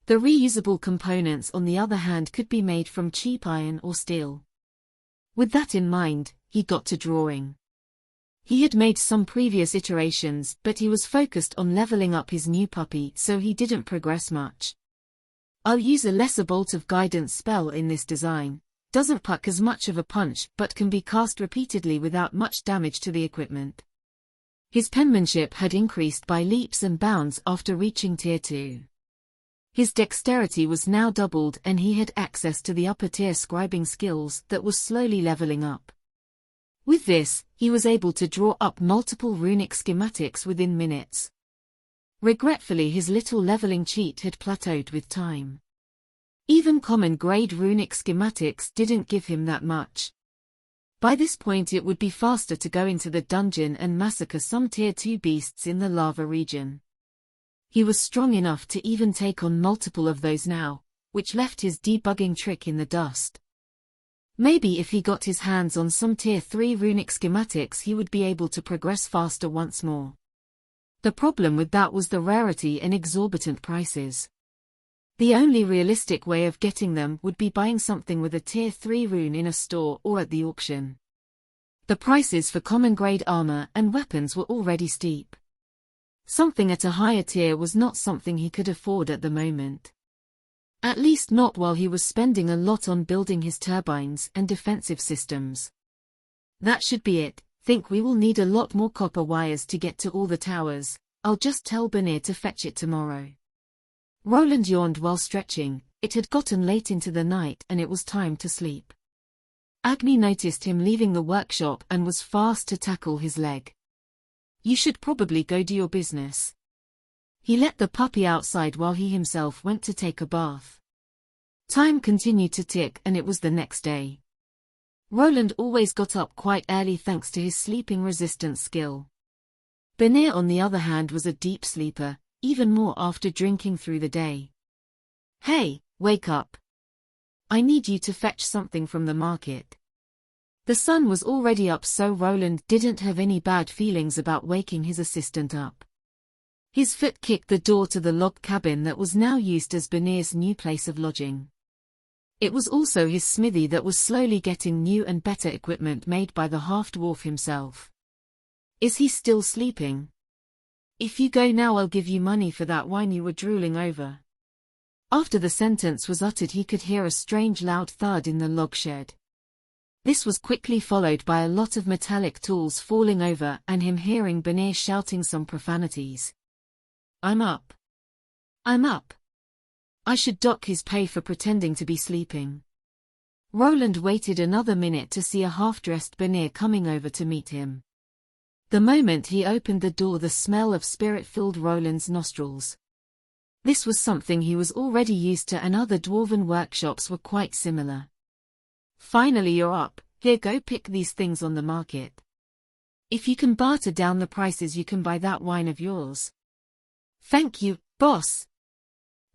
The reusable components, on the other hand, could be made from cheap iron or steel. With that in mind, he got to drawing. He had made some previous iterations, but he was focused on leveling up his new puppy, so he didn't progress much. I'll use a lesser bolt of guidance spell in this design. Doesn't pack as much of a punch, but can be cast repeatedly without much damage to the equipment. His penmanship had increased by leaps and bounds after reaching Tier 2. His dexterity was now doubled, and he had access to the upper-tier scribing skills that was slowly leveling up. With this, he was able to draw up multiple runic schematics within minutes. Regretfully, his little leveling cheat had plateaued with time. Even common-grade runic schematics didn't give him that much. By this point, it would be faster to go into the dungeon and massacre some Tier 2 beasts in the lava region. He was strong enough to even take on multiple of those now, which left his debugging trick in the dust. Maybe if he got his hands on some Tier 3 runic schematics, he would be able to progress faster once more. The problem with that was the rarity and exorbitant prices. The only realistic way of getting them would be buying something with a Tier 3 rune in a store or at the auction. The prices for common-grade armor and weapons were already steep. Something at a higher tier was not something he could afford at the moment. At least not while he was spending a lot on building his turbines and defensive systems. That should be it. Think we will need a lot more copper wires to get to all the towers. I'll just tell Banir to fetch it tomorrow. Roland yawned while stretching. It had gotten late into the night and it was time to sleep. Agni noticed him leaving the workshop and was fast to tackle his leg. You should probably go do your business. He let the puppy outside while he himself went to take a bath. Time continued to tick and it was the next day. Roland always got up quite early thanks to his sleeping resistance skill. Banir, on the other hand, was a deep sleeper, even more after drinking through the day. Hey, wake up. I need you to fetch something from the market." The sun was already up, so Roland didn't have any bad feelings about waking his assistant up. His foot kicked the door to the log cabin that was now used as Benir's new place of lodging. It was also his smithy that was slowly getting new and better equipment made by the half-dwarf himself. "Is he still sleeping? If you go now, I'll give you money for that wine you were drooling over." After the sentence was uttered, he could hear a strange loud thud in the log shed. This was quickly followed by a lot of metallic tools falling over and him hearing Benir shouting some profanities. "I'm up. I'm up. I should dock his pay for pretending to be sleeping." Roland waited another minute to see a half-dressed Benir coming over to meet him. The moment he opened the door, the smell of spirit filled Roland's nostrils. This was something he was already used to, and other dwarven workshops were quite similar. "Finally you're up. Here, go pick these things on the market. If you can barter down the prices, you can buy that wine of yours." "Thank you, boss."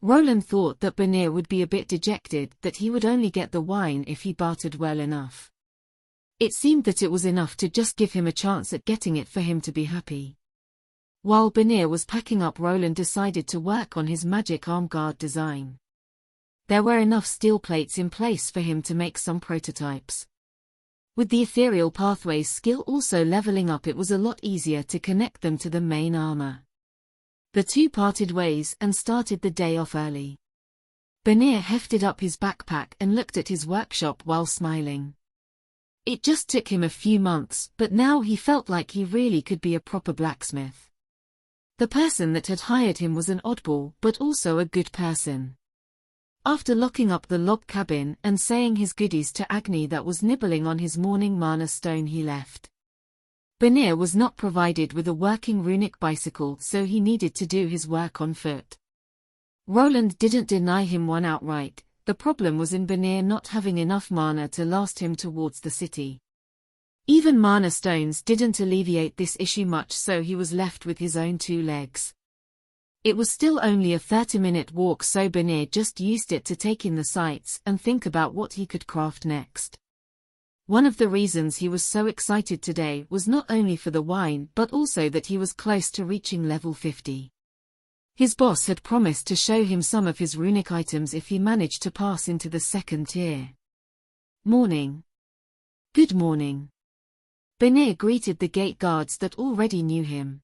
Roland thought that Benir would be a bit dejected that he would only get the wine if he bartered well enough. It seemed that it was enough to just give him a chance at getting it for him to be happy. While Benir was packing up, Roland decided to work on his magic arm guard design. There were enough steel plates in place for him to make some prototypes. With the ethereal pathways skill also leveling up, it was a lot easier to connect them to the main armor. The two parted ways and started the day off early. Benir hefted up his backpack and looked at his workshop while smiling. It just took him a few months, but now he felt like he really could be a proper blacksmith. The person that had hired him was an oddball, but also a good person. After locking up the log cabin and saying his goodies to Agni that was nibbling on his morning mana stone, he left. Benir was not provided with a working runic bicycle, so he needed to do his work on foot. Roland didn't deny him one outright. The problem was in Benir not having enough mana to last him towards the city. Even mana stones didn't alleviate this issue much, so he was left with his own 2 legs. It was still only a 30-minute walk, so Benir just used it to take in the sights and think about what he could craft next. One of the reasons he was so excited today was not only for the wine but also that he was close to reaching level 50. His boss had promised to show him some of his runic items if he managed to pass into the 2nd tier. "Morning." "Good morning." Benir greeted the gate guards that already knew him.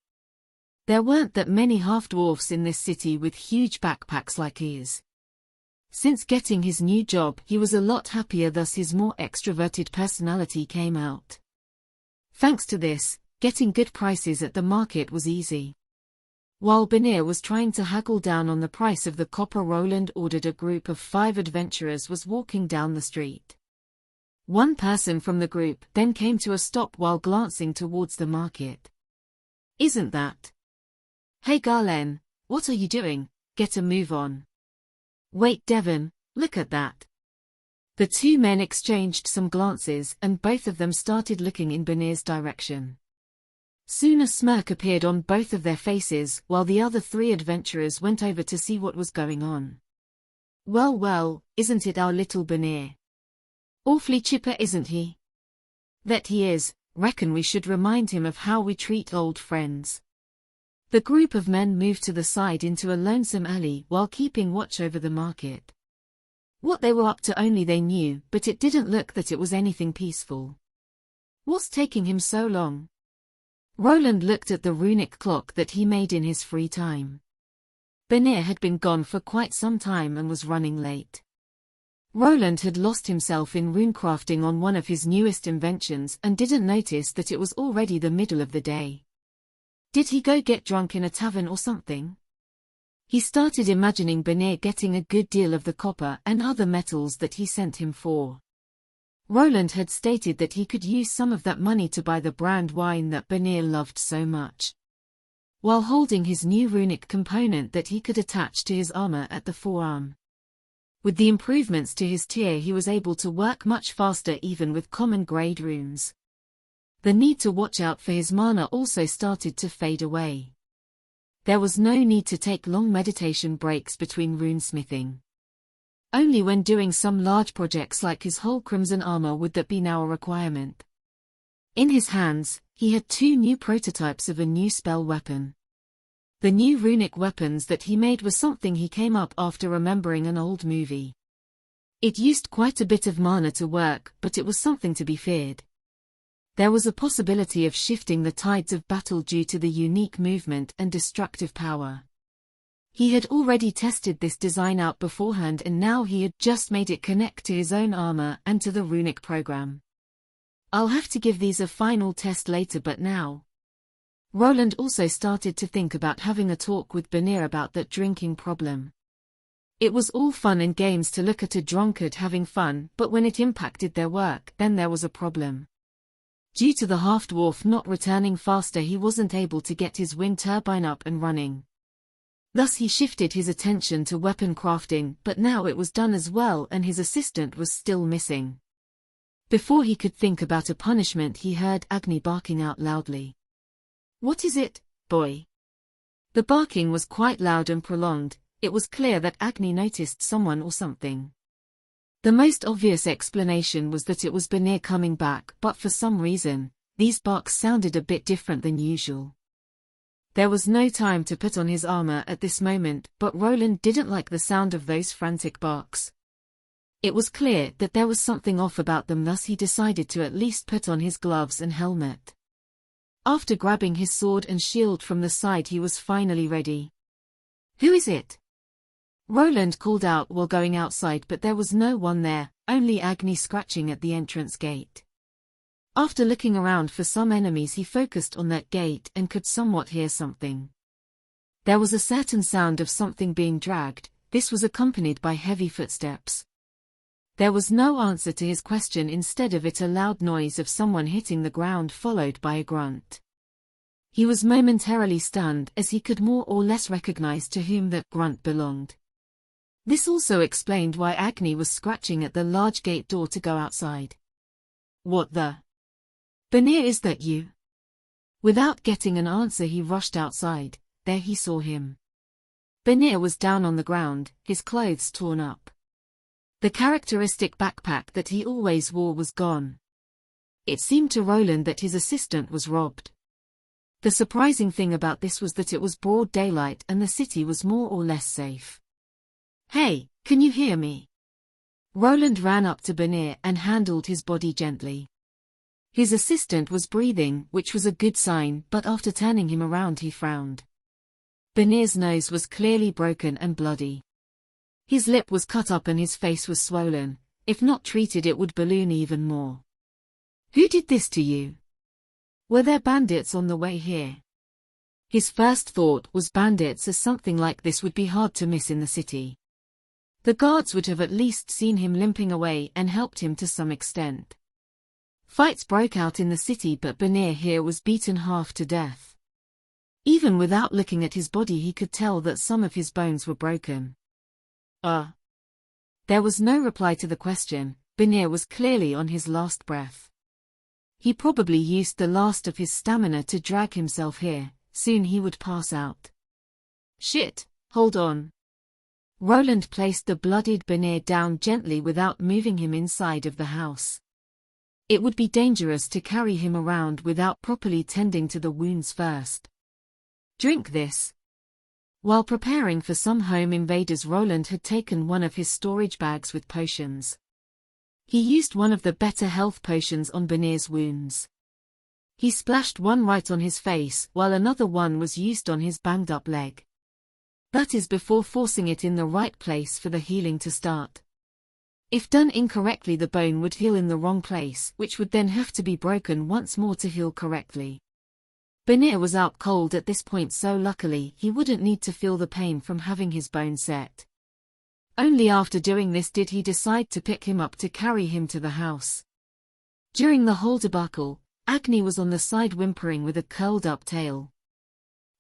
There weren't that many half-dwarfs in this city with huge backpacks like his. Since getting his new job, he was a lot happier, thus his more extroverted personality came out. Thanks to this, getting good prices at the market was easy. While Benir was trying to haggle down on the price of the copper, Roland ordered a group of 5 adventurers was walking down the street. One person from the group then came to a stop while glancing towards the market. "Isn't that? Hey Garlen, what are you doing? Get a move on." "Wait Devon, look at that." The 2 men exchanged some glances and both of them started looking in Benir's direction. Soon a smirk appeared on both of their faces while the other 3 adventurers went over to see what was going on. Well, well, isn't it our little Benir? Awfully chipper, isn't he?" "That he is. Reckon we should remind him of how we treat old friends." The group of men moved to the side into a lonesome alley while keeping watch over the market. What they were up to only they knew, but it didn't look that it was anything peaceful. "What's taking him so long?" Roland looked at the runic clock that he made in his free time. Benir had been gone for quite some time and was running late. Roland had lost himself in runecrafting on one of his newest inventions and didn't notice that it was already the middle of the day. Did he go get drunk in a tavern or something? He started imagining Benir getting a good deal of the copper and other metals that he sent him for. Roland had stated that he could use some of that money to buy the brand wine that Benir loved so much, while holding his new runic component that he could attach to his armor at the forearm. With the improvements to his tier, he was able to work much faster even with common grade runes. The need to watch out for his mana also started to fade away. There was no need to take long meditation breaks between runesmithing. Only when doing some large projects like his whole crimson armor would that be now a requirement. In his hands, he had 2 new prototypes of a new spell weapon. The new runic weapons that he made were something he came up after remembering an old movie. It used quite a bit of mana to work, but it was something to be feared. There was a possibility of shifting the tides of battle due to the unique movement and destructive power. He had already tested this design out beforehand and now he had just made it connect to his own armor and to the runic program. I'll have to give these a final test later, but now. Roland also started to think about having a talk with Banir about that drinking problem. It was all fun and games to look at a drunkard having fun, but when it impacted their work, then there was a problem. Due to the half-dwarf not returning faster, he wasn't able to get his wind turbine up and running. Thus he shifted his attention to weapon crafting, but now it was done as well and his assistant was still missing. Before he could think about a punishment, he heard Agni barking out loudly. "What is it, boy?" The barking was quite loud and prolonged. It was clear that Agni noticed someone or something. The most obvious explanation was that it was Banir coming back, but for some reason, these barks sounded a bit different than usual. There was no time to put on his armor at this moment, but Roland didn't like the sound of those frantic barks. It was clear that there was something off about them, thus he decided to at least put on his gloves and helmet. After grabbing his sword and shield from the side, he was finally ready. "Who is it?" Roland called out while going outside, but there was no one there, only Agni scratching at the entrance gate. After looking around for some enemies, he focused on that gate and could somewhat hear something. There was a certain sound of something being dragged. This was accompanied by heavy footsteps. There was no answer to his question, instead of it a loud noise of someone hitting the ground followed by a grunt. He was momentarily stunned as he could more or less recognize to whom that grunt belonged. This also explained why Agni was scratching at the large gate door to go outside. "What the? Banir, is that you?" Without getting an answer, he rushed outside. There he saw him. Banir was down on the ground, his clothes torn up. The characteristic backpack that he always wore was gone. It seemed to Roland that his assistant was robbed. The surprising thing about this was that it was broad daylight and the city was more or less safe. "Hey, can you hear me?" Roland ran up to Banir and handled his body gently. His assistant was breathing, which was a good sign, but after turning him around he frowned. Banir's nose was clearly broken and bloody. His lip was cut up and his face was swollen. If not treated, it would balloon even more. "Who did this to you? Were there bandits on the way here?" His first thought was bandits, as something like this would be hard to miss in the city. The guards would have at least seen him limping away and helped him to some extent. Fights broke out in the city, but Banir here was beaten half to death. Even without looking at his body, he could tell that some of his bones were broken. There was no reply to the question. Banir was clearly on his last breath. He probably used the last of his stamina to drag himself here. Soon he would pass out. "Shit, hold on." Roland placed the bloodied Banir down gently without moving him inside of the house. It would be dangerous to carry him around without properly tending to the wounds first. "Drink this." While preparing for some home invaders, Roland had taken one of his storage bags with potions. He used one of the better health potions on Banir's wounds. He splashed one right on his face, while another one was used on his banged-up leg. That is before forcing it in the right place for the healing to start. If done incorrectly, the bone would heal in the wrong place, which would then have to be broken once more to heal correctly. Banir was out cold at this point, so luckily he wouldn't need to feel the pain from having his bone set. Only after doing this did he decide to pick him up to carry him to the house. During the whole debacle, Agni was on the side whimpering with a curled-up tail.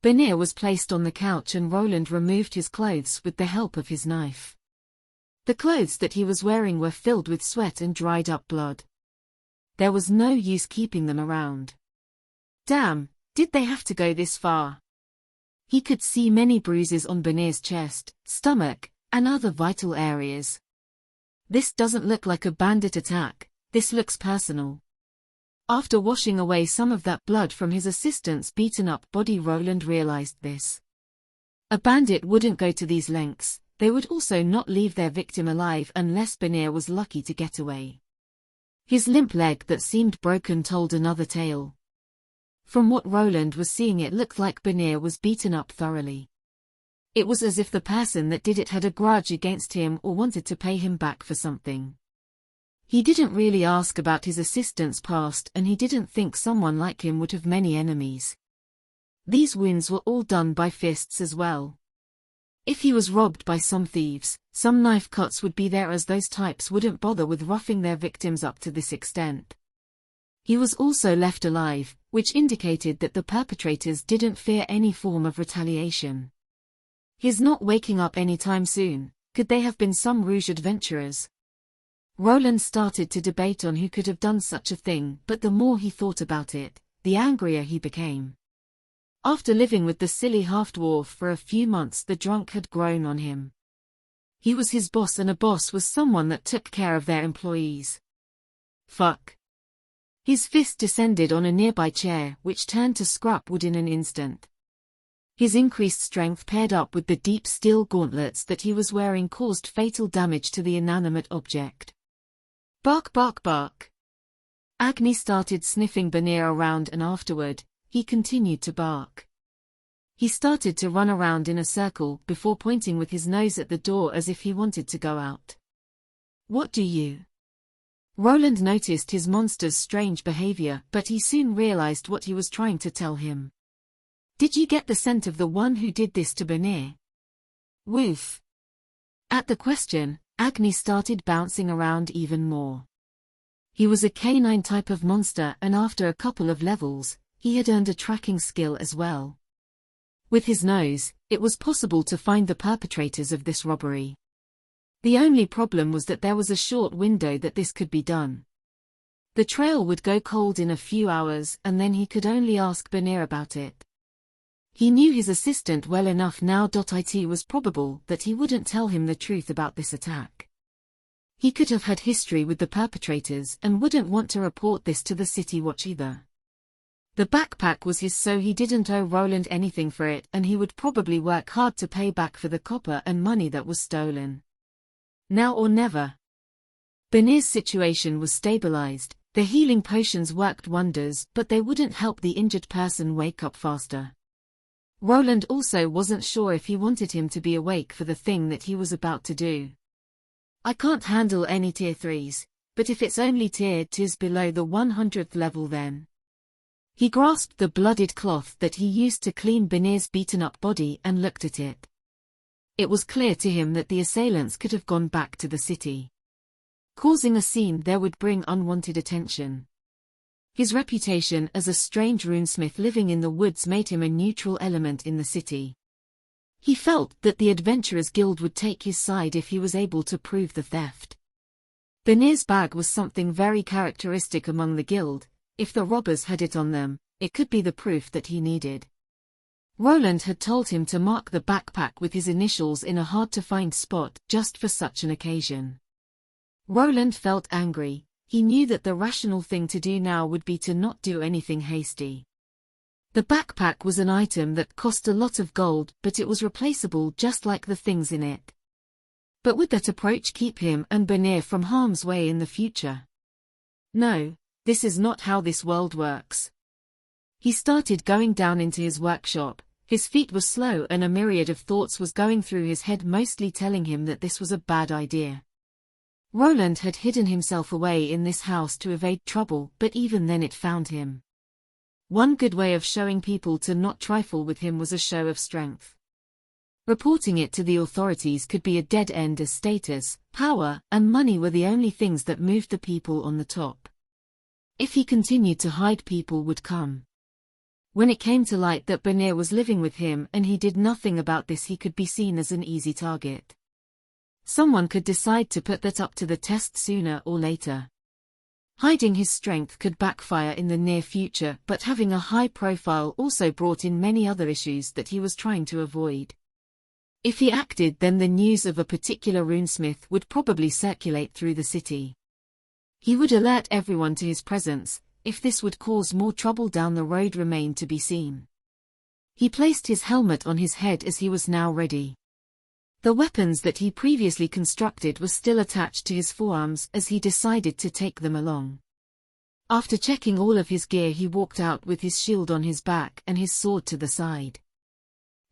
Banir was placed on the couch and Roland removed his clothes with the help of his knife. The clothes that he was wearing were filled with sweat and dried-up blood. There was no use keeping them around. Damn, did they have to go this far? He could see many bruises on Banir's chest, stomach, and other vital areas. This doesn't look like a bandit attack, this looks personal. After washing away some of that blood from his assistant's beaten-up body, Roland realized this. A bandit wouldn't go to these lengths, they would also not leave their victim alive unless Banir was lucky to get away. His limp leg that seemed broken told another tale. From what Roland was seeing, it looked like Banir was beaten up thoroughly. It was as if the person that did it had a grudge against him or wanted to pay him back for something. He didn't really ask about his assistant's past, and he didn't think someone like him would have many enemies. These wounds were all done by fists as well. If he was robbed by some thieves, some knife cuts would be there, as those types wouldn't bother with roughing their victims up to this extent. He was also left alive, which indicated that the perpetrators didn't fear any form of retaliation. His not waking up anytime soon, could they have been some Rouge adventurers? Roland started to debate on who could have done such a thing, but the more he thought about it, the angrier he became. After living with the silly half-dwarf for a few months, the drunk had grown on him. He was his boss, and a boss was someone that took care of their employees. Fuck. His fist descended on a nearby chair, which turned to scrap wood in an instant. His increased strength paired up with the deep steel gauntlets that he was wearing caused fatal damage to the inanimate object. Bark, bark, bark. Agni started sniffing Banir around, and afterward, he continued to bark. He started to run around in a circle before pointing with his nose at the door as if he wanted to go out. What do you? Roland noticed his monster's strange behavior, but he soon realized what he was trying to tell him. Did you get the scent of the one who did this to Banir? Woof. At the question, Agni started bouncing around even more. He was a canine type of monster, and after a couple of levels, he had earned a tracking skill as well. With his nose, it was possible to find the perpetrators of this robbery. The only problem was that there was a short window that this could be done. The trail would go cold in a few hours, and then he could only ask Banir about it. He knew his assistant well enough now. It was probable that he wouldn't tell him the truth about this attack. He could have had history with the perpetrators and wouldn't want to report this to the City Watch either. The backpack was his, so he didn't owe Roland anything for it, and he would probably work hard to pay back for the copper and money that was stolen. Now or never. Banir's situation was stabilized. The healing potions worked wonders, but they wouldn't help the injured person wake up faster. Roland also wasn't sure if he wanted him to be awake for the thing that he was about to do. I can't handle any tier 3s, but if it's only tier 2s below the 100th level, then. He grasped the bloodied cloth that he used to clean Banir's beaten-up body and looked at it. It was clear to him that the assailants could have gone back to the city. Causing a scene there would bring unwanted attention. His reputation as a strange runesmith living in the woods made him a neutral element in the city. He felt that the Adventurers Guild would take his side if he was able to prove the theft. Banir's bag was something very characteristic among the guild. If the robbers had it on them, it could be the proof that he needed. Roland had told him to mark the backpack with his initials in a hard-to-find spot just for such an occasion. Roland felt angry. He knew that the rational thing to do now would be to not do anything hasty. The backpack was an item that cost a lot of gold, but it was replaceable just like the things in it. But would that approach keep him and Banir from harm's way in the future? No, this is not how this world works. He started going down into his workshop. His feet were slow and a myriad of thoughts was going through his head, mostly telling him that this was a bad idea. Roland had hidden himself away in this house to evade trouble, but even then it found him. One good way of showing people to not trifle with him was a show of strength. Reporting it to the authorities could be a dead end, as status, power, and money were the only things that moved the people on the top. If he continued to hide, people would come. When it came to light that Banir was living with him and he did nothing about this, he could be seen as an easy target. Someone could decide to put that up to the test sooner or later. Hiding his strength could backfire in the near future, but having a high profile also brought in many other issues that he was trying to avoid. If he acted, then the news of a particular runesmith would probably circulate through the city. He would alert everyone to his presence. If this would cause more trouble down the road remained to be seen. He placed his helmet on his head as he was now ready. The weapons that he previously constructed were still attached to his forearms as he decided to take them along. After checking all of his gear, he walked out with his shield on his back and his sword to the side.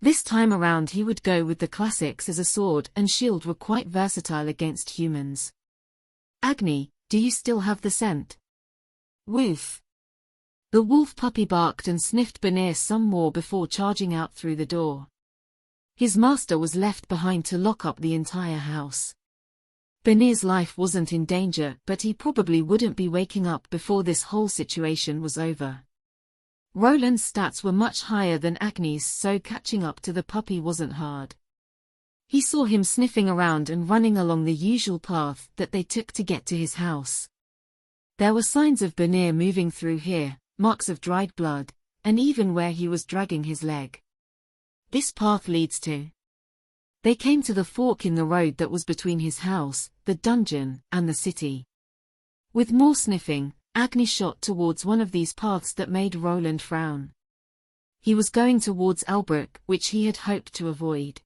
This time around he would go with the classics, as a sword and shield were quite versatile against humans. "Agni, do you still have the scent?" "Woof." The wolf puppy barked and sniffed Banir some more before charging out through the door. His master was left behind to lock up the entire house. Banir's life wasn't in danger, but he probably wouldn't be waking up before this whole situation was over. Roland's stats were much higher than Agni's, so catching up to the puppy wasn't hard. He saw him sniffing around and running along the usual path that they took to get to his house. There were signs of Banir moving through here, marks of dried blood, and even where he was dragging his leg. This path leads to... They came to the fork in the road that was between his house, the dungeon, and the city. With more sniffing, Agni shot towards one of these paths that made Roland frown. He was going towards Albrook, which he had hoped to avoid.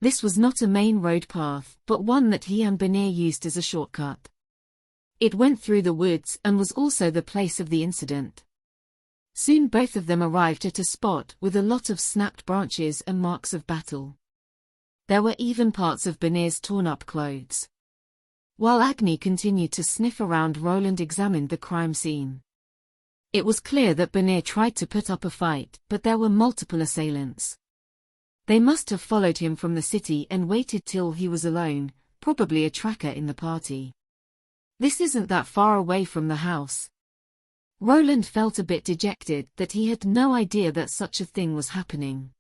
This was not a main road path, but one that he and Banir used as a shortcut. It went through the woods and was also the place of the incident. Soon both of them arrived at a spot with a lot of snapped branches and marks of battle. There were even parts of Banir's torn-up clothes. While Agni continued to sniff around, Roland examined the crime scene. It was clear that Banir tried to put up a fight, but there were multiple assailants. They must have followed him from the city and waited till he was alone, probably a tracker in the party. This isn't that far away from the house. Roland felt a bit dejected that he had no idea that such a thing was happening.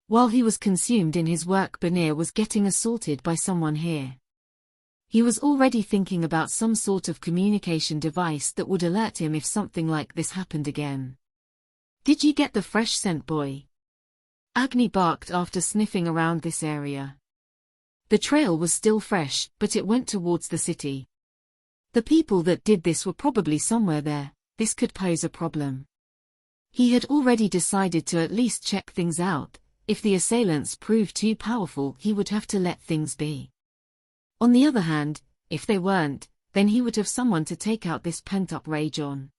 While he was consumed in his work, Banir was getting assaulted by someone here. He was already thinking about some sort of communication device that would alert him if something like this happened again. "Did you get the fresh scent, boy?" Agni barked after sniffing around this area. The trail was still fresh, but it went towards the city. The people that did this were probably somewhere there. This could pose a problem. He had already decided to at least check things out. If the assailants proved too powerful, he would have to let things be. On the other hand, if they weren't, then he would have someone to take out this pent-up rage on.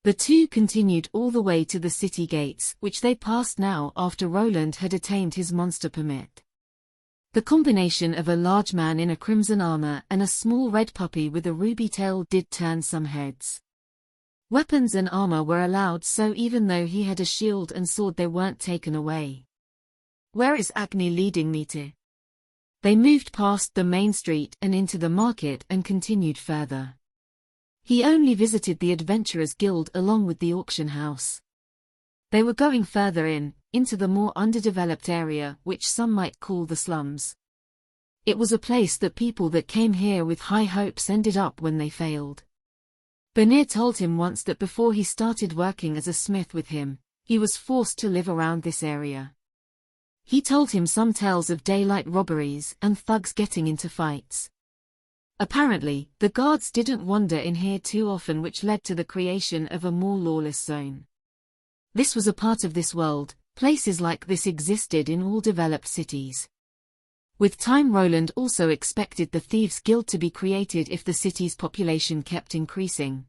The two continued all the way to the city gates, which they passed now after Roland had attained his monster permit. The combination of a large man in a crimson armor and a small red puppy with a ruby tail did turn some heads. Weapons and armor were allowed, so even though he had a shield and sword, they weren't taken away. "Where is Agni leading me to?" They moved past the main street and into the market and continued further. He only visited the Adventurers Guild along with the auction house. They were going further into the more underdeveloped area, which some might call the slums. It was a place that people that came here with high hopes ended up when they failed. Banir told him once that before he started working as a smith with him, he was forced to live around this area. He told him some tales of daylight robberies and thugs getting into fights. Apparently, the guards didn't wander in here too often, which led to the creation of a more lawless zone. This was a part of this world. Places like this existed in all developed cities. With time, Roland also expected the Thieves' Guild to be created if the city's population kept increasing.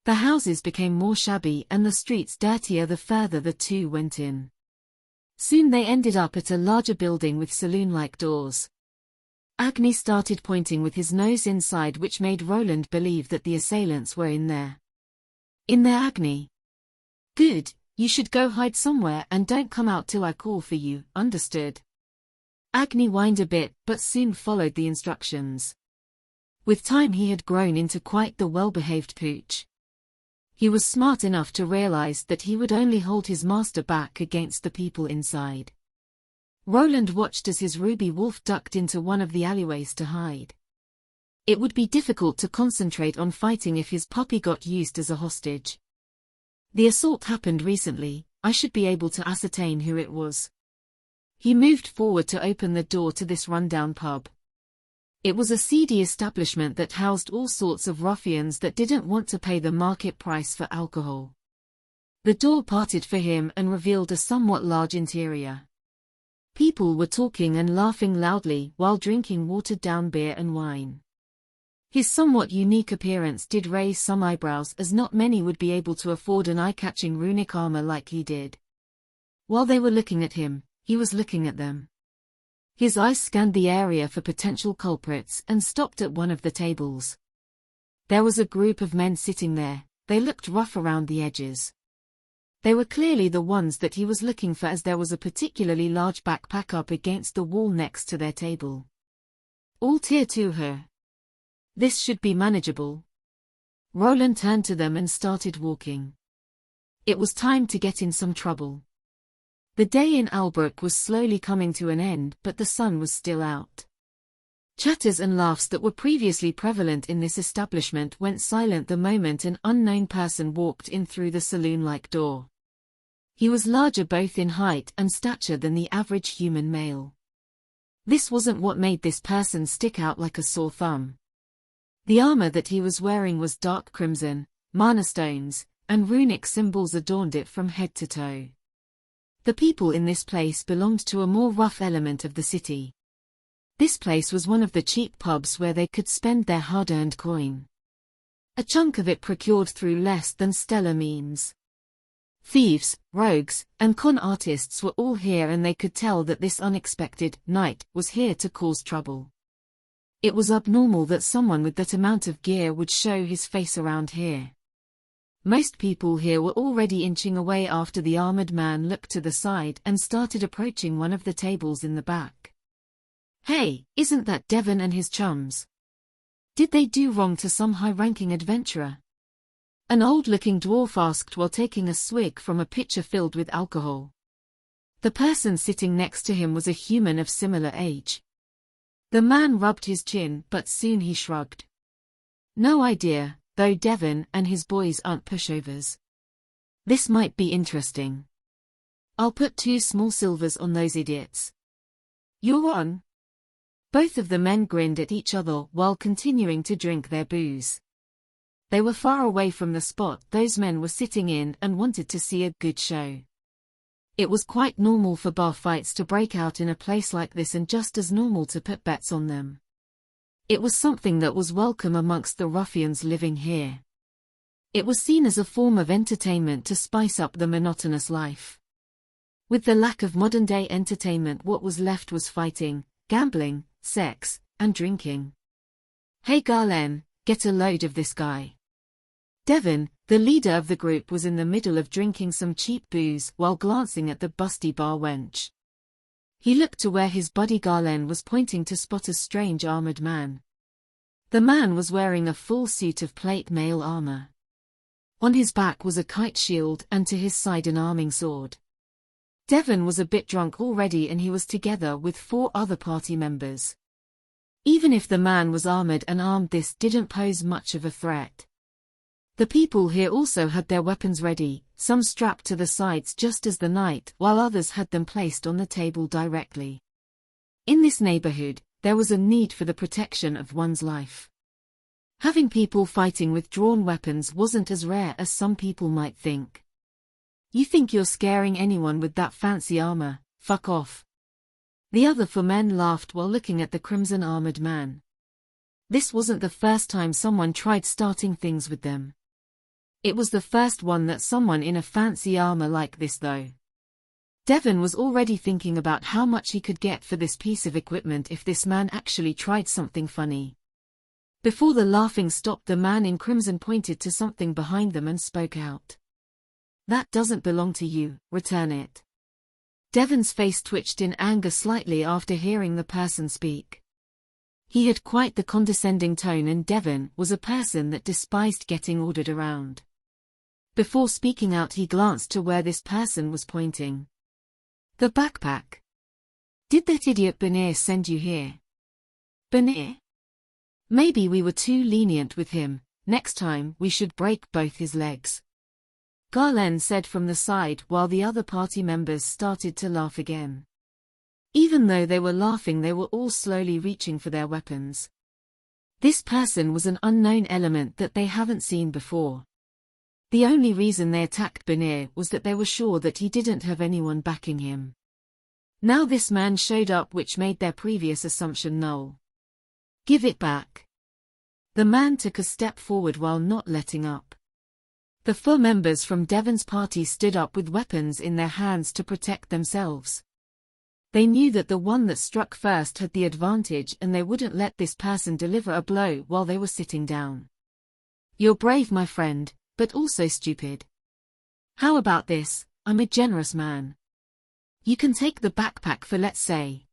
The houses became more shabby and the streets dirtier the further the two went in. Soon they ended up at a larger building with saloon-like doors. Agni started pointing with his nose inside, which made Roland believe that the assailants were in there. "In there, Agni?" "Good, you should go hide somewhere and don't come out till I call for you, understood?" Agni whined a bit, but soon followed the instructions. With time he had grown into quite the well-behaved pooch. He was smart enough to realize that he would only hold his master back against the people inside. Roland watched as his ruby wolf ducked into one of the alleyways to hide. It would be difficult to concentrate on fighting if his puppy got used as a hostage. "The assault happened recently. I should be able to ascertain who it was." He moved forward to open the door to this rundown pub. It was a seedy establishment that housed all sorts of ruffians that didn't want to pay the market price for alcohol. The door parted for him and revealed a somewhat large interior. People were talking and laughing loudly while drinking watered-down beer and wine. His somewhat unique appearance did raise some eyebrows, as not many would be able to afford an eye-catching runic armor like he did. While they were looking at him, he was looking at them. His eyes scanned the area for potential culprits and stopped at one of the tables. There was a group of men sitting there. They looked rough around the edges. They were clearly the ones that he was looking for, as there was a particularly large backpack up against the wall next to their table. All tier 2 her. This should be manageable. Roland turned to them and started walking. It was time to get in some trouble. The day in Albrook was slowly coming to an end, but the sun was still out. Chatters and laughs that were previously prevalent in this establishment went silent the moment an unknown person walked in through the saloon-like door. He was larger both in height and stature than the average human male. This wasn't what made this person stick out like a sore thumb. The armor that he was wearing was dark crimson, mana stones, and runic symbols adorned it from head to toe. The people in this place belonged to a more rough element of the city. This place was one of the cheap pubs where they could spend their hard-earned coin. A chunk of it procured through less than stellar means. Thieves, rogues, and con artists were all here, and they could tell that this unexpected night was here to cause trouble. It was abnormal that someone with that amount of gear would show his face around here. Most people here were already inching away after the armored man looked to the side and started approaching one of the tables in the back. Hey, isn't that Devon and his chums? Did they do wrong to some high-ranking adventurer? An old-looking dwarf asked while taking a swig from a pitcher filled with alcohol. The person sitting next to him was a human of similar age. The man rubbed his chin, but soon he shrugged. No idea, though Devon and his boys aren't pushovers. This might be interesting. I'll put 2 small silvers on those idiots. You're on. Both of the men grinned at each other while continuing to drink their booze. They were far away from the spot those men were sitting in and wanted to see a good show. It was quite normal for bar fights to break out in a place like this, and just as normal to put bets on them. It was something that was welcome amongst the ruffians living here. It was seen as a form of entertainment to spice up the monotonous life. With the lack of modern-day entertainment, what was left was fighting, gambling, sex, and drinking. Hey Garlen, get a load of this guy. Devon, the leader of the group, was in the middle of drinking some cheap booze while glancing at the busty bar wench. He looked to where his buddy Garlen was pointing to spot a strange armored man. The man was wearing a full suit of plate mail armor. On his back was a kite shield and to his side an arming sword. Devon was a bit drunk already, and he was together with 4 other party members. Even if the man was armored and armed, this didn't pose much of a threat. The people here also had their weapons ready, some strapped to the sides just as the knight, while others had them placed on the table directly. In this neighborhood, there was a need for the protection of one's life. Having people fighting with drawn weapons wasn't as rare as some people might think. You think you're scaring anyone with that fancy armor? Fuck off. The other 4 men laughed while looking at the crimson-armored man. This wasn't the first time someone tried starting things with them. It was the first one that someone in a fancy armor like this, though. Devon was already thinking about how much he could get for this piece of equipment if this man actually tried something funny. Before the laughing stopped, the man in crimson pointed to something behind them and spoke out. That doesn't belong to you, return it. Devon's face twitched in anger slightly after hearing the person speak. He had quite the condescending tone, and Devon was a person that despised getting ordered around. Before speaking out, he glanced to where this person was pointing. The backpack. Did that idiot Benir send you here? Benir? Maybe we were too lenient with him. Next time we should break both his legs. Garlen said from the side while the other party members started to laugh again. Even though they were laughing, they were all slowly reaching for their weapons. This person was an unknown element that they haven't seen before. The only reason they attacked Banir was that they were sure that he didn't have anyone backing him. Now this man showed up, which made their previous assumption null. Give it back. The man took a step forward while not letting up. The 4 members from Devon's party stood up with weapons in their hands to protect themselves. They knew that the one that struck first had the advantage, and they wouldn't let this person deliver a blow while they were sitting down. You're brave, my friend, but also stupid. How about this? I'm a generous man. You can take the backpack for, let's say.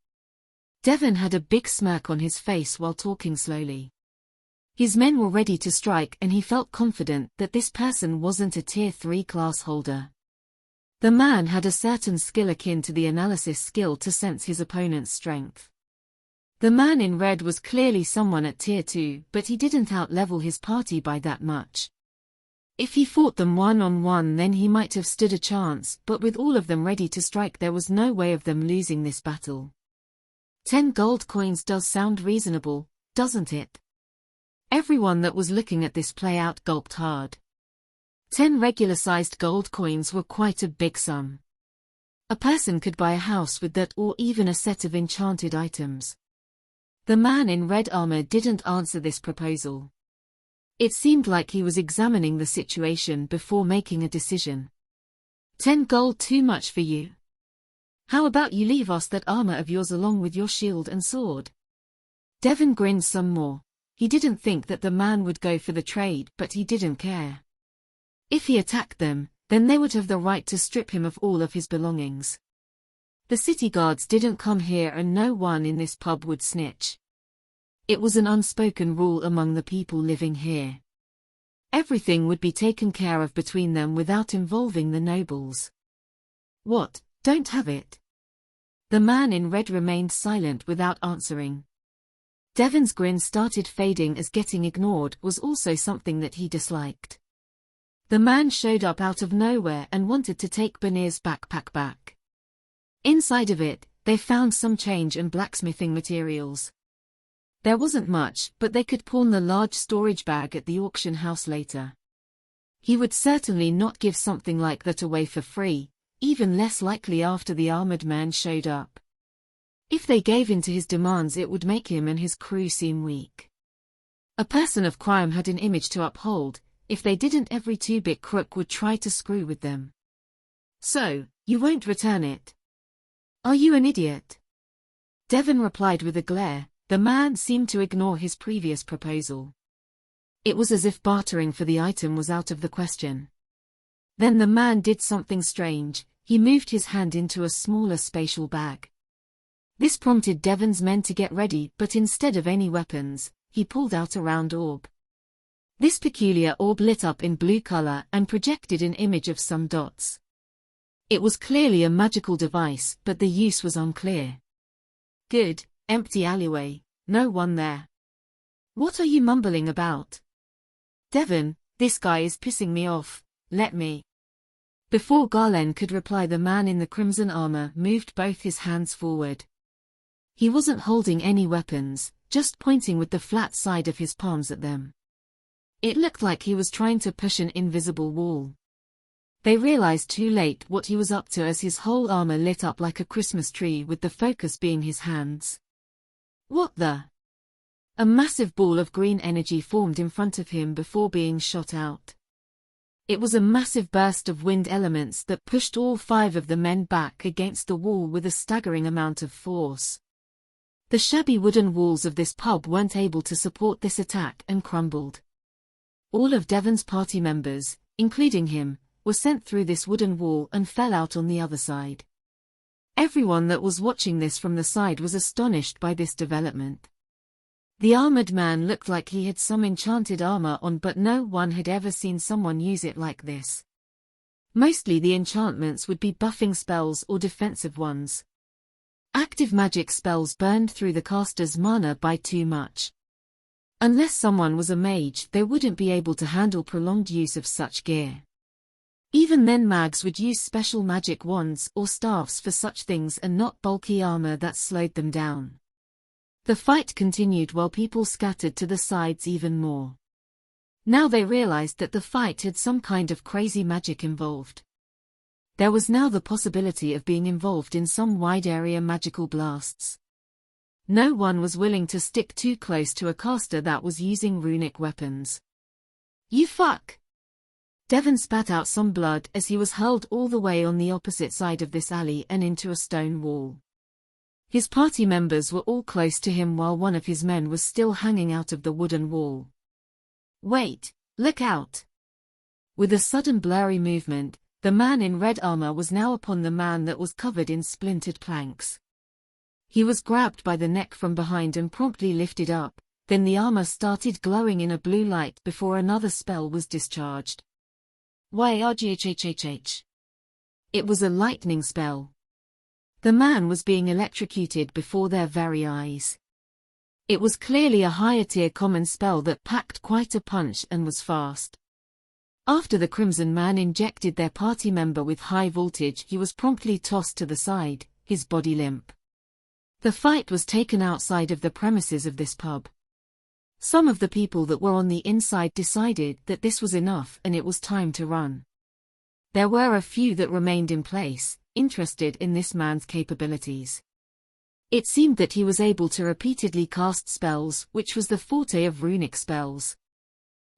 Devon had a big smirk on his face while talking slowly. His men were ready to strike, and he felt confident that this person wasn't a Tier 3 class holder. The man had a certain skill akin to the analysis skill to sense his opponent's strength. The man in red was clearly someone at Tier 2, but he didn't outlevel his party by that much. If he fought them one-on-one, then he might have stood a chance, but with all of them ready to strike, there was no way of them losing this battle. 10 gold coins does sound reasonable, doesn't it? Everyone that was looking at this play out gulped hard. 10 regular-sized gold coins were quite a big sum. A person could buy a house with that, or even a set of enchanted items. The man in red armor didn't answer this proposal. It seemed like he was examining the situation before making a decision. 10 gold too much for you? How about you leave us that armor of yours along with your shield and sword? Devon grinned some more. He didn't think that the man would go for the trade, but he didn't care. If he attacked them, then they would have the right to strip him of all of his belongings. The city guards didn't come here, and no one in this pub would snitch. It was an unspoken rule among the people living here. Everything would be taken care of between them without involving the nobles. What, don't have it? The man in red remained silent without answering. Devon's grin started fading, as getting ignored was also something that he disliked. The man showed up out of nowhere and wanted to take Banir's backpack back. Inside of it, they found some change and blacksmithing materials. There wasn't much, but they could pawn the large storage bag at the auction house later. He would certainly not give something like that away for free, even less likely after the armored man showed up. If they gave in to his demands, it would make him and his crew seem weak. A person of crime had an image to uphold. If they didn't, every 2-bit crook would try to screw with them. So, you won't return it? Are you an idiot? Devon replied with a glare. The man seemed to ignore his previous proposal. It was as if bartering for the item was out of the question. Then the man did something strange. He moved his hand into a smaller spatial bag. This prompted Devon's men to get ready, but instead of any weapons, he pulled out a round orb. This peculiar orb lit up in blue color and projected an image of some dots. It was clearly a magical device, but the use was unclear. Good, empty alleyway, no one there. What are you mumbling about? Devon, this guy is pissing me off, let me. Before Garlen could reply, the man in the crimson armor moved both his hands forward. He wasn't holding any weapons, just pointing with the flat side of his palms at them. It looked like he was trying to push an invisible wall. They realized too late what he was up to, as his whole armor lit up like a Christmas tree, with the focus being his hands. What the? A massive ball of green energy formed in front of him before being shot out. It was a massive burst of wind elements that pushed all 5 of the men back against the wall with a staggering amount of force. The shabby wooden walls of this pub weren't able to support this attack and crumbled. All of Devon's party members, including him, were sent through this wooden wall and fell out on the other side. Everyone that was watching this from the side was astonished by this development. The armored man looked like he had some enchanted armor on, but no one had ever seen someone use it like this. Mostly the enchantments would be buffing spells or defensive ones. Active magic spells burned through the caster's mana by too much. Unless someone was a mage, they wouldn't be able to handle prolonged use of such gear. Even then mags would use special magic wands or staffs for such things and not bulky armor that slowed them down. The fight continued while people scattered to the sides even more. Now they realized that the fight had some kind of crazy magic involved. There was now the possibility of being involved in some wide-area magical blasts. No one was willing to stick too close to a caster that was using runic weapons. "You fuck!" Devon spat out some blood as he was hurled all the way on the opposite side of this alley and into a stone wall. His party members were all close to him while one of his men was still hanging out of the wooden wall. "Wait, look out!" With a sudden blurry movement, the man in red armor was now upon the man that was covered in splintered planks. He was grabbed by the neck from behind and promptly lifted up, then the armor started glowing in a blue light before another spell was discharged. YRGHHHH. It was a lightning spell. The man was being electrocuted before their very eyes. It was clearly a higher-tier common spell that packed quite a punch and was fast. After the Crimson Man injected their party member with high voltage, he was promptly tossed to the side, his body limp. The fight was taken outside of the premises of this pub. Some of the people that were on the inside decided that this was enough and it was time to run. There were a few that remained in place, interested in this man's capabilities. It seemed that he was able to repeatedly cast spells, which was the forte of runic spells.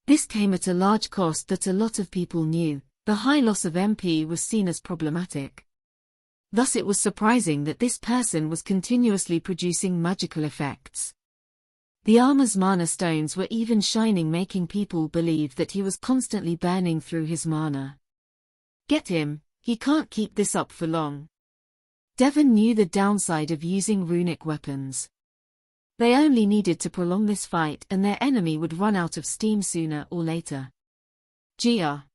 This came at a large cost that a lot of people knew. The high loss of MP was seen as problematic. Thus it was surprising that this person was continuously producing magical effects. The armor's mana stones were even shining, making people believe that he was constantly burning through his mana. Get him, he can't keep this up for long. Devon knew the downside of using runic weapons. They only needed to prolong this fight and their enemy would run out of steam sooner or later. Gia.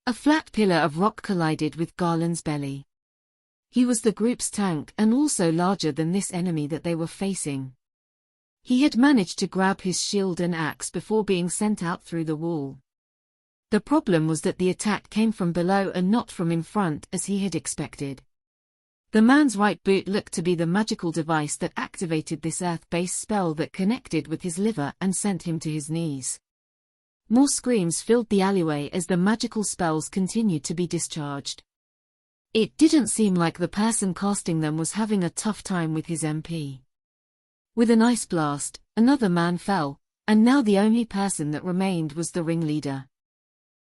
A flat pillar of rock collided with Garland's belly. He was the group's tank and also larger than this enemy that they were facing. He had managed to grab his shield and axe before being sent out through the wall. The problem was that the attack came from below and not from in front as he had expected. The man's right boot looked to be the magical device that activated this earth-based spell that connected with his liver and sent him to his knees. More screams filled the alleyway as the magical spells continued to be discharged. It didn't seem like the person casting them was having a tough time with his MP. With an ice blast, another man fell, and now the only person that remained was the ringleader.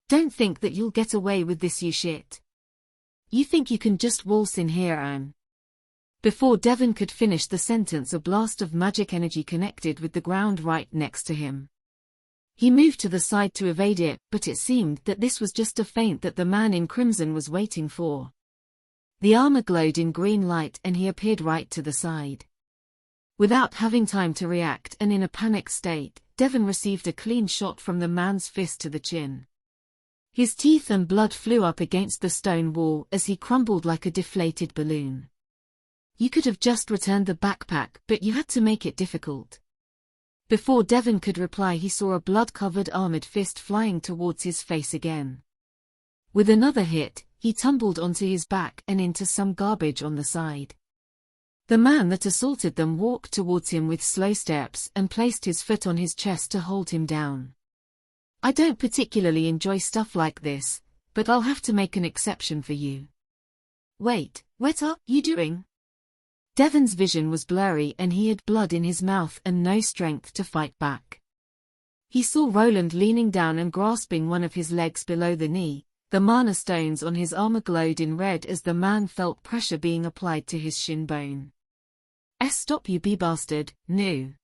"Don't think that you'll get away with this, you shit. You think you can just waltz in here, Anne?" Before Devon could finish the sentence, a blast of magic energy connected with the ground right next to him. He moved to the side to evade it, but it seemed that this was just a feint that the man in crimson was waiting for. The armor glowed in green light and he appeared right to the side. Without having time to react and in a panicked state, Devon received a clean shot from the man's fist to the chin. His teeth and blood flew up against the stone wall as he crumbled like a deflated balloon. You could have just returned the backpack, but you had to make it difficult. Before Devon could reply, he saw a blood-covered armored fist flying towards his face again. With another hit, he tumbled onto his back and into some garbage on the side. The man that assaulted them walked towards him with slow steps and placed his foot on his chest to hold him down. "I don't particularly enjoy stuff like this, but I'll have to make an exception for you." "Wait, what are you doing?" Devon's vision was blurry and he had blood in his mouth and no strength to fight back. He saw Roland leaning down and grasping one of his legs below the knee. The mana stones on his armor glowed in red as the man felt pressure being applied to his shin bone. Stop, you bastard, no."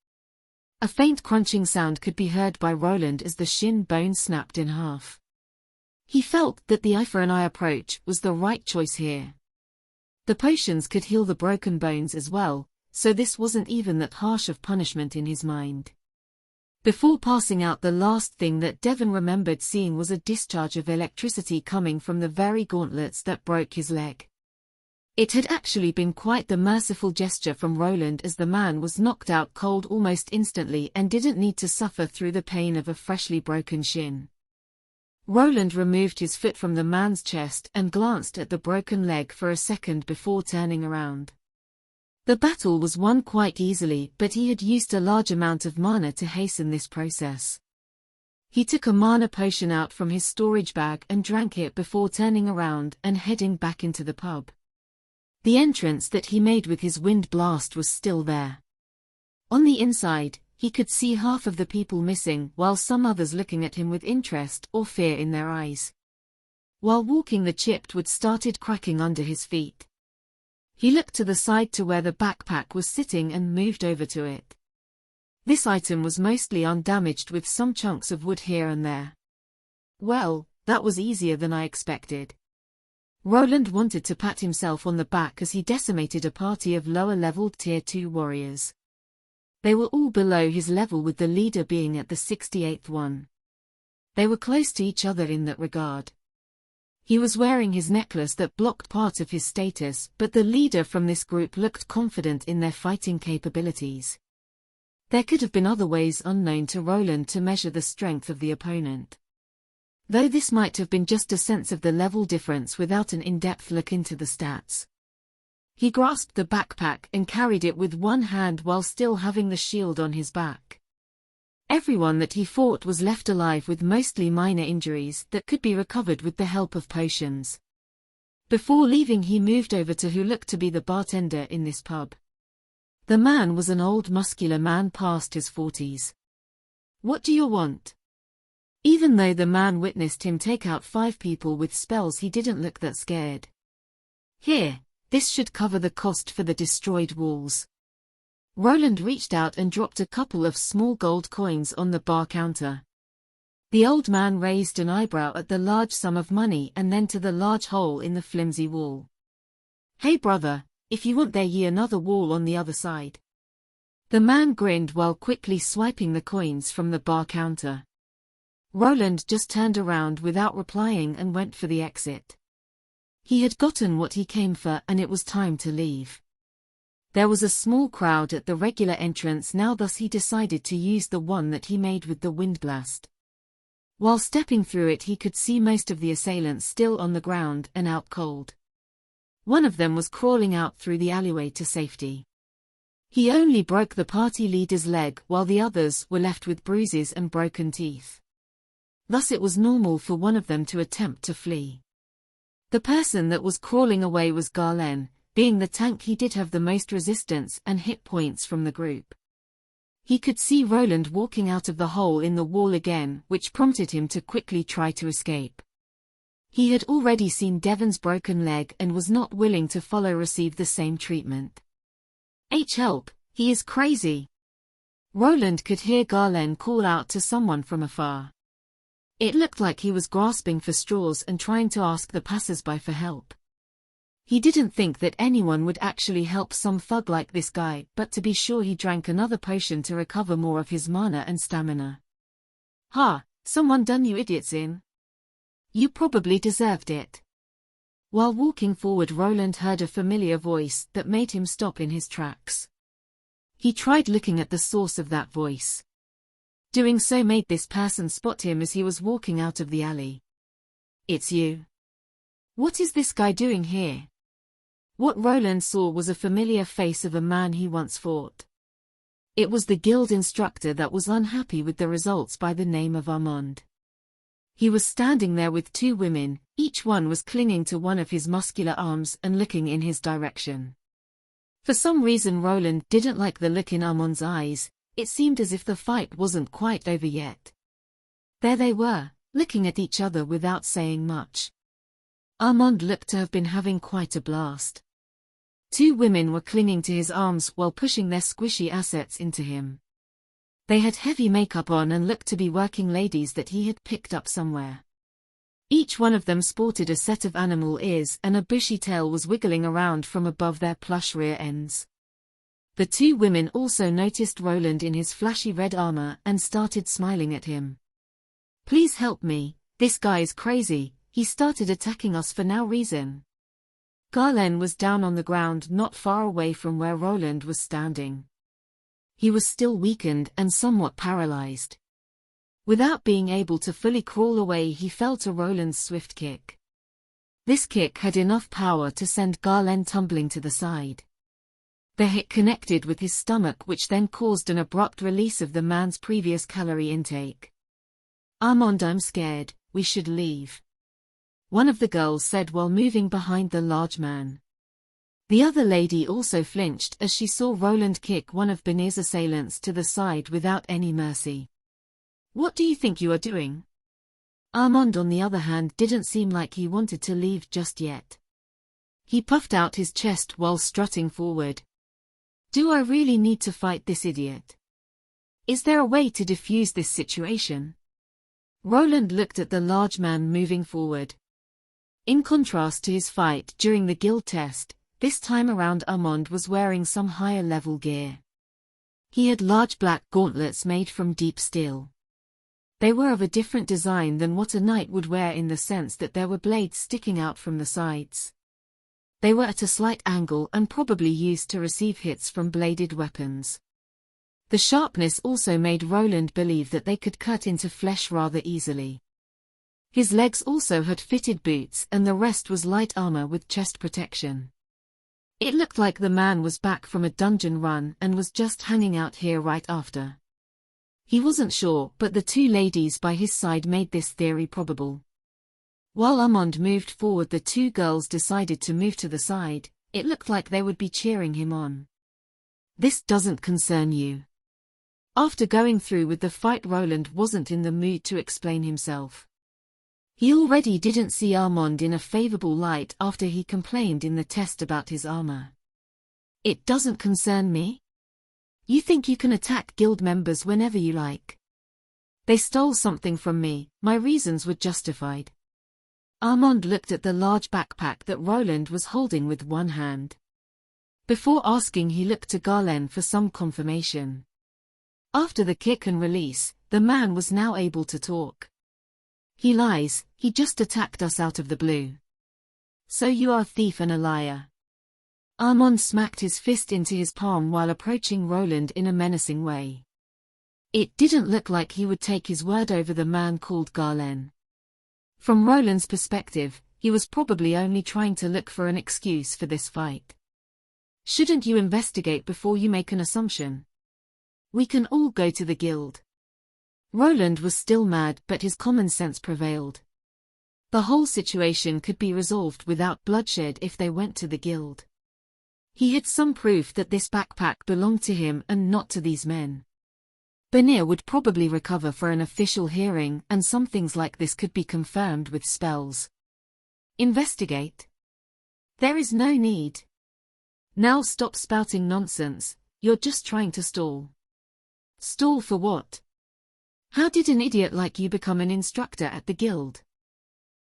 A faint crunching sound could be heard by Roland as the shin bone snapped in half. He felt that the eye for an eye approach was the right choice here. The potions could heal the broken bones as well, so this wasn't even that harsh of punishment in his mind. Before passing out, the last thing that Devon remembered seeing was a discharge of electricity coming from the very gauntlets that broke his leg. It had actually been quite the merciful gesture from Roland as the man was knocked out cold almost instantly and didn't need to suffer through the pain of a freshly broken shin. Roland removed his foot from the man's chest and glanced at the broken leg for a second before turning around. The battle was won quite easily, but he had used a large amount of mana to hasten this process. He took a mana potion out from his storage bag and drank it before turning around and heading back into the pub. The entrance that he made with his wind blast was still there. On the inside, he could see half of the people missing, while some others looking at him with interest or fear in their eyes. While walking, the chipped wood started cracking under his feet. He looked to the side to where the backpack was sitting and moved over to it. This item was mostly undamaged with some chunks of wood here and there. Well, that was easier than I expected. Roland wanted to pat himself on the back as he decimated a party of lower-level Tier 2 warriors. They were all below his level, with the leader being at the 68th one. They were close to each other in that regard. He was wearing his necklace that blocked part of his status, but the leader from this group looked confident in their fighting capabilities. There could have been other ways unknown to Roland to measure the strength of the opponent. Though this might have been just a sense of the level difference without an in-depth look into the stats. He grasped the backpack and carried it with one hand while still having the shield on his back. Everyone that he fought was left alive with mostly minor injuries that could be recovered with the help of potions. Before leaving, he moved over to who looked to be the bartender in this pub. The man was an old muscular man past his 40s. "What do you want?" Even though the man witnessed him take out 5 people with spells, he didn't look that scared. "Here, this should cover the cost for the destroyed walls." Roland reached out and dropped a couple of small gold coins on the bar counter. The old man raised an eyebrow at the large sum of money and then to the large hole in the flimsy wall. "Hey brother, if you want there ye another wall on the other side." The man grinned while quickly swiping the coins from the bar counter. Roland just turned around without replying and went for the exit. He had gotten what he came for and it was time to leave. There was a small crowd at the regular entrance now, thus he decided to use the one that he made with the wind blast. While stepping through it, he could see most of the assailants still on the ground and out cold. One of them was crawling out through the alleyway to safety. He only broke the party leader's leg while the others were left with bruises and broken teeth. Thus it was normal for one of them to attempt to flee. The person that was crawling away was Garlen. Being the tank, he did have the most resistance and hit points from the group. He could see Roland walking out of the hole in the wall again, which prompted him to quickly try to escape. He had already seen Devon's broken leg and was not willing to receive the same treatment. Help, he is crazy." Roland could hear Garlen call out to someone from afar. It looked like he was grasping for straws and trying to ask the passers-by for help. He didn't think that anyone would actually help some thug like this guy, but to be sure he drank another potion to recover more of his mana and stamina. "Ha, someone done you idiots in. You probably deserved it." While walking forward, Roland heard a familiar voice that made him stop in his tracks. He tried looking at the source of that voice. Doing so made this person spot him as he was walking out of the alley. "It's you. What is this guy doing here?" What Roland saw was a familiar face of a man he once fought. It was the guild instructor that was unhappy with the results, by the name of Armand. He was standing there with 2 women, each one was clinging to one of his muscular arms and looking in his direction. For some reason Roland didn't like the look in Armand's eyes. It seemed as if the fight wasn't quite over yet. There they were, looking at each other without saying much. Armand looked to have been having quite a blast. 2 women were clinging to his arms while pushing their squishy assets into him. They had heavy makeup on and looked to be working ladies that he had picked up somewhere. Each one of them sported a set of animal ears and a bushy tail was wiggling around from above their plush rear ends. The 2 women also noticed Roland in his flashy red armor and started smiling at him. "Please help me, this guy is crazy, he started attacking us for no reason." Garlen was down on the ground not far away from where Roland was standing. He was still weakened and somewhat paralyzed. Without being able to fully crawl away, he fell to Roland's swift kick. This kick had enough power to send Garlen tumbling to the side. The hit connected with his stomach, which then caused an abrupt release of the man's previous calorie intake. "Armand, I'm scared, we should leave," one of the girls said while moving behind the large man. The other lady also flinched as she saw Roland kick one of Benir's assailants to the side without any mercy. "What do you think you are doing?" Armand, on the other hand, didn't seem like he wanted to leave just yet. He puffed out his chest while strutting forward. "Do I really need to fight this idiot? Is there a way to defuse this situation?" Roland looked at the large man moving forward. In contrast to his fight during the guild test, this time around Armand was wearing some higher-level gear. He had large black gauntlets made from deep steel. They were of a different design than what a knight would wear, in the sense that there were blades sticking out from the sides. They were at a slight angle and probably used to receive hits from bladed weapons. The sharpness also made Roland believe that they could cut into flesh rather easily. His legs also had fitted boots, and the rest was light armor with chest protection. It looked like the man was back from a dungeon run and was just hanging out here right after. He wasn't sure, but the two ladies by his side made this theory probable. While Armand moved forward, the two girls decided to move to the side. It looked like they would be cheering him on. "This doesn't concern you." After going through with the fight, Roland wasn't in the mood to explain himself. He already didn't see Armand in a favorable light after he complained in the test about his armor. "It doesn't concern me? You think you can attack guild members whenever you like? They stole something from me, my reasons were justified." Armand looked at the large backpack that Roland was holding with one hand. Before asking, he looked to Garlen for some confirmation. After the kick and release, the man was now able to talk. "He lies, he just attacked us out of the blue. So you are a thief and a liar." Armand smacked his fist into his palm while approaching Roland in a menacing way. It didn't look like he would take his word over the man called Garlen. From Roland's perspective, he was probably only trying to look for an excuse for this fight. "Shouldn't you investigate before you make an assumption? We can all go to the guild." Roland was still mad, but his common sense prevailed. The whole situation could be resolved without bloodshed if they went to the guild. He had some proof that this backpack belonged to him and not to these men. Benir would probably recover for an official hearing, and some things like this could be confirmed with spells. Investigate? There is no need. Now stop spouting nonsense, you're just trying to stall. Stall for what? How did an idiot like you become an instructor at the guild?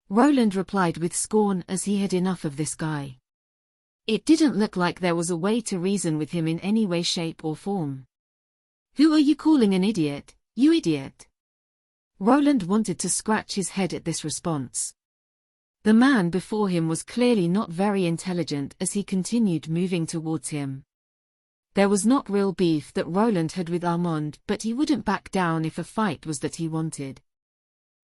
Roland replied with scorn, as he had enough of this guy. It didn't look like there was a way to reason with him in any way, shape or form. "Who are you calling an idiot, you idiot?" Roland wanted to scratch his head at this response. The man before him was clearly not very intelligent as he continued moving towards him. There was not real beef that Roland had with Armand, but he wouldn't back down if a fight was that he wanted.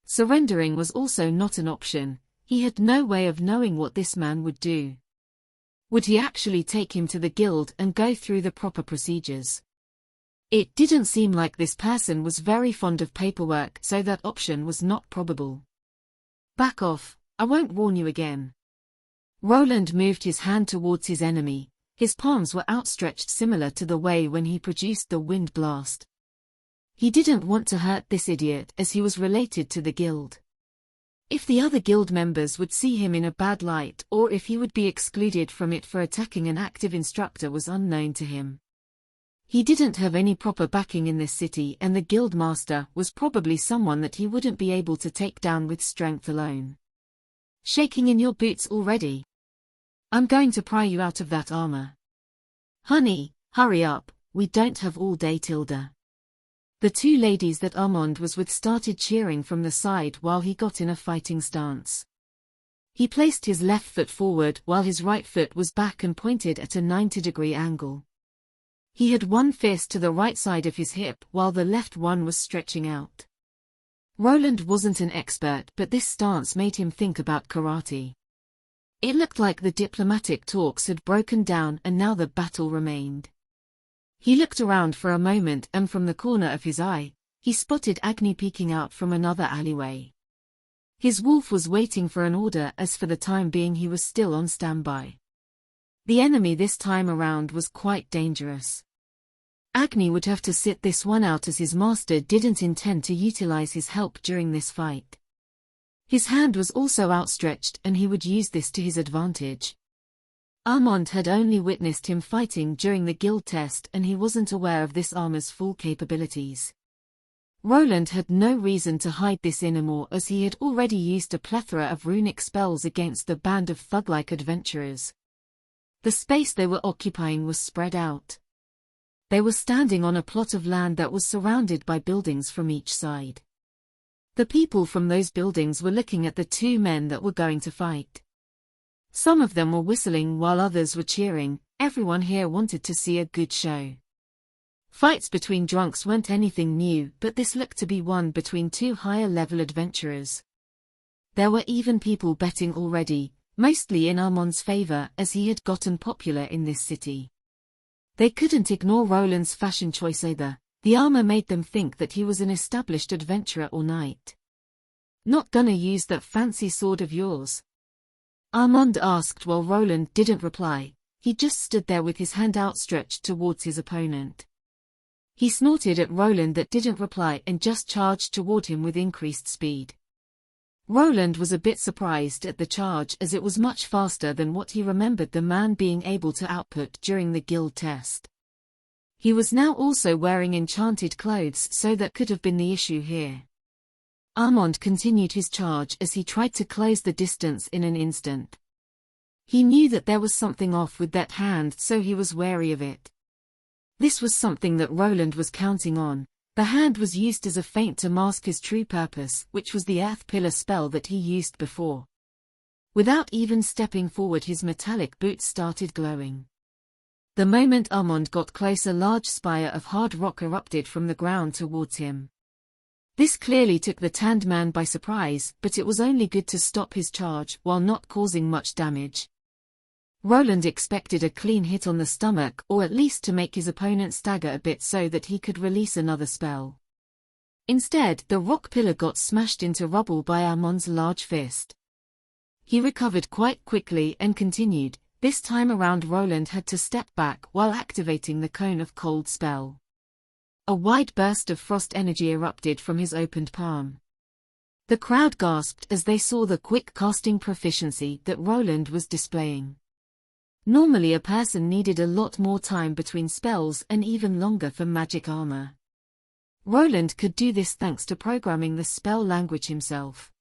Surrendering was also not an option. He had no way of knowing what this man would do. Would he actually take him to the guild and go through the proper procedures? It didn't seem like this person was very fond of paperwork, so that option was not probable. "Back off, I won't warn you again." Roland moved his hand towards his enemy. His palms were outstretched, similar to the way when he produced the wind blast. He didn't want to hurt this idiot as he was related to the guild. If the other guild members would see him in a bad light, or if he would be excluded from it for attacking an active instructor, was unknown to him. He didn't have any proper backing in this city, and the guild master was probably someone that he wouldn't be able to take down with strength alone. "Shaking in your boots already? I'm going to pry you out of that armor." "Honey, hurry up, we don't have all day, Tilda." The two ladies that Armand was with started cheering from the side while he got in a fighting stance. He placed his left foot forward while his right foot was back and pointed at a 90-degree angle. He had one fist to the right side of his hip while the left one was stretching out. Roland wasn't an expert, but this stance made him think about karate. It looked like the diplomatic talks had broken down and now the battle remained. He looked around for a moment and from the corner of his eye, he spotted Agni peeking out from another alleyway. His wolf was waiting for an order, as for the time being he was still on standby. The enemy this time around was quite dangerous. Agni would have to sit this one out as his master didn't intend to utilize his help during this fight. His hand was also outstretched and he would use this to his advantage. Armand had only witnessed him fighting during the guild test and he wasn't aware of this armor's full capabilities. Roland had no reason to hide this anymore as he had already used a plethora of runic spells against the band of thug-like adventurers. The space they were occupying was spread out. They were standing on a plot of land that was surrounded by buildings from each side. The people from those buildings were looking at the two men that were going to fight. Some of them were whistling while others were cheering. Everyone here wanted to see a good show. Fights between drunks weren't anything new, but this looked to be one between two higher-level adventurers. There were even people betting already, mostly in Armand's favor as he had gotten popular in this city. They couldn't ignore Roland's fashion choice either. The armor made them think that he was an established adventurer or knight. "Not gonna use that fancy sword of yours?" Armand asked while Roland didn't reply. He just stood there with his hand outstretched towards his opponent. He snorted at Roland that didn't reply and just charged toward him with increased speed. Roland was a bit surprised at the charge as it was much faster than what he remembered the man being able to output during the guild test. He was now also wearing enchanted clothes, so that could have been the issue here. Armand continued his charge as he tried to close the distance in an instant. He knew that there was something off with that hand, so he was wary of it. This was something that Roland was counting on. The hand was used as a feint to mask his true purpose, which was the Earth Pillar spell that he used before. Without even stepping forward, his metallic boots started glowing. The moment Armand got close, a large spire of hard rock erupted from the ground towards him. This clearly took the tanned man by surprise, but it was only good to stop his charge while not causing much damage. Roland expected a clean hit on the stomach, or at least to make his opponent stagger a bit so that he could release another spell. Instead, the rock pillar got smashed into rubble by Armand's large fist. He recovered quite quickly and continued. This time around Roland had to step back while activating the Cone of Cold spell. A wide burst of frost energy erupted from his opened palm. The crowd gasped as they saw the quick casting proficiency that Roland was displaying. Normally a person needed a lot more time between spells and even longer for magic armor. Roland could do this thanks to programming the spell language himself.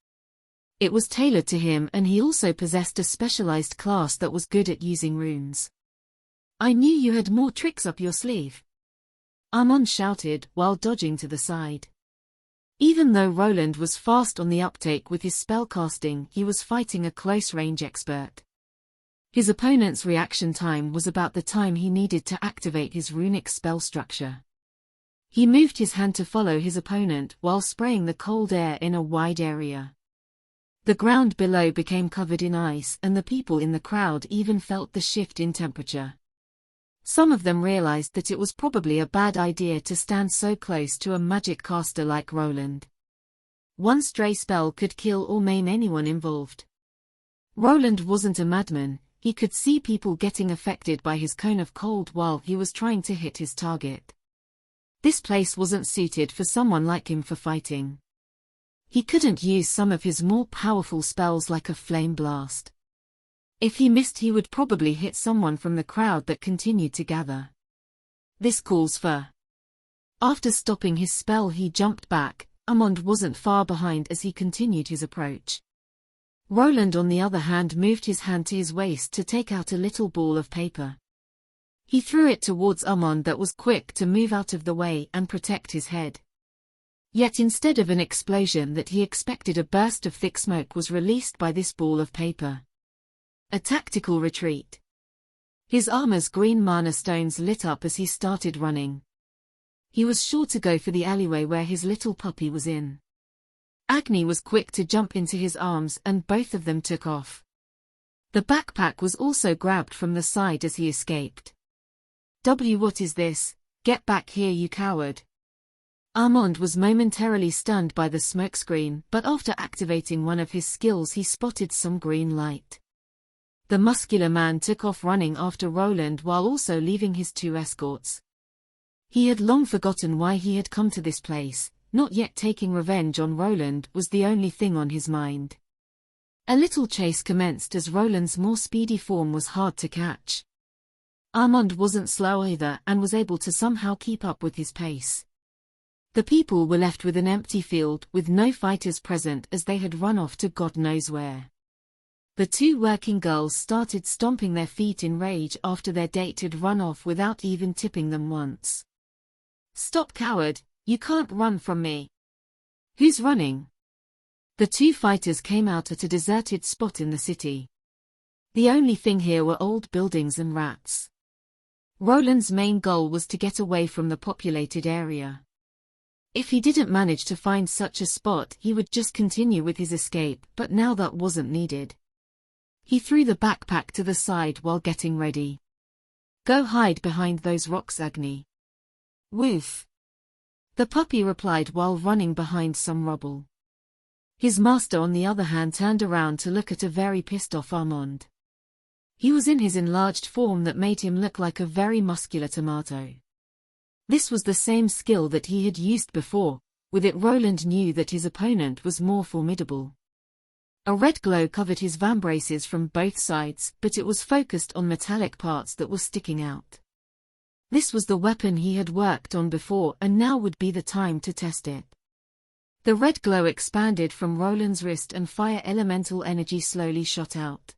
It was tailored to him and he also possessed a specialized class that was good at using runes. "I knew you had more tricks up your sleeve," Armand shouted while dodging to the side. Even though Roland was fast on the uptake with his spellcasting, he was fighting a close-range expert. His opponent's reaction time was about the time he needed to activate his runic spell structure. He moved his hand to follow his opponent while spraying the cold air in a wide area. The ground below became covered in ice and the people in the crowd even felt the shift in temperature. Some of them realized that it was probably a bad idea to stand so close to a magic caster like Roland. One stray spell could kill or maim anyone involved. Roland wasn't a madman. He could see people getting affected by his Cone of Cold while he was trying to hit his target. This place wasn't suited for someone like him for fighting. He couldn't use some of his more powerful spells like a flame blast. If he missed, he would probably hit someone from the crowd that continued to gather. This calls for. After stopping his spell, he jumped back. Armand wasn't far behind as he continued his approach. Roland, on the other hand, moved his hand to his waist to take out a little ball of paper. He threw it towards Armand that was quick to move out of the way and protect his head. Yet instead of an explosion that he expected, a burst of thick smoke was released by this ball of paper. A tactical retreat. His armor's green mana stones lit up as he started running. He was sure to go for the alleyway where his little puppy was in. Agni was quick to jump into his arms and both of them took off. The backpack was also grabbed from the side as he escaped. What is this? Get back here, you coward. Armand was momentarily stunned by the smokescreen, but after activating one of his skills he spotted some green light. The muscular man took off running after Roland while also leaving his two escorts. He had long forgotten why he had come to this place, not yet taking revenge on Roland was the only thing on his mind. A little chase commenced as Roland's more speedy form was hard to catch. Armand wasn't slow either and was able to somehow keep up with his pace. The people were left with an empty field with no fighters present as they had run off to God knows where. The two working girls started stomping their feet in rage after their date had run off without even tipping them once. Stop, coward, you can't run from me. Who's running? The two fighters came out at a deserted spot in the city. The only thing here were old buildings and rats. Roland's main goal was to get away from the populated area. If he didn't manage to find such a spot, he would just continue with his escape, but now that wasn't needed. He threw the backpack to the side while getting ready. Go hide behind those rocks, Agni. Woof. The puppy replied while running behind some rubble. His master on the other hand turned around to look at a very pissed off Armand. He was in his enlarged form that made him look like a very muscular tomato. This was the same skill that he had used before, with it Roland knew that his opponent was more formidable. A red glow covered his vambraces from both sides, but it was focused on metallic parts that were sticking out. This was the weapon he had worked on before and now would be the time to test it. The red glow expanded from Roland's wrist and fire elemental energy slowly shot out.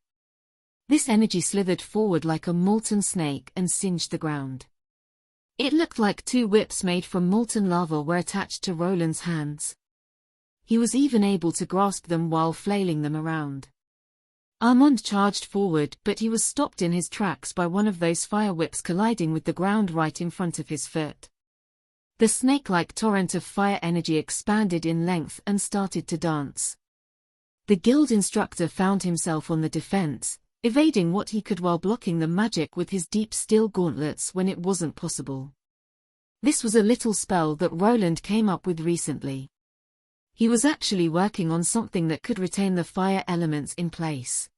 This energy slithered forward like a molten snake and singed the ground. It looked like two whips made from molten lava were attached to Roland's hands. He was even able to grasp them while flailing them around. Armand charged forward, but he was stopped in his tracks by one of those fire whips colliding with the ground right in front of his foot. The snake-like torrent of fire energy expanded in length and started to dance. The guild instructor found himself on the defense, evading what he could while blocking the magic with his deep steel gauntlets when it wasn't possible. This was a little spell that Roland came up with recently. He was actually working on something that could retain the fire elements in place.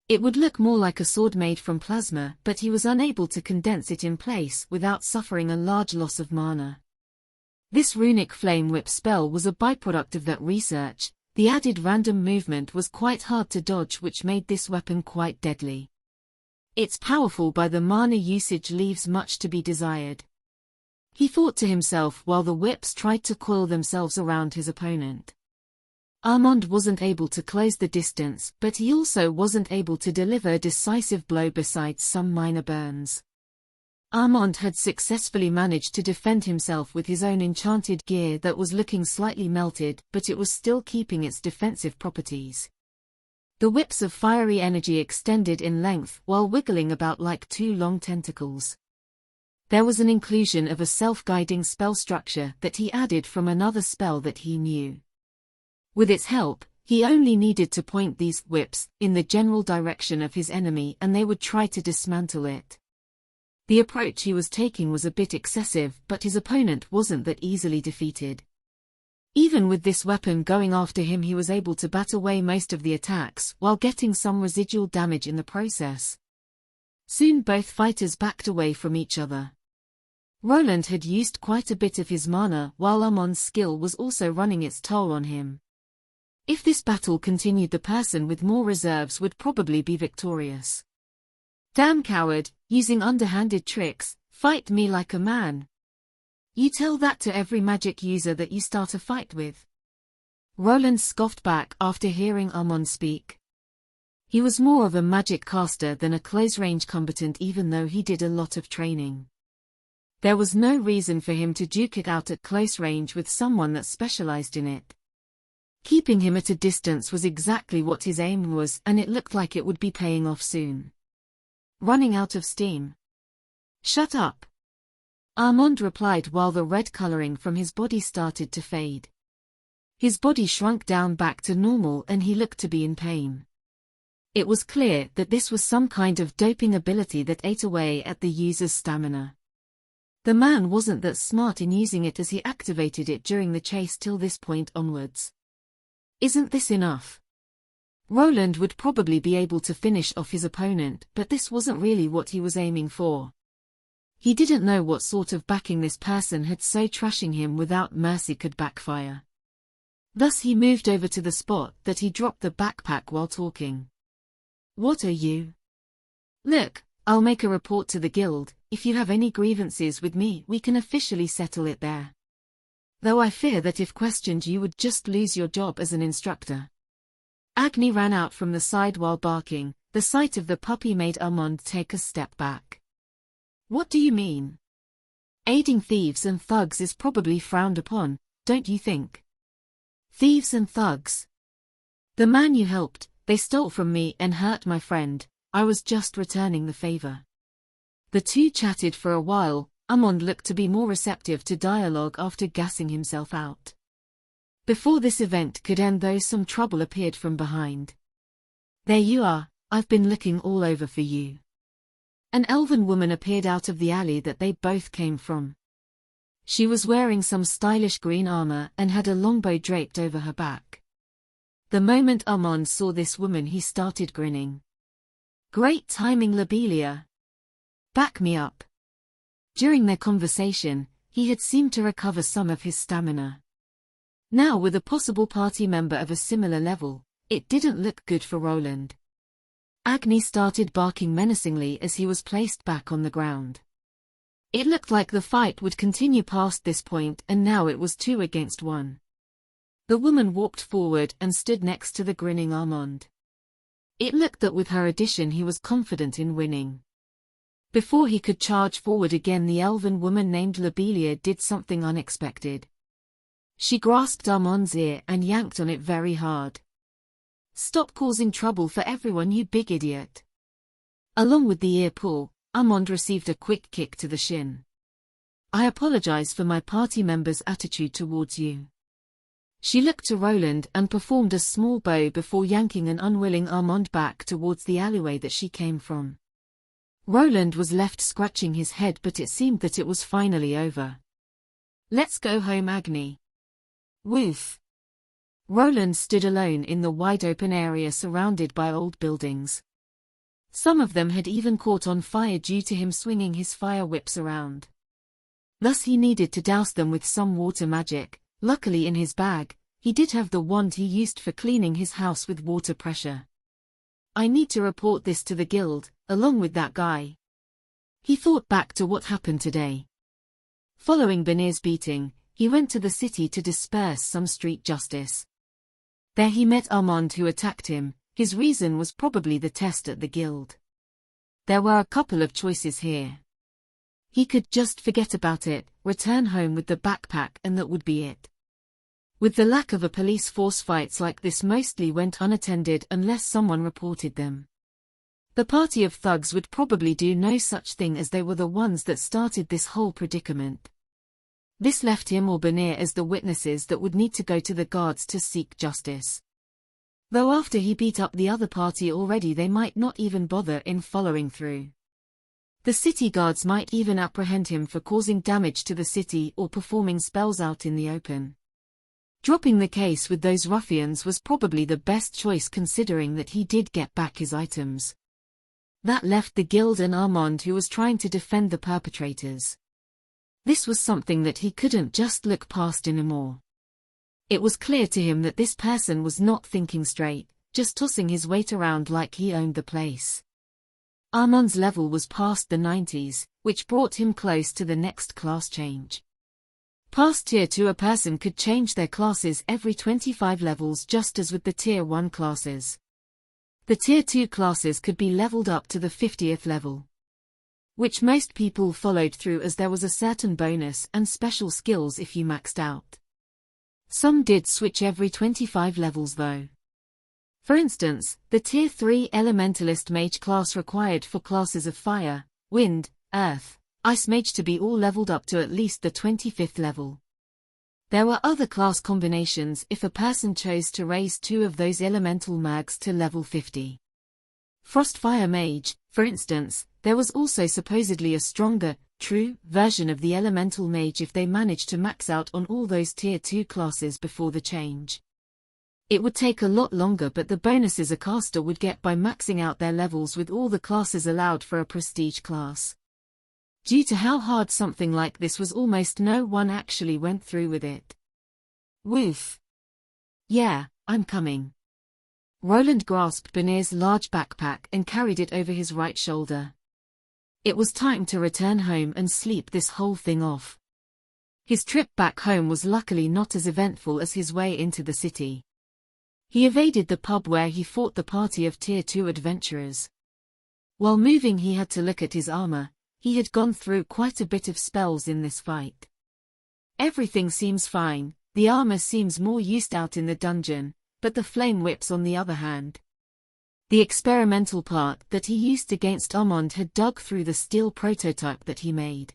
It would look more like a sword made from plasma, but he was unable to condense it in place without suffering a large loss of mana. This runic flame whip spell was a byproduct of that research. The added random movement was quite hard to dodge, which made this weapon quite deadly. It's powerful, but the mana usage leaves much to be desired. He thought to himself while the whips tried to coil themselves around his opponent. Armand wasn't able to close the distance, but he also wasn't able to deliver a decisive blow besides some minor burns. Armand had successfully managed to defend himself with his own enchanted gear that was looking slightly melted, but it was still keeping its defensive properties. The whips of fiery energy extended in length while wiggling about like two long tentacles. There was an inclusion of a self-guiding spell structure that he added from another spell that he knew. With its help, he only needed to point these whips in the general direction of his enemy and they would try to dismantle it. The approach he was taking was a bit excessive, but his opponent wasn't that easily defeated. Even with this weapon going after him, he was able to bat away most of the attacks while getting some residual damage in the process. Soon both fighters backed away from each other. Roland had used quite a bit of his mana while Armand's skill was also running its toll on him. If this battle continued, the person with more reserves would probably be victorious. Damn coward, using underhanded tricks, fight me like a man. You tell that to every magic user that you start a fight with. Roland scoffed back after hearing Armand speak. He was more of a magic caster than a close-range combatant, even though he did a lot of training. There was no reason for him to duke it out at close range with someone that specialized in it. Keeping him at a distance was exactly what his aim was, and it looked like it would be paying off soon. Running out of steam. Shut up. Armand replied while the red coloring from his body started to fade. His body shrunk down back to normal and he looked to be in pain. It was clear that this was some kind of doping ability that ate away at the user's stamina. The man wasn't that smart in using it as he activated it during the chase till this point onwards. Isn't this enough? Roland would probably be able to finish off his opponent, but this wasn't really what he was aiming for. He didn't know what sort of backing this person had, so trashing him without mercy could backfire. Thus he moved over to the spot that he dropped the backpack while talking. "What are you?" "Look, I'll make a report to the guild. If you have any grievances with me, we can officially settle it there. Though I fear that if questioned you would just lose your job as an instructor." Agni ran out from the side while barking. The sight of the puppy made Armand take a step back. "What do you mean? Aiding thieves and thugs is probably frowned upon, don't you think?" "Thieves and thugs? The man you helped, they stole from me and hurt my friend. I was just returning the favor." The two chatted for a while. Armand looked to be more receptive to dialogue after gassing himself out. Before this event could end though, some trouble appeared from behind. "There you are, I've been looking all over for you." An elven woman appeared out of the alley that they both came from. She was wearing some stylish green armor and had a longbow draped over her back. The moment Armand saw this woman he started grinning. "Great timing, Lobelia. Back me up." During their conversation, he had seemed to recover some of his stamina. Now with a possible party member of a similar level, it didn't look good for Roland. Agni started barking menacingly as he was placed back on the ground. It looked like the fight would continue past this point, and now it was 2 against 1. The woman walked forward and stood next to the grinning Armand. It looked that with her addition he was confident in winning. Before he could charge forward again, the elven woman named Lobelia did something unexpected. She grasped Armand's ear and yanked on it very hard. "Stop causing trouble for everyone, you big idiot." Along with the ear pull, Armand received a quick kick to the shin. "I apologize for my party member's attitude towards you." She looked to Roland and performed a small bow before yanking an unwilling Armand back towards the alleyway that she came from. Roland was left scratching his head, but it seemed that it was finally over. "Let's go home, Agni." Woof. Roland stood alone in the wide-open area surrounded by old buildings. Some of them had even caught on fire due to him swinging his fire whips around. Thus he needed to douse them with some water magic. Luckily in his bag, he did have the wand he used for cleaning his house with water pressure. "I need to report this to the guild, along with that guy." He thought back to what happened today. Following Benir's beating, he went to the city to disperse some street justice. There he met Armand, who attacked him. His reason was probably the test at the guild. There were a couple of choices here. He could just forget about it, return home with the backpack, and that would be it. With the lack of a police force, fights like this mostly went unattended unless someone reported them. The party of thugs would probably do no such thing, as they were the ones that started this whole predicament. This left him or Benir as the witnesses that would need to go to the guards to seek justice. Though after he beat up the other party already, they might not even bother in following through. The city guards might even apprehend him for causing damage to the city or performing spells out in the open. Dropping the case with those ruffians was probably the best choice, considering that he did get back his items. That left the guild and Armand, who was trying to defend the perpetrators. This was something that he couldn't just look past anymore. It was clear to him that this person was not thinking straight, just tossing his weight around like he owned the place. Armand's level was past the 90s, which brought him close to the next class change. Past Tier 2, a person could change their classes every 25 levels, just as with the Tier 1 classes. The Tier 2 classes could be leveled up to the 50th level, which most people followed through, as there was a certain bonus and special skills if you maxed out. Some did switch every 25 levels though. For instance, the Tier 3 Elementalist Mage class required for classes of Fire, Wind, Earth, Ice Mage to be all leveled up to at least the 25th level. There were other class combinations if a person chose to raise 2 of those elemental mags to level 50. Frostfire Mage, for instance, there was also supposedly a stronger, true, version of the Elemental Mage if they managed to max out on all those Tier 2 classes before the change. It would take a lot longer, but the bonuses a caster would get by maxing out their levels with all the classes allowed for a prestige class. Due to how hard something like this was, almost no one actually went through with it. Woof. Yeah, I'm coming. Roland grasped Benir's large backpack and carried it over his right shoulder. It was time to return home and sleep this whole thing off. His trip back home was luckily not as eventful as his way into the city. He evaded the pub where he fought the party of Tier 2 adventurers. While moving, he had to look at his armor. He had gone through quite a bit of spells in this fight. Everything seems fine, the armor seems more used out in the dungeon, but the flame whips on the other hand. The experimental part that he used against Armand had dug through the steel prototype that he made.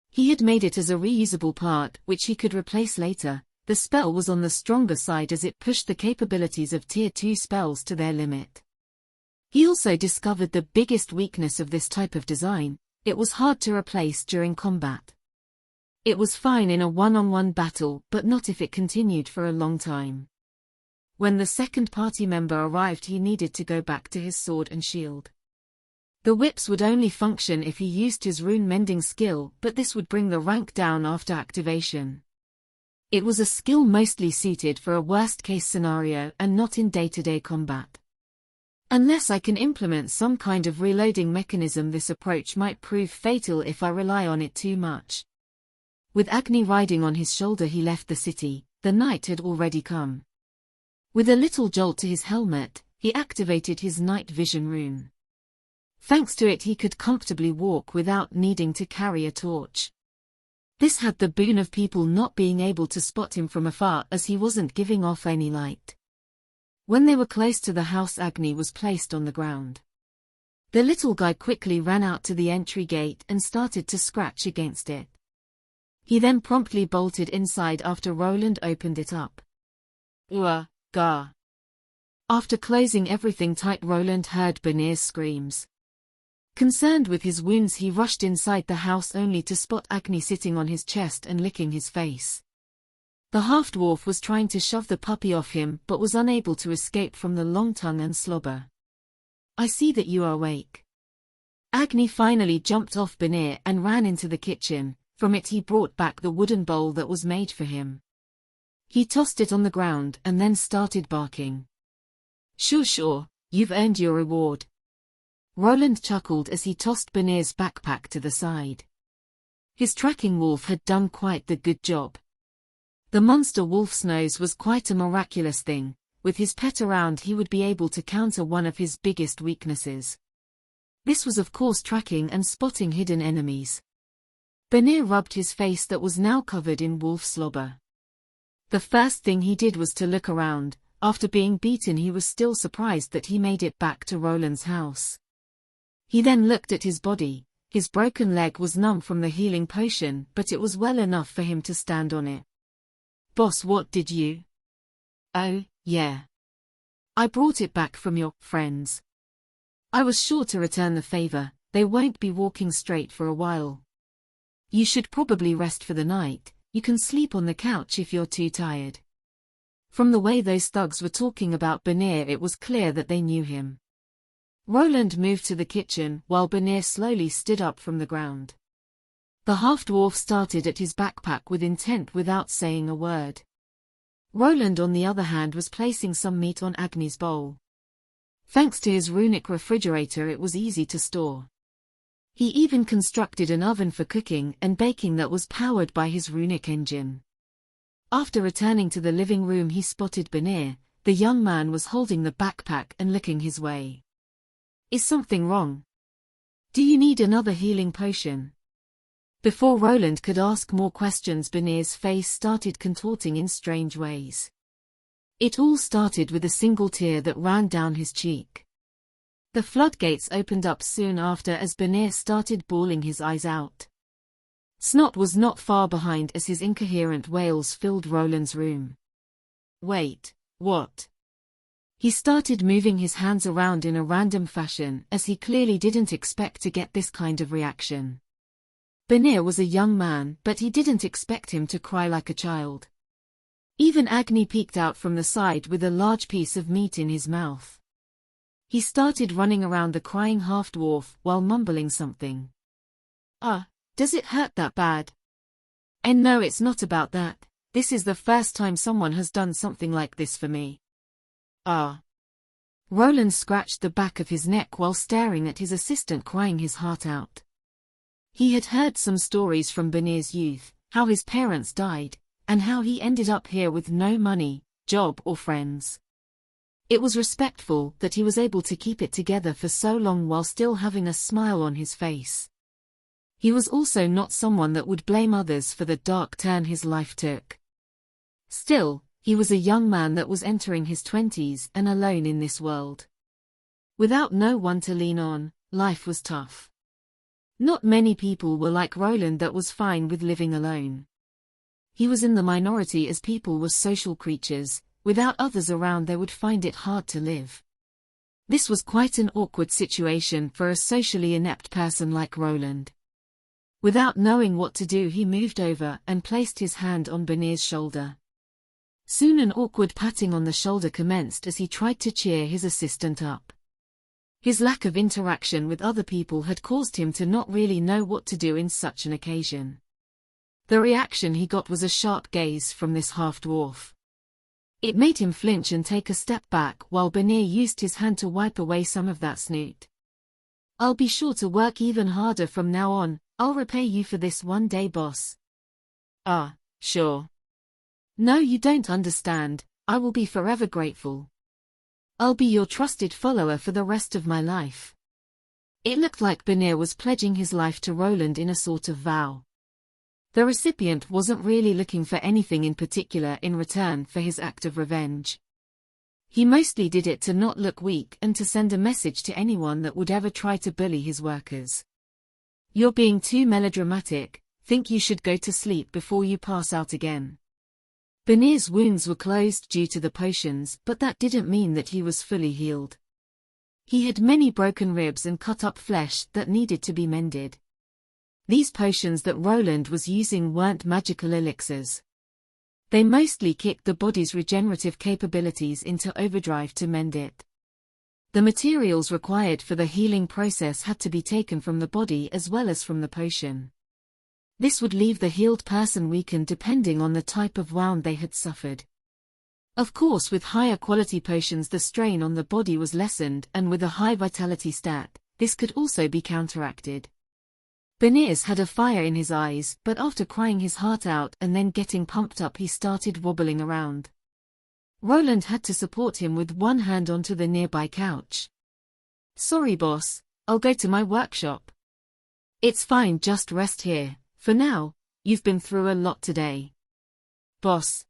He had made it as a reusable part which he could replace later. The spell was on the stronger side as it pushed the capabilities of Tier 2 spells to their limit. He also discovered the biggest weakness of this type of design: it was hard to replace during combat. It was fine in a one-on-one battle, but not if it continued for a long time. When the second party member arrived, he needed to go back to his sword and shield. The whips would only function if he used his rune mending skill, but this would bring the rank down after activation. It was a skill mostly suited for a worst-case scenario and not in day-to-day combat. Unless I can implement some kind of reloading mechanism, this approach might prove fatal if I rely on it too much. With Agni riding on his shoulder, he left the city. The night had already come. With a little jolt to his helmet, he activated his night vision rune. Thanks to it, he could comfortably walk without needing to carry a torch. This had the boon of people not being able to spot him from afar, as he wasn't giving off any light. When they were close to the house, Agni was placed on the ground. The little guy quickly ran out to the entry gate and started to scratch against it. He then promptly bolted inside after Roland opened it up. Gah. After closing everything tight, Roland heard Benir's screams. Concerned with his wounds, he rushed inside the house only to spot Agni sitting on his chest and licking his face. The half-dwarf was trying to shove the puppy off him but was unable to escape from the long tongue and slobber. I see that you are awake. Agni finally jumped off Benir and ran into the kitchen. From it he brought back the wooden bowl that was made for him. He tossed it on the ground and then started barking. Sure, you've earned your reward. Roland chuckled as he tossed Benir's backpack to the side. His tracking wolf had done quite the good job. The monster wolf's nose was quite a miraculous thing. With his pet around, he would be able to counter one of his biggest weaknesses. This was of course tracking and spotting hidden enemies. Benir rubbed his face that was now covered in wolf slobber. The first thing he did was to look around. After being beaten, he was still surprised that he made it back to Roland's house. He then looked at his body. His broken leg was numb from the healing potion, but it was well enough for him to stand on it. Boss, what did you? Oh, yeah. I brought it back from your friends. I was sure to return the favor. They won't be walking straight for a while. You should probably rest for the night. You can sleep on the couch if you're too tired. From the way those thugs were talking about Benir, it was clear that they knew him. Roland moved to the kitchen while Benir slowly stood up from the ground. The half-dwarf started at his backpack with intent without saying a word. Roland, on the other hand, was placing some meat on Agni's bowl. Thanks to his runic refrigerator, it was easy to store. He even constructed an oven for cooking and baking that was powered by his runic engine. After returning to the living room, he spotted Benir. The young man was holding the backpack and looking his way. Is something wrong? Do you need another healing potion? Before Roland could ask more questions, Benir's face started contorting in strange ways. It all started with a single tear that ran down his cheek. The floodgates opened up soon after as Benir started bawling his eyes out. Snot was not far behind as his incoherent wails filled Roland's room. Wait, what? He started moving his hands around in a random fashion as he clearly didn't expect to get this kind of reaction. Benir was a young man, but he didn't expect him to cry like a child. Even Agni peeked out from the side with a large piece of meat in his mouth. He started running around the crying half-dwarf while mumbling something. Does it hurt that bad? And no, it's not about that. This is the first time someone has done something like this for me. Roland scratched the back of his neck while staring at his assistant crying his heart out. He had heard some stories from Benir's youth, how his parents died, and how he ended up here with no money, job or friends. It was respectful that he was able to keep it together for so long while still having a smile on his face. He was also not someone that would blame others for the dark turn his life took. Still, he was a young man that was entering his 20s and alone in this world. Without no one to lean on, life was tough. Not many people were like Roland that was fine with living alone. He was in the minority as people were social creatures. Without others around they would find it hard to live. This was quite an awkward situation for a socially inept person like Roland. Without knowing what to do, he moved over and placed his hand on Benir's shoulder. Soon an awkward patting on the shoulder commenced as he tried to cheer his assistant up. His lack of interaction with other people had caused him to not really know what to do in such an occasion. The reaction he got was a sharp gaze from this half-dwarf. It made him flinch and take a step back while Benir used his hand to wipe away some of that snoot. I'll be sure to work even harder from now on. I'll repay you for this one day, boss. Sure. No, you don't understand. I will be forever grateful. I'll be your trusted follower for the rest of my life. It looked like Benir was pledging his life to Roland in a sort of vow. The recipient wasn't really looking for anything in particular in return for his act of revenge. He mostly did it to not look weak and to send a message to anyone that would ever try to bully his workers. You're being too melodramatic. Think you should go to sleep before you pass out again. Benir's wounds were closed due to the potions, but that didn't mean that he was fully healed. He had many broken ribs and cut up flesh that needed to be mended. These potions that Roland was using weren't magical elixirs. They mostly kicked the body's regenerative capabilities into overdrive to mend it. The materials required for the healing process had to be taken from the body as well as from the potion. This would leave the healed person weakened depending on the type of wound they had suffered. Of course, with higher quality potions the strain on the body was lessened, and with a high vitality stat, this could also be counteracted. Benir's had a fire in his eyes, but after crying his heart out and then getting pumped up he started wobbling around. Roland had to support him with one hand onto the nearby couch. Sorry boss, I'll go to my workshop. It's fine, just rest here. For now, you've been through a lot today. Boss.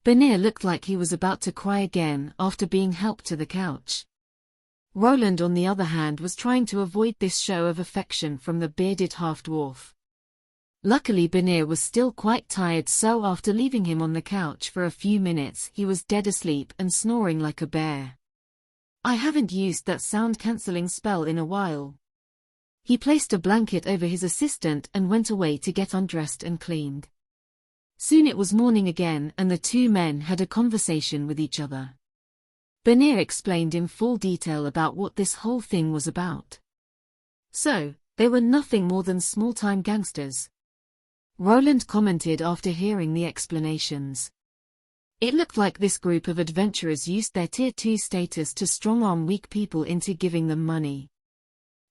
Benir looked like he was about to cry again after being helped to the couch. Roland on the other hand was trying to avoid this show of affection from the bearded half-dwarf. Luckily Benir was still quite tired, so after leaving him on the couch for a few minutes he was dead asleep and snoring like a bear. I haven't used that sound-cancelling spell in a while. He placed a blanket over his assistant and went away to get undressed and cleaned. Soon it was morning again and the two men had a conversation with each other. Benir explained in full detail about what this whole thing was about. So, they were nothing more than small-time gangsters. Roland commented after hearing the explanations. It looked like this group of adventurers used their Tier 2 status to strong-arm weak people into giving them money.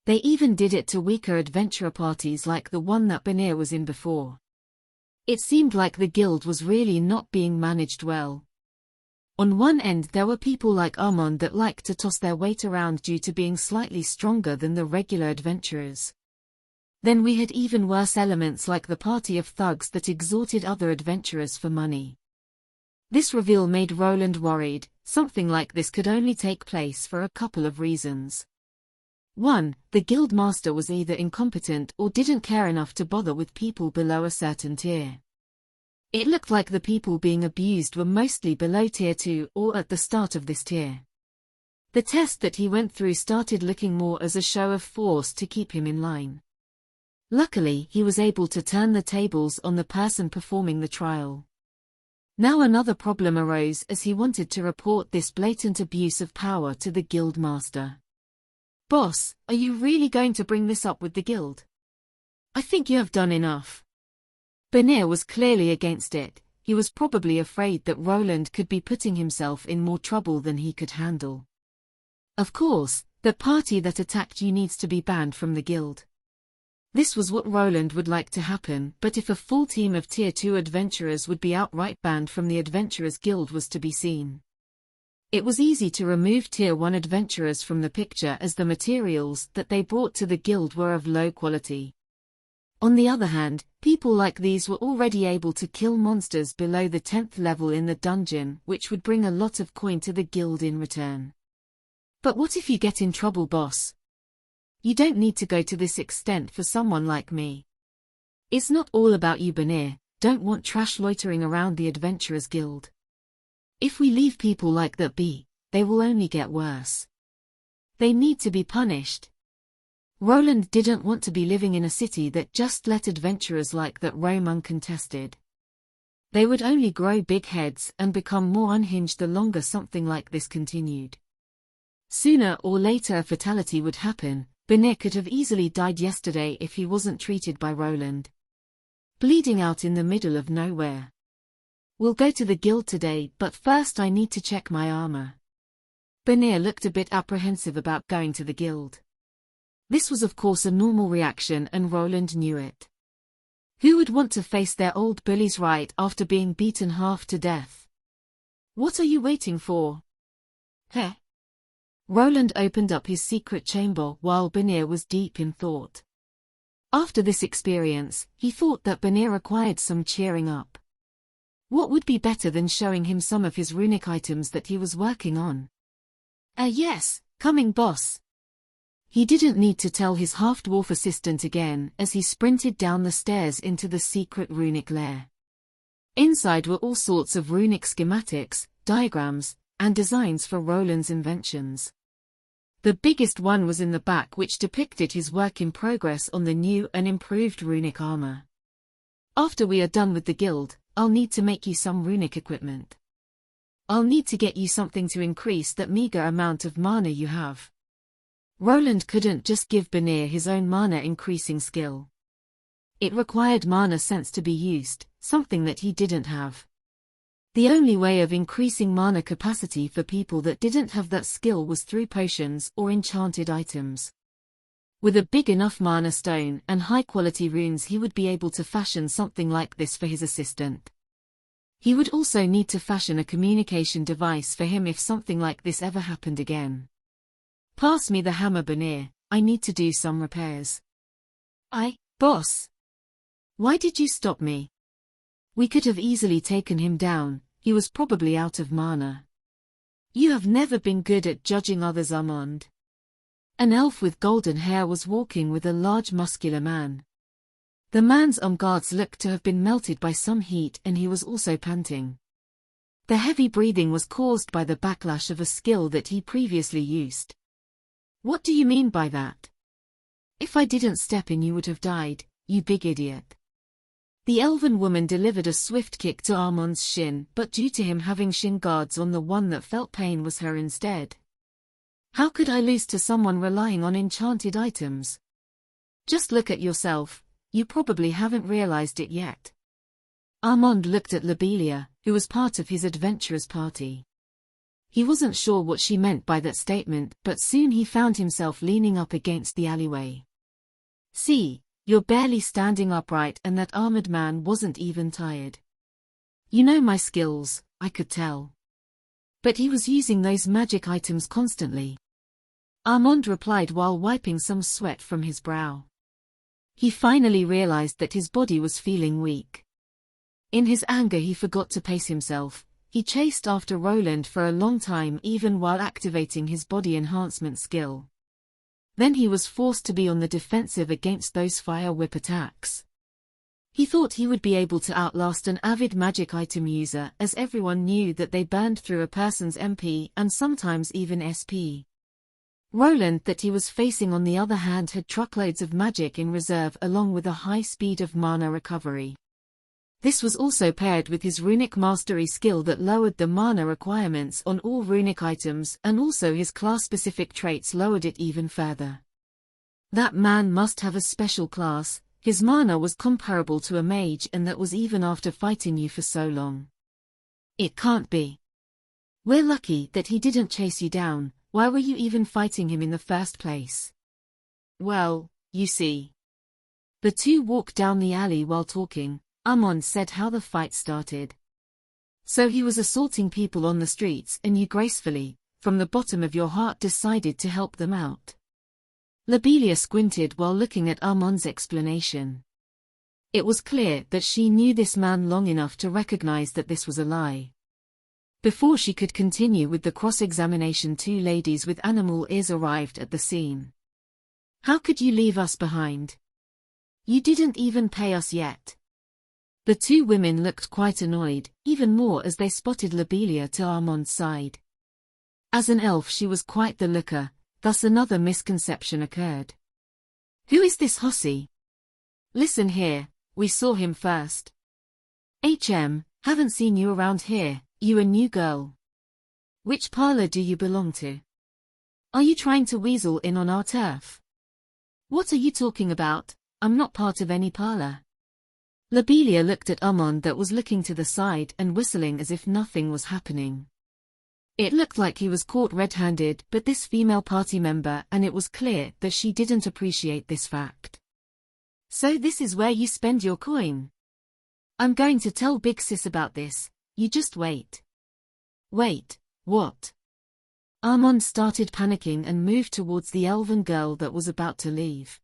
They even did it to weaker adventurer parties like the one that Benir was in before. It seemed like the guild was really not being managed well. On one end there were people like Armand that liked to toss their weight around due to being slightly stronger than the regular adventurers. Then we had even worse elements like the party of thugs that extorted other adventurers for money. This reveal made Roland worried. Something like this could only take place for a couple of reasons. 1. The guild master was either incompetent or didn't care enough to bother with people below a certain tier. It looked like the people being abused were mostly below tier 2 or at the start of this tier. The test that he went through started looking more as a show of force to keep him in line. Luckily, he was able to turn the tables on the person performing the trial. Now another problem arose as he wanted to report this blatant abuse of power to the guild master. Boss, are you really going to bring this up with the guild? I think you have done enough. Benir was clearly against it. He was probably afraid that Roland could be putting himself in more trouble than he could handle. Of course, the party that attacked you needs to be banned from the guild. This was what Roland would like to happen, but if a full team of Tier 2 adventurers would be outright banned from the Adventurers Guild was to be seen. It was easy to remove Tier 1 adventurers from the picture as the materials that they brought to the guild were of low quality. On the other hand, people like these were already able to kill monsters below the 10th level in the dungeon, which would bring a lot of coin to the guild in return. But what if you get in trouble, boss? You don't need to go to this extent for someone like me. It's not all about you, Benir. Don't want trash loitering around the Adventurers Guild. If we leave people like that be, they will only get worse. They need to be punished. Roland didn't want to be living in a city that just let adventurers like that roam uncontested. They would only grow big heads and become more unhinged the longer something like this continued. Sooner or later a fatality would happen. Benir could have easily died yesterday if he wasn't treated by Roland. Bleeding out in the middle of nowhere. We'll go to the guild today, but first I need to check my armor. Benir looked a bit apprehensive about going to the guild. This was of course a normal reaction and Roland knew it. Who would want to face their old bullies right after being beaten half to death? What are you waiting for? Heh. Roland opened up his secret chamber while Benir was deep in thought. After this experience, he thought that Benir required some cheering up. What would be better than showing him some of his runic items that he was working on? Yes, coming boss. He didn't need to tell his half-dwarf assistant again as he sprinted down the stairs into the secret runic lair. Inside were all sorts of runic schematics, diagrams, and designs for Roland's inventions. The biggest one was in the back, which depicted his work in progress on the new and improved runic armor. After we are done with the guild, I'll need to make you some runic equipment. I'll need to get you something to increase that meager amount of mana you have. Roland couldn't just give Benir his own mana increasing skill. It required mana sense to be used, something that he didn't have. The only way of increasing mana capacity for people that didn't have that skill was through potions or enchanted items. With a big enough mana stone and high-quality runes, he would be able to fashion something like this for his assistant. He would also need to fashion a communication device for him if something like this ever happened again. Pass me the hammer, Benir. I need to do some repairs. Boss. Why did you stop me? We could have easily taken him down. He was probably out of mana. You have never been good at judging others, Armand. An elf with golden hair was walking with a large muscular man. The man's guards looked to have been melted by some heat and he was also panting. The heavy breathing was caused by the backlash of a skill that he previously used. What do you mean by that? If I didn't step in, you would have died, you big idiot. The elven woman delivered a swift kick to Armand's shin, but due to him having shin guards on, the one that felt pain was her instead. How could I lose to someone relying on enchanted items? Just look at yourself, you probably haven't realized it yet. Armand looked at Lobelia, who was part of his adventurers party. He wasn't sure what she meant by that statement, but soon he found himself leaning up against the alleyway. See, you're barely standing upright, and that armored man wasn't even tired. You know my skills, I could tell. But he was using those magic items constantly. Armand replied while wiping some sweat from his brow. He finally realized that his body was feeling weak. In his anger he forgot to pace himself. He chased after Roland for a long time, even while activating his body enhancement skill. Then he was forced to be on the defensive against those fire whip attacks. He thought he would be able to outlast an avid magic item user, as everyone knew that they burned through a person's MP and sometimes even SP. Roland that he was facing on the other hand had truckloads of magic in reserve along with a high speed of mana recovery. This was also paired with his runic mastery skill that lowered the mana requirements on all runic items, and also his class-specific traits lowered it even further. That man must have a special class. His mana was comparable to a mage, and that was even after fighting you for so long. It can't be. We're lucky that he didn't chase you down. Why were you even fighting him in the first place? Well, you see. The two walked down the alley while talking. Amon said how the fight started. So he was assaulting people on the streets and you gracefully, from the bottom of your heart, decided to help them out. Lobelia squinted while looking at Amon's explanation. It was clear that she knew this man long enough to recognize that this was a lie. Before she could continue with the cross-examination, two ladies with animal ears arrived at the scene. How could you leave us behind? You didn't even pay us yet. The two women looked quite annoyed, even more as they spotted Lobelia to Amon's side. As an elf she was quite the looker, thus another misconception occurred. Who is this hussy? Listen here, we saw him first. Haven't seen you around here, you a new girl. Which parlor do you belong to? Are you trying to weasel in on our turf? What are you talking about? I'm not part of any parlor. Lobelia looked at Amon that was looking to the side and whistling as if nothing was happening. It looked like he was caught red-handed, but this female party member, and it was clear that she didn't appreciate this fact. So this is where you spend your coin. I'm going to tell Big Sis about this, you just wait. Wait, what? Amon started panicking and moved towards the elven girl that was about to leave.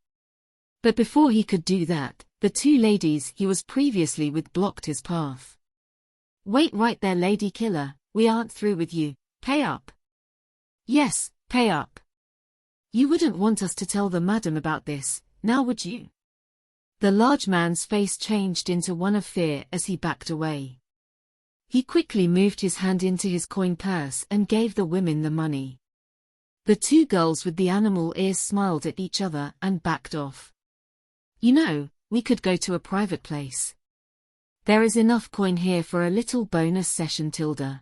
But before he could do that, the two ladies he was previously with blocked his path. Wait right there, lady killer, we aren't through with you, pay up. Yes, pay up. You wouldn't want us to tell the madam about this, now would you? The large man's face changed into one of fear as he backed away. He quickly moved his hand into his coin purse and gave the women the money. The two girls with the animal ears smiled at each other and backed off. You know, we could go to a private place. There is enough coin here for a little bonus session, Tilda.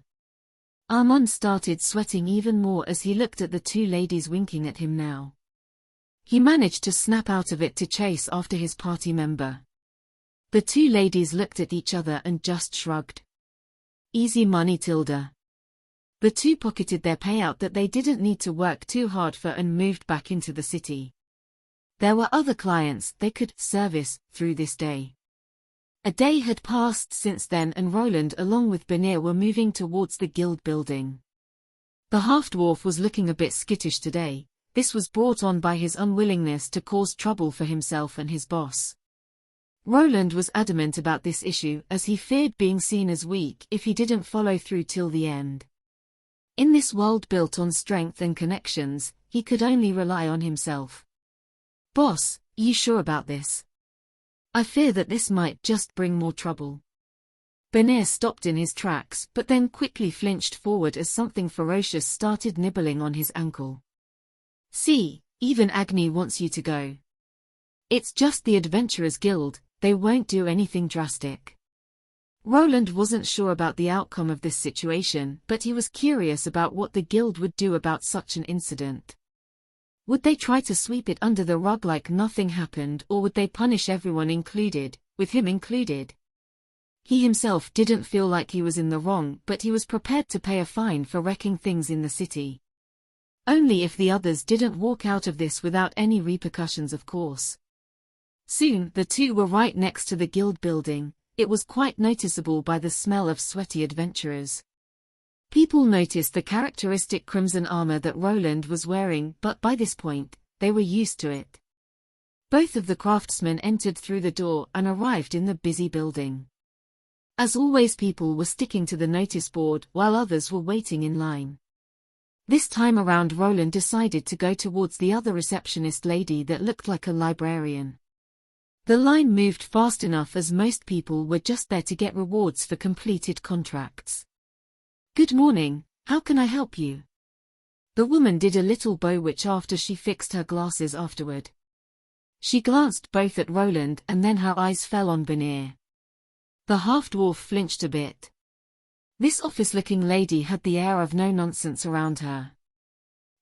Amon started sweating even more as he looked at the two ladies winking at him now. He managed to snap out of it to chase after his party member. The two ladies looked at each other and just shrugged. Easy money, Tilda. The two pocketed their payout that they didn't need to work too hard for and moved back into the city. There were other clients they could service through this day. A day had passed since then and Roland along with Benir were moving towards the guild building. The half-dwarf was looking a bit skittish today. This was brought on by his unwillingness to cause trouble for himself and his boss. Roland was adamant about this issue as he feared being seen as weak if he didn't follow through till the end. In this world built on strength and connections, he could only rely on himself. Boss, you sure about this? I fear that this might just bring more trouble. Benir stopped in his tracks but then quickly flinched forward as something ferocious started nibbling on his ankle. See, even Agni wants you to go. It's just the Adventurers Guild, they won't do anything drastic. Roland wasn't sure about the outcome of this situation, but he was curious about what the guild would do about such an incident. Would they try to sweep it under the rug like nothing happened, or would they punish everyone included, with him included? He himself didn't feel like he was in the wrong, but he was prepared to pay a fine for wrecking things in the city. Only if the others didn't walk out of this without any repercussions, of course. Soon the two were right next to the guild building. It was quite noticeable by the smell of sweaty adventurers. People noticed the characteristic crimson armor that Roland was wearing, but by this point, they were used to it. Both of the craftsmen entered through the door and arrived in the busy building. As always, people were sticking to the notice board while others were waiting in line. This time around Roland decided to go towards the other receptionist lady that looked like a librarian. The line moved fast enough as most people were just there to get rewards for completed contracts. "Good morning, how can I help you?" The woman did a little bow witch after she fixed her glasses afterward. She glanced both at Roland and then her eyes fell on Benir. The half-dwarf flinched a bit. This office-looking lady had the air of no-nonsense around her.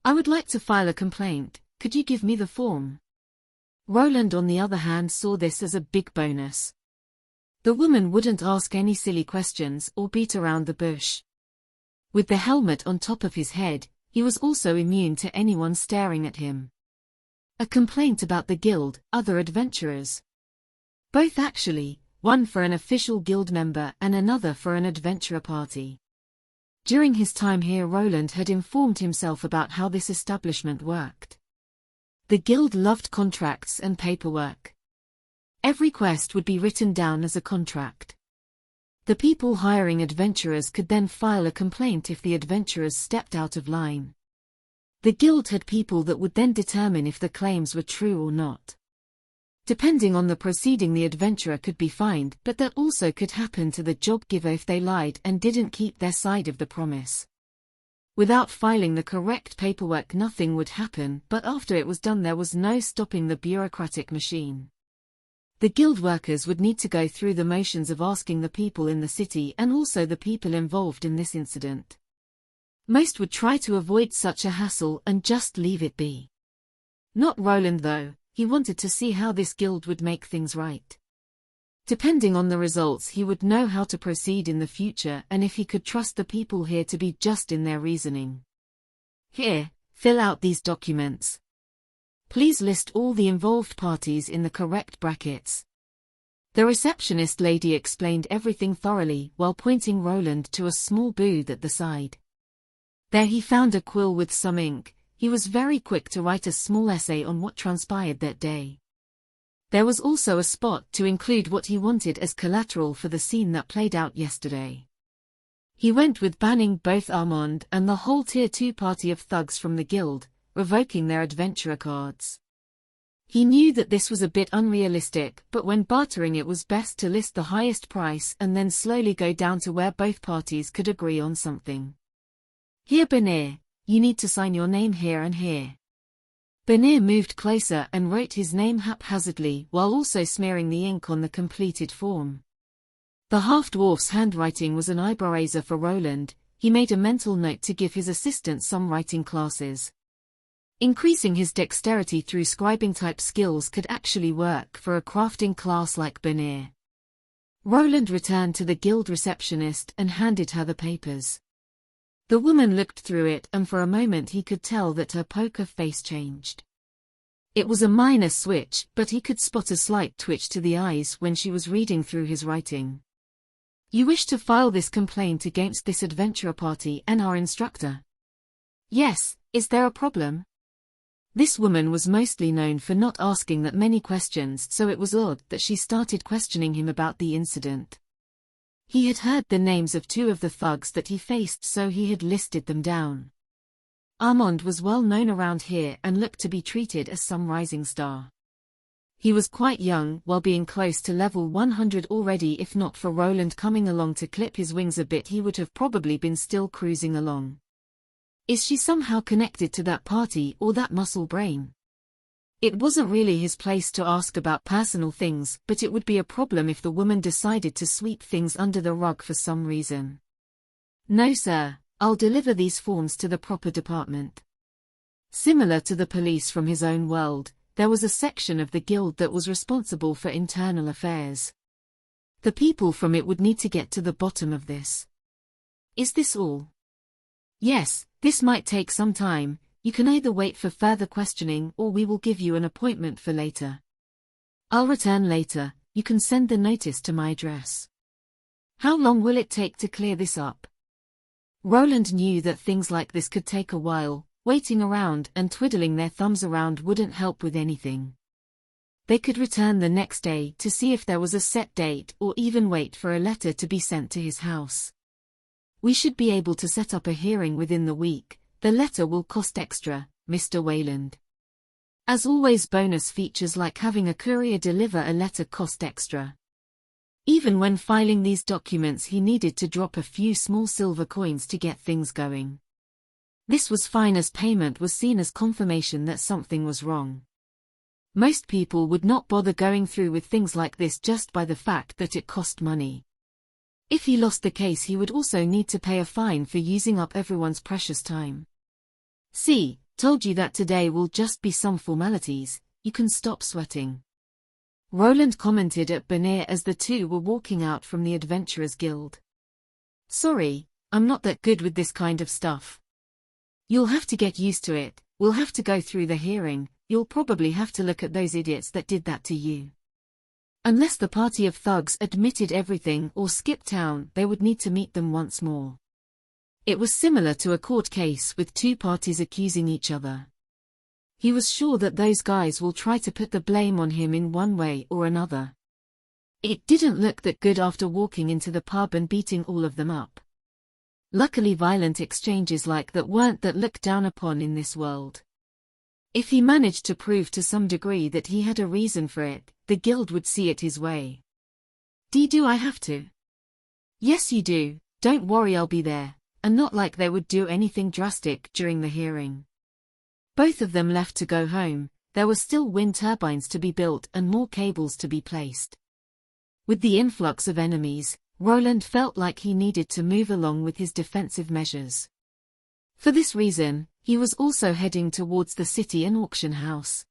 "I would like to file a complaint, could you give me the form?" Roland on the other hand saw this as a big bonus. The woman wouldn't ask any silly questions or beat around the bush. With the helmet on top of his head, he was also immune to anyone staring at him. A complaint about the guild, other adventurers. Both actually, one for an official guild member and another for an adventurer party. During his time here Roland had informed himself about how this establishment worked. The guild loved contracts and paperwork. Every quest would be written down as a contract. The people hiring adventurers could then file a complaint if the adventurers stepped out of line. The guild had people that would then determine if the claims were true or not. Depending on the proceeding, the adventurer could be fined, but that also could happen to the job giver if they lied and didn't keep their side of the promise. Without filing the correct paperwork, nothing would happen, but after it was done there was no stopping the bureaucratic machine. The guild workers would need to go through the motions of asking the people in the city and also the people involved in this incident. Most would try to avoid such a hassle and just leave it be. Not Roland though, he wanted to see how this guild would make things right. Depending on the results he would know how to proceed in the future and if he could trust the people here to be just in their reasoning. "Here, fill out these documents. Please list all the involved parties in the correct brackets." The receptionist lady explained everything thoroughly while pointing Roland to a small booth at the side. There he found a quill with some ink. He was very quick to write a small essay on what transpired that day. There was also a spot to include what he wanted as collateral for the scene that played out yesterday. He went with banning both Armand and the whole Tier 2 party of thugs from the guild, revoking their adventurer cards. He knew that this was a bit unrealistic, but when bartering it was best to list the highest price and then slowly go down to where both parties could agree on something. "Here Benir, you need to sign your name here and here." Benir moved closer and wrote his name haphazardly while also smearing the ink on the completed form. The half-dwarf's handwriting was an eyebrow-raiser for Roland. He made a mental note to give his assistant some writing classes. Increasing his dexterity through scribing-type skills could actually work for a crafting class like Benir. Roland returned to the guild receptionist and handed her the papers. The woman looked through it and for a moment he could tell that her poker face changed. It was a minor switch, but he could spot a slight twitch to the eyes when she was reading through his writing. "You wish to file this complaint against this adventurer party and our instructor?" "Yes, is there a problem?" This woman was mostly known for not asking that many questions, so it was odd that she started questioning him about the incident. He had heard the names of two of the thugs that he faced, so he had listed them down. Armand was well known around here and looked to be treated as some rising star. He was quite young, while being close to level 100 already. If not for Roland coming along to clip his wings a bit, he would have probably been still cruising along. Is she somehow connected to that party or that muscle brain? It wasn't really his place to ask about personal things, but it would be a problem if the woman decided to sweep things under the rug for some reason. "No sir, I'll deliver these forms to the proper department." Similar to the police from his own world, there was a section of the guild that was responsible for internal affairs. The people from it would need to get to the bottom of this. "Is this all?" "Yes, this might take some time. You can either wait for further questioning or we will give you an appointment for later." "I'll return later. You can send the notice to my address." "How long will it take to clear this up?" Roland knew that things like this could take a while. Waiting around and twiddling their thumbs around wouldn't help with anything. They could return the next day to see if there was a set date or even wait for a letter to be sent to his house. "We should be able to set up a hearing within the week, The letter will cost extra, Mr. Wayland. As always, bonus features like having a courier deliver a letter cost extra. Even when filing these documents, he needed to drop a few small silver coins to get things going. This was fine, as payment was seen as confirmation that something was wrong. Most people would not bother going through with things like this just by the fact that it cost money. If he lost the case, he would also need to pay a fine for using up everyone's precious time. See, told you that today will just be some formalities, you can stop sweating. Roland commented at Bonnier as the two were walking out from the Adventurers Guild. Sorry, I'm not that good with this kind of stuff. You'll have to get used to it, we'll have to go through the hearing, you'll probably have to look at those idiots that did that to you. Unless the party of thugs admitted everything or skipped town, they would need to meet them once more. It was similar to a court case with two parties accusing each other. He was sure that those guys will try to put the blame on him in one way or another. It didn't look that good after walking into the pub and beating all of them up. Luckily, violent exchanges like that weren't that looked down upon in this world. If he managed to prove to some degree that he had a reason for it, the guild would see it his way. Do I have to? Yes, you do, don't worry, I'll be there, and not like they would do anything drastic during the hearing. Both of them left to go home. There were still wind turbines to be built and more cables to be placed. With the influx of enemies, Roland felt like he needed to move along with his defensive measures. For this reason, he was also heading towards the city and auction house.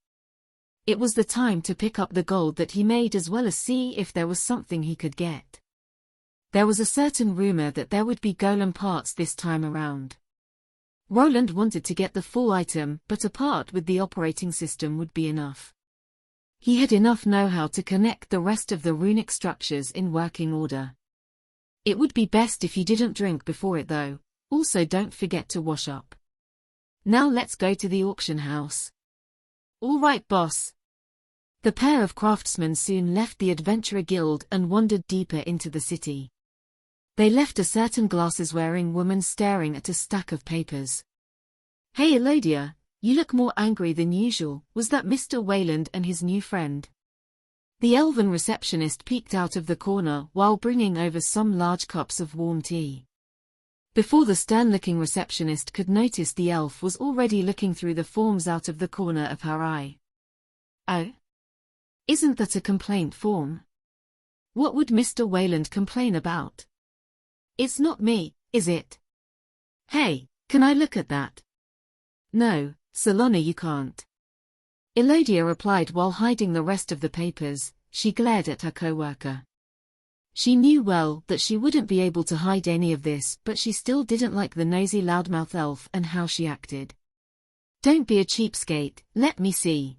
It was the time to pick up the gold that he made as well as see if there was something he could get. There was a certain rumor that there would be golem parts this time around. Roland wanted to get the full item, but a part with the operating system would be enough. He had enough know-how to connect the rest of the runic structures in working order. It would be best if you didn't drink before it though, also don't forget to wash up. Now let's go to the auction house. All right, boss. The pair of craftsmen soon left the Adventurer Guild and wandered deeper into the city. They left a certain glasses-wearing woman staring at a stack of papers. Hey Elodia, you look more angry than usual. Was that Mr. Wayland and his new friend? The elven receptionist peeked out of the corner while bringing over some large cups of warm tea. Before the stern-looking receptionist could notice, the elf was already looking through the forms out of the corner of her eye. Oh? Isn't that a complaint form? What would Mr. Wayland complain about? It's not me, is it? Hey, can I look at that? No, Solana, you can't. Elodia replied while hiding the rest of the papers. She glared at her co-worker. She knew well that she wouldn't be able to hide any of this, but she still didn't like the nosy loudmouth elf and how she acted. Don't be a cheapskate, let me see.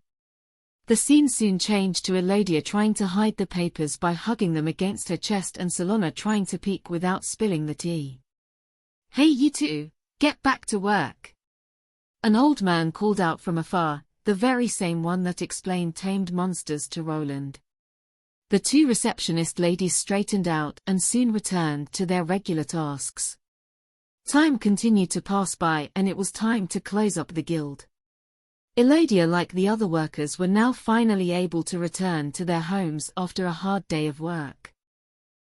The scene soon changed to Elodia trying to hide the papers by hugging them against her chest and Solana trying to peek without spilling the tea. Hey you two, get back to work. An old man called out from afar, the very same one that explained tamed monsters to Roland. The two receptionist ladies straightened out and soon returned to their regular tasks. Time continued to pass by and it was time to close up the guild. Elodia, like the other workers, were now finally able to return to their homes after a hard day of work.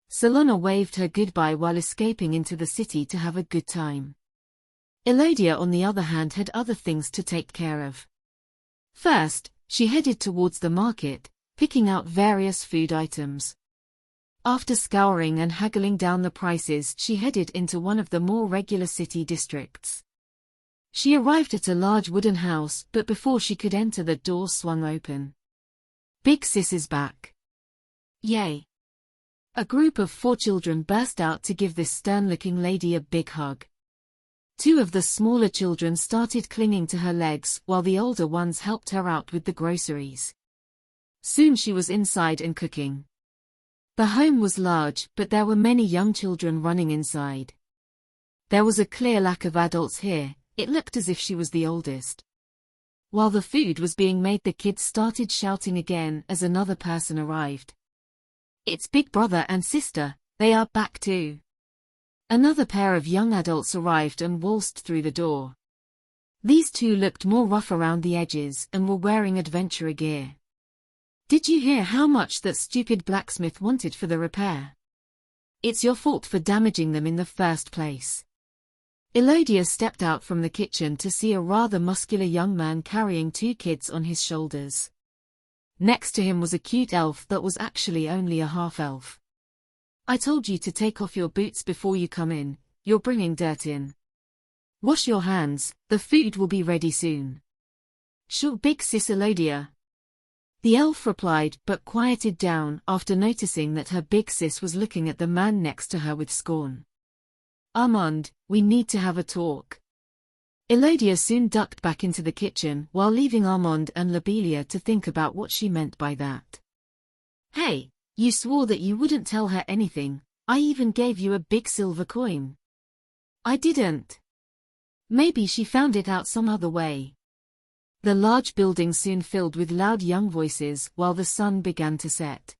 Solana waved her goodbye while escaping into the city to have a good time. Elodia, on the other hand, had other things to take care of. First, she headed towards the market, picking out various food items. After scouring and haggling down the prices, she headed into one of the more regular city districts. She arrived at a large wooden house, but before she could enter, the door swung open. Big Sis is back. Yay! A group of 4 children burst out to give this stern-looking lady a big hug. 2 of the smaller children started clinging to her legs while the older ones helped her out with the groceries. Soon she was inside and cooking. The home was large, but there were many young children running inside. There was a clear lack of adults here. It looked as if she was the oldest. While the food was being made, the kids started shouting again as another person arrived. It's big brother and sister, they are back too. Another pair of young adults arrived and waltzed through the door. These two looked more rough around the edges and were wearing adventurer gear. Did you hear how much that stupid blacksmith wanted for the repair? It's your fault for damaging them in the first place. Elodia stepped out from the kitchen to see a rather muscular young man carrying two kids on his shoulders. Next to him was a cute elf that was actually only a half-elf. I told you to take off your boots before you come in, you're bringing dirt in. Wash your hands, the food will be ready soon. Sure, big sis Elodia. The elf replied but quieted down after noticing that her big sis was looking at the man next to her with scorn. Armand, we need to have a talk. Elodia soon ducked back into the kitchen while leaving Armand and Lobelia to think about what she meant by that. Hey, you swore that you wouldn't tell her anything, I even gave you a big silver coin. I didn't. Maybe she found it out some other way. The large building soon filled with loud young voices while the sun began to set.